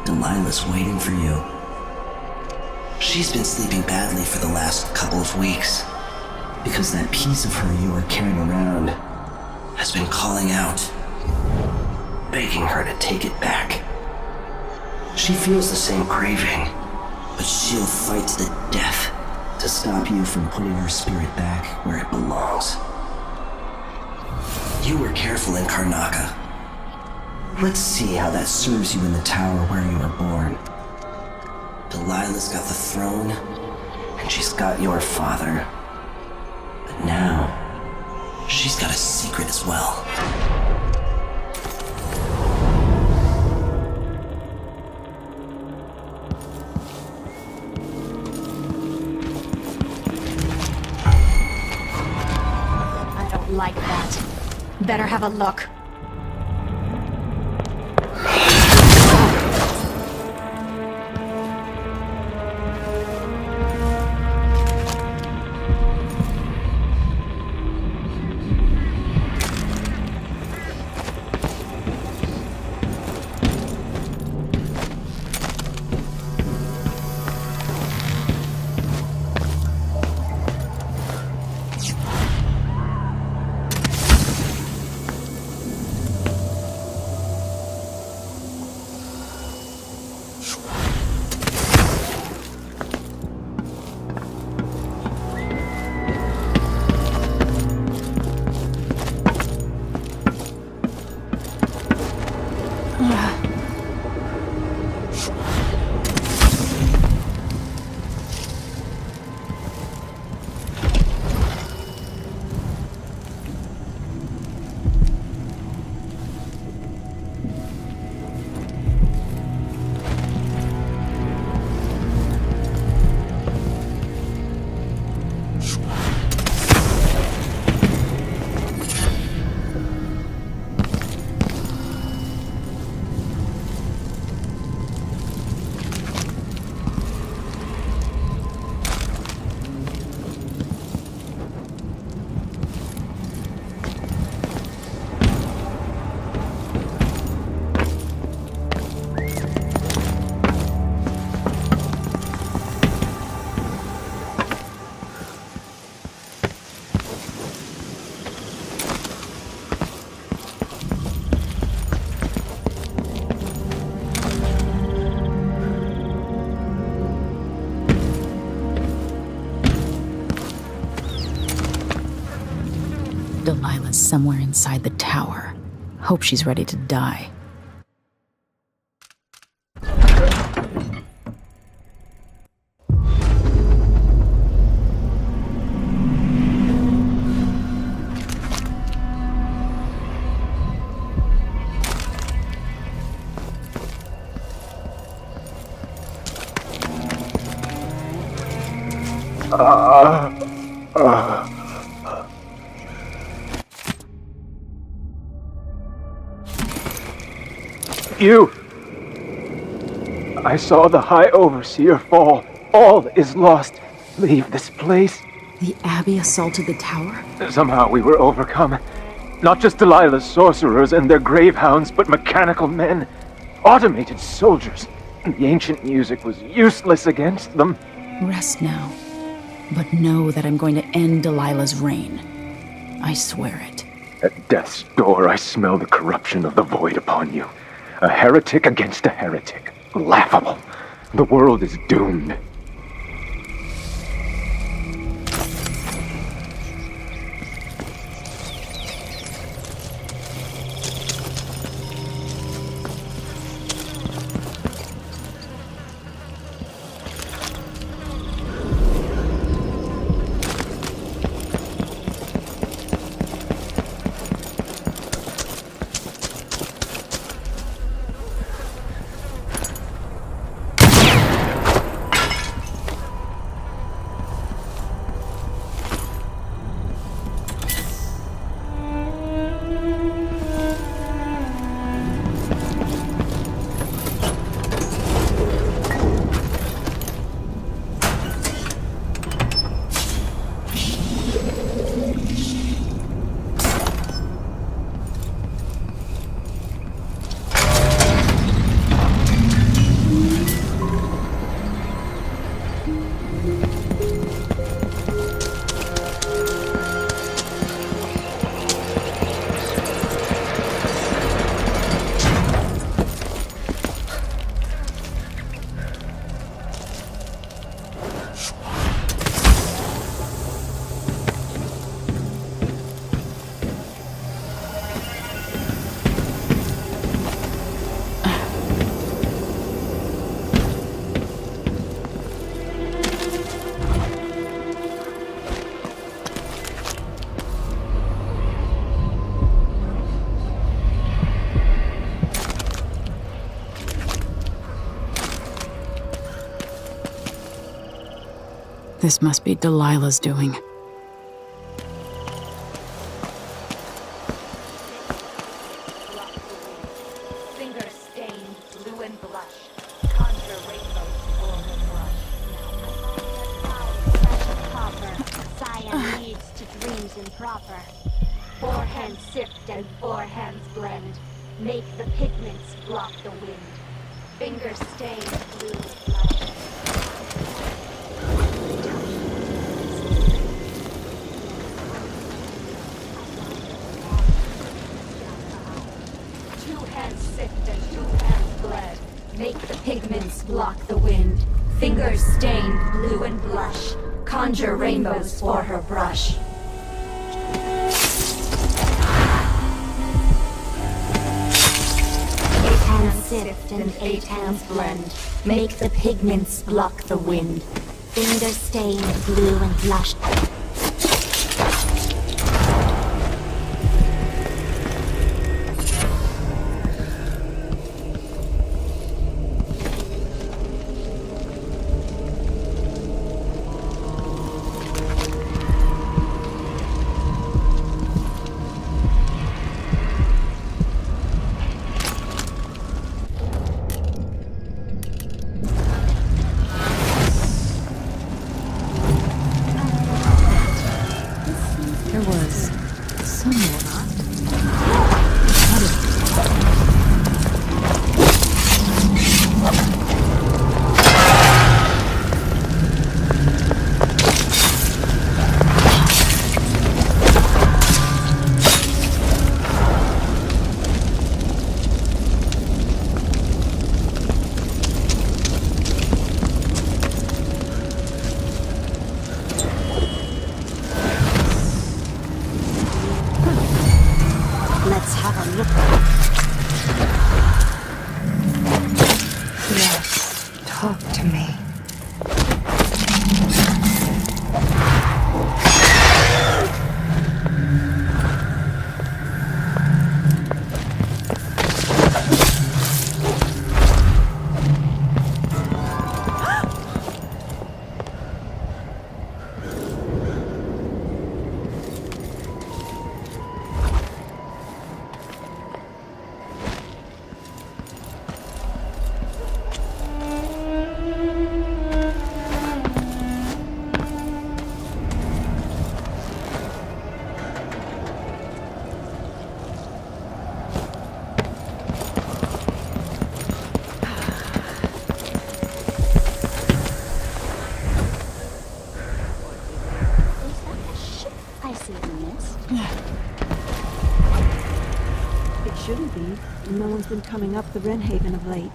Delilah's waiting for you. She's been sleeping badly for the last couple of weeks, because that piece of her you are carrying around has been calling out, begging her to take it back. She feels the same craving, but she'll fight to the death to stop you from putting her spirit back where it belongs. You were careful in Karnaca. Let's see how that serves you in the tower where you were born. Delilah's got the throne, and she's got your father. But now, she's got a secret as well. I don't like that. Better have a look. Delilah's somewhere inside the tower. Hope she's ready to die. You! I saw the High Overseer fall. All is lost. Leave this place. The Abbey assaulted the tower? Somehow we were overcome. Not just Delilah's sorcerers and their gravehounds, but mechanical men. Automated soldiers. The ancient music was useless against them. Rest now. But know that I'm going to end Delilah's reign. I swear it. At death's door, I smell the corruption of the void upon you. A heretic against a heretic. Laughable. The world is doomed. This must be Delilah's doing. Finger stained, blue and blush. Conjure rainbows for her brush. Copper, cyan leads to dreams improper. Four hands sift and four hands blend. Make the pigments block the wind. Finger stained, blue and blush. Make the pigments block the wind. Fingers stained blue and blush. Conjure rainbows for her brush. 8 hands sift and 8 hands blend. Make the pigments block the wind. Fingers stained blue and blush. lately. No one's been coming up the Wrenhaven of late.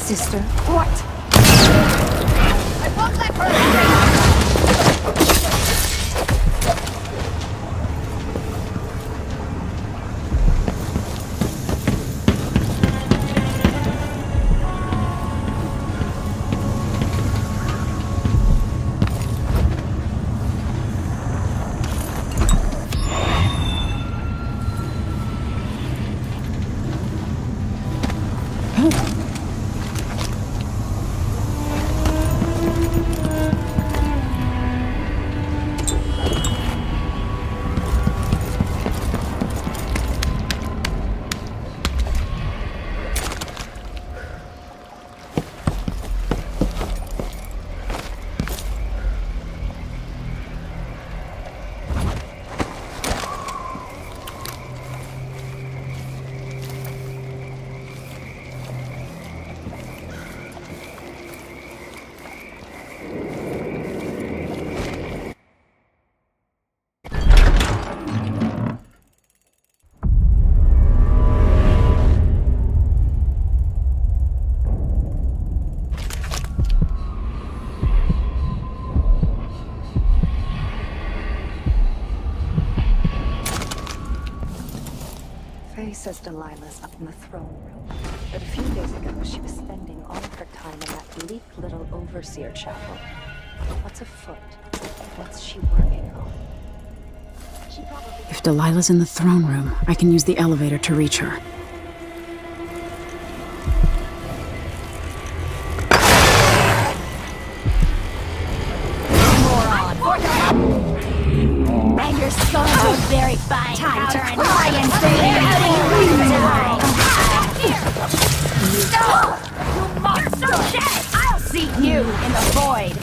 Sister, what? I won't let her says Delilah's up in the throne room, but a few days ago she was spending all of her time in that bleak little overseer chapel. What's afoot? What's she working on? If Delilah's in the throne room, I can use the elevator to reach her. And your skull is very fine. Time to fly and stay No! You monster shit! I'll see you in the void!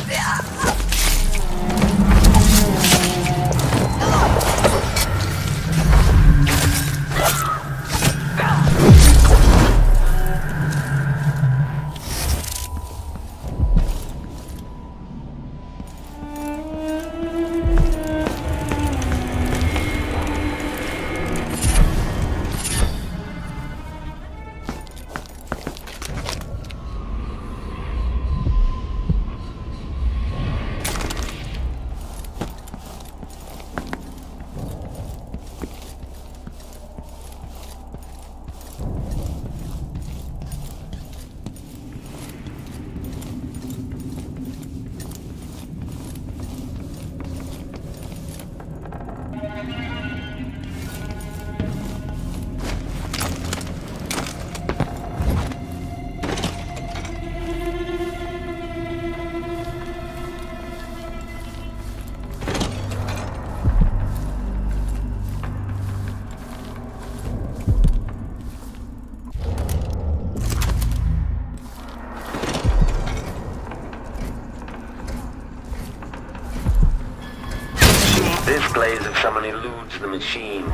Displays of someone eludes the machine.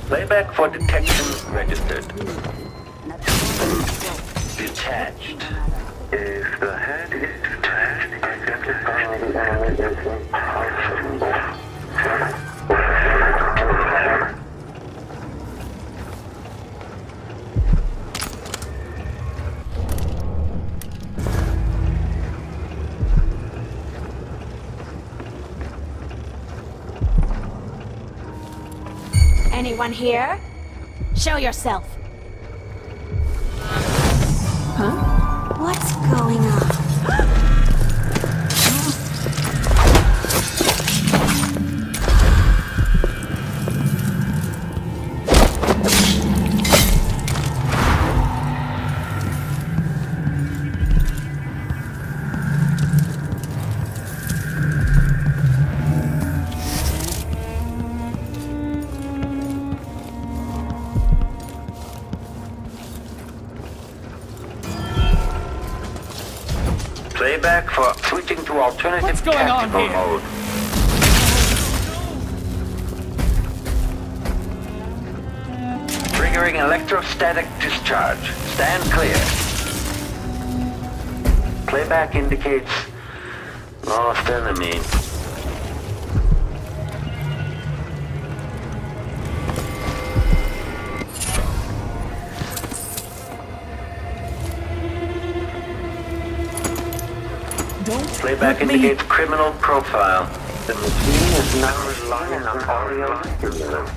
Playback for detection registered. Detached. If the head is detached, identify the element as impossible. Anyone here? Show yourself. Huh? What's going on? Playback for switching to alternative tactical mode. Triggering electrostatic discharge. Stand clear. Playback indicates lost enemy. Playback indicates criminal profile. The machine is now relying on audio stimulus.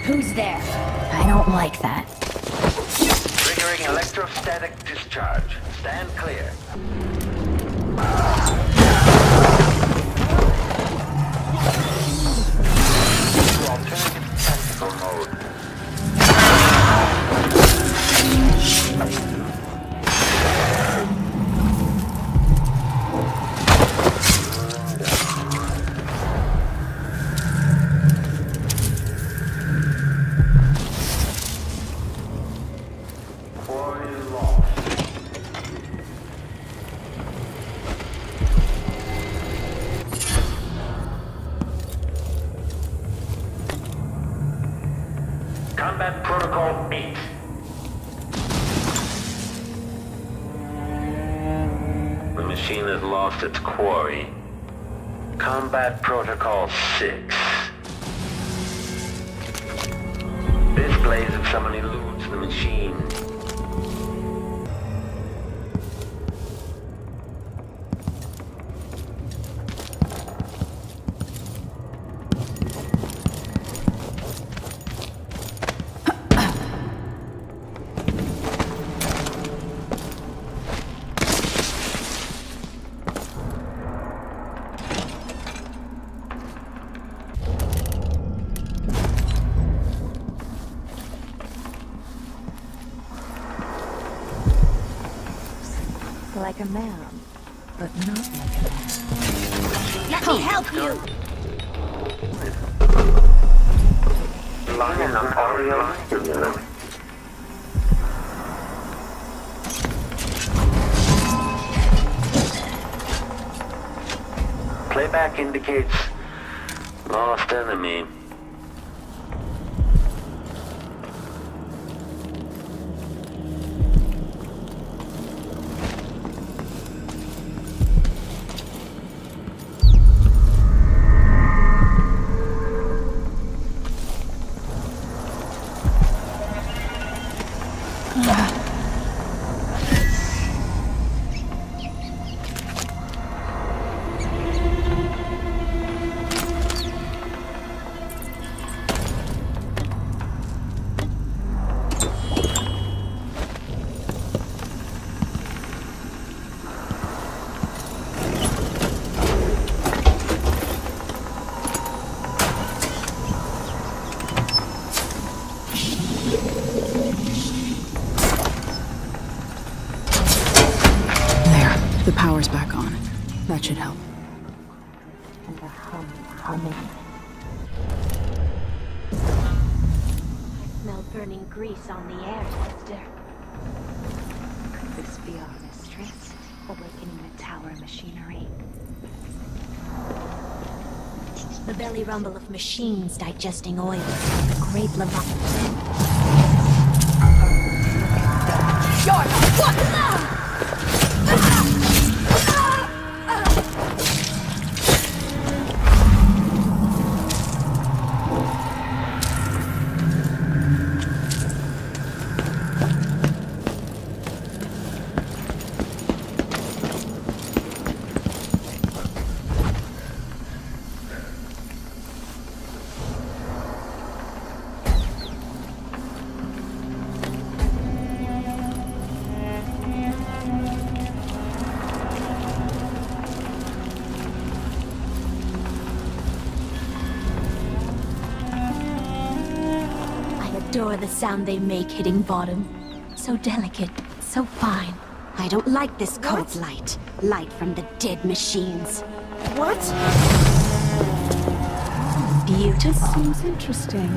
Who's there? I don't like that. Triggering electrostatic discharge. Stand clear. Alternative tactical mode. Combat Protocol 8. The machine has lost its quarry. Combat Protocol 6. Displays if someone eludes the machine. Like a man, but not like a man. Let me help you! Relying on audio stimulus. Playback indicates lost enemy. the humming. I smell burning grease on the air, sister. Could this be our mistress, awakening the tower machinery? The belly rumble of machines digesting oil, the great Leviathan. You're not what? Adore the sound they make hitting bottom. So delicate, so fine. I don't like this cold light. Light from the dead machines. What? Beautiful. This seems interesting.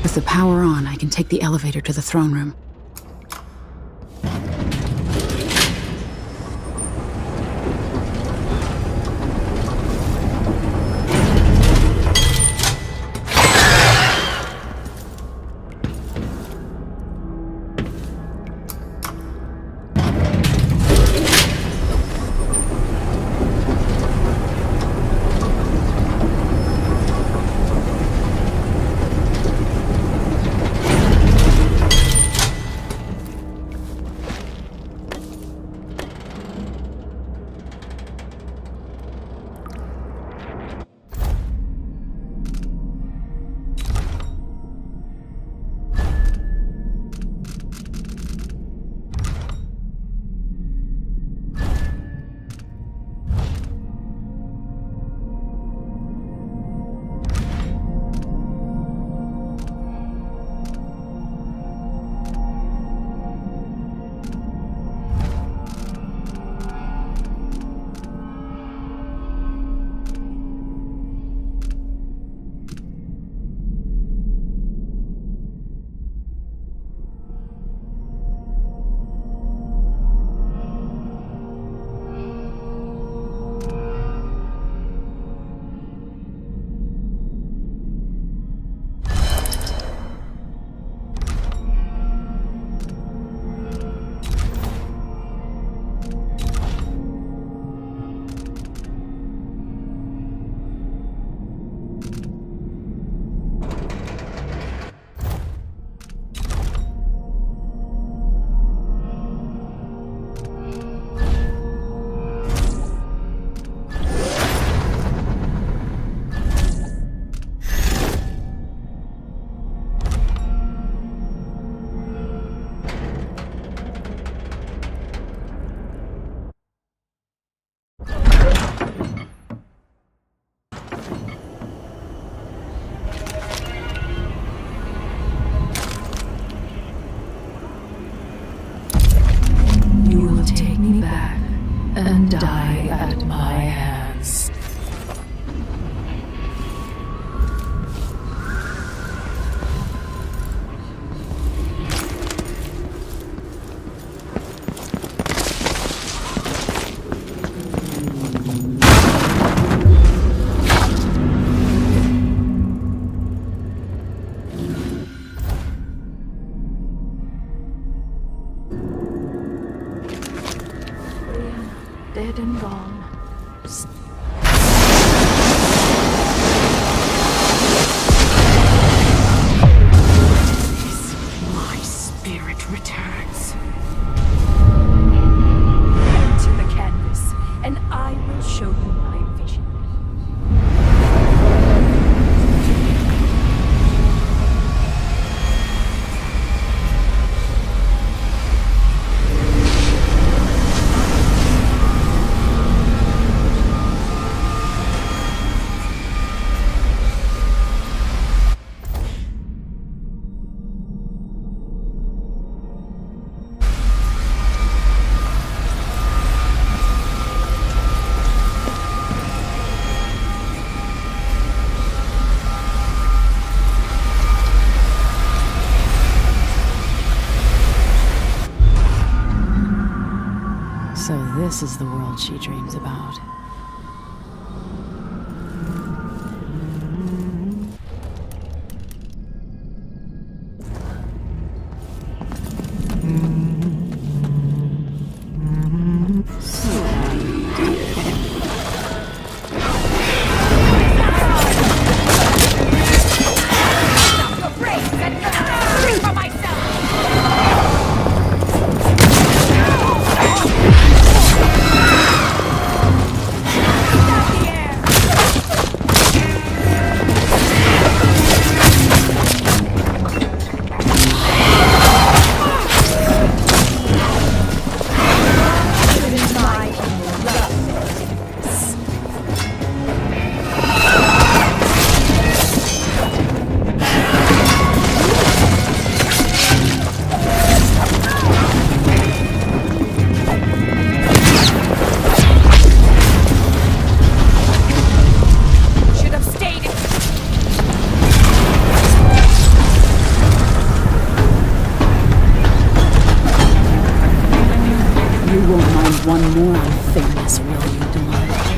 With the power on, I can take the elevator to the throne room. This is the world she dreams about. One more unfairness, will you, Delilah?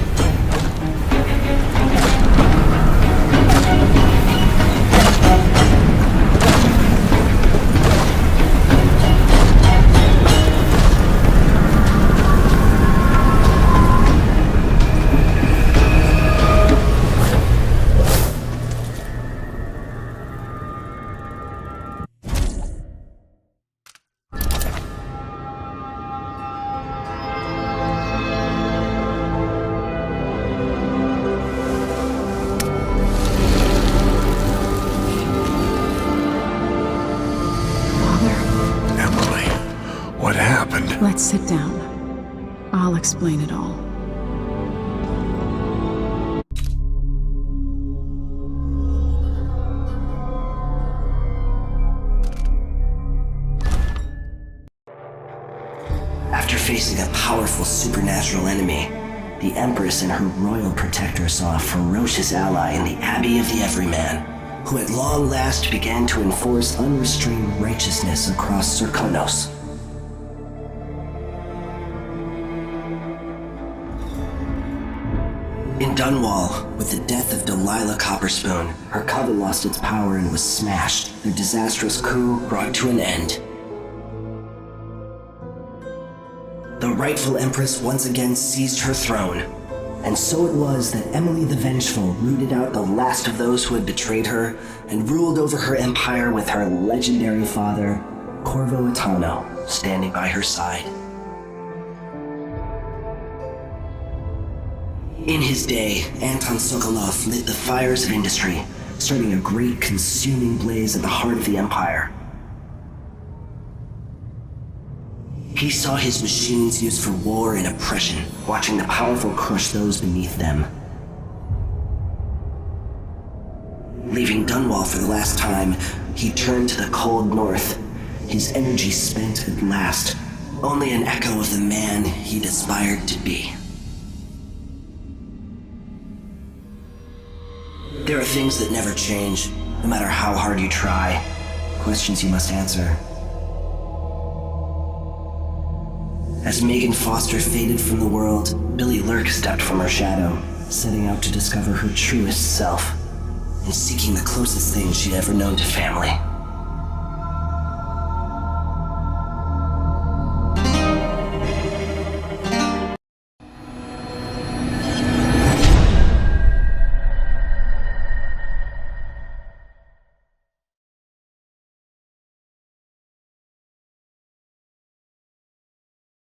Let's sit down. I'll explain it all. After facing a powerful supernatural enemy, the Empress and her royal protector saw a ferocious ally in the Abbey of the Everyman, who at long last began to enforce unrestrained righteousness across Serkonos. In Dunwall, with the death of Delilah Copperspoon, her coven lost its power and was smashed, their disastrous coup brought to an end. The rightful Empress once again seized her throne, and so it was that Emily the Vengeful rooted out the last of those who had betrayed her and ruled over her empire with her legendary father, Corvo Attano, standing by her side. In his day, Anton Sokolov lit the fires of industry, starting a great consuming blaze at the heart of the empire. He saw his machines used for war and oppression, watching the powerful crush those beneath them. Leaving Dunwall for the last time, he turned to the cold north, his energy spent at last, only an echo of the man he'd aspired to be. There are things that never change, no matter how hard you try. Questions you must answer. As Megan Foster faded from the world, Billy Lurk stepped from her shadow, setting out to discover her truest self, and seeking the closest thing she'd ever known to family.